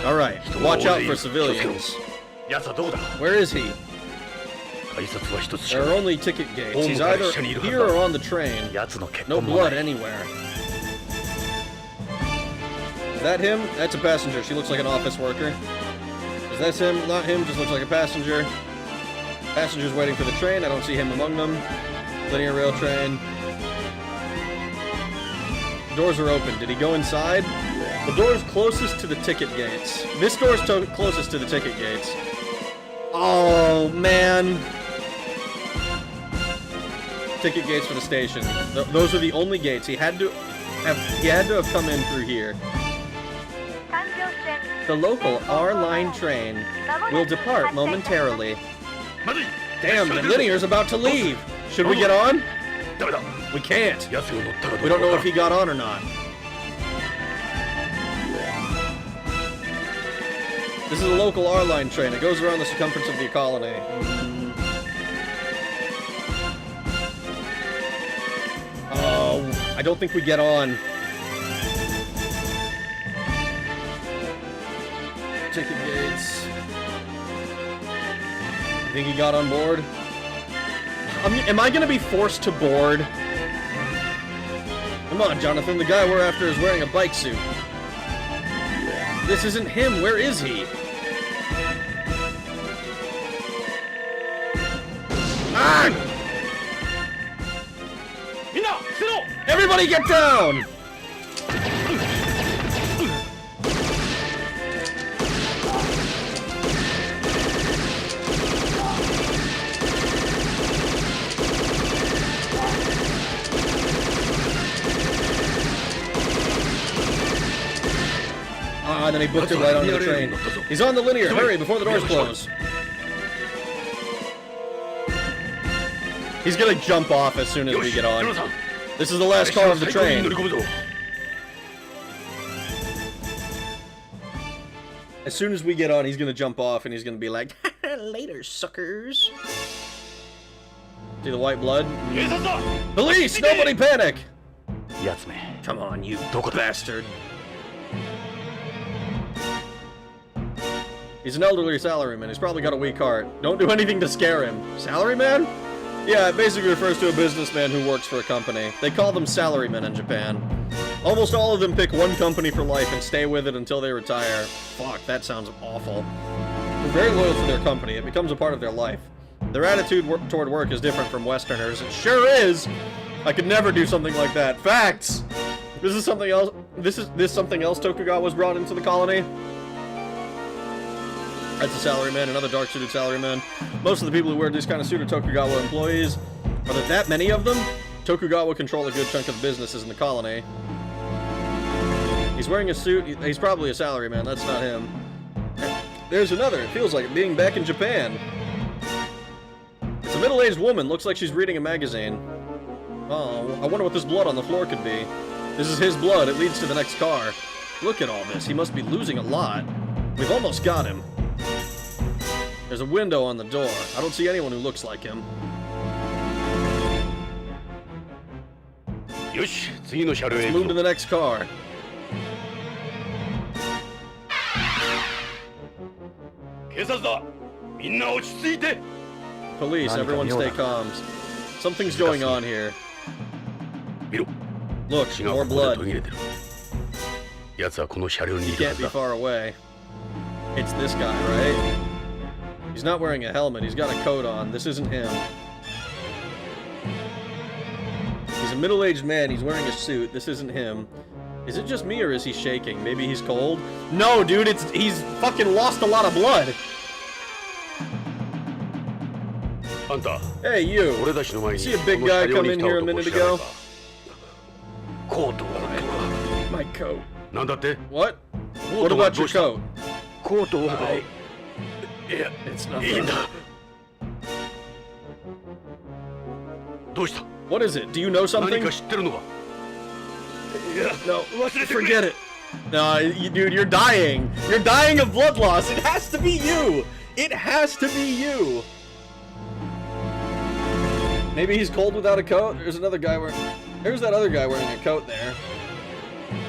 [SPEAKER 1] Alright, watch out for civilians. Where is he? There are only ticket gates. He's either here or on the train. No blood anywhere. Is that him? That's a passenger. She looks like an office worker. Is that him? Not him, just looks like a passenger. Passengers waiting for the train. I don't see him among them. Linear rail train. The doors are open. Did he go inside? The door's closest to the ticket gates. This door's closest to the ticket gates. Oh, man. Ticket gates for the station. Those are the only gates. He had to have come in through here. The local R-Line train will depart momentarily. Damn, the linear's about to leave. Should we get on? We can't. We don't know if he got on or not. This is a local R-Line train. It goes around the circumference of the colony. Oh, I don't think we get on. Ticket gates. You think he got on board? Am I gonna be forced to board? Come on, Jonathan. The guy we're after is wearing a bike suit. This isn't him. Where is he? Ah! Everybody get down! And then he booked it right onto the train. He's on the linear. Hurry before the doors close. He's gonna jump off as soon as we get on. This is the last car of the train. As soon as we get on, he's gonna jump off and he's gonna be like, later, suckers. See the white blood? Police! Nobody panic! Come on, you bastard. He's an elderly salaryman. He's probably got a weak heart. Don't do anything to scare him. Salaryman? Yeah, it basically refers to a businessman who works for a company. They call them salarymen in Japan. Almost all of them pick one company for life and stay with it until they retire. Fuck, that sounds awful. They're very loyal to their company. It becomes a part of their life. Their attitude toward work is different from Westerners. It sure is! I could never do something like that. Facts! This is something else. This something else Tokugawa was brought into the colony? That's a salaryman, another dark-suited salaryman. Most of the people who wear this kind of suit are Tokugawa employees. Are there that many of them? Tokugawa control a good chunk of the businesses in the colony. He's wearing a suit. He's probably a salaryman. That's not him. There's another. It feels like it being back in Japan. It's a middle-aged woman. Looks like she's reading a magazine. Oh, I wonder what this blood on the floor could be. This is his blood. It leads to the next car. Look at all this. He must be losing a lot. We've almost got him. There's a window on the door. I don't see anyone who looks like him. Let's move to the next car. Police, everyone stay calm. Something's going on here.
[SPEAKER 3] 見ろ
[SPEAKER 1] Look,
[SPEAKER 3] 血が
[SPEAKER 1] more
[SPEAKER 3] ここで
[SPEAKER 1] blood.
[SPEAKER 3] 途切れてる奴はこの車両にい
[SPEAKER 1] He
[SPEAKER 3] るは
[SPEAKER 1] can't
[SPEAKER 3] ず
[SPEAKER 1] be
[SPEAKER 3] だ
[SPEAKER 1] far away. It's this guy, right? He's not wearing a helmet. He's got a coat on. This isn't him. He's a middle-aged man. He's wearing a suit. This isn't him. Is it just me or is he shaking? Maybe he's cold? No, dude, he's fucking lost a lot of blood.
[SPEAKER 3] あんた
[SPEAKER 1] Hey, you.
[SPEAKER 3] 俺たちの前に
[SPEAKER 1] See a big
[SPEAKER 3] この車
[SPEAKER 1] guy
[SPEAKER 3] 両
[SPEAKER 1] come
[SPEAKER 3] に
[SPEAKER 1] in
[SPEAKER 3] 来た
[SPEAKER 1] here a
[SPEAKER 3] 男
[SPEAKER 1] minute
[SPEAKER 3] 知らない
[SPEAKER 1] ago?
[SPEAKER 3] か
[SPEAKER 7] コートを
[SPEAKER 1] My coat.
[SPEAKER 3] なんだって
[SPEAKER 1] What?
[SPEAKER 3] コー
[SPEAKER 1] What
[SPEAKER 3] トが
[SPEAKER 1] about
[SPEAKER 3] ど
[SPEAKER 1] your
[SPEAKER 3] うした
[SPEAKER 1] coat?
[SPEAKER 7] コートを
[SPEAKER 3] いや
[SPEAKER 1] It's
[SPEAKER 3] いいん
[SPEAKER 1] nothing.
[SPEAKER 3] だどうした
[SPEAKER 1] What is it? Do you know
[SPEAKER 3] 何
[SPEAKER 1] something?
[SPEAKER 3] か知ってるのかいや
[SPEAKER 1] No,
[SPEAKER 3] 忘れてくれ
[SPEAKER 1] forget it. No, dude, you're dying. You're dying of blood loss. It has to be you. It has to be you. Maybe he's cold without a coat. There's another guy wearing... There's that other guy wearing a coat there.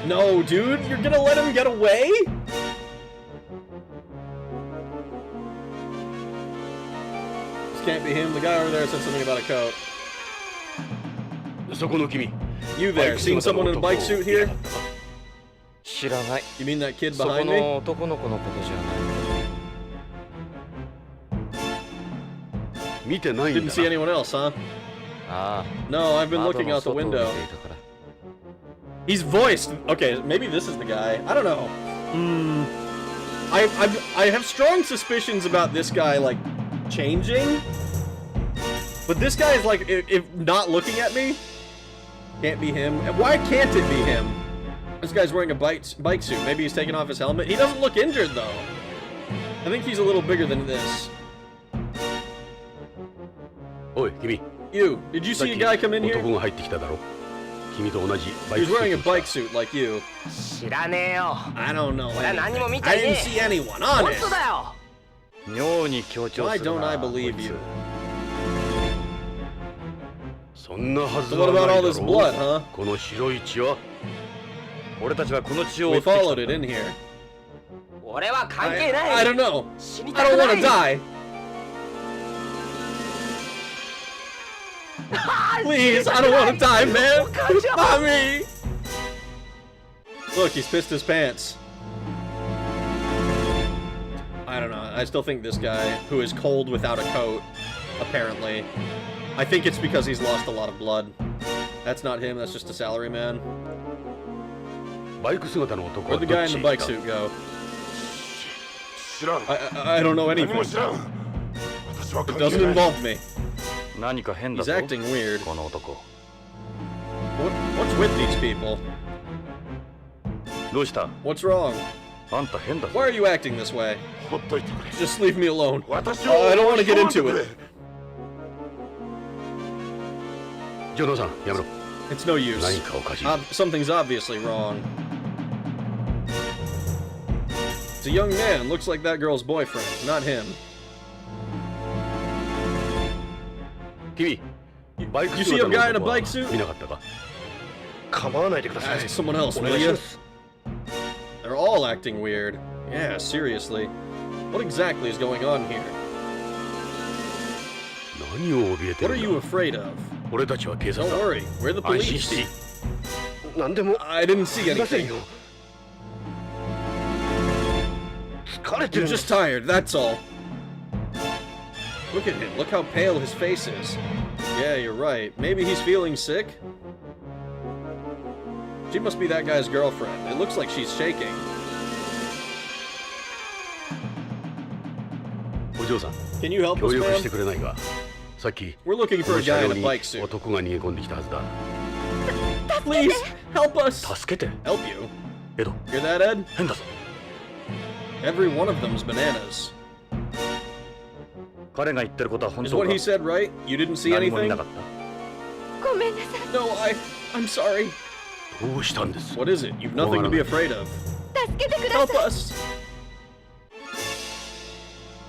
[SPEAKER 1] No, dude, you're gonna let him get away? This can't be him. The guy over there said something about a coat.
[SPEAKER 3] そこの君
[SPEAKER 1] You there, seen someone in a bike suit here?
[SPEAKER 8] 知らない。
[SPEAKER 1] You mean that kid
[SPEAKER 8] そこ
[SPEAKER 1] behind
[SPEAKER 8] の
[SPEAKER 1] me?
[SPEAKER 8] 男の子のことじゃない。
[SPEAKER 3] 見てないん
[SPEAKER 1] Didn't
[SPEAKER 3] だ
[SPEAKER 1] see
[SPEAKER 3] な
[SPEAKER 1] anyone else, huh?
[SPEAKER 8] あ
[SPEAKER 1] No, I've
[SPEAKER 8] あ。
[SPEAKER 1] been looking
[SPEAKER 8] 窓の
[SPEAKER 1] out the
[SPEAKER 8] 外を見
[SPEAKER 1] window.
[SPEAKER 8] ていたから。
[SPEAKER 1] He's voiced. Okay, maybe this is the guy. I don't know. I have strong suspicions about this guy, like, changing. But this guy is, like, if not looking at me, can't be him. And why can't it be him? This guy's wearing a bike suit. Maybe he's taking off his helmet. He doesn't look injured, though. I think he's a little bigger than this.
[SPEAKER 3] おい君
[SPEAKER 1] You, did you
[SPEAKER 3] さっ
[SPEAKER 1] see a
[SPEAKER 3] き
[SPEAKER 1] guy come in
[SPEAKER 3] 男
[SPEAKER 1] here?
[SPEAKER 3] が入ってきただろ君と同じバイ
[SPEAKER 1] He's
[SPEAKER 3] クスー
[SPEAKER 1] wearing a
[SPEAKER 3] ツを
[SPEAKER 1] bike
[SPEAKER 3] 着た
[SPEAKER 1] suit like you.
[SPEAKER 9] 知らねえよ
[SPEAKER 1] I don't know
[SPEAKER 9] 俺は何も
[SPEAKER 1] anything.
[SPEAKER 9] 見ちゃ
[SPEAKER 1] I
[SPEAKER 9] いね
[SPEAKER 1] didn't
[SPEAKER 9] え
[SPEAKER 1] see anyone
[SPEAKER 9] 本
[SPEAKER 1] honest.
[SPEAKER 9] 当だよ
[SPEAKER 8] 妙に強調
[SPEAKER 1] Why
[SPEAKER 8] する
[SPEAKER 1] don't
[SPEAKER 8] な
[SPEAKER 1] I
[SPEAKER 8] こ
[SPEAKER 1] believe
[SPEAKER 8] いつ
[SPEAKER 1] you?
[SPEAKER 3] そんなはず
[SPEAKER 1] So
[SPEAKER 3] は
[SPEAKER 1] what
[SPEAKER 3] ない
[SPEAKER 1] about
[SPEAKER 3] だ
[SPEAKER 1] all
[SPEAKER 3] ろ
[SPEAKER 1] this blood, huh?
[SPEAKER 3] この白い血は
[SPEAKER 8] 俺たちはこの血を追
[SPEAKER 1] We
[SPEAKER 8] ってきたん
[SPEAKER 1] followed
[SPEAKER 8] だ
[SPEAKER 1] it in here.
[SPEAKER 9] 俺は関係
[SPEAKER 1] I
[SPEAKER 9] ない
[SPEAKER 1] don't know.
[SPEAKER 9] 死に
[SPEAKER 1] I
[SPEAKER 9] た
[SPEAKER 1] don't
[SPEAKER 9] くな
[SPEAKER 1] want
[SPEAKER 9] い
[SPEAKER 1] to die. Please, I don't want to die, man. Not me. Look, he's pissed his pants. I don't know. I still think this guy, who is cold without a coat, apparently. I think it's because he's lost a lot of blood. That's not him. That's just a salaryman.
[SPEAKER 3] バイク姿の男は
[SPEAKER 1] Where'd
[SPEAKER 3] ど
[SPEAKER 1] the
[SPEAKER 3] っ
[SPEAKER 1] guy
[SPEAKER 3] ち
[SPEAKER 1] in
[SPEAKER 3] へ
[SPEAKER 1] the
[SPEAKER 3] 行っ
[SPEAKER 1] bike
[SPEAKER 3] た
[SPEAKER 1] suit go?
[SPEAKER 10] 知らん
[SPEAKER 1] I don't know
[SPEAKER 10] 何
[SPEAKER 1] anything.
[SPEAKER 10] も知らん私は
[SPEAKER 1] It
[SPEAKER 10] 関係
[SPEAKER 1] doesn't
[SPEAKER 10] ない
[SPEAKER 1] involve me.
[SPEAKER 8] 何か変だ
[SPEAKER 1] He's
[SPEAKER 8] ぞ
[SPEAKER 1] acting weird.
[SPEAKER 8] この男
[SPEAKER 1] What's with these people?
[SPEAKER 8] どうした
[SPEAKER 1] What's wrong?
[SPEAKER 8] あんた変だぞ
[SPEAKER 1] Why are you acting this way?
[SPEAKER 10] ほっといてくれ
[SPEAKER 1] Just leave me alone.
[SPEAKER 10] 私
[SPEAKER 1] I don't want to get
[SPEAKER 10] 巻き
[SPEAKER 1] into
[SPEAKER 10] 込んでくれ
[SPEAKER 1] it.
[SPEAKER 3] ジョナサンやめろ
[SPEAKER 1] It's no use.
[SPEAKER 3] 何かおかしい
[SPEAKER 1] Something's obviously wrong. It's a young man. Looks like that girl's boyfriend, not him.
[SPEAKER 3] 君バイク
[SPEAKER 1] You
[SPEAKER 3] 姿
[SPEAKER 1] see a
[SPEAKER 3] の
[SPEAKER 1] guy in a
[SPEAKER 3] 男は
[SPEAKER 1] bike suit?
[SPEAKER 3] 見なかったか
[SPEAKER 9] 構わないでください
[SPEAKER 1] Ask someone else,
[SPEAKER 9] お
[SPEAKER 1] will
[SPEAKER 9] 願いし
[SPEAKER 1] you?
[SPEAKER 9] ます
[SPEAKER 1] They're all acting weird. Yeah, seriously. What exactly is going on here?
[SPEAKER 3] 何を怯えて
[SPEAKER 1] What
[SPEAKER 3] る
[SPEAKER 1] are
[SPEAKER 3] ん
[SPEAKER 1] you
[SPEAKER 3] だ
[SPEAKER 1] afraid of?
[SPEAKER 3] 俺たちは警察
[SPEAKER 1] Don't
[SPEAKER 3] だ
[SPEAKER 1] worry, we're the
[SPEAKER 3] 安心していい
[SPEAKER 1] police.
[SPEAKER 9] 何でも
[SPEAKER 1] I didn't see
[SPEAKER 9] いません
[SPEAKER 1] anything.
[SPEAKER 9] よ疲れて
[SPEAKER 1] You're
[SPEAKER 9] るんで
[SPEAKER 1] just
[SPEAKER 9] す
[SPEAKER 1] tired, that's all. Look at him. Look how pale his face is. Yeah, you're right. Maybe he's feeling sick? She must be that guy's girlfriend. It looks like she's shaking.
[SPEAKER 3] お嬢さん
[SPEAKER 1] Can you help
[SPEAKER 3] 協
[SPEAKER 1] us,
[SPEAKER 3] 力して
[SPEAKER 1] man?
[SPEAKER 3] くれないかさっき
[SPEAKER 1] We're looking
[SPEAKER 3] こ
[SPEAKER 1] for
[SPEAKER 3] の
[SPEAKER 1] a
[SPEAKER 3] 車
[SPEAKER 1] guy
[SPEAKER 3] 両
[SPEAKER 1] in a
[SPEAKER 3] に
[SPEAKER 1] bike suit.
[SPEAKER 3] 男が逃げ込んできたはずだ
[SPEAKER 1] Please, help us.
[SPEAKER 3] 助けて
[SPEAKER 1] Help you.
[SPEAKER 3] エド
[SPEAKER 1] Hear that, Ed?
[SPEAKER 3] 変だぞ
[SPEAKER 1] Every one of them's bananas.
[SPEAKER 8] 彼が言ってることは本
[SPEAKER 1] Is
[SPEAKER 8] 当
[SPEAKER 1] what
[SPEAKER 8] か
[SPEAKER 1] he said right? You didn't see
[SPEAKER 8] 何も見
[SPEAKER 1] anything?
[SPEAKER 8] なかった
[SPEAKER 5] ごめんなさい
[SPEAKER 1] No, I'm sorry.
[SPEAKER 3] どうしたんです
[SPEAKER 1] What is it? You've nothing to be afraid of.
[SPEAKER 5] 助けてくだ
[SPEAKER 1] Help
[SPEAKER 5] さい
[SPEAKER 1] us.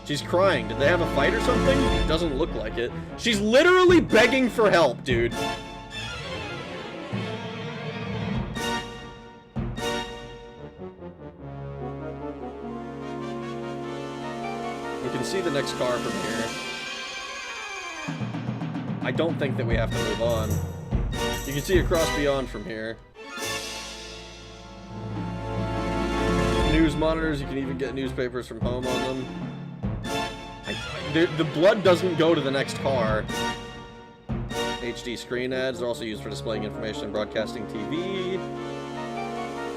[SPEAKER 1] She's crying. Did they have a fight or something? Doesn't look like it. She's literally begging for help, dude. We can see the next car from here. I don't think that we have to move on. You can see across beyond from here. News monitors, you can even get newspapers from home on them. The blood doesn't go to the next car. HD screen ads are also used for displaying information and broadcasting TV.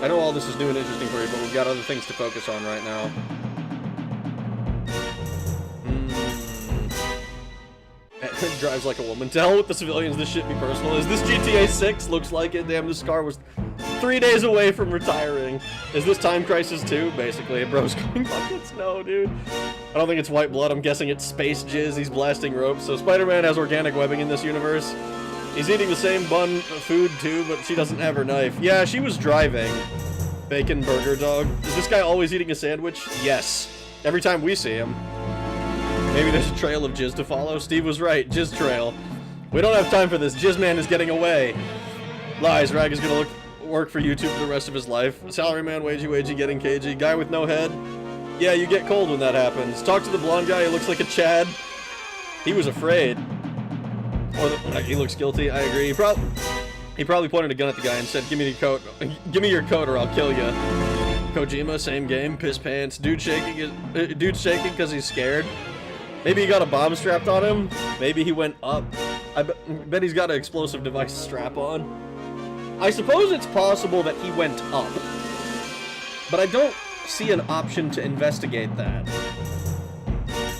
[SPEAKER 1] I know all this is new and interesting for you, but we've got other things to focus on right now. Drives like a woman. To hell with the civilians, this shit be personal. Is this GTA 6? Looks like it. Damn, this car was 3 days away from retiring. Is this Time Crisis 2? Basically, bro's going buckets? No, dude. I don't think it's white blood. I'm guessing it's space jizz. He's blasting ropes. So Spider-Man has organic webbing in this universe. He's eating the same bun food too, but she doesn't have her knife. Yeah, she was driving. Bacon burger dog. Is this guy always eating a sandwich? Yes. Every time we see him. Maybe there's a trail of jizz to follow. Steve was right. Jizz trail. We don't have time for this. Jizz man is getting away. Lies. Rag is gonna work for YouTube for the rest of his life. Salaryman, wagey, getting cagey. Guy with no head. Yeah, you get cold when that happens. Talk to the blonde guy. He looks like a Chad. He was afraid. Or he looks guilty. I agree. He probably pointed a gun at the guy and said, "Give me your coat. Give me your coat, or I'll kill you." Kojima, same game. Piss pants. Dude shaking because he's scared. Maybe he got a bomb strapped on him. Maybe he went up. I bet he's got an explosive device strap on. I suppose it's possible that he went up, but I don't see an option to investigate that.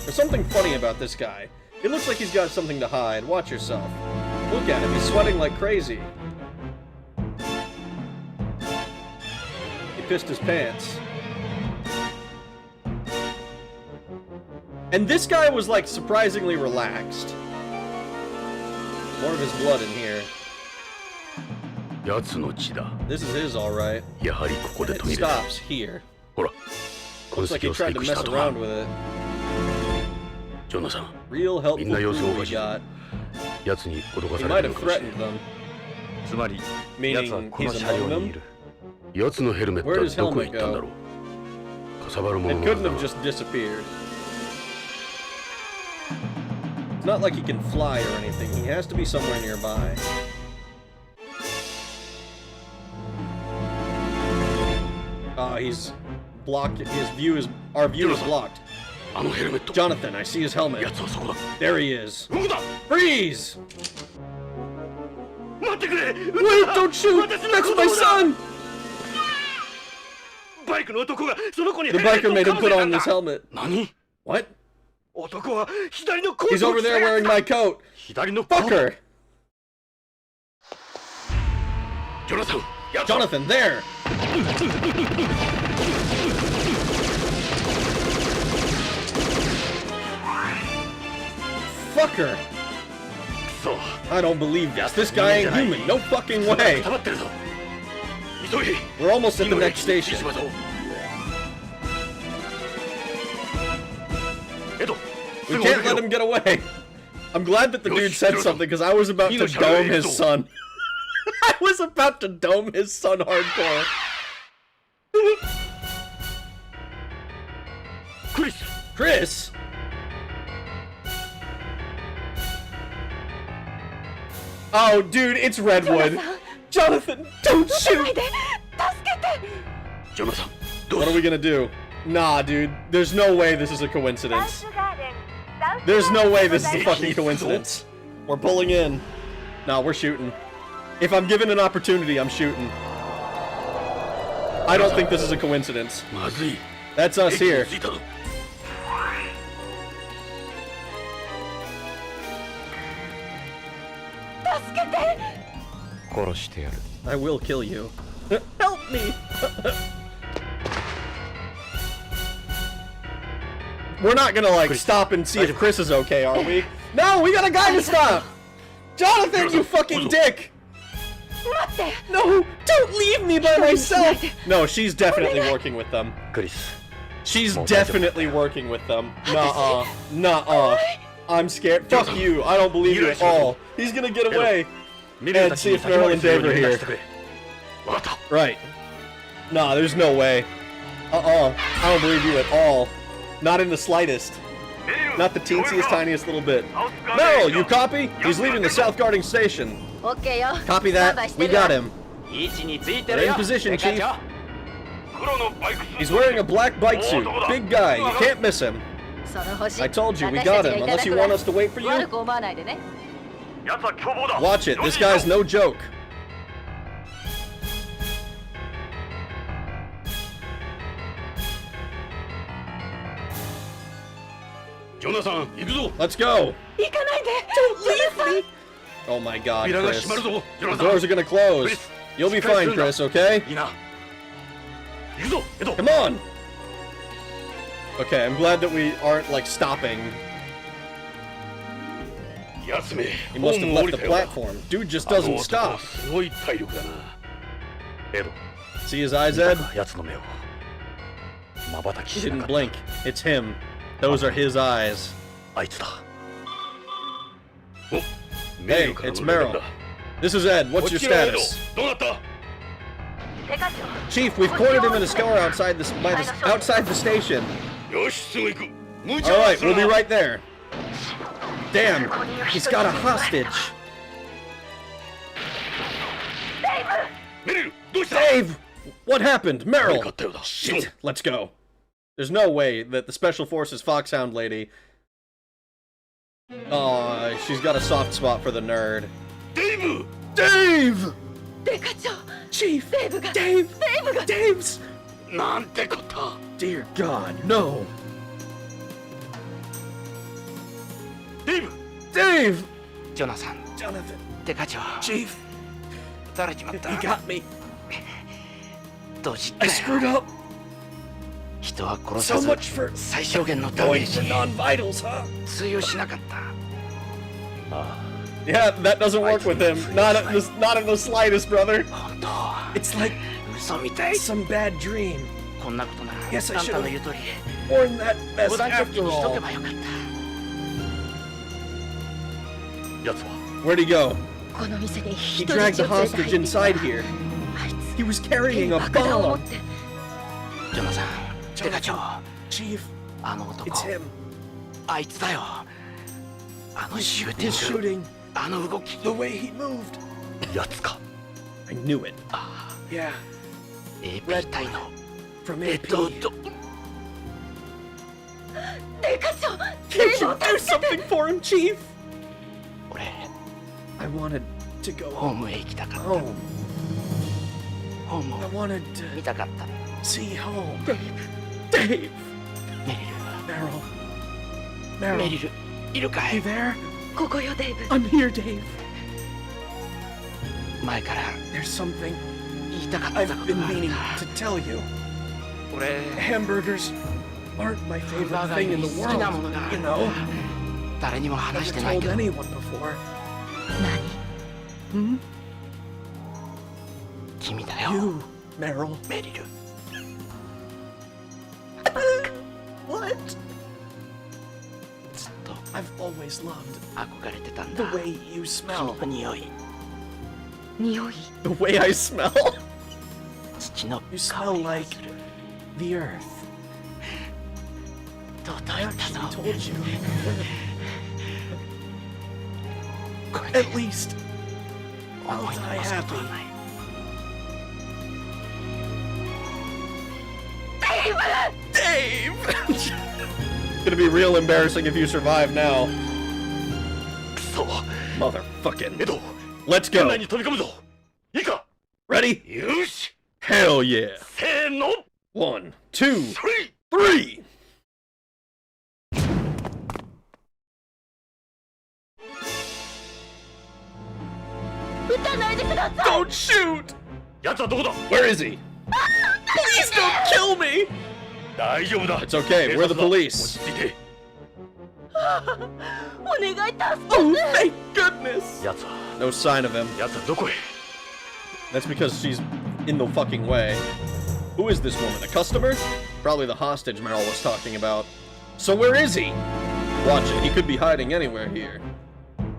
[SPEAKER 1] There's something funny about this guy. It looks like he's got something to hide. Watch yourself. Look at him. He's sweating like crazy. He pissed his pants. And this guy was, like, surprisingly relaxed. More of his blood in here. This is his, alright. It stops here. Looks like he tried to mess around with it. Real helpful crew we got. He might have threatened them. Meaning he's among them? Where does his helmet go? It couldn't have just disappeared. It's not like he can fly or anything. He has to be somewhere nearby. He's blocked. Our view is blocked. Jonathan, I see his helmet. There he is. Freeze! Wait, don't shoot! That's my son! The biker made him put on this helmet. What? He's over there wearing my coat. Fucker! Jonathan, there! Fucker! I don't believe this. This guy ain't human. No fucking way. We're almost at the next station. We can't let him get away. I'm glad that the dude said something, because I was about to dome his son. I was about to dome his son hardcore. Chris? Oh, dude, it's Redwood. Jonathan, don't shoot! What are we gonna do? Nah, dude, there's no way this is a coincidence. There's no way this is a fucking coincidence. We're pulling in. Nah, we're shooting. If I'm given an opportunity, I'm shooting. I don't think this is a coincidence. That's us here. I will kill you. Help me! We're not gonna, like, stop and see if Chris is okay, are we? No, we got a guy to stop! Jonathan, you fucking dick! No, don't leave me by myself! No, she's definitely working with them. She's definitely working with them. Nuh-uh. Nuh-uh. I'm scared. Fuck you. I don't believe you at all. He's gonna get away. And see if Meryl and Dave are here. Right. Nah, there's no way. I don't believe you at all. Not in the slightest. Not the teensiest, tiniest little bit. Meryl, you copy? He's leaving the South Guarding Station. Copy that. We got him.
[SPEAKER 9] 位置について
[SPEAKER 1] We're
[SPEAKER 9] る
[SPEAKER 1] in
[SPEAKER 9] よ
[SPEAKER 1] position,
[SPEAKER 9] デカ
[SPEAKER 1] Chief.
[SPEAKER 9] 長
[SPEAKER 1] He's wearing a black bike suit. Big guy. You can't miss him. I told you, we got him. Unless you want us to wait for you. Watch it. This guy's no joke.
[SPEAKER 3] ジョナサン行くぞ
[SPEAKER 1] Let's go.
[SPEAKER 5] 行かないで
[SPEAKER 1] Don't leave me. Oh my god,
[SPEAKER 3] 扉が
[SPEAKER 1] Chris.
[SPEAKER 3] 閉まるぞジョ
[SPEAKER 1] The
[SPEAKER 3] ナサン
[SPEAKER 1] doors are gonna close. You'll be fine, Chris, okay?
[SPEAKER 3] いいな行くぞエド
[SPEAKER 1] Come on! Okay, I'm glad that we aren't, like, stopping.
[SPEAKER 3] やつめ
[SPEAKER 1] He
[SPEAKER 3] ホ
[SPEAKER 1] must
[SPEAKER 3] ー
[SPEAKER 1] have
[SPEAKER 3] ムを降
[SPEAKER 1] left
[SPEAKER 3] り
[SPEAKER 1] the
[SPEAKER 3] たよ
[SPEAKER 1] platform. Dude just
[SPEAKER 3] あの
[SPEAKER 1] doesn't
[SPEAKER 3] 男
[SPEAKER 1] stop.
[SPEAKER 3] すごい体力だな
[SPEAKER 2] エド
[SPEAKER 1] See his eyes, Ed?
[SPEAKER 2] 奴の目を瞬き
[SPEAKER 1] He
[SPEAKER 2] しな
[SPEAKER 1] didn't
[SPEAKER 2] かった
[SPEAKER 1] blink. It's him. Those are his eyes.
[SPEAKER 2] あいつだ
[SPEAKER 3] おメ
[SPEAKER 1] Hey,
[SPEAKER 3] リルから
[SPEAKER 1] it's
[SPEAKER 3] の連絡
[SPEAKER 1] Meryl.
[SPEAKER 3] だ
[SPEAKER 1] This is Ed.
[SPEAKER 3] こ
[SPEAKER 1] What's
[SPEAKER 3] っ
[SPEAKER 1] your
[SPEAKER 3] ちはエド
[SPEAKER 1] status?
[SPEAKER 3] どうなった
[SPEAKER 1] Chief, we've cornered him in a store outside outside the station.
[SPEAKER 3] よしすぐ行く無茶
[SPEAKER 1] All
[SPEAKER 3] は
[SPEAKER 1] right,
[SPEAKER 3] する
[SPEAKER 1] we'll be
[SPEAKER 3] な
[SPEAKER 1] right there. Damn, he's got a hostage.
[SPEAKER 3] メリルどうした
[SPEAKER 1] Dave, what happened?
[SPEAKER 3] 何
[SPEAKER 1] Meryl.
[SPEAKER 3] かあったようだ
[SPEAKER 1] Shit. Let's go. There's no way that the Special Forces Foxhound lady. Oh, she's got a soft spot for the nerd.
[SPEAKER 3] デイブ
[SPEAKER 1] Dave!
[SPEAKER 5] デカ長
[SPEAKER 1] Chief!
[SPEAKER 5] デイブが
[SPEAKER 1] Dave!
[SPEAKER 5] デイブが
[SPEAKER 1] Dave's!
[SPEAKER 3] なんてこった
[SPEAKER 1] Dear God, no!
[SPEAKER 3] デイブ
[SPEAKER 1] Dave!
[SPEAKER 9] ジョナサン
[SPEAKER 1] Jonathan,
[SPEAKER 9] デカ長
[SPEAKER 1] Chief,
[SPEAKER 9] 撃たれちまった
[SPEAKER 1] he got me.
[SPEAKER 9] ドジ
[SPEAKER 1] I
[SPEAKER 9] った
[SPEAKER 1] screwed
[SPEAKER 9] よ
[SPEAKER 1] up.
[SPEAKER 9] 人は殺
[SPEAKER 1] So
[SPEAKER 9] さず
[SPEAKER 1] much for
[SPEAKER 9] 最小限のダメ
[SPEAKER 1] going
[SPEAKER 9] ー
[SPEAKER 1] for
[SPEAKER 9] ジ
[SPEAKER 1] non-vitals, huh?
[SPEAKER 9] 通用しなかった
[SPEAKER 1] Yeah, that doesn't work with him. Not in the slightest, brother.
[SPEAKER 9] 本当
[SPEAKER 1] It's like
[SPEAKER 9] 嘘みたい
[SPEAKER 1] some bad dream.
[SPEAKER 9] こんなことなら
[SPEAKER 1] Yes, I
[SPEAKER 9] あんたの言う通り
[SPEAKER 1] Warn that mess
[SPEAKER 9] 防弾チョッキ
[SPEAKER 1] after
[SPEAKER 9] にしとけ
[SPEAKER 1] all.
[SPEAKER 9] ばよかった
[SPEAKER 2] 奴は
[SPEAKER 1] Where'd he go?
[SPEAKER 5] この店に
[SPEAKER 1] He
[SPEAKER 5] 人
[SPEAKER 1] dragged
[SPEAKER 5] 質
[SPEAKER 1] the
[SPEAKER 5] を連れて
[SPEAKER 1] hostage
[SPEAKER 5] 入って
[SPEAKER 1] inside here.
[SPEAKER 5] あい
[SPEAKER 1] He was
[SPEAKER 5] つ
[SPEAKER 1] carrying a
[SPEAKER 5] 爆弾を持っ
[SPEAKER 1] bomb.
[SPEAKER 5] て
[SPEAKER 9] ジョナサンデカ長
[SPEAKER 1] Chief,
[SPEAKER 9] あの男
[SPEAKER 1] it's him.
[SPEAKER 9] あいつだよあのシューテ
[SPEAKER 1] His
[SPEAKER 9] ィング
[SPEAKER 1] shooting,
[SPEAKER 9] あの動き
[SPEAKER 1] the way he moved.
[SPEAKER 2] 奴か
[SPEAKER 1] I knew it.
[SPEAKER 9] あ
[SPEAKER 1] Yeah,
[SPEAKER 9] あ AP 隊の
[SPEAKER 1] from
[SPEAKER 9] レ
[SPEAKER 1] AP.
[SPEAKER 9] ッドド
[SPEAKER 5] デカ長
[SPEAKER 1] Can't you do something for him, Chief?
[SPEAKER 9] 俺
[SPEAKER 1] I wanted to go
[SPEAKER 9] ホームへ行きたかった
[SPEAKER 1] home.
[SPEAKER 9] ホーム
[SPEAKER 1] I
[SPEAKER 9] を
[SPEAKER 1] wanted
[SPEAKER 9] 見
[SPEAKER 1] to
[SPEAKER 9] たかった
[SPEAKER 1] see home. Dave,
[SPEAKER 9] メリ
[SPEAKER 1] Meryl,
[SPEAKER 9] ルメ
[SPEAKER 1] Meryl,
[SPEAKER 9] リルいるか
[SPEAKER 1] you
[SPEAKER 9] い
[SPEAKER 1] there?
[SPEAKER 5] ここよデイブ
[SPEAKER 1] I'm here, Dave.
[SPEAKER 9] 前から
[SPEAKER 1] There's something
[SPEAKER 9] 言いたかった
[SPEAKER 1] I've
[SPEAKER 9] こと
[SPEAKER 1] been
[SPEAKER 9] があるん
[SPEAKER 1] meaning
[SPEAKER 9] だ
[SPEAKER 1] to tell you.
[SPEAKER 9] 俺
[SPEAKER 1] Hamburgers aren't my favorite
[SPEAKER 9] 我が
[SPEAKER 1] thing
[SPEAKER 9] 家
[SPEAKER 1] in
[SPEAKER 9] に
[SPEAKER 1] the
[SPEAKER 9] 好きなもの
[SPEAKER 1] world,
[SPEAKER 9] があ
[SPEAKER 1] you
[SPEAKER 9] る
[SPEAKER 1] know?
[SPEAKER 9] 誰にも話
[SPEAKER 1] Never
[SPEAKER 9] してない
[SPEAKER 1] told
[SPEAKER 9] けど
[SPEAKER 1] anyone before.
[SPEAKER 5] 何
[SPEAKER 1] Hmm?
[SPEAKER 9] 君だよ
[SPEAKER 1] You, Meryl.
[SPEAKER 9] メリル
[SPEAKER 1] What?
[SPEAKER 9] ずっと
[SPEAKER 1] I've always loved
[SPEAKER 9] 憧れてたん
[SPEAKER 1] the
[SPEAKER 9] だ
[SPEAKER 1] way you
[SPEAKER 9] 君
[SPEAKER 1] smell.
[SPEAKER 9] の匂い
[SPEAKER 5] 匂い
[SPEAKER 1] The way I smell?
[SPEAKER 9] 土の
[SPEAKER 1] You
[SPEAKER 9] 香
[SPEAKER 1] smell
[SPEAKER 9] りが
[SPEAKER 1] like
[SPEAKER 9] する
[SPEAKER 1] the earth.
[SPEAKER 9] とうとう
[SPEAKER 1] I
[SPEAKER 9] 言った
[SPEAKER 1] actually
[SPEAKER 9] ぞ
[SPEAKER 1] told you.
[SPEAKER 9] これで
[SPEAKER 1] At least
[SPEAKER 9] 思い
[SPEAKER 1] I'll die
[SPEAKER 9] 残すことは
[SPEAKER 1] happy.
[SPEAKER 9] ない
[SPEAKER 1] Dave! It's gonna be real embarrassing if you survive now.
[SPEAKER 2] クソ
[SPEAKER 1] Motherfucking.
[SPEAKER 2] エド
[SPEAKER 1] Let's
[SPEAKER 2] 店
[SPEAKER 1] go.
[SPEAKER 2] 内に飛び込むぞいいか
[SPEAKER 1] Ready?
[SPEAKER 3] よし
[SPEAKER 1] Hell yeah.
[SPEAKER 2] せーの
[SPEAKER 1] One, two,
[SPEAKER 3] それ
[SPEAKER 1] three. Don't shoot!
[SPEAKER 2] 奴はどこだ
[SPEAKER 1] Where is he? Please don't kill me!
[SPEAKER 2] 大丈夫だ
[SPEAKER 1] It's okay, we're the
[SPEAKER 2] 警察だ
[SPEAKER 1] police.
[SPEAKER 2] 落ち着いて
[SPEAKER 5] お願い助け
[SPEAKER 1] Oh, thank goodness!
[SPEAKER 2] 奴は
[SPEAKER 1] No sign of him.
[SPEAKER 2] 奴はどこへ
[SPEAKER 1] That's because she's in the fucking way. Who is this woman? A customer? Probably the hostage Meryl was talking about. So where is he? Watch it, he could be hiding anywhere here. A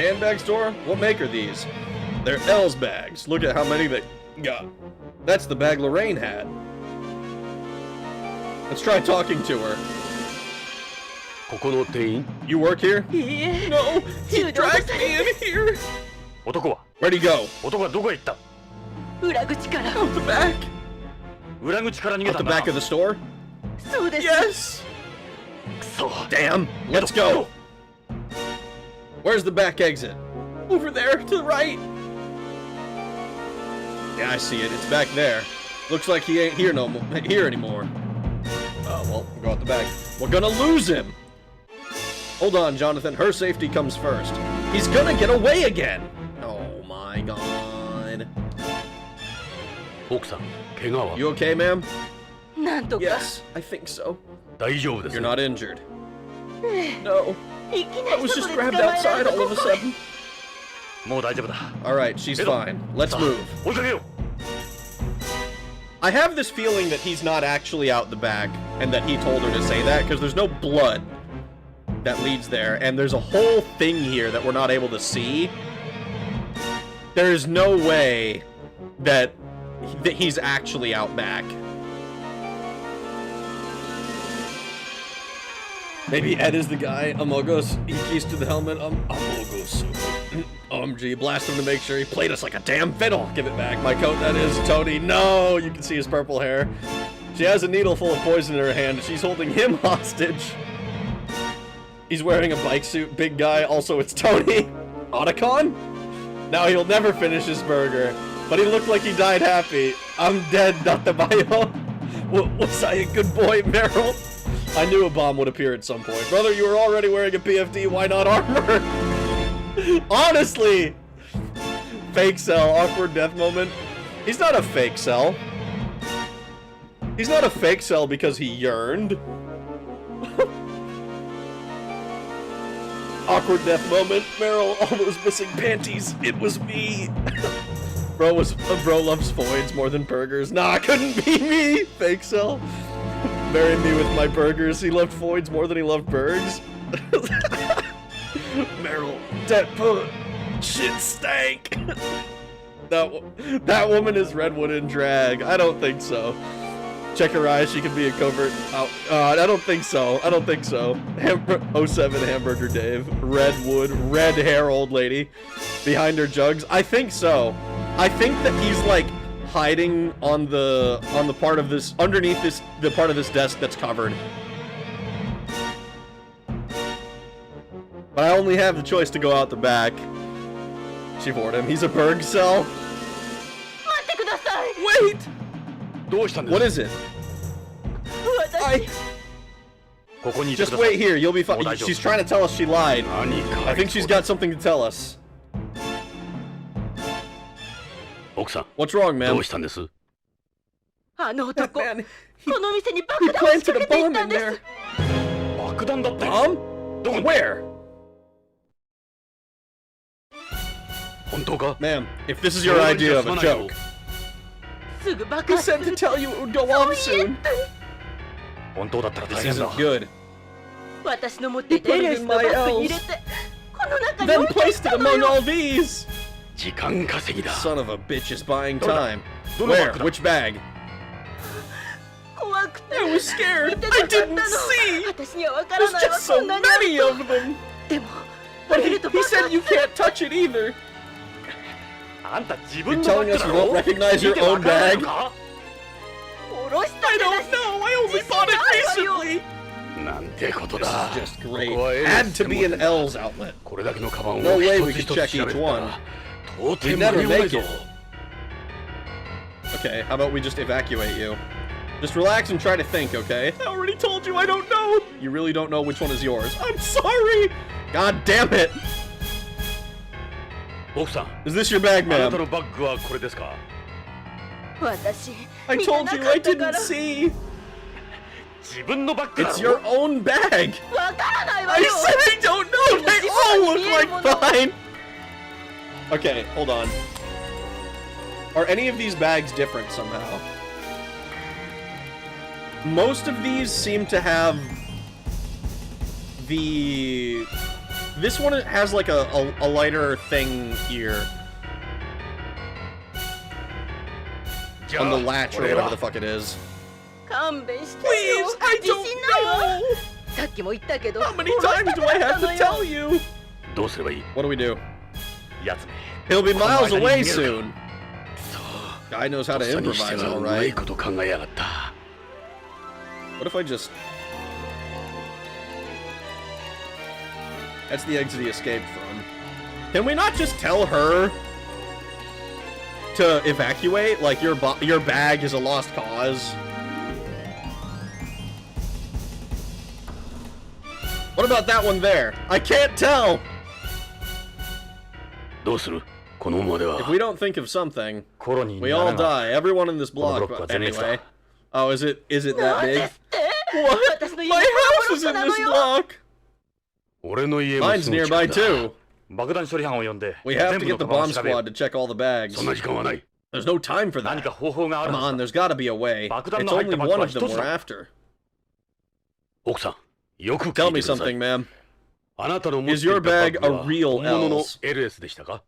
[SPEAKER 1] handbag store? What make are these? They're Elle's bags. Look at how many they got. That's the bag Lorraine had. Let's try talking to her.
[SPEAKER 3] ここの店員
[SPEAKER 1] You work here?
[SPEAKER 5] いいえ
[SPEAKER 1] No! He
[SPEAKER 5] 中毒
[SPEAKER 1] dragged
[SPEAKER 5] さ
[SPEAKER 1] me
[SPEAKER 5] れ
[SPEAKER 1] in here!
[SPEAKER 8] 男は
[SPEAKER 1] Where'd he go?
[SPEAKER 8] 男はどこへ行った？
[SPEAKER 5] 裏口から
[SPEAKER 1] Out the back?
[SPEAKER 8] 裏口から逃げ
[SPEAKER 1] Out
[SPEAKER 8] た
[SPEAKER 1] the
[SPEAKER 8] んだ
[SPEAKER 1] back of the store?
[SPEAKER 5] そうです
[SPEAKER 1] Yes!
[SPEAKER 8] くそ
[SPEAKER 1] Damn! Let's go! Where's the back exit? Over there, to the right! Yeah, I see it. It's back there. Looks like he ain't here here anymore. Oh, well, we'll go out the back. We're gonna lose him! Hold on, Jonathan. Her safety comes first. He's gonna get away again! Oh my god.
[SPEAKER 3] 奥さん怪我は
[SPEAKER 1] You okay, ma'am?
[SPEAKER 5] なんとか
[SPEAKER 1] Yes, I think so.
[SPEAKER 3] 大丈夫です
[SPEAKER 1] You're not injured. No.
[SPEAKER 5] いきな
[SPEAKER 1] I
[SPEAKER 5] り
[SPEAKER 1] was
[SPEAKER 5] 外
[SPEAKER 1] just
[SPEAKER 5] で捕
[SPEAKER 1] grabbed
[SPEAKER 5] まえら
[SPEAKER 1] outside
[SPEAKER 5] れた
[SPEAKER 1] all of a sudden.
[SPEAKER 8] もう大丈夫だ。
[SPEAKER 1] Alright, she's fine. Let's
[SPEAKER 8] さあ
[SPEAKER 1] move.
[SPEAKER 8] 追いかけよう。
[SPEAKER 1] I have this feeling that he's not actually out the back and that he told her to say that because there's no blood that leads there and there's a whole thing here that we're not able to see. There's no way that he's actually out back. Maybe Ed is the guy. Among Us. He keys to the helmet. Among Us. OMG. Blast him to make sure he played us like a damn fiddle. Give it back. My coat, that is. Tony. No! You can see his purple hair. She has a needle full of poison in her hand. She's holding him hostage. He's wearing a bike suit. Big guy. Also, it's Tony. Otacon? Now he'll never finish his burger. But he looked like he died happy. I'm dead, not the bio. Was I a good boy, Meryl? I knew a bomb would appear at some point. Brother, you were already wearing a PFD, why not armor? Honestly! Fake cell, awkward death moment. He's not a fake cell. He's not a fake cell because he yearned. Awkward death moment. Meryl, all those missing panties. It was me. Bro loves Foids more than burgers. Nah, it couldn't be me. Fake cell. Marry me with my burgers. He loved Foids more than he loved Bergs. Meryl, that shit stank. That woman is Redwood in drag. I don't think so. Check her eyes. She could be a covert. I don't think so. I don't think so. 07 Hamburger Dave. Redwood. Red hair old lady. Behind her jugs. I think so. I think that he's like hiding on the part of this underneath the part of this desk that's covered. But I only have the choice to go out the back. She bored him. He's a Berg cell. Wait! What is it? Just wait here. You'll be fine. She's trying to tell us she lied. I think she's got something to tell us.
[SPEAKER 3] 奥さん
[SPEAKER 1] What's wrong,
[SPEAKER 3] ど
[SPEAKER 1] man?
[SPEAKER 3] うしたんです
[SPEAKER 5] あの男こ
[SPEAKER 1] Man,
[SPEAKER 5] の店に
[SPEAKER 1] he
[SPEAKER 5] 爆弾を仕
[SPEAKER 1] planted
[SPEAKER 5] 掛
[SPEAKER 1] a
[SPEAKER 5] けてい
[SPEAKER 1] bomb
[SPEAKER 5] ったん
[SPEAKER 1] in
[SPEAKER 5] です
[SPEAKER 1] there.
[SPEAKER 8] 爆弾だったよ。
[SPEAKER 1] Bomb? Where?
[SPEAKER 3] 本当か
[SPEAKER 1] Ma'am, if this is your idea of a joke,
[SPEAKER 5] すぐ爆
[SPEAKER 1] he
[SPEAKER 5] 発す
[SPEAKER 1] said
[SPEAKER 5] る
[SPEAKER 1] to tell you it would go off soon.
[SPEAKER 8] 本当だったら
[SPEAKER 1] This
[SPEAKER 8] 大変だ。
[SPEAKER 1] isn't good.
[SPEAKER 5] 私の持っていたエルビスのバッグに入れてこの中に
[SPEAKER 1] Then
[SPEAKER 5] 置いて
[SPEAKER 1] placed
[SPEAKER 5] き
[SPEAKER 1] it
[SPEAKER 5] たの
[SPEAKER 1] among
[SPEAKER 5] よ
[SPEAKER 1] all these.
[SPEAKER 3] 時間稼ぎだ
[SPEAKER 1] Son of a bitch is buying
[SPEAKER 8] Don't
[SPEAKER 1] time.
[SPEAKER 8] Don't
[SPEAKER 1] Where?
[SPEAKER 8] know.
[SPEAKER 1] Which bag?
[SPEAKER 5] 怖くて
[SPEAKER 1] I was scared.
[SPEAKER 5] 見て
[SPEAKER 1] I
[SPEAKER 5] なかった
[SPEAKER 1] didn't
[SPEAKER 5] の
[SPEAKER 1] see.
[SPEAKER 5] 私にはわから
[SPEAKER 1] There's
[SPEAKER 5] ないわ
[SPEAKER 1] just
[SPEAKER 5] こ
[SPEAKER 1] so
[SPEAKER 5] んなに
[SPEAKER 1] many of them.
[SPEAKER 5] でも
[SPEAKER 1] But
[SPEAKER 5] 触れると
[SPEAKER 1] he
[SPEAKER 5] 爆発
[SPEAKER 1] said you can't touch it either.
[SPEAKER 8] あんた自
[SPEAKER 1] You're
[SPEAKER 8] 分のバ
[SPEAKER 1] telling
[SPEAKER 8] ッグ
[SPEAKER 1] us
[SPEAKER 8] だ
[SPEAKER 1] you
[SPEAKER 8] ろ
[SPEAKER 1] won't recognize your
[SPEAKER 8] 見てわ
[SPEAKER 1] own
[SPEAKER 8] からない
[SPEAKER 1] bag?
[SPEAKER 8] のか
[SPEAKER 5] 下ろした
[SPEAKER 1] I
[SPEAKER 5] んじゃない
[SPEAKER 1] don't know. I only bought it recently.
[SPEAKER 3] なんてこと
[SPEAKER 1] This
[SPEAKER 3] だ
[SPEAKER 1] is just great.
[SPEAKER 3] ここは
[SPEAKER 1] Had to be an
[SPEAKER 3] 専門店だ
[SPEAKER 1] L's outlet.
[SPEAKER 3] これだけのカバンを
[SPEAKER 1] No way we
[SPEAKER 3] 一
[SPEAKER 1] could
[SPEAKER 3] つ
[SPEAKER 1] check
[SPEAKER 3] 一つ調べ
[SPEAKER 1] each
[SPEAKER 3] た
[SPEAKER 1] one.
[SPEAKER 3] ら到
[SPEAKER 1] We'd
[SPEAKER 3] 底間
[SPEAKER 1] never
[SPEAKER 3] に合わない
[SPEAKER 1] make
[SPEAKER 3] ぞ
[SPEAKER 1] it. Okay, how about we just evacuate you? Just relax and try to think, okay? I already told you I don't know. You really don't know which one is yours. I'm sorry. God damn it.
[SPEAKER 3] 奥さん
[SPEAKER 1] Is this your bag,
[SPEAKER 3] あなた
[SPEAKER 1] ma'am?
[SPEAKER 3] のバッグはこれですか
[SPEAKER 5] 私
[SPEAKER 1] I
[SPEAKER 5] 見て
[SPEAKER 1] told
[SPEAKER 5] な
[SPEAKER 1] you
[SPEAKER 5] か
[SPEAKER 1] I
[SPEAKER 5] ったか
[SPEAKER 1] didn't
[SPEAKER 5] ら
[SPEAKER 1] see.
[SPEAKER 8] 自分のバッグだ
[SPEAKER 1] It's
[SPEAKER 8] ろ
[SPEAKER 1] your own bag.
[SPEAKER 5] わからないわ
[SPEAKER 1] I
[SPEAKER 5] よ
[SPEAKER 1] said I don't know. They all look like mine. Okay, hold on. Are any of these bags different somehow? Most of these seem to have the... This one has like a lighter thing here. On the latch or whatever the fuck it is.
[SPEAKER 5] 勘弁してよ
[SPEAKER 1] Please, I
[SPEAKER 5] 自信ないわ
[SPEAKER 1] don't know.
[SPEAKER 5] さっきも言ったけど
[SPEAKER 1] How many times do I have to tell you?
[SPEAKER 3] どうすればいい？
[SPEAKER 1] What do we do?
[SPEAKER 8] やつめ
[SPEAKER 1] He'll be miles
[SPEAKER 8] この間
[SPEAKER 1] away
[SPEAKER 8] に逃げる
[SPEAKER 1] soon. Guy knows how to
[SPEAKER 3] とっさにして
[SPEAKER 1] improvise,
[SPEAKER 3] は
[SPEAKER 1] all
[SPEAKER 3] うまい
[SPEAKER 1] right.
[SPEAKER 3] こと考えやがった。
[SPEAKER 1] What if I just... That's the exit he escaped from. Can we not just tell her to evacuate? Like, your bag is a lost cause? What about that one there? I can't tell!
[SPEAKER 3] どうする？このままでは。
[SPEAKER 1] If we don't think of something,
[SPEAKER 8] コロニー
[SPEAKER 1] we
[SPEAKER 8] に
[SPEAKER 1] all
[SPEAKER 8] 穴が
[SPEAKER 1] die. Everyone in this
[SPEAKER 8] このブロ
[SPEAKER 1] block,
[SPEAKER 8] ックは全滅
[SPEAKER 1] anyway.
[SPEAKER 8] だ。
[SPEAKER 1] Oh, is it that
[SPEAKER 5] なんで
[SPEAKER 1] big?
[SPEAKER 5] って
[SPEAKER 1] What?
[SPEAKER 5] 私の家
[SPEAKER 1] My
[SPEAKER 5] の
[SPEAKER 1] house is
[SPEAKER 5] ボ
[SPEAKER 1] in
[SPEAKER 5] ロボロな
[SPEAKER 1] this
[SPEAKER 5] のよ
[SPEAKER 1] block!
[SPEAKER 3] 俺の家も
[SPEAKER 1] Mine's
[SPEAKER 3] すぐ近
[SPEAKER 1] nearby
[SPEAKER 3] くだ。
[SPEAKER 1] too.
[SPEAKER 8] 爆弾処理班を呼んで
[SPEAKER 1] We have
[SPEAKER 8] 全
[SPEAKER 1] to
[SPEAKER 8] 部
[SPEAKER 1] get
[SPEAKER 8] の
[SPEAKER 1] the
[SPEAKER 8] カバンを
[SPEAKER 1] bomb
[SPEAKER 8] 調べよ
[SPEAKER 1] squad to check all the bags.
[SPEAKER 3] そんな時間はない。
[SPEAKER 1] There's no time for
[SPEAKER 8] 何
[SPEAKER 1] that.
[SPEAKER 8] か方法がある
[SPEAKER 1] Come
[SPEAKER 8] は
[SPEAKER 1] on,
[SPEAKER 8] ず
[SPEAKER 1] there's gotta be a way.
[SPEAKER 8] 爆弾
[SPEAKER 1] It's
[SPEAKER 8] の入っ
[SPEAKER 1] only
[SPEAKER 8] たバッグ
[SPEAKER 1] one
[SPEAKER 8] は
[SPEAKER 1] of them
[SPEAKER 8] 一つ
[SPEAKER 1] we're
[SPEAKER 8] だ。
[SPEAKER 1] after.
[SPEAKER 3] 奥さん、よく聞
[SPEAKER 1] Tell
[SPEAKER 3] い
[SPEAKER 1] me
[SPEAKER 3] てくださ
[SPEAKER 1] something,
[SPEAKER 3] い。
[SPEAKER 1] ma'am.
[SPEAKER 3] あなたの持って
[SPEAKER 1] Is
[SPEAKER 3] い
[SPEAKER 1] your
[SPEAKER 3] たバッ
[SPEAKER 1] bag
[SPEAKER 3] グ
[SPEAKER 1] a
[SPEAKER 3] は
[SPEAKER 1] real
[SPEAKER 3] 本物の
[SPEAKER 1] L's?
[SPEAKER 3] LS でしたか？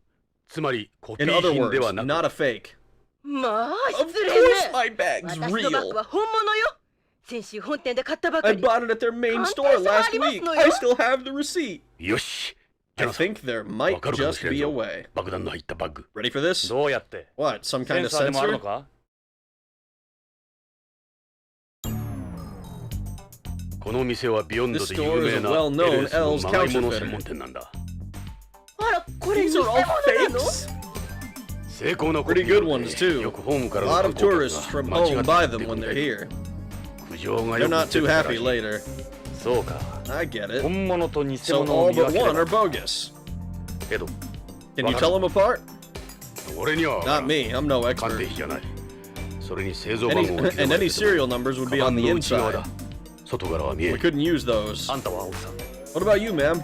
[SPEAKER 3] つまりコピ
[SPEAKER 1] In
[SPEAKER 3] ー
[SPEAKER 1] other
[SPEAKER 3] 品で
[SPEAKER 1] words,
[SPEAKER 3] はなく。
[SPEAKER 1] not a fake.
[SPEAKER 5] まあ
[SPEAKER 1] Of
[SPEAKER 5] 失礼
[SPEAKER 1] course
[SPEAKER 5] ね
[SPEAKER 1] my bag's
[SPEAKER 5] 私のバッグ
[SPEAKER 1] real.
[SPEAKER 5] は本物よ先週本店で買ったばか
[SPEAKER 1] I
[SPEAKER 5] り
[SPEAKER 1] bought it at their main
[SPEAKER 5] 関
[SPEAKER 1] store
[SPEAKER 5] 係者あ
[SPEAKER 1] last
[SPEAKER 5] ります
[SPEAKER 1] week.
[SPEAKER 5] のよ
[SPEAKER 1] I still have the receipt.
[SPEAKER 3] よし。
[SPEAKER 1] I think there might
[SPEAKER 3] わかるかも
[SPEAKER 1] just
[SPEAKER 3] しれん
[SPEAKER 1] be a
[SPEAKER 3] ぞ。
[SPEAKER 1] way.
[SPEAKER 3] 爆弾の入ったバッグ。
[SPEAKER 1] Ready for this?
[SPEAKER 8] どうやって
[SPEAKER 1] What? Some
[SPEAKER 8] セ
[SPEAKER 1] kind
[SPEAKER 8] ン
[SPEAKER 1] of
[SPEAKER 8] サーでもあるの
[SPEAKER 1] sensor?
[SPEAKER 8] か？
[SPEAKER 3] この店はビヨンド
[SPEAKER 1] This
[SPEAKER 3] で
[SPEAKER 1] store
[SPEAKER 3] 有
[SPEAKER 1] is
[SPEAKER 3] 名
[SPEAKER 1] a
[SPEAKER 3] な
[SPEAKER 1] well-known
[SPEAKER 3] LS の
[SPEAKER 1] L's
[SPEAKER 3] まがいもの
[SPEAKER 1] counterfeiter.
[SPEAKER 3] 専門店なんだ。
[SPEAKER 5] あらこれ
[SPEAKER 1] These
[SPEAKER 5] 偽
[SPEAKER 1] are
[SPEAKER 5] 物
[SPEAKER 1] all
[SPEAKER 5] なの
[SPEAKER 1] fakes.
[SPEAKER 3] 成功なコ
[SPEAKER 1] Pretty
[SPEAKER 3] ピー
[SPEAKER 1] good
[SPEAKER 3] なの
[SPEAKER 1] ones
[SPEAKER 3] で
[SPEAKER 1] too.
[SPEAKER 3] よくホームか
[SPEAKER 1] A
[SPEAKER 3] らの
[SPEAKER 1] lot
[SPEAKER 3] 観
[SPEAKER 1] of
[SPEAKER 3] 光
[SPEAKER 1] tourists
[SPEAKER 3] 客
[SPEAKER 1] from
[SPEAKER 3] が間違
[SPEAKER 1] home
[SPEAKER 3] って
[SPEAKER 1] buy
[SPEAKER 3] やって
[SPEAKER 1] them
[SPEAKER 3] く
[SPEAKER 1] when
[SPEAKER 3] る
[SPEAKER 1] they're
[SPEAKER 3] で
[SPEAKER 1] here.
[SPEAKER 3] 苦情が
[SPEAKER 1] They're
[SPEAKER 3] よく
[SPEAKER 1] not
[SPEAKER 3] 出
[SPEAKER 1] too
[SPEAKER 3] てたら
[SPEAKER 1] happy
[SPEAKER 3] しい。
[SPEAKER 1] later.
[SPEAKER 8] そうか
[SPEAKER 1] I get it.
[SPEAKER 8] 本物と偽
[SPEAKER 1] So
[SPEAKER 8] 物を
[SPEAKER 1] all
[SPEAKER 8] 見分
[SPEAKER 1] but
[SPEAKER 8] けれ
[SPEAKER 1] one are
[SPEAKER 8] ば
[SPEAKER 1] bogus.
[SPEAKER 8] けど
[SPEAKER 1] Can you tell them apart?
[SPEAKER 3] 俺にはわから
[SPEAKER 1] Not
[SPEAKER 3] ん
[SPEAKER 1] me. I'm no
[SPEAKER 3] 鑑定
[SPEAKER 1] expert.
[SPEAKER 3] 費じゃない。それに製造番
[SPEAKER 1] Any,
[SPEAKER 3] 号が刻
[SPEAKER 1] and
[SPEAKER 3] ま
[SPEAKER 1] any
[SPEAKER 3] れてる。
[SPEAKER 1] serial numbers would
[SPEAKER 3] カ
[SPEAKER 1] be
[SPEAKER 3] バ
[SPEAKER 1] on
[SPEAKER 3] ン
[SPEAKER 1] the
[SPEAKER 3] の内側
[SPEAKER 1] inside.
[SPEAKER 3] だ。外からは見え
[SPEAKER 1] We
[SPEAKER 3] ん。
[SPEAKER 1] couldn't use those.
[SPEAKER 8] あんたは奥さん
[SPEAKER 1] What about you, ma'am?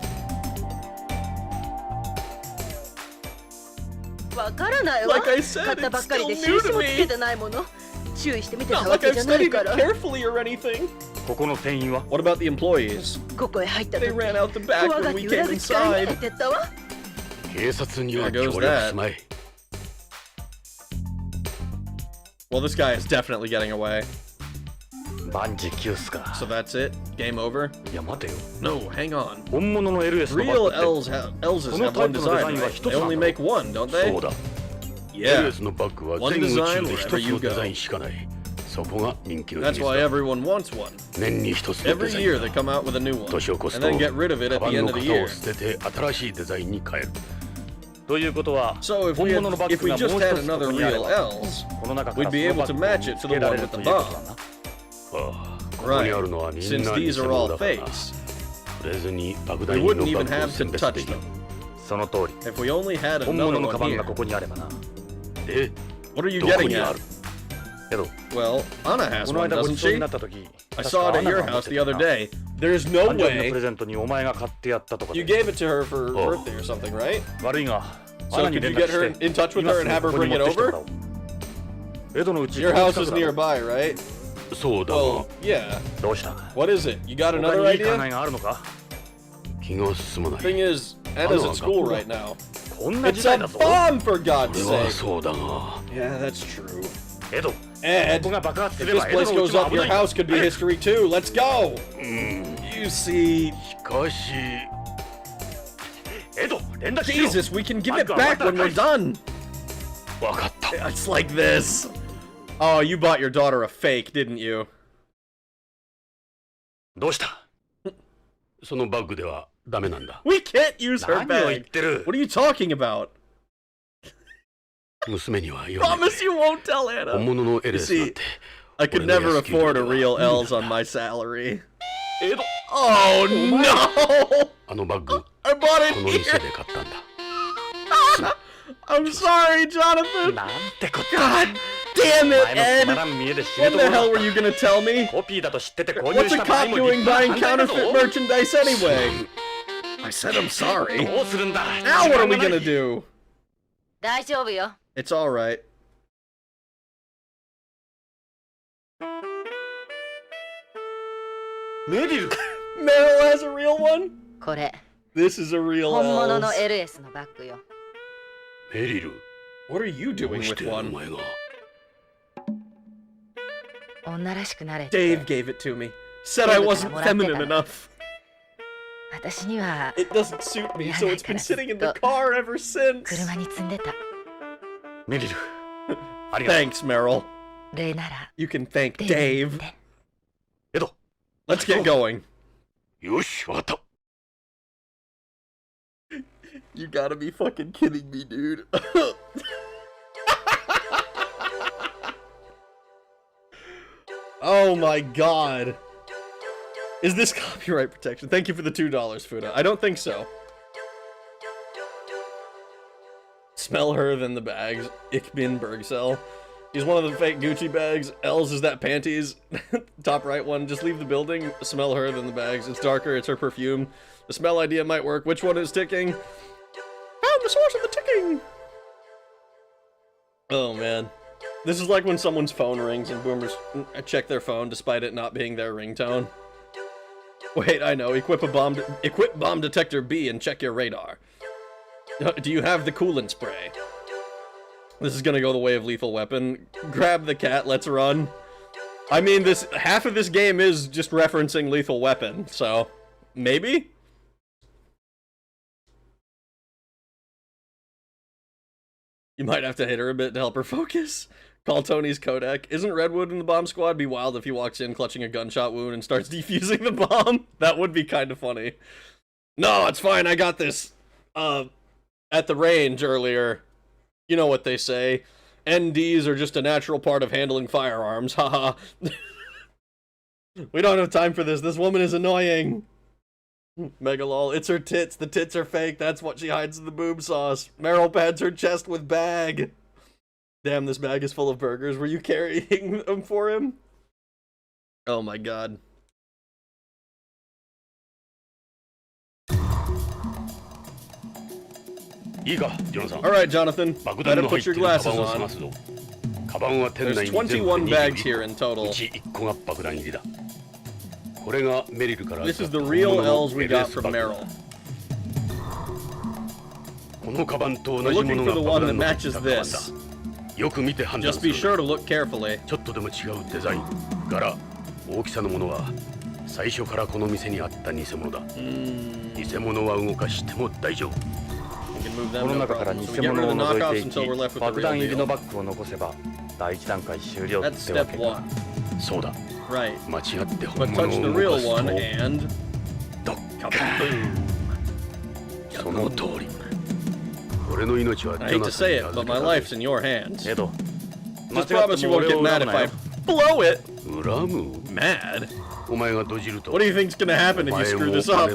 [SPEAKER 5] わからないわ
[SPEAKER 1] Like I said,
[SPEAKER 5] 買ったばっかりで
[SPEAKER 1] it's still new to
[SPEAKER 5] 印象を
[SPEAKER 1] me.
[SPEAKER 5] つけてないもの注意して見てた
[SPEAKER 1] Not
[SPEAKER 5] わ
[SPEAKER 1] like
[SPEAKER 5] け
[SPEAKER 1] I've
[SPEAKER 5] じゃない
[SPEAKER 1] studied
[SPEAKER 5] か
[SPEAKER 1] it
[SPEAKER 5] ら
[SPEAKER 1] carefully or anything.
[SPEAKER 8] ここの店員は
[SPEAKER 1] What about the employees?
[SPEAKER 5] ここへ入った時
[SPEAKER 1] They ran out the back
[SPEAKER 5] 怖
[SPEAKER 1] when
[SPEAKER 5] がっ
[SPEAKER 1] we
[SPEAKER 5] て
[SPEAKER 1] came
[SPEAKER 5] 裏口から逃
[SPEAKER 1] inside.
[SPEAKER 5] げてったわ
[SPEAKER 3] 警察には
[SPEAKER 1] There
[SPEAKER 3] 協
[SPEAKER 1] goes
[SPEAKER 3] 力
[SPEAKER 1] that.
[SPEAKER 3] すまい。
[SPEAKER 1] Well, this guy is definitely getting away.
[SPEAKER 8] 万事休すか
[SPEAKER 1] So that's it? Game over?
[SPEAKER 8] いや待てよ
[SPEAKER 1] No, hang on.
[SPEAKER 8] 本物の LS のバッ
[SPEAKER 1] Real
[SPEAKER 8] グって
[SPEAKER 1] L's have one design, right? They only make one, don't
[SPEAKER 3] そ
[SPEAKER 1] they?
[SPEAKER 3] うだ。
[SPEAKER 1] Yeah.
[SPEAKER 3] LS のバッグは
[SPEAKER 1] One
[SPEAKER 3] 全宇
[SPEAKER 1] design
[SPEAKER 3] 宙で一
[SPEAKER 1] wherever
[SPEAKER 3] つ
[SPEAKER 1] you
[SPEAKER 3] のデ
[SPEAKER 1] go.
[SPEAKER 3] ザインしかない。そこが人気の秘
[SPEAKER 1] That's
[SPEAKER 3] 密
[SPEAKER 1] why
[SPEAKER 3] だ。
[SPEAKER 1] everyone wants one.
[SPEAKER 3] 年に一つのデ
[SPEAKER 1] Every
[SPEAKER 3] ザイ
[SPEAKER 1] year
[SPEAKER 3] ン
[SPEAKER 1] they
[SPEAKER 3] だ。
[SPEAKER 1] come out with a new one,
[SPEAKER 3] 年を越す
[SPEAKER 1] and
[SPEAKER 3] と
[SPEAKER 1] then get rid of it
[SPEAKER 3] カ
[SPEAKER 1] at
[SPEAKER 3] バ
[SPEAKER 1] the
[SPEAKER 3] ン
[SPEAKER 1] end
[SPEAKER 3] の
[SPEAKER 1] of the
[SPEAKER 3] 型
[SPEAKER 1] year.
[SPEAKER 3] を捨てて新しいデザインに変える。
[SPEAKER 8] ということは
[SPEAKER 1] So if
[SPEAKER 8] 本
[SPEAKER 1] we
[SPEAKER 8] 物のバッ
[SPEAKER 1] if
[SPEAKER 8] グ
[SPEAKER 1] we
[SPEAKER 8] がもう
[SPEAKER 1] just
[SPEAKER 8] 一
[SPEAKER 1] had
[SPEAKER 8] つこ
[SPEAKER 1] another
[SPEAKER 8] こにあれ
[SPEAKER 1] real
[SPEAKER 8] ば
[SPEAKER 1] L's,
[SPEAKER 8] この中から
[SPEAKER 1] we'd be
[SPEAKER 8] その
[SPEAKER 1] able
[SPEAKER 8] バ
[SPEAKER 1] to
[SPEAKER 8] ッグを
[SPEAKER 1] match
[SPEAKER 8] 見
[SPEAKER 1] it
[SPEAKER 8] つ
[SPEAKER 1] to
[SPEAKER 8] け
[SPEAKER 1] the
[SPEAKER 8] ら
[SPEAKER 1] one
[SPEAKER 8] れ
[SPEAKER 1] with
[SPEAKER 8] ると
[SPEAKER 1] the
[SPEAKER 8] いうこと
[SPEAKER 1] bomb.
[SPEAKER 8] だな。
[SPEAKER 3] ここにあるのは
[SPEAKER 1] Right.
[SPEAKER 3] みん
[SPEAKER 1] Since
[SPEAKER 3] な偽
[SPEAKER 1] these are
[SPEAKER 3] 物
[SPEAKER 1] all
[SPEAKER 3] だからな。
[SPEAKER 1] fakes,
[SPEAKER 3] 触れずに爆
[SPEAKER 1] we
[SPEAKER 3] 弾入り
[SPEAKER 1] wouldn't
[SPEAKER 3] の
[SPEAKER 1] even
[SPEAKER 3] バッグを
[SPEAKER 1] have
[SPEAKER 3] 選
[SPEAKER 1] to
[SPEAKER 3] 別
[SPEAKER 1] touch
[SPEAKER 3] できる
[SPEAKER 1] them.
[SPEAKER 8] その通り
[SPEAKER 1] If we only had
[SPEAKER 8] 本
[SPEAKER 1] another
[SPEAKER 8] 物の
[SPEAKER 1] one
[SPEAKER 8] カバン
[SPEAKER 1] here.
[SPEAKER 8] がここにあればな
[SPEAKER 3] え、
[SPEAKER 1] What are you
[SPEAKER 3] どこ
[SPEAKER 1] getting
[SPEAKER 3] にあ
[SPEAKER 1] at?
[SPEAKER 3] る？
[SPEAKER 8] けど
[SPEAKER 1] Well, Anna has
[SPEAKER 8] この
[SPEAKER 1] one,
[SPEAKER 8] 間ご
[SPEAKER 1] doesn't
[SPEAKER 8] ちそう
[SPEAKER 1] she?
[SPEAKER 8] になった時
[SPEAKER 1] I
[SPEAKER 8] 確
[SPEAKER 1] saw
[SPEAKER 8] か
[SPEAKER 1] it
[SPEAKER 8] ア
[SPEAKER 1] at
[SPEAKER 8] ナ
[SPEAKER 1] your
[SPEAKER 8] が持っ
[SPEAKER 1] house
[SPEAKER 8] て
[SPEAKER 1] the
[SPEAKER 8] た
[SPEAKER 1] other
[SPEAKER 8] な
[SPEAKER 1] day. There's no
[SPEAKER 8] 誕生日のプレ
[SPEAKER 1] way
[SPEAKER 8] ゼントにお前が買ってやったとか
[SPEAKER 1] you
[SPEAKER 8] で
[SPEAKER 1] gave it to her for
[SPEAKER 3] Oh.
[SPEAKER 1] birthday or something, right?
[SPEAKER 8] 悪いがア
[SPEAKER 1] So
[SPEAKER 8] ナに
[SPEAKER 1] could
[SPEAKER 8] 連
[SPEAKER 1] you
[SPEAKER 8] 絡
[SPEAKER 1] get her
[SPEAKER 8] して
[SPEAKER 1] in touch with
[SPEAKER 8] 今
[SPEAKER 1] her
[SPEAKER 8] す
[SPEAKER 1] and
[SPEAKER 8] ぐ
[SPEAKER 1] have
[SPEAKER 8] こ
[SPEAKER 1] her
[SPEAKER 8] こに
[SPEAKER 1] bring
[SPEAKER 8] 持
[SPEAKER 1] it
[SPEAKER 8] ってきても
[SPEAKER 1] over?
[SPEAKER 8] らおう江戸のうち
[SPEAKER 1] Your
[SPEAKER 8] この
[SPEAKER 1] house
[SPEAKER 8] 近
[SPEAKER 1] is
[SPEAKER 8] くだろ
[SPEAKER 1] nearby, right?
[SPEAKER 3] そうだが
[SPEAKER 1] Well, yeah.
[SPEAKER 8] どうした
[SPEAKER 1] What is it? You got
[SPEAKER 8] 他
[SPEAKER 1] another
[SPEAKER 8] にいい考
[SPEAKER 1] idea?
[SPEAKER 8] えがあるのか
[SPEAKER 3] 気が進まない。
[SPEAKER 1] Thing is, Anna's at school right now.
[SPEAKER 8] こんな
[SPEAKER 1] It's
[SPEAKER 8] 時代
[SPEAKER 1] a
[SPEAKER 8] だぞ
[SPEAKER 1] bomb, for God's
[SPEAKER 3] これは
[SPEAKER 1] sake.
[SPEAKER 3] そうだが。
[SPEAKER 1] Yeah, that's true.
[SPEAKER 8] 江戸こ
[SPEAKER 1] Ed,
[SPEAKER 8] こが爆発す
[SPEAKER 1] if
[SPEAKER 8] れ
[SPEAKER 1] this
[SPEAKER 8] ば江戸
[SPEAKER 1] place
[SPEAKER 8] のう
[SPEAKER 1] goes
[SPEAKER 8] ちも
[SPEAKER 1] up,
[SPEAKER 8] 危
[SPEAKER 1] your
[SPEAKER 8] ない
[SPEAKER 1] house could be history too. Let's go. You see,
[SPEAKER 3] しかし、
[SPEAKER 8] 江戸連絡しろ
[SPEAKER 1] Jesus, we can give it back when we're done.
[SPEAKER 3] わかった。
[SPEAKER 1] It's like this. Oh, you bought your daughter a fake, didn't you?
[SPEAKER 8] どうした
[SPEAKER 3] そのバッグではダメなんだ。
[SPEAKER 1] We can't use her
[SPEAKER 8] 何を言っ
[SPEAKER 1] bag.
[SPEAKER 8] てる
[SPEAKER 1] What are you talking about?
[SPEAKER 3] 娘には言わないで
[SPEAKER 1] Promise you won't tell
[SPEAKER 3] 本
[SPEAKER 1] Anna.
[SPEAKER 3] 物の LS なんて
[SPEAKER 1] I could never afford a real L's on my salary.
[SPEAKER 8] 江戸
[SPEAKER 1] Oh no!
[SPEAKER 3] あのバッグ
[SPEAKER 1] I bought
[SPEAKER 3] こ
[SPEAKER 1] it
[SPEAKER 3] の店
[SPEAKER 1] here.
[SPEAKER 3] で買ったんだ。
[SPEAKER 1] I'm sorry, Jonathan.
[SPEAKER 8] なんてこった
[SPEAKER 1] God damn
[SPEAKER 8] 前
[SPEAKER 1] it,
[SPEAKER 8] のつま
[SPEAKER 1] Ed.
[SPEAKER 8] らん見えで知れ
[SPEAKER 1] What
[SPEAKER 8] と
[SPEAKER 1] the
[SPEAKER 8] ころ
[SPEAKER 1] hell
[SPEAKER 8] だ
[SPEAKER 1] were you gonna tell me?
[SPEAKER 8] コピーだと知ってて購入
[SPEAKER 1] What's
[SPEAKER 8] し
[SPEAKER 1] a
[SPEAKER 8] た場合
[SPEAKER 1] cop
[SPEAKER 8] も
[SPEAKER 1] doing
[SPEAKER 8] 立派
[SPEAKER 1] buying
[SPEAKER 8] な犯罪だぞ
[SPEAKER 1] counterfeit merchandise anyway? I said I'm sorry.
[SPEAKER 8] どうするんだ
[SPEAKER 1] Now what are we
[SPEAKER 8] 時間がな
[SPEAKER 1] gonna
[SPEAKER 8] い
[SPEAKER 1] do?
[SPEAKER 5] 大丈夫よ
[SPEAKER 1] It's alright.
[SPEAKER 8] メリル
[SPEAKER 1] Meryl has a real one?
[SPEAKER 5] これ
[SPEAKER 1] This is a real
[SPEAKER 5] 本物の
[SPEAKER 1] L's.
[SPEAKER 5] LS のバッグよ
[SPEAKER 3] メリル、
[SPEAKER 1] What are you
[SPEAKER 3] ど
[SPEAKER 1] doing
[SPEAKER 3] うし
[SPEAKER 1] with
[SPEAKER 3] てお
[SPEAKER 1] one?
[SPEAKER 3] 前が。
[SPEAKER 5] 女らしくなれって
[SPEAKER 1] Dave gave it to me. Said I wasn't feminine enough.
[SPEAKER 5] 私には
[SPEAKER 1] It doesn't suit me, so it's been sitting in the car ever since.
[SPEAKER 5] 車に積んでた。
[SPEAKER 2] メリル、ありがとう。
[SPEAKER 1] Thanks, Meryl.
[SPEAKER 5] 例なら
[SPEAKER 1] You can thank
[SPEAKER 5] デイ
[SPEAKER 1] Dave.
[SPEAKER 2] エド、
[SPEAKER 1] Let's get going.
[SPEAKER 3] よし、わかった。
[SPEAKER 1] You gotta be fucking kidding me, dude. Oh my god. Is this copyright protection? Thank you for the $2, Fuda. I don't think so. Smell her than the bags. Ich bin Bergsell. He's one of the fake Gucci bags. Els is that panties. Top right one. Just leave the building. Smell her than the bags. It's darker. It's her perfume. The smell idea might work. Which one is ticking? Found the source of the ticking! Oh man. This is like when someone's phone rings and boomers check their phone despite it not being their ringtone. Wait, I know. Equip bomb detector B and check your radar. Do you have the coolant spray? This is gonna go the way of Lethal Weapon. Grab the cat, let's run. I mean, half of this game is just referencing Lethal Weapon, so maybe? You might have to hit her a bit to help her focus. Call Tony's Kodak. Isn't Redwood in the bomb squad? Be wild if he walks in clutching a gunshot wound and starts defusing the bomb. That would be kind of funny. No, it's fine. I got this. At the range earlier. You know what they say. NDs are just a natural part of handling firearms. Haha. We don't have time for this. This woman is annoying. Megalol. It's her tits. The tits are fake. That's what she hides in the boob sauce. Meryl pads her chest with bag. Damn, this bag is full of burgers. Were you carrying them for him? Oh my god. Alright, Jonathan. Better put your glasses on. There's 21 bags here in total. This is the real L's we got from Meryl. We're looking for the one that matches this. Just be sure to look carefully. We can move them, no problem. So we get rid of the knockoffs until we're left with the real deal. That's step 1. Right. But touch the real one and... Kaboom! I hate to say it, but my life's in your hands. Just promise you won't get mad if I blow it! Mad? What do you think's gonna happen if you screw this up?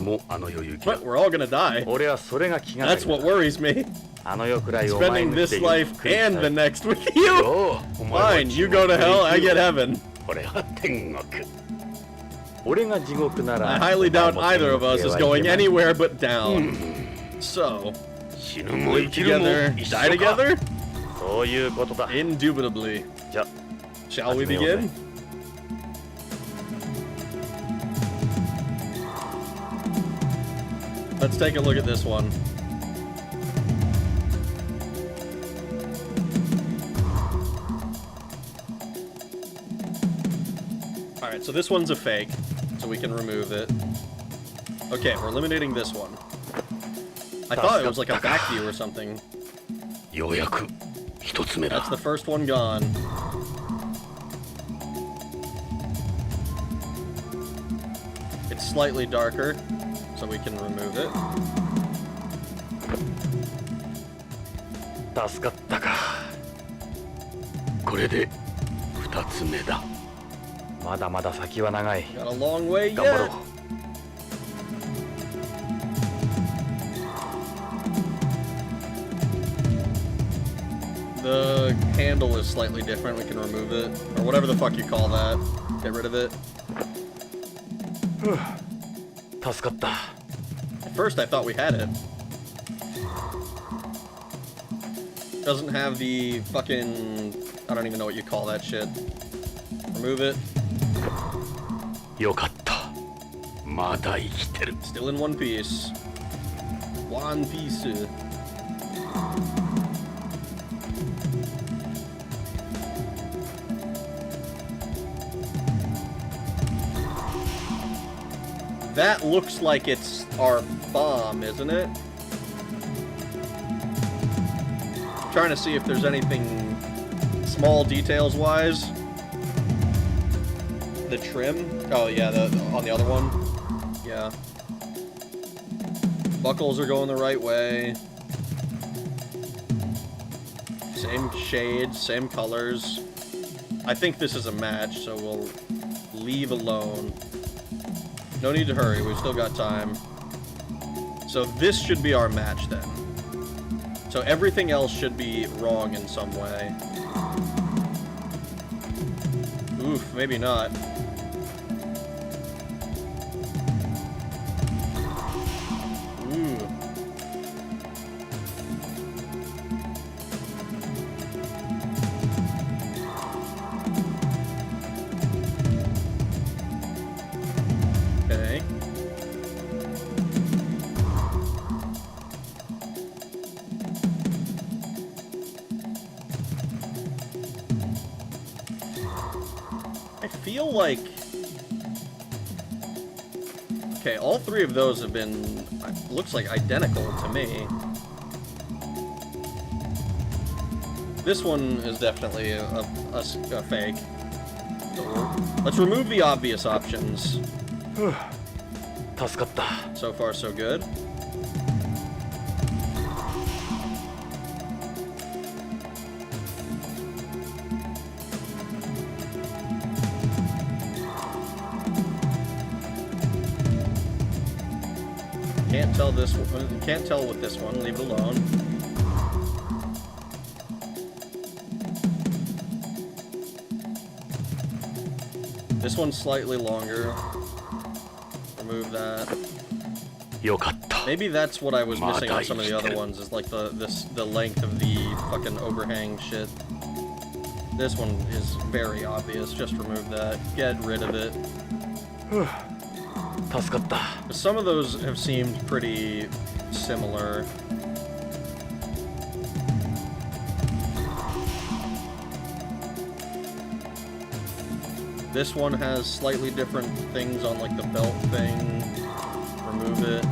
[SPEAKER 1] But we're all gonna die. That's what worries me. Spending this life and the next with you? Fine, you go to hell, I get heaven. I highly doubt either of us is going anywhere but down. So, live together, die together? Indubitably. Shall we begin? Let's take a look at this one. Alright, so this one's a fake, so we can remove it. Okay, we're eliminating this one. I thought it was like a back view or something. That's the first one gone. It's slightly darker, so we can remove it. Got a long way yet. The handle is slightly different. We can remove it, or whatever the fuck you call that. Get rid of it. At first I thought we had it. Doesn't have the fucking... I don't even know what you call that shit. Remove it. Still in one piece. One piece. That looks like it's our bomb, isn't it? Trying to see if there's anything small details-wise. The trim? Oh yeah, on the other one. Yeah. Buckles are going the right way. Same shades, same colors. I think this is a match, so we'll leave alone. No need to hurry, we've still got time. So this should be our match then. So everything else should be wrong in some way. Oof, maybe not. Ooh. Okay. I feel like... Okay, all three of those have been, looks like identical to me. This one is definitely a fake. So let's remove the obvious options. So far, so good. Can't tell this one. Can't tell with this one. Leave it alone. This one's slightly longer. Remove that. Maybe that's what I was missing on some of the other ones. Is like the length of the fucking overhang shit. This one is very obvious. Just remove that. Get rid of it. Some of those have seemed pretty similar. This one has slightly different things on like the belt thing. Remove it.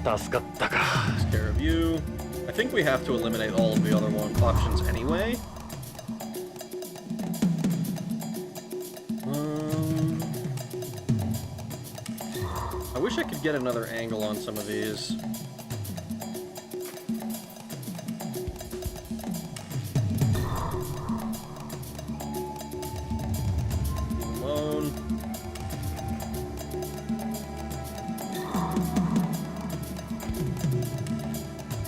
[SPEAKER 1] Takes care of you. I think we have to eliminate all of the other options anyway. I wish I could get another angle on some of these. Leave alone.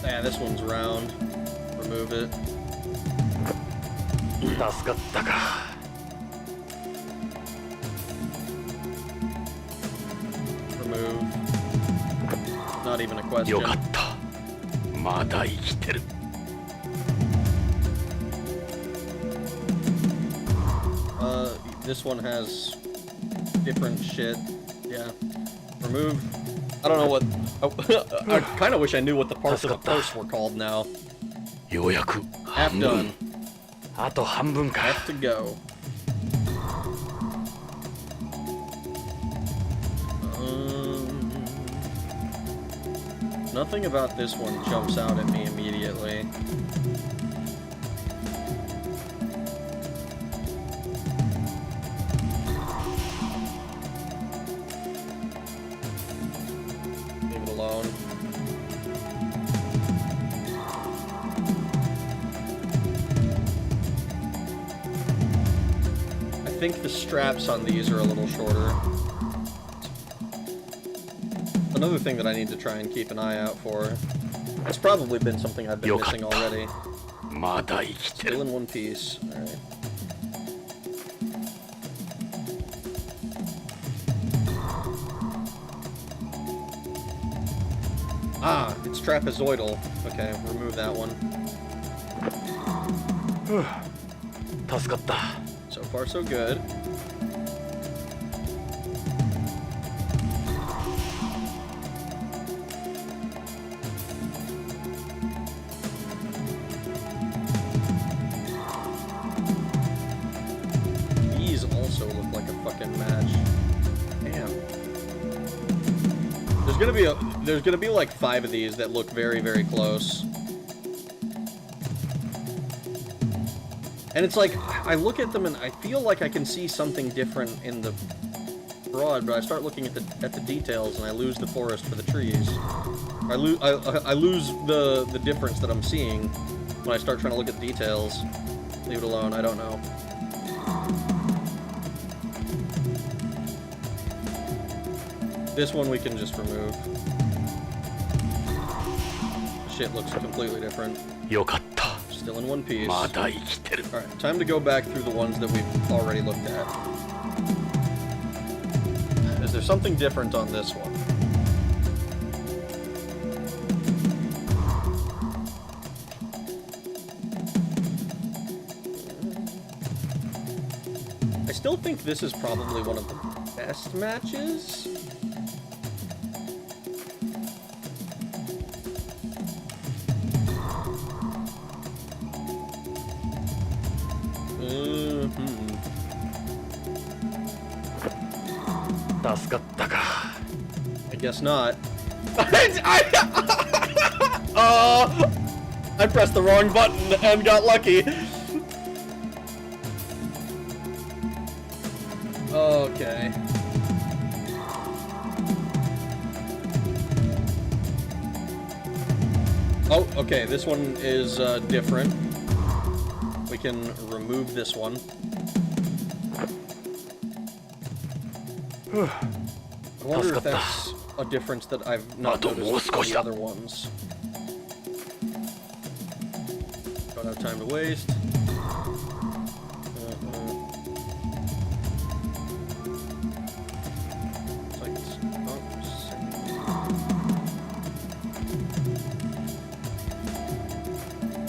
[SPEAKER 1] Yeah, this one's round. Remove it. Remove. Not even a question. This one has different shit. Yeah. Remove. I don't know what... I kind of wish I knew what the parts of the purse were called now. Half done. Half to go. Nothing about this one jumps out at me immediately. Leave it alone. I think the straps on these are a little shorter. Another thing that I need to try and keep an eye out for. It's probably been something I've been missing already. Still in one piece. Alright. Ah, it's trapezoidal. Okay, remove that one. So far, so good. These also look like a fucking match. Damn. there's gonna be like 5 of these that look very, very close. And it's like, I look at them and I feel like I can see something different in the broad, but I start looking at the details and I lose the forest for the trees. I lose the difference that I'm seeing when I start trying to look at the details. Leave it alone, I don't know. This one we can just remove. Shit looks completely different. Still in one piece. Alright, time to go back through the ones that we've already looked at. Is there something different on this one? I still think this is probably one of the best matches. I guess not. I pressed the wrong button and got lucky. Okay. Oh, okay, this one is different. We can remove this one. I wonder if that's a difference that I've not noticed on the other ones. Don't have time to waste. Looks like it's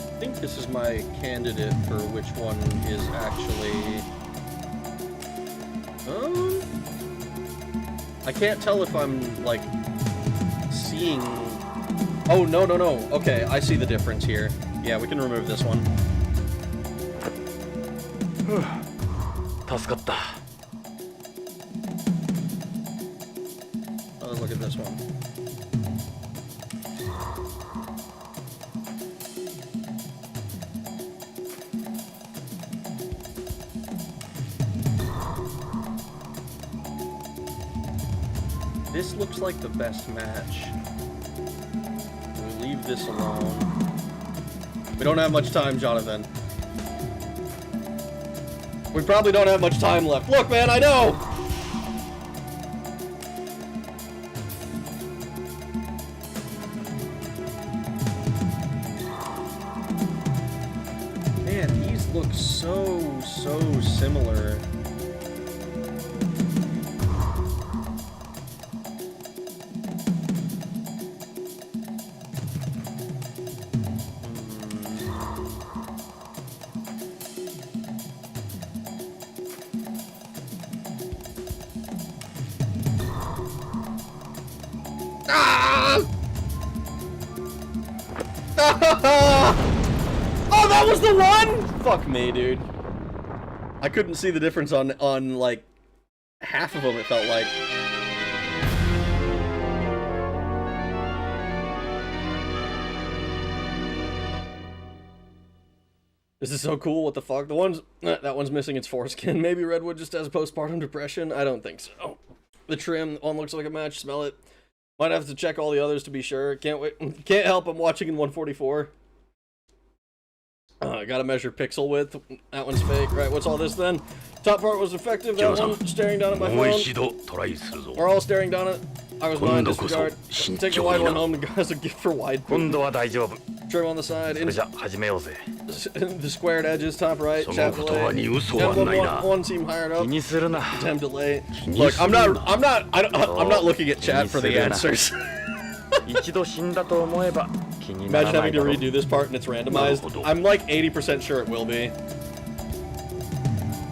[SPEAKER 1] I think this is my candidate for which one is actually... I can't tell if I'm, like, seeing... Oh, no. Okay, I see the difference here. Yeah, we can remove this one. Let's look at this one. This looks like the best match. We leave this alone. We don't have much time, Jonathan. We probably don't have much time left. Look, man, I know! Man, these look so similar. Oh, that was the one? Fuck me, dude. I couldn't see the difference on like half of them, it felt like. This is so cool, what the fuck? The one's that one's missing its foreskin. Maybe Redwood just has postpartum depression. I don't think so. The trim one looks like a match, smell it. Might have to check all the others to be sure. Can't wait. Can't help, I'm watching in 144. Gotta measure pixel width. That one's fake. Right, what's all this then? Top part was effective. That one, staring down at my phone. We're all staring down at. I was mine, disregard. Take the wide one home as a gift for wide. Trim on the side. The squared edges, top right. Chat delay. One seem hired up. Temp delay. Look, I'm not looking at chat for the answers. Imagine having to redo this part and it's randomized. I'm like 80% sure it will be.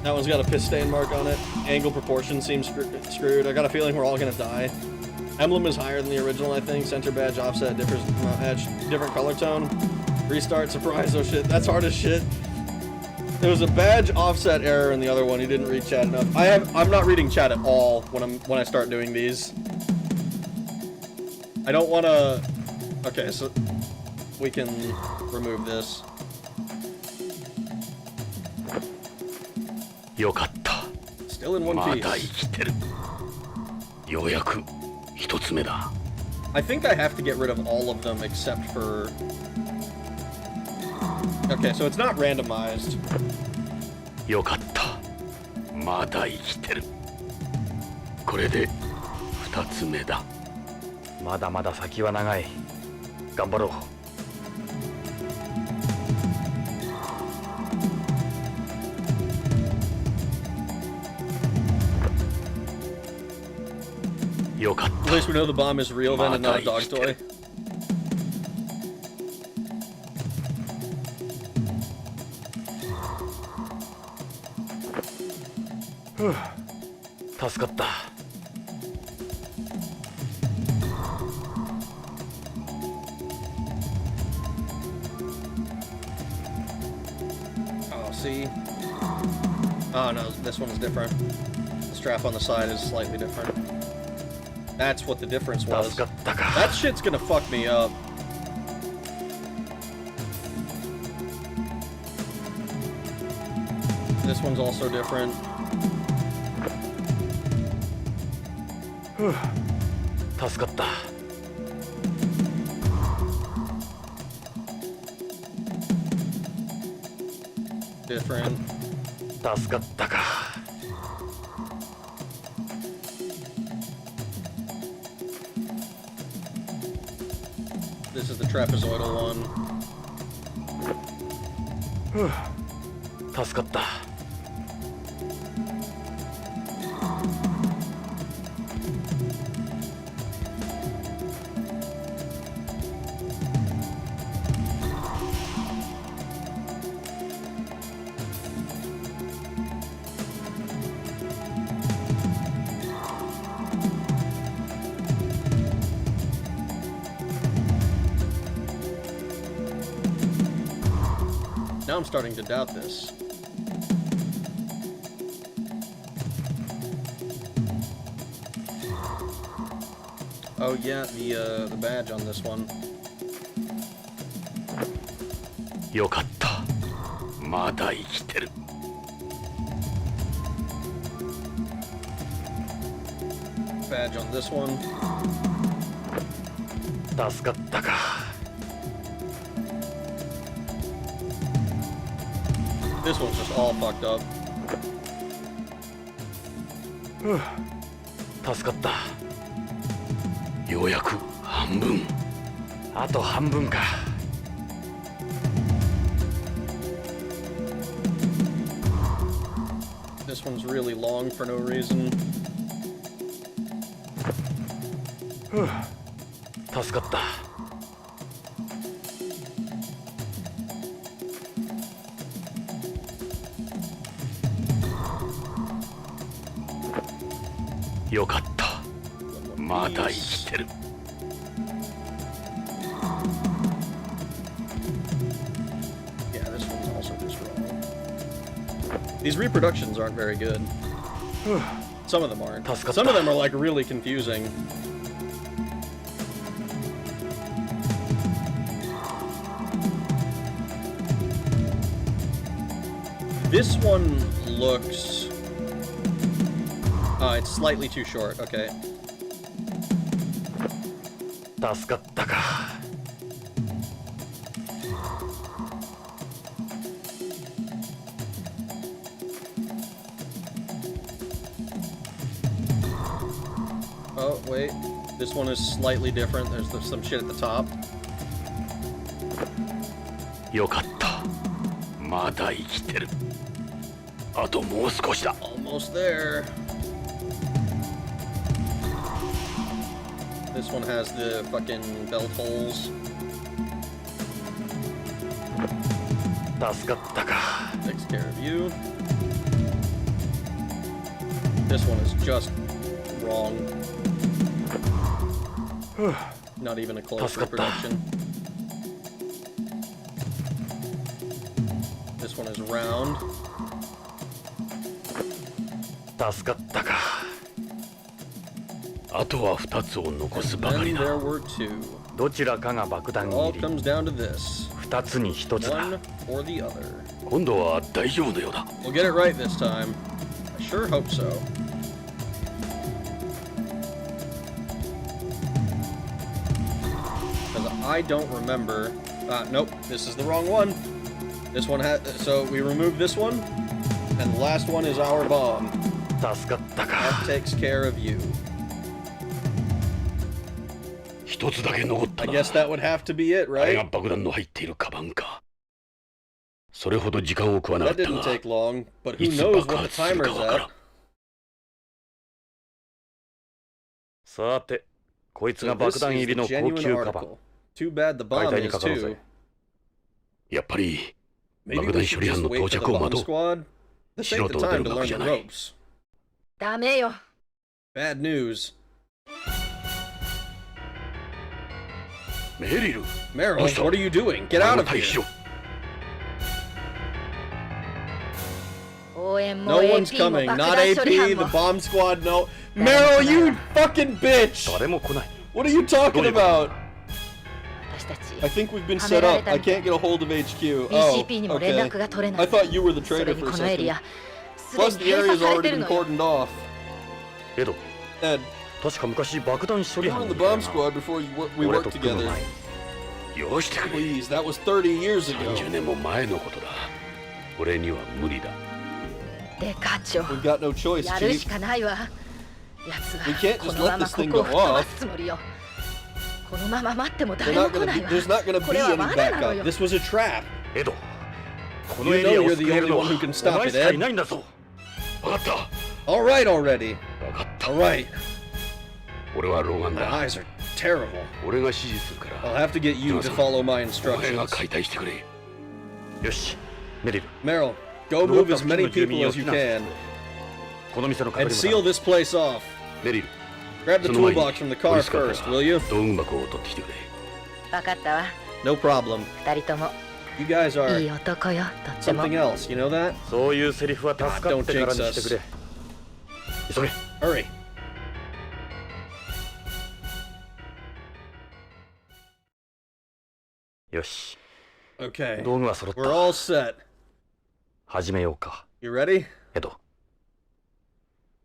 [SPEAKER 1] That one's got a piss stain mark on it. Angle proportion seems screwed. I got a feeling we're all gonna die. Emblem is higher than the original, I think. Center badge offset different color tone. Restart, surprise, oh shit, that's hard as shit. There was a badge offset error in the other one. He didn't read chat enough. I'm not reading chat at all when I start doing these. I don't want to... Okay, so we can remove this.
[SPEAKER 3] よかった
[SPEAKER 1] Still in one
[SPEAKER 3] まだ
[SPEAKER 1] piece.
[SPEAKER 3] 生きてるようやく一つ目だ
[SPEAKER 1] I think I have to get rid of all of them except for... Okay, so it's not randomized.
[SPEAKER 3] よかったまだ生きてるこれで二つ目だ
[SPEAKER 8] まだまだ先は長い頑張ろう
[SPEAKER 3] よかっ
[SPEAKER 1] At least we know the bomb is real then and not a dog toy.
[SPEAKER 8] た助かった
[SPEAKER 1] Oh, see? Oh no, this one's different. The strap on the side is slightly different. That's what the difference was.
[SPEAKER 8] 助かったか
[SPEAKER 1] That shit's gonna fuck me up. This one's also different.
[SPEAKER 8] 助かった
[SPEAKER 1] Different.
[SPEAKER 8] 助かったか
[SPEAKER 1] This is the trapezoidal one.
[SPEAKER 8] 助かった
[SPEAKER 1] Now I'm starting to doubt this. Oh yeah, the badge on this one.
[SPEAKER 3] よかったまだ生きてる
[SPEAKER 1] Badge on this one.
[SPEAKER 8] 助かったか
[SPEAKER 1] This one's just all fucked up.
[SPEAKER 8] 助かった
[SPEAKER 3] ようやく半分
[SPEAKER 8] あと半分か
[SPEAKER 1] This one's really long for no reason.
[SPEAKER 8] 助かった
[SPEAKER 3] よかったまだ生きてる
[SPEAKER 1] Yeah, this one's also just wrong. These reproductions aren't very good. Some of them aren't. Some of them are like really confusing. This one looks... it's slightly too short, okay.
[SPEAKER 8] 助かったか
[SPEAKER 1] Oh, wait. This one is slightly different. There's some shit at the top.
[SPEAKER 3] よかったまだ生きてるあともう少しだ
[SPEAKER 1] Almost there. This one has the fucking belt holes.
[SPEAKER 8] 助かったか
[SPEAKER 1] Takes care of you. This one is just wrong. Not even a close reproduction. This one is round.
[SPEAKER 8] 助かったか
[SPEAKER 3] あとは2つを残すばか
[SPEAKER 1] Then
[SPEAKER 3] りだ。
[SPEAKER 1] there were two.
[SPEAKER 8] どちらかが爆弾
[SPEAKER 1] It all
[SPEAKER 8] 入り
[SPEAKER 1] comes down to this.
[SPEAKER 8] 2つに1つだ
[SPEAKER 1] One or the other.
[SPEAKER 3] 今度は大丈夫のようだ。
[SPEAKER 1] We'll get it right this time. I sure hope so. Because I don't remember. Nope, this is the wrong one. This one had. So we remove this one, and the last one is our bomb.
[SPEAKER 8] 助かったか
[SPEAKER 1] That takes care of you.
[SPEAKER 3] 一つだけ残った
[SPEAKER 1] I
[SPEAKER 3] な。
[SPEAKER 1] guess that would have to be it,
[SPEAKER 3] あれが
[SPEAKER 1] right?
[SPEAKER 3] 爆弾の入っているカバンか。それほど時間を食わなか
[SPEAKER 1] That
[SPEAKER 3] った
[SPEAKER 1] didn't
[SPEAKER 3] が、
[SPEAKER 1] take long, but who
[SPEAKER 3] いつ
[SPEAKER 1] knows
[SPEAKER 3] 爆
[SPEAKER 1] what the
[SPEAKER 3] 発する
[SPEAKER 1] timer's
[SPEAKER 3] かわから
[SPEAKER 1] at?
[SPEAKER 3] ん。
[SPEAKER 8] さてこいつ
[SPEAKER 1] So
[SPEAKER 8] が
[SPEAKER 1] this
[SPEAKER 8] 爆弾入
[SPEAKER 1] is
[SPEAKER 8] り
[SPEAKER 1] the
[SPEAKER 8] の高
[SPEAKER 1] genuine
[SPEAKER 8] 級カバン
[SPEAKER 1] article. Too bad the
[SPEAKER 8] 解
[SPEAKER 1] bomb
[SPEAKER 8] 体に
[SPEAKER 1] is
[SPEAKER 8] かかろう
[SPEAKER 1] too.
[SPEAKER 8] ぜ
[SPEAKER 3] やっぱり
[SPEAKER 1] Maybe
[SPEAKER 3] 爆
[SPEAKER 1] we
[SPEAKER 3] 弾
[SPEAKER 1] should
[SPEAKER 3] 処理班
[SPEAKER 1] just
[SPEAKER 3] の
[SPEAKER 1] wait
[SPEAKER 3] 到
[SPEAKER 1] for the
[SPEAKER 3] 着を
[SPEAKER 1] bomb
[SPEAKER 3] 待とう。
[SPEAKER 1] squad. This ain't the time to learn the ropes.
[SPEAKER 5] ダメよ。
[SPEAKER 1] Bad news.
[SPEAKER 3] メリル、
[SPEAKER 1] Meryl,
[SPEAKER 3] どうした
[SPEAKER 1] what are you doing? Get
[SPEAKER 3] お前
[SPEAKER 1] out
[SPEAKER 3] も
[SPEAKER 1] of
[SPEAKER 3] 退避し
[SPEAKER 1] here.
[SPEAKER 3] ろ。
[SPEAKER 5] 応援も
[SPEAKER 1] No one's
[SPEAKER 5] AP も
[SPEAKER 1] coming.
[SPEAKER 5] 爆
[SPEAKER 1] Not
[SPEAKER 5] 弾処理
[SPEAKER 1] AP,
[SPEAKER 5] 班
[SPEAKER 1] the
[SPEAKER 5] も。
[SPEAKER 1] bomb squad, no. Meryl, you fucking bitch!
[SPEAKER 8] 誰も来ない
[SPEAKER 1] What are you talking about?
[SPEAKER 5] 私たち
[SPEAKER 1] I think we've been set up. I can't get a hold of HQ. Oh,
[SPEAKER 5] BCP にも連
[SPEAKER 1] okay.
[SPEAKER 5] 絡が取れな
[SPEAKER 1] I
[SPEAKER 5] い。
[SPEAKER 1] thought you were the
[SPEAKER 5] それ
[SPEAKER 1] traitor
[SPEAKER 5] に
[SPEAKER 1] for a
[SPEAKER 5] このエリ
[SPEAKER 1] second.
[SPEAKER 5] ア、すで
[SPEAKER 1] Plus,
[SPEAKER 5] に
[SPEAKER 1] the
[SPEAKER 5] 閉
[SPEAKER 1] area's
[SPEAKER 5] 鎖され
[SPEAKER 1] already
[SPEAKER 5] てる
[SPEAKER 1] been
[SPEAKER 5] のよ。
[SPEAKER 1] cordoned off.
[SPEAKER 8] エド
[SPEAKER 1] Ed,
[SPEAKER 8] 確か昔爆弾処理
[SPEAKER 1] you were
[SPEAKER 8] 班
[SPEAKER 1] in
[SPEAKER 8] に
[SPEAKER 1] the
[SPEAKER 8] いたよ
[SPEAKER 1] bomb
[SPEAKER 8] な
[SPEAKER 1] squad before we
[SPEAKER 8] 俺
[SPEAKER 1] worked
[SPEAKER 8] と組む
[SPEAKER 1] together.
[SPEAKER 8] 前に
[SPEAKER 3] よしてくれ。
[SPEAKER 1] Please, that was 30 years ago.
[SPEAKER 3] 30年も前のことだ。俺には無理だ。
[SPEAKER 5] で、課長、
[SPEAKER 1] We've got no choice,
[SPEAKER 5] やるし
[SPEAKER 1] Chief.
[SPEAKER 5] かないわ。奴
[SPEAKER 1] We can't
[SPEAKER 5] は
[SPEAKER 1] just
[SPEAKER 5] このま
[SPEAKER 1] let
[SPEAKER 5] ま
[SPEAKER 1] this
[SPEAKER 5] こ
[SPEAKER 1] thing
[SPEAKER 5] こを
[SPEAKER 1] go
[SPEAKER 5] 吹っ飛ば
[SPEAKER 1] off.
[SPEAKER 5] すつもりよ。このまま待っても
[SPEAKER 1] They're
[SPEAKER 5] 誰も
[SPEAKER 1] not
[SPEAKER 5] 来
[SPEAKER 1] gonna
[SPEAKER 5] な
[SPEAKER 1] be,
[SPEAKER 5] いわ。
[SPEAKER 1] there's not gonna
[SPEAKER 5] こ
[SPEAKER 1] be
[SPEAKER 5] れは
[SPEAKER 1] any
[SPEAKER 5] 罠なの
[SPEAKER 1] backup.
[SPEAKER 5] よ。
[SPEAKER 1] This was a trap.
[SPEAKER 8] エドこ
[SPEAKER 1] You
[SPEAKER 8] のエリア
[SPEAKER 1] know
[SPEAKER 8] を
[SPEAKER 1] you're
[SPEAKER 8] 救
[SPEAKER 1] the
[SPEAKER 8] える
[SPEAKER 1] only
[SPEAKER 8] の
[SPEAKER 1] one
[SPEAKER 8] は
[SPEAKER 1] who can
[SPEAKER 8] お
[SPEAKER 1] stop
[SPEAKER 8] 前
[SPEAKER 1] it,
[SPEAKER 8] しかい
[SPEAKER 1] Ed.
[SPEAKER 8] ないんだぞ
[SPEAKER 3] わかった。
[SPEAKER 1] All right already.
[SPEAKER 3] わかった。
[SPEAKER 1] All right.
[SPEAKER 3] 俺は老眼
[SPEAKER 1] My
[SPEAKER 3] だ。
[SPEAKER 1] eyes are terrible.
[SPEAKER 3] 俺が指示するか
[SPEAKER 1] I'll
[SPEAKER 3] ら、
[SPEAKER 1] have to get you to follow my
[SPEAKER 3] お前が
[SPEAKER 1] instructions.
[SPEAKER 3] 解体してくれ。
[SPEAKER 8] よしメリル
[SPEAKER 1] Meryl, go move as many people as you can
[SPEAKER 8] この店の
[SPEAKER 1] and
[SPEAKER 8] 係
[SPEAKER 1] seal
[SPEAKER 8] も
[SPEAKER 1] this place off.
[SPEAKER 3] メリル、
[SPEAKER 1] Grab the
[SPEAKER 3] その前に
[SPEAKER 1] toolbox from the
[SPEAKER 3] ポ
[SPEAKER 1] car
[SPEAKER 3] リスカー
[SPEAKER 1] first,
[SPEAKER 3] か
[SPEAKER 1] will you?
[SPEAKER 3] ら道具箱を取ってきてくれ。
[SPEAKER 5] わかったわ。
[SPEAKER 1] No problem.
[SPEAKER 5] 二人とも
[SPEAKER 1] You guys
[SPEAKER 5] いい
[SPEAKER 1] are
[SPEAKER 5] 男よ。とっても。
[SPEAKER 1] something else, you know that?
[SPEAKER 8] そういうセリフは助かってからにしてくれ急げ
[SPEAKER 1] Hurry.
[SPEAKER 8] よし
[SPEAKER 1] Okay.
[SPEAKER 8] 道具は揃っ
[SPEAKER 1] We're
[SPEAKER 8] た
[SPEAKER 1] all set.
[SPEAKER 8] 始めようか
[SPEAKER 1] You ready?
[SPEAKER 8] エド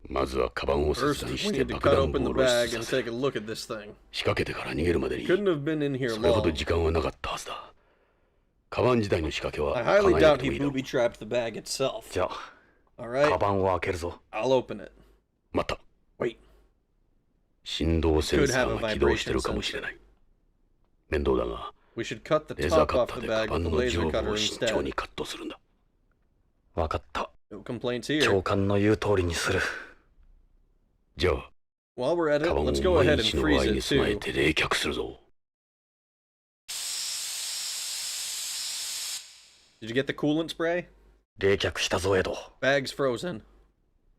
[SPEAKER 3] まずはカバンを切
[SPEAKER 1] First,
[SPEAKER 3] 断
[SPEAKER 1] we
[SPEAKER 3] して
[SPEAKER 1] need to
[SPEAKER 3] 爆
[SPEAKER 1] cut
[SPEAKER 3] 弾
[SPEAKER 1] open the
[SPEAKER 3] を露
[SPEAKER 1] bag
[SPEAKER 3] 出
[SPEAKER 1] and
[SPEAKER 3] させ
[SPEAKER 1] take a look at this thing.
[SPEAKER 3] 仕掛けてから逃げるまでに
[SPEAKER 1] Couldn't have been in here
[SPEAKER 3] それほど
[SPEAKER 1] long.
[SPEAKER 3] 時間はなかったはずだ。カバン時代の仕掛けは
[SPEAKER 1] I
[SPEAKER 3] 考
[SPEAKER 1] highly
[SPEAKER 3] えな
[SPEAKER 1] doubt
[SPEAKER 3] くても
[SPEAKER 1] he
[SPEAKER 3] いいだろう。
[SPEAKER 1] booby trapped the bag itself.
[SPEAKER 8] じゃ
[SPEAKER 1] All
[SPEAKER 8] あカ
[SPEAKER 1] right,
[SPEAKER 8] バンを開けるぞ
[SPEAKER 1] I'll open it.
[SPEAKER 3] 待った。
[SPEAKER 1] Wait.
[SPEAKER 3] 振動センサーが起動してるかもしれない。面倒だが、
[SPEAKER 1] We should cut the
[SPEAKER 3] レーザー
[SPEAKER 1] top
[SPEAKER 3] カッ
[SPEAKER 1] off
[SPEAKER 3] ター
[SPEAKER 1] the
[SPEAKER 3] でカ
[SPEAKER 1] bag
[SPEAKER 3] バ
[SPEAKER 1] with
[SPEAKER 3] ン
[SPEAKER 1] the
[SPEAKER 3] の
[SPEAKER 1] laser
[SPEAKER 3] 上部
[SPEAKER 1] cutter
[SPEAKER 3] を慎重
[SPEAKER 1] instead.
[SPEAKER 3] にカットするんだ。
[SPEAKER 8] 分かった
[SPEAKER 1] No complaints
[SPEAKER 8] 長
[SPEAKER 1] here.
[SPEAKER 8] 官の言う通りにする
[SPEAKER 3] じゃあ、
[SPEAKER 1] While we're at it,
[SPEAKER 3] カバンを
[SPEAKER 1] let's go ahead
[SPEAKER 3] 毎
[SPEAKER 1] and
[SPEAKER 3] 日の場合
[SPEAKER 1] freeze
[SPEAKER 3] に
[SPEAKER 1] it
[SPEAKER 3] 備え
[SPEAKER 1] too.
[SPEAKER 3] て冷却するぞ。
[SPEAKER 1] Did you get the coolant spray?
[SPEAKER 8] 冷却したぞエド
[SPEAKER 1] Bag's frozen.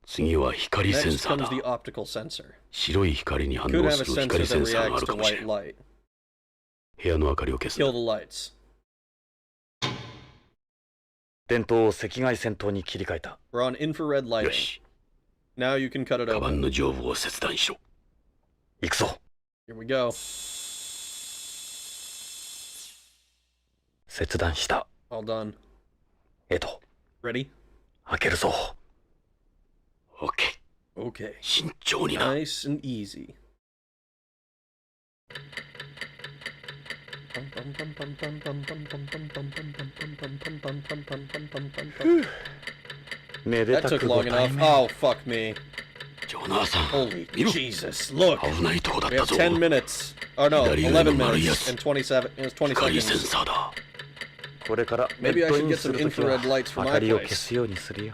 [SPEAKER 3] 次は光セン
[SPEAKER 1] Next
[SPEAKER 3] サー
[SPEAKER 1] comes
[SPEAKER 3] だ。
[SPEAKER 1] the optical sensor.
[SPEAKER 3] 白い光に反
[SPEAKER 1] Could
[SPEAKER 3] 応
[SPEAKER 1] have
[SPEAKER 3] す
[SPEAKER 1] a
[SPEAKER 3] る
[SPEAKER 1] sensor
[SPEAKER 3] 光セ
[SPEAKER 1] that
[SPEAKER 3] ンサーがあ
[SPEAKER 1] reacts
[SPEAKER 3] る
[SPEAKER 1] to
[SPEAKER 3] かもしれ
[SPEAKER 1] white
[SPEAKER 3] ん。
[SPEAKER 1] light.
[SPEAKER 3] 部屋の明かりを消す
[SPEAKER 1] Kill
[SPEAKER 3] な。
[SPEAKER 1] the lights.
[SPEAKER 8] 電灯を赤外線灯に切り替えた
[SPEAKER 1] We're on infrared
[SPEAKER 3] よ
[SPEAKER 1] lighting.
[SPEAKER 3] し、
[SPEAKER 1] Now you can cut it
[SPEAKER 3] カバン
[SPEAKER 1] open.
[SPEAKER 3] の上部を切断しろ。
[SPEAKER 8] 行くぞ
[SPEAKER 1] Here we go.
[SPEAKER 8] 切断した
[SPEAKER 1] All done.
[SPEAKER 8] エド
[SPEAKER 1] Ready?
[SPEAKER 8] 開けるぞ
[SPEAKER 3] オッケー。
[SPEAKER 1] Okay.
[SPEAKER 3] 慎重にな。
[SPEAKER 1] Nice and easy.
[SPEAKER 8] めで
[SPEAKER 1] That
[SPEAKER 8] た
[SPEAKER 1] took
[SPEAKER 8] くご
[SPEAKER 1] long
[SPEAKER 8] 対
[SPEAKER 1] enough.
[SPEAKER 8] 面
[SPEAKER 1] Oh, fuck me.
[SPEAKER 3] ジョナーさん、
[SPEAKER 1] Holy
[SPEAKER 3] 見ろ。
[SPEAKER 1] Jesus. Look.
[SPEAKER 3] 危ないとこだっ
[SPEAKER 1] We
[SPEAKER 3] た
[SPEAKER 1] have
[SPEAKER 3] ぞ。
[SPEAKER 1] 10 minutes. Oh no,
[SPEAKER 3] 左上の
[SPEAKER 1] 11
[SPEAKER 3] 丸いや
[SPEAKER 1] minutes
[SPEAKER 3] つ。
[SPEAKER 1] and 27 20
[SPEAKER 3] 光セン
[SPEAKER 1] seconds.
[SPEAKER 3] サーだ。
[SPEAKER 8] これからベ
[SPEAKER 1] Maybe I
[SPEAKER 8] ッド
[SPEAKER 1] should
[SPEAKER 8] イン
[SPEAKER 1] get
[SPEAKER 8] す
[SPEAKER 1] some
[SPEAKER 8] るときは
[SPEAKER 1] infrared lights for
[SPEAKER 8] 明
[SPEAKER 1] my
[SPEAKER 8] かりを
[SPEAKER 1] place.
[SPEAKER 8] 消すようにするよ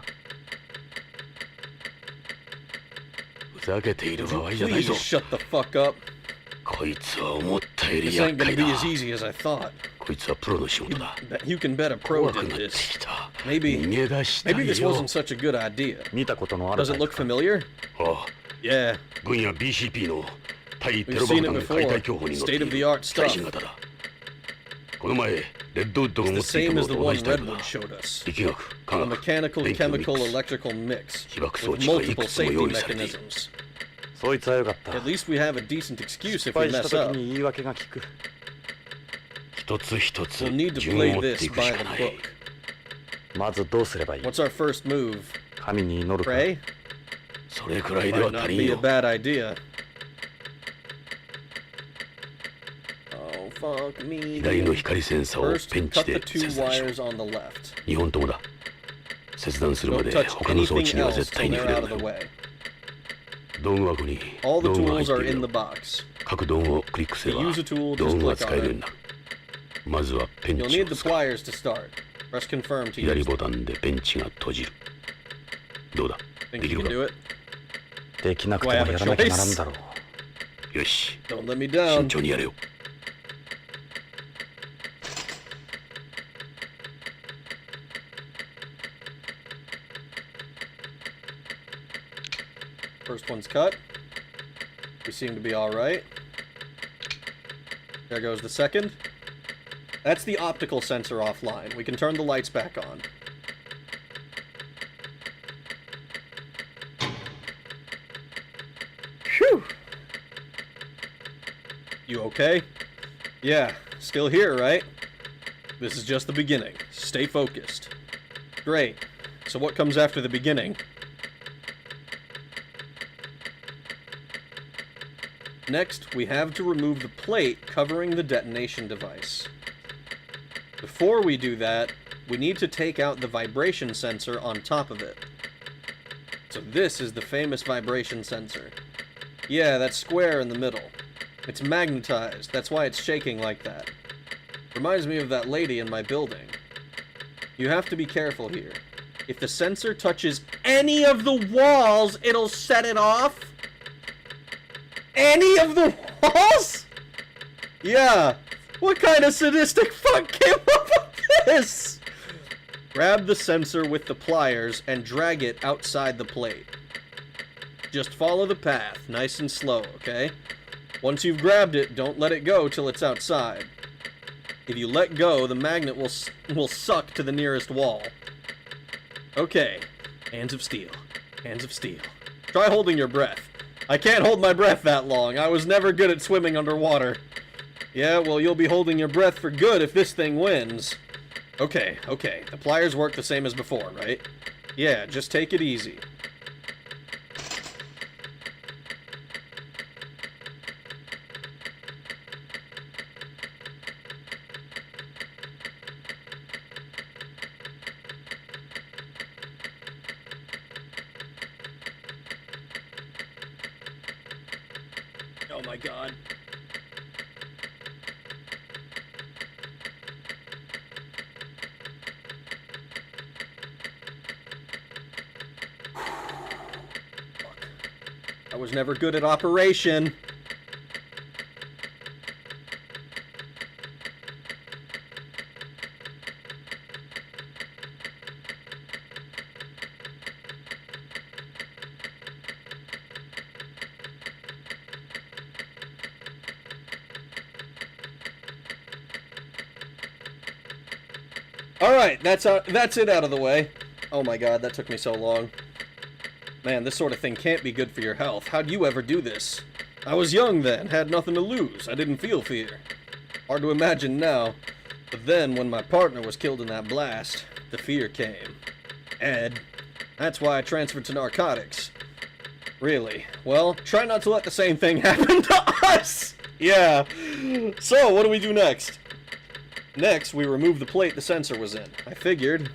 [SPEAKER 3] ふざけている場合じゃない
[SPEAKER 1] Please
[SPEAKER 3] ぞ。
[SPEAKER 1] shut the fuck up.
[SPEAKER 3] こいつは思ったより
[SPEAKER 1] This ain't
[SPEAKER 3] 厄
[SPEAKER 1] gonna
[SPEAKER 3] 介
[SPEAKER 1] be
[SPEAKER 3] だ。
[SPEAKER 1] as easy as I thought.
[SPEAKER 3] こいつはプロの仕事だ。
[SPEAKER 1] You can bet a pro
[SPEAKER 3] 怖く
[SPEAKER 1] did
[SPEAKER 3] なって
[SPEAKER 1] this.
[SPEAKER 3] きた。
[SPEAKER 1] Maybe
[SPEAKER 3] 逃げ出したい
[SPEAKER 1] maybe this
[SPEAKER 3] よ。
[SPEAKER 1] wasn't such a good idea.
[SPEAKER 8] 見たことのある
[SPEAKER 1] Does
[SPEAKER 8] タ
[SPEAKER 1] it
[SPEAKER 8] イプ
[SPEAKER 1] look
[SPEAKER 8] か
[SPEAKER 1] familiar?
[SPEAKER 3] ああ、
[SPEAKER 1] Yeah,
[SPEAKER 3] 軍や BCP の対テ
[SPEAKER 1] we've
[SPEAKER 3] ロ爆
[SPEAKER 1] seen
[SPEAKER 3] 弾
[SPEAKER 1] it
[SPEAKER 3] 解体
[SPEAKER 1] before.
[SPEAKER 3] 競歩に乗ってい
[SPEAKER 1] State
[SPEAKER 3] る
[SPEAKER 1] of the art
[SPEAKER 3] 最
[SPEAKER 1] stuff.
[SPEAKER 3] 新型だ。この前、レッドウッドが
[SPEAKER 1] It's
[SPEAKER 3] 持
[SPEAKER 1] the
[SPEAKER 3] っていた
[SPEAKER 1] same
[SPEAKER 3] の
[SPEAKER 1] as
[SPEAKER 3] と
[SPEAKER 1] the
[SPEAKER 3] 同
[SPEAKER 1] one
[SPEAKER 3] じタイプだ。
[SPEAKER 1] Redwood showed us.
[SPEAKER 3] 力学、科
[SPEAKER 1] A
[SPEAKER 3] 学、
[SPEAKER 1] mechanical,
[SPEAKER 3] 電気のミッ
[SPEAKER 1] chemical,
[SPEAKER 3] クス。
[SPEAKER 1] electrical mix
[SPEAKER 3] 被爆装
[SPEAKER 1] with
[SPEAKER 3] 置がいく
[SPEAKER 1] multiple
[SPEAKER 3] つも
[SPEAKER 1] safety
[SPEAKER 3] 用意されている。
[SPEAKER 1] mechanisms.
[SPEAKER 8] そいつはよかった。
[SPEAKER 1] At least we have a decent excuse
[SPEAKER 8] 失
[SPEAKER 1] if we
[SPEAKER 8] 敗した
[SPEAKER 1] mess
[SPEAKER 8] 時
[SPEAKER 1] up.
[SPEAKER 8] に言い訳が効く。
[SPEAKER 3] 一つ一つ
[SPEAKER 1] We'll need to
[SPEAKER 3] 順
[SPEAKER 1] play
[SPEAKER 3] を追って
[SPEAKER 1] this
[SPEAKER 3] いく
[SPEAKER 1] by
[SPEAKER 3] し
[SPEAKER 1] the
[SPEAKER 3] かない。
[SPEAKER 1] book.
[SPEAKER 8] まずどうすればいい？
[SPEAKER 1] What's our first move?
[SPEAKER 8] 神に祈るか。
[SPEAKER 1] Pray?
[SPEAKER 3] それくらいでは
[SPEAKER 1] Might
[SPEAKER 3] 足
[SPEAKER 1] not
[SPEAKER 3] りん
[SPEAKER 1] be a
[SPEAKER 3] よ。
[SPEAKER 1] bad idea. Oh, fuck me.
[SPEAKER 3] 左の光センサーを
[SPEAKER 1] First,
[SPEAKER 3] ペンチ
[SPEAKER 1] cut
[SPEAKER 3] で
[SPEAKER 1] the
[SPEAKER 3] 切
[SPEAKER 1] two
[SPEAKER 3] 断しろ。
[SPEAKER 1] wires on the left.
[SPEAKER 3] 2本ともだ。切断するま
[SPEAKER 1] Don't
[SPEAKER 3] で
[SPEAKER 1] touch
[SPEAKER 3] 他の装置
[SPEAKER 1] anything
[SPEAKER 3] には
[SPEAKER 1] else
[SPEAKER 3] 絶
[SPEAKER 1] till
[SPEAKER 3] 対に
[SPEAKER 1] they're
[SPEAKER 3] 触れ
[SPEAKER 1] out
[SPEAKER 3] る
[SPEAKER 1] of
[SPEAKER 3] な
[SPEAKER 1] the。way.
[SPEAKER 3] 道具箱に
[SPEAKER 1] All the
[SPEAKER 3] 道具が入
[SPEAKER 1] tools
[SPEAKER 3] って
[SPEAKER 1] are
[SPEAKER 3] い
[SPEAKER 1] in
[SPEAKER 3] る
[SPEAKER 1] the
[SPEAKER 3] よ。
[SPEAKER 1] box.
[SPEAKER 3] 各道具をクリックすれ
[SPEAKER 1] To
[SPEAKER 3] ば
[SPEAKER 1] use a tool,
[SPEAKER 3] 道
[SPEAKER 1] just
[SPEAKER 3] 具が
[SPEAKER 1] click
[SPEAKER 3] 使え
[SPEAKER 1] on
[SPEAKER 3] るん
[SPEAKER 1] it.
[SPEAKER 3] だ。まずはペン
[SPEAKER 1] You'll
[SPEAKER 3] チを
[SPEAKER 1] need the
[SPEAKER 3] 使う。
[SPEAKER 1] pliers to start. Press confirm to
[SPEAKER 3] 左
[SPEAKER 1] use
[SPEAKER 3] ボ
[SPEAKER 1] them.
[SPEAKER 3] タンでペンチが閉じる。どうだ？
[SPEAKER 1] Think
[SPEAKER 3] でき
[SPEAKER 1] you
[SPEAKER 3] る
[SPEAKER 1] can
[SPEAKER 3] か？
[SPEAKER 1] do it?
[SPEAKER 8] できなくてもやらなきゃならんだろう。
[SPEAKER 3] よし。
[SPEAKER 1] Don't let me
[SPEAKER 3] 慎
[SPEAKER 1] down.
[SPEAKER 3] 重にやれよ。
[SPEAKER 1] First one's cut. We seem to be alright. There goes the second. That's the optical sensor offline. We can turn the lights back on. Phew! You okay? Yeah, still here, right? This is just the beginning. Stay focused. Great. So what comes after the beginning? Next, we have to remove the plate covering the detonation device. Before we do that, we need to take out the vibration sensor on top of it. So this is the famous vibration sensor. Yeah, that square in the middle. It's magnetized, that's why it's shaking like that. Reminds me of that lady in my building. You have to be careful here. If the sensor touches any of the walls, it'll set it off. Any of the walls? Yeah. What kind of sadistic fuck came up with this? Grab the sensor with the pliers and drag it outside the plate. Just follow the path, nice and slow, okay? Once you've grabbed it, don't let it go till it's outside. If you let go, the magnet will suck to the nearest wall. Okay. Hands of steel. Hands of steel. Try holding your breath. I can't hold my breath that long. I was never good at swimming underwater. Yeah, well, you'll be holding your breath for good if this thing wins. Okay, okay. The pliers work the same as before, right? Yeah, just take it easy. Oh my god. Fuck. I was never good at operation. Alright, that's it out of the way. Oh my god, that took me so long. Man, this sort of thing can't be good for your health. How'd you ever do this? I was young then, had nothing to lose. I didn't feel fear. Hard to imagine now. But then, when my partner was killed in that blast, the fear came. Ed. That's why I transferred to narcotics. Really? Well, try not to let the same thing happen to us! Yeah. So, what do we do next? Next, we remove the plate the sensor was in. I figured.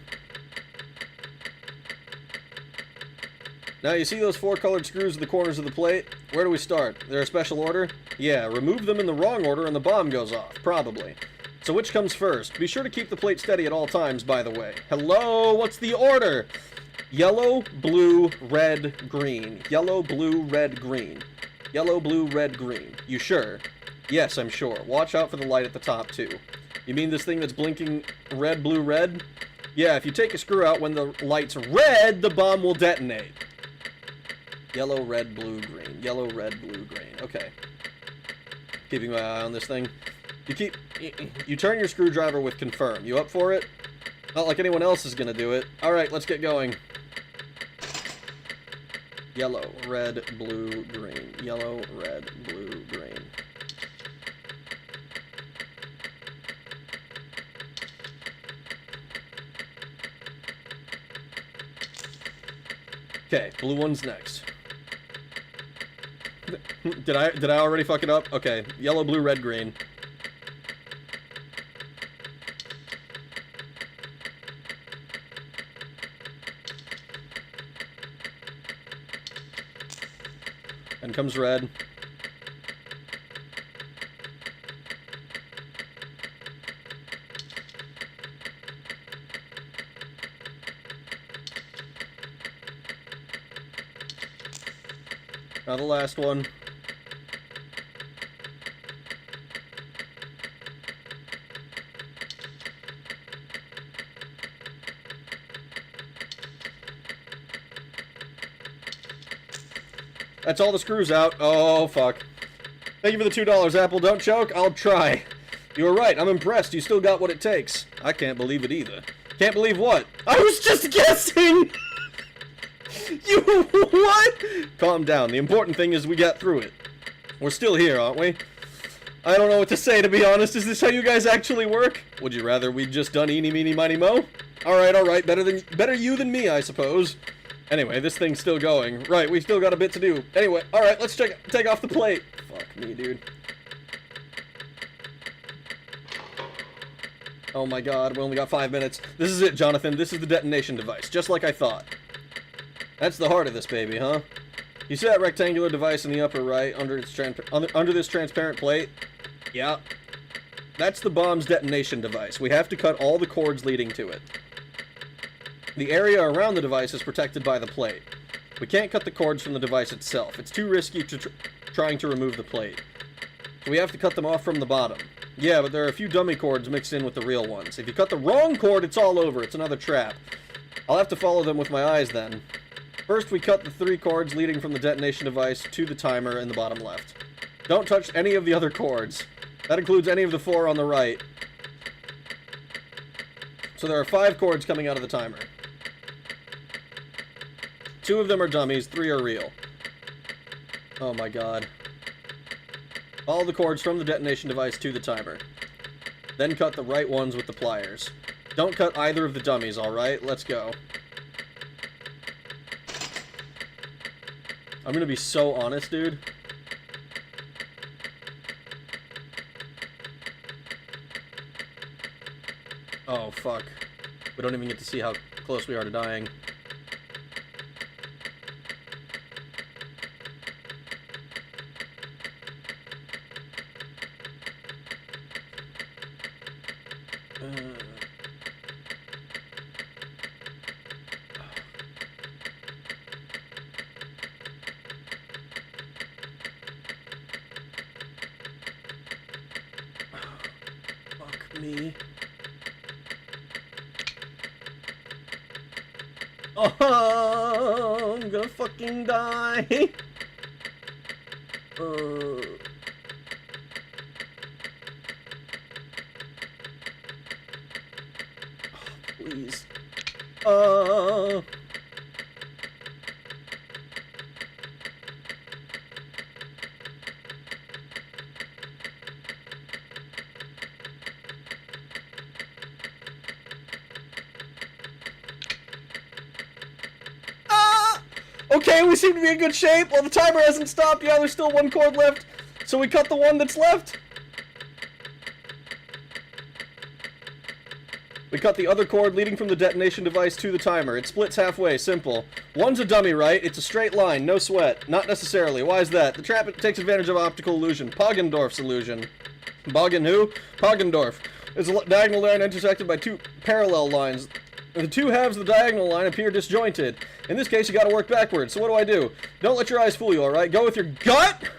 [SPEAKER 1] Now, you see those four colored screws at the corners of the plate? Where do we start? They're a special order? Yeah, remove them in the wrong order and the bomb goes off. Probably. So which comes first? Be sure to keep the plate steady at all times, by the way. Hello? What's the order? Yellow, blue, red, green. Yellow, blue, red, green. Yellow, blue, red, green. You sure? Yes, I'm sure. Watch out for the light at the top, too. You mean this thing that's blinking red, blue, red? Yeah, if you take a screw out when the light's red, the bomb will detonate. Yellow, red, blue, green. Yellow, red, blue, green. Okay. Keeping my eye on this thing. You turn your screwdriver with confirm. You up for it? Not like anyone else is gonna do it. Alright, let's get going. Yellow, red, blue, green. Yellow, red, blue, green. Okay, blue one's next. Did I already fuck it up? Okay, yellow, blue, red, green. And comes red. Now the last one. That's all the screws out. Oh, fuck. Thank you for the $2, Apple. Don't choke. I'll try. You were right. I'm impressed. You still got what it takes. I can't believe it either. Can't believe what? I was just guessing! You what? Calm down. The important thing is we got through it. We're still here, aren't we? I don't know what to say, to be honest. Is this how you guys actually work? Would you rather we'd just done eeny, meeny, miny, mo? Alright. Better you than me, I suppose. Anyway, this thing's still going. Right, we still got a bit to do. Anyway, alright, let's take off the plate. Fuck me, dude. Oh my god, we only got 5 minutes. This is it, Jonathan. This is the detonation device, just like I thought. That's the heart of this baby, huh? You see that rectangular device in the upper right under this transparent plate? Yeah. That's the bomb's detonation device. We have to cut all the cords leading to it. The area around the device is protected by the plate. We can't cut the cords from the device itself. It's too risky trying to remove the plate. So we have to cut them off from the bottom. Yeah, but there are a few dummy cords mixed in with the real ones. If you cut the wrong cord, it's all over. It's another trap. I'll have to follow them with my eyes then. First, we cut the 3 cords leading from the detonation device to the timer in the bottom left. Don't touch any of the other cords. That includes any of the 4 on the right. So there are 5 cords coming out of the timer. 2 of them are dummies, 3 are real. Oh my god. Follow the cords from the detonation device to the timer. Then cut the right ones with the pliers. Don't cut either of the dummies, alright? Let's go. I'm gonna be so honest, dude. Oh, fuck. We don't even get to see how close we are to dying. Fuck me. Oh, I'm gonna fucking die. Please. Okay, we seem to be in good shape. Well, the timer hasn't stopped. Yeah, there's still 1 cord left. So we cut the one that's left. We cut the other cord leading from the detonation device to the timer. It splits halfway. Simple. One's a dummy, right? It's a straight line. No sweat. Not necessarily. Why is that? The trap takes advantage of optical illusion. Poggendorf's illusion. Boggin who? Poggendorf. It's a diagonal line intersected by 2 parallel lines. The 2 halves of the diagonal line appear disjointed. In this case, you gotta work backwards. So what do? Don't let your eyes fool you, alright? Go with your gut!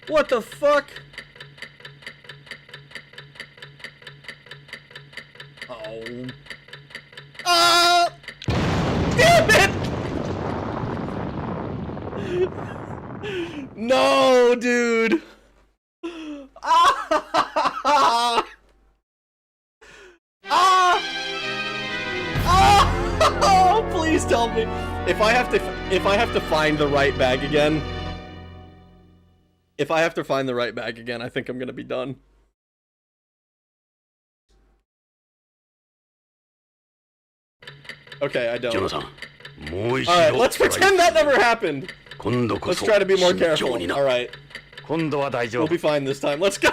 [SPEAKER 1] What the fuck? Oh. Ah! Damn it! No, dude. me. If I have to find the right bag again, I think I'm gonna be done. Okay, I don't. Alright, let's pretend that never happened. Let's try to be more careful. Alright. We'll be fine this time. Let's go!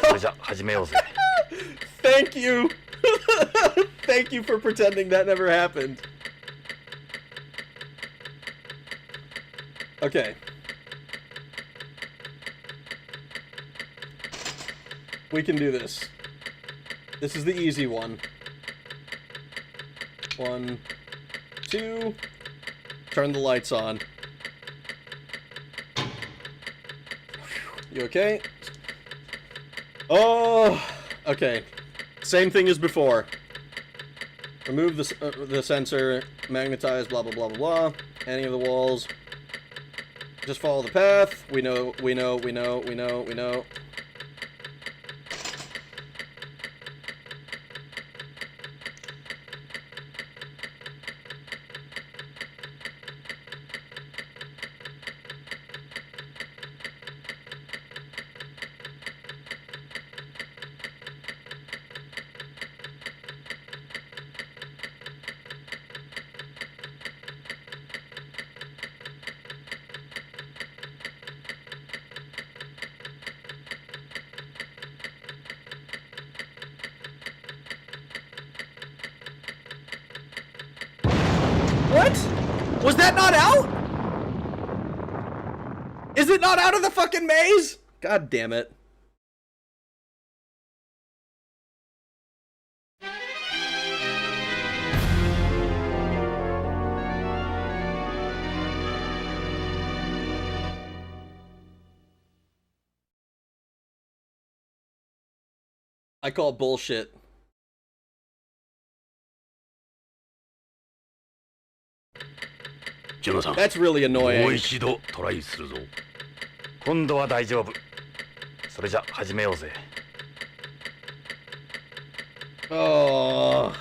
[SPEAKER 1] Thank you! Thank you for pretending that never happened. Okay. We can do this. This is the easy one. 1, 2. Turn the lights on. You okay? Oh, okay. Same thing as before. Remove the sensor, magnetize, blah blah blah blah blah. Any of the walls. Just follow the path. We know. What? Was that not out? Is it not out of the fucking maze? God damn it. I call bullshit. That's really annoying.
[SPEAKER 2] もう一度トライするぞ。今度は大丈夫。それじゃ始めようぜ。
[SPEAKER 1] Oh.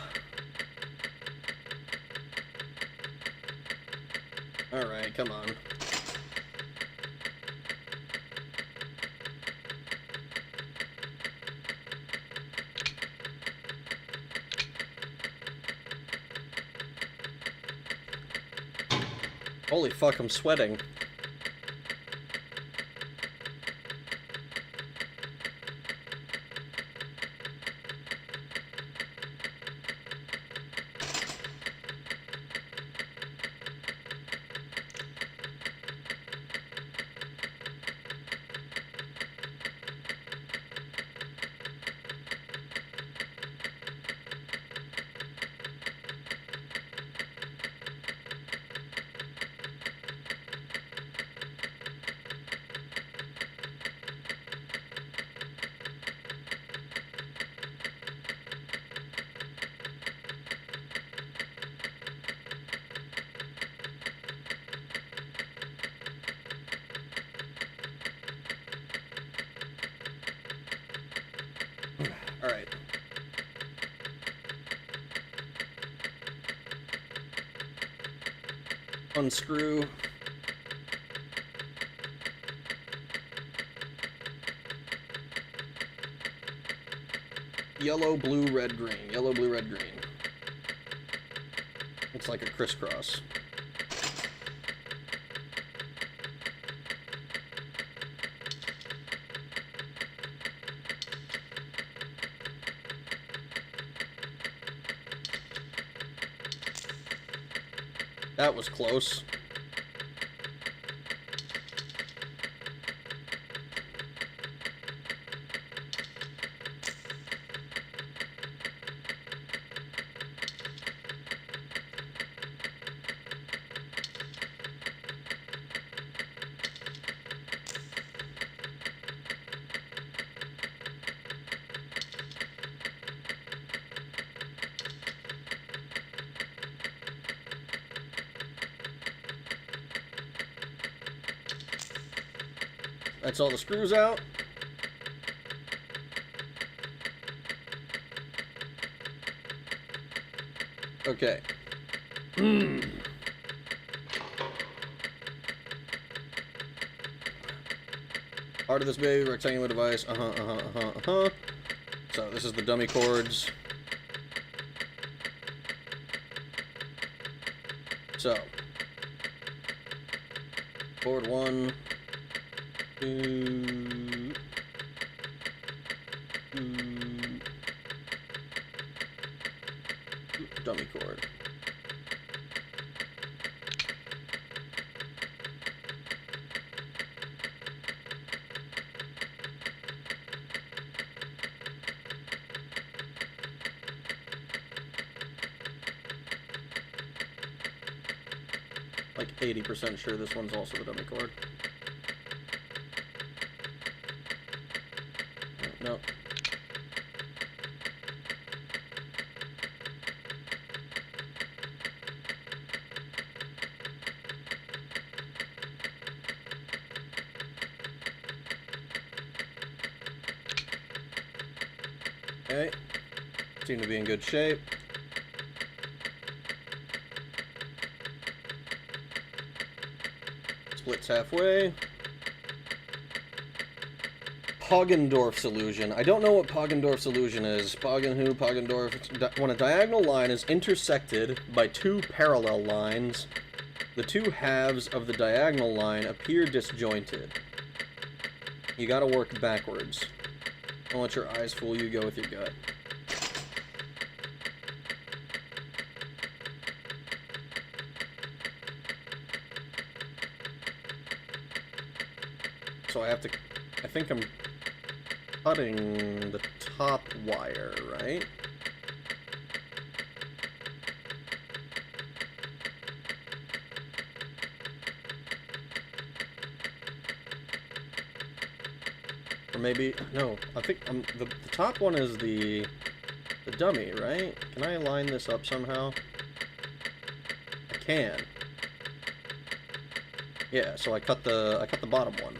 [SPEAKER 1] Alright, come on. Holy fuck, I'm sweating. Alright. Unscrew. Yellow, blue, red, green. Yellow, blue, red, green. It's like a crisscross. That was close. That's all the screws out. Okay. Heart of this baby, rectangular device. So this is the dummy chords. So chord 1, 2, 2, dummy chord. Like 80% sure this one's also the dummy chord. No. Okay. Seem to be in good shape. Splits halfway. Poggendorf solution. I don't know what Poggendorf solution is. Poggendorf. When a diagonal line is intersected by two parallel lines, the two halves of the diagonal line appear disjointed. You gotta work backwards. Don't let your eyes fool you, go with your gut. So I think I'm cutting the top wire, right? Or maybe, no, I think the top one is the dummy, right? Can I line this up somehow? I can. Yeah, so I cut the bottom one.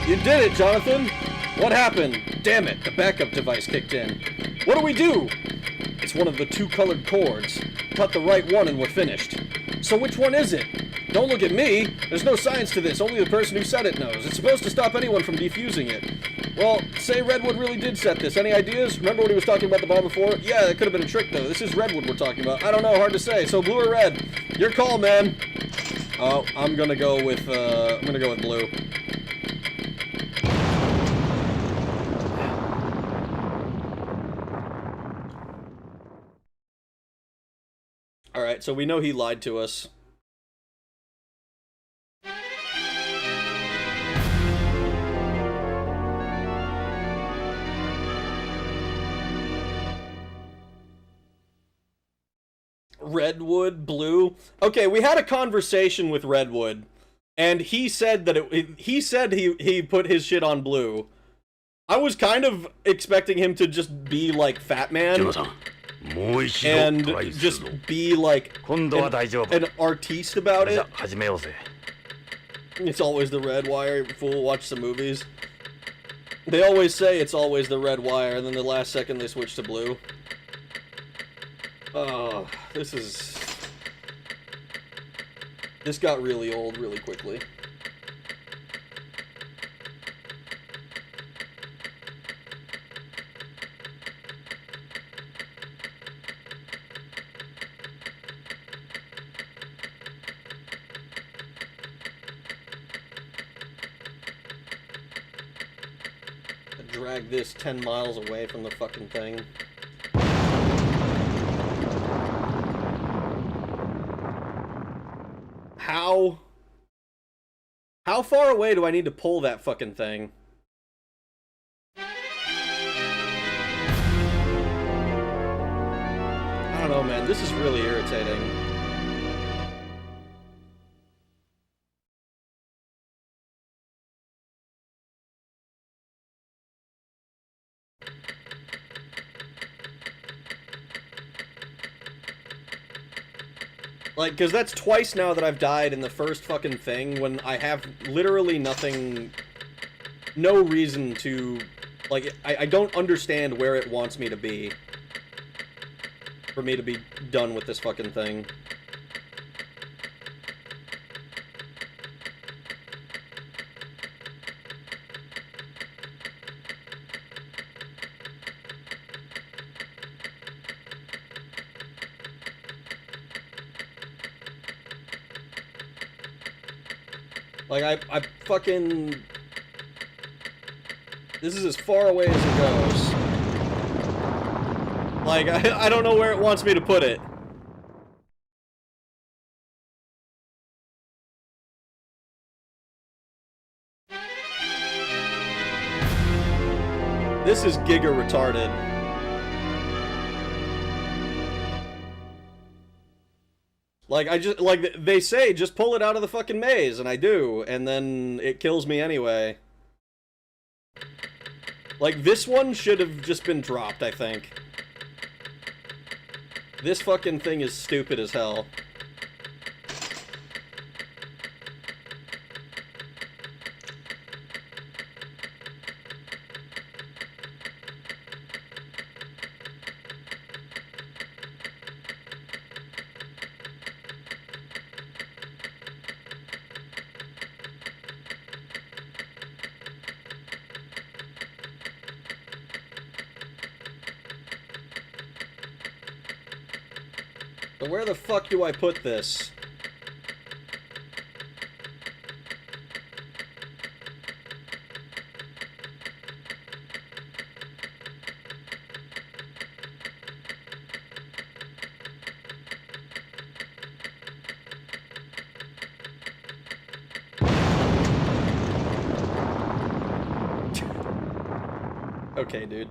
[SPEAKER 1] You did it, Jonathan! What happened? Damn it, the backup device kicked in. What do we do? It's one of the two colored cords. Cut the right one and we're finished. So which one is it? Don't look at me! There's no science to this, only the person who said it knows. It's supposed to stop anyone from defusing it. Well, say Redwood really did set this. Any ideas? Remember when he was talking about the bomb before? Yeah, that could have been a trick though. This is Redwood we're talking about. I don't know, hard to say. So blue or red? Your call, man. Oh, I'm gonna go with blue. Alright, so we know he lied to us. Redwood, blue. Okay, we had a conversation with Redwood, and he said that he put his shit on blue. I was kind of expecting him to just be like Fat Man. And just be like an artiste about it. It's always the red wire. Fool, watch some movies. They always say it's always the red wire, and then the last second they switch to blue. Oh, this got really old really quickly. Drag this 10 miles away from the fucking thing. How far away do I need to pull that fucking thing? I don't know, man. This is really irritating. Like, because that's twice now that I've died in the first fucking thing when I have literally nothing, no reason to, like, I don't understand where it wants me to be for me to be done with this fucking thing. Like, I fucking... This is as far away as it goes. Like, I don't know where it wants me to put it. This is giga retarded. Like, they say, just pull it out of the fucking maze, and I do, and then it kills me anyway. Like, this one should have just been dropped, I think. This fucking thing is stupid as hell. So where the fuck do I put this? Okay, dude.